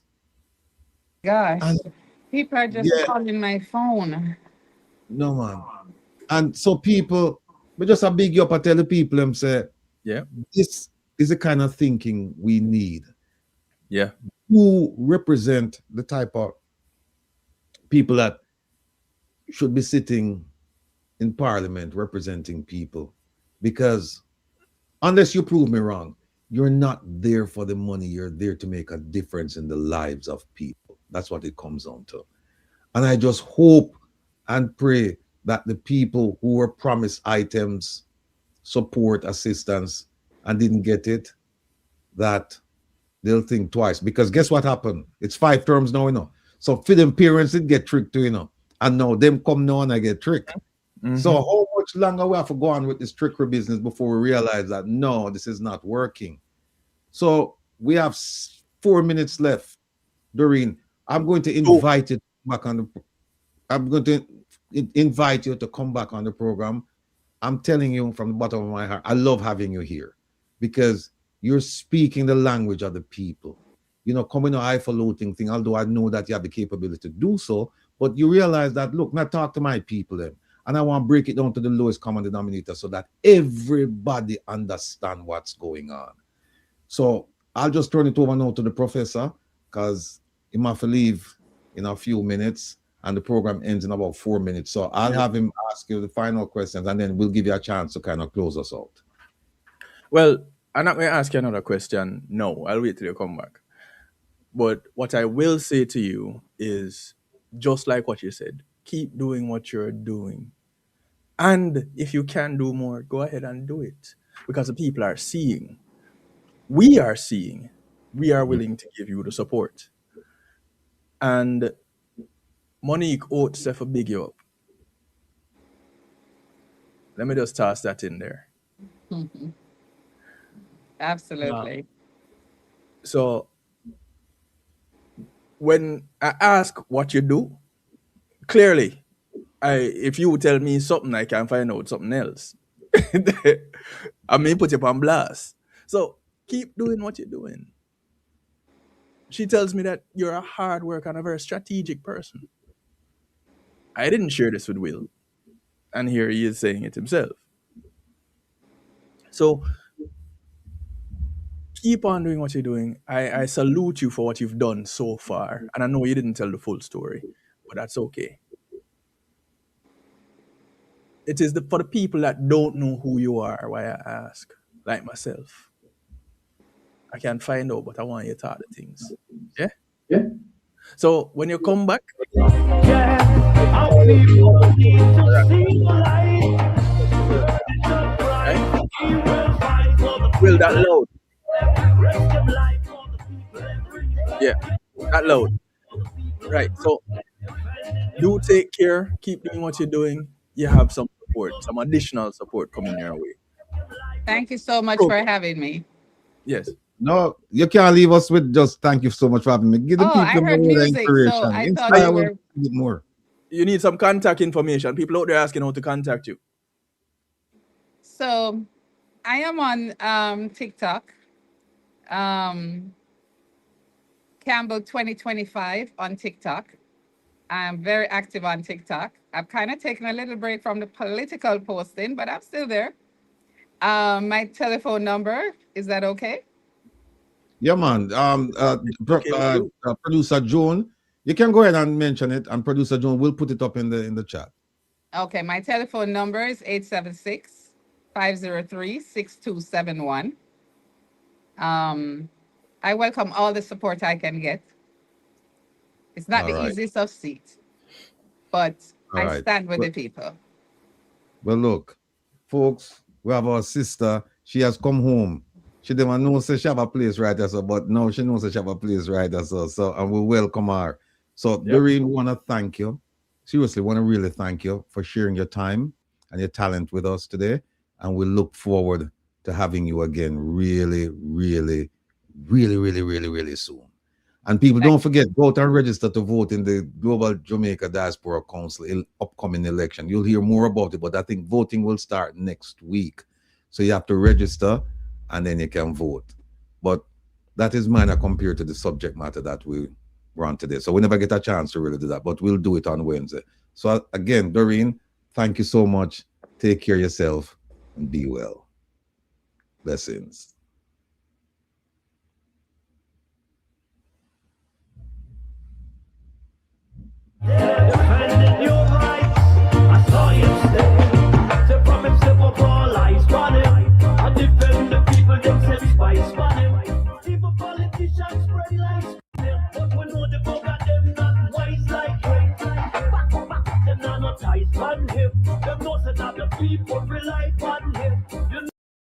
Gosh, And, people are just calling my phone. No, man. And so people, we just a big up, I tell the people, them say, yeah, this is the kind of thinking we need. Yeah. Who represent the type of people that should be sitting in parliament representing people. Because unless you prove me wrong, you're not there for the money. You're there to make a difference in the lives of people. That's what it comes down to. And I just hope and pray that the people who were promised items, support, assistance, and didn't get it, that they'll think twice. Because guess what happened? It's 5 terms now, you know. So for them parents, it get tricked too, you know. And now them come now and I get tricked. So how much longer we have to go on with this trickery business before we realize that, no, this is not working? So we have 4 minutes left. Doreen, I'm going to invite you back on the. I'm going to invite you to come back on the program. I'm telling you from the bottom of my heart, I love having you here because you're speaking the language of the people. You know, coming to highfalutin thing, although I know that you have the capability to do so, but you realize that, look, now talk to my people then. And I want to break it down to the lowest common denominator so that everybody understand what's going on. So I'll just turn it over now to the professor because he must leave in a few minutes and the program ends in about 4 minutes. So I'll have him ask you the final questions and then we'll give you a chance to kind of close us out. Well, I'm not going to ask you another question. No, I'll wait till you come back. But what I will say to you is just like what you said, keep doing what you're doing. And if you can do more, go ahead and do it because the people are seeing. We are seeing. We are willing to give you the support. And Monique Oates for big you up. Let me just toss that in there. Absolutely. So when I ask what you do, clearly, if you tell me something, I can find out something else. I mean, put you on blast. So keep doing what you're doing. She tells me that you're a hard worker and a very strategic person. I didn't share this with Will. And here he is saying it himself. So keep on doing what you're doing. I salute you for what you've done so far. And I know you didn't tell the full story, but that's okay. It is for the people that don't know who you are why I ask, like myself. I can find out, but I want you to talk the things. Yeah? Yeah. So when you come back, Will, that loud. Yeah, that loud. Right. So do take care. Keep doing what you're doing. You have some support, some additional support coming your way. Thank you so much for having me. Yes. No, you can't leave us with just thank you so much for having me. Give the people I heard more music, inspiration. so I thought Inspire you were... more. You need some contact information. People out there asking how to contact you. So I am on TikTok. Campbell 2025 on TikTok. I'm very active on TikTok. I've kind of taken a little break from the political posting, but I'm still there. My telephone number, is that okay? Yeah, man. Producer June, you can go ahead and mention it, and Producer June will put it up in the chat. Okay, my telephone number is 876-503-6271. I welcome all the support I can get. It's not the easiest of seats, but I stand with the people. Well, look, folks, we have our sister. She has come home. She didn't know she have a place right there, so, but now she knows she have a place right there, so and we welcome her. So, Doreen, we want to thank you. Seriously, want to really thank you for sharing your time and your talent with us today, and we look forward to having you again really soon. And people, don't forget, go out and register to vote in the Global Jamaica Diaspora Council upcoming election. You'll hear more about it, but I think voting will start next week. So you have to register and then you can vote. But that is minor compared to the subject matter that we run today. So we never get a chance to really do that, but we'll do it on Wednesday. So again, Doreen, thank you so much. Take care of yourself and be well. Blessings. Defending your rights, I saw you stay. To promise to put all eyes on it. I defend the people themselves by spanning. People politicians spread lies, but we know the bug of them not wise like him. Them not ties on him. Them knows that the people rely on him.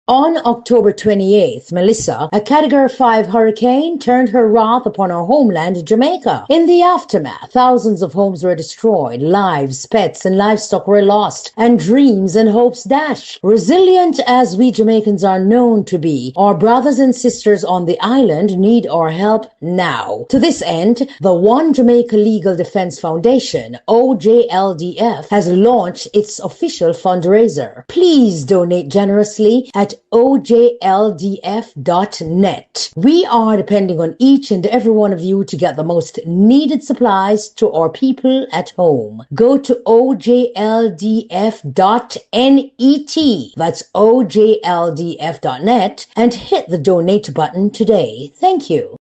On October 28th, Melissa, a Category 5 hurricane, turned her wrath upon our homeland, Jamaica. In the aftermath, thousands of homes were destroyed, lives, pets, and livestock were lost, and dreams and hopes dashed. Resilient as we Jamaicans are known to be, our brothers and sisters on the island need our help now. To this end, the One Jamaica Legal Defense Foundation, OJLDF, has launched its official fundraiser. Please donate generously at OJLDF.net. We are depending on each and every one of you to get the most needed supplies to our people at home. Go to OJLDF.net. That's OJLDF.net and hit the donate button today. Thank you.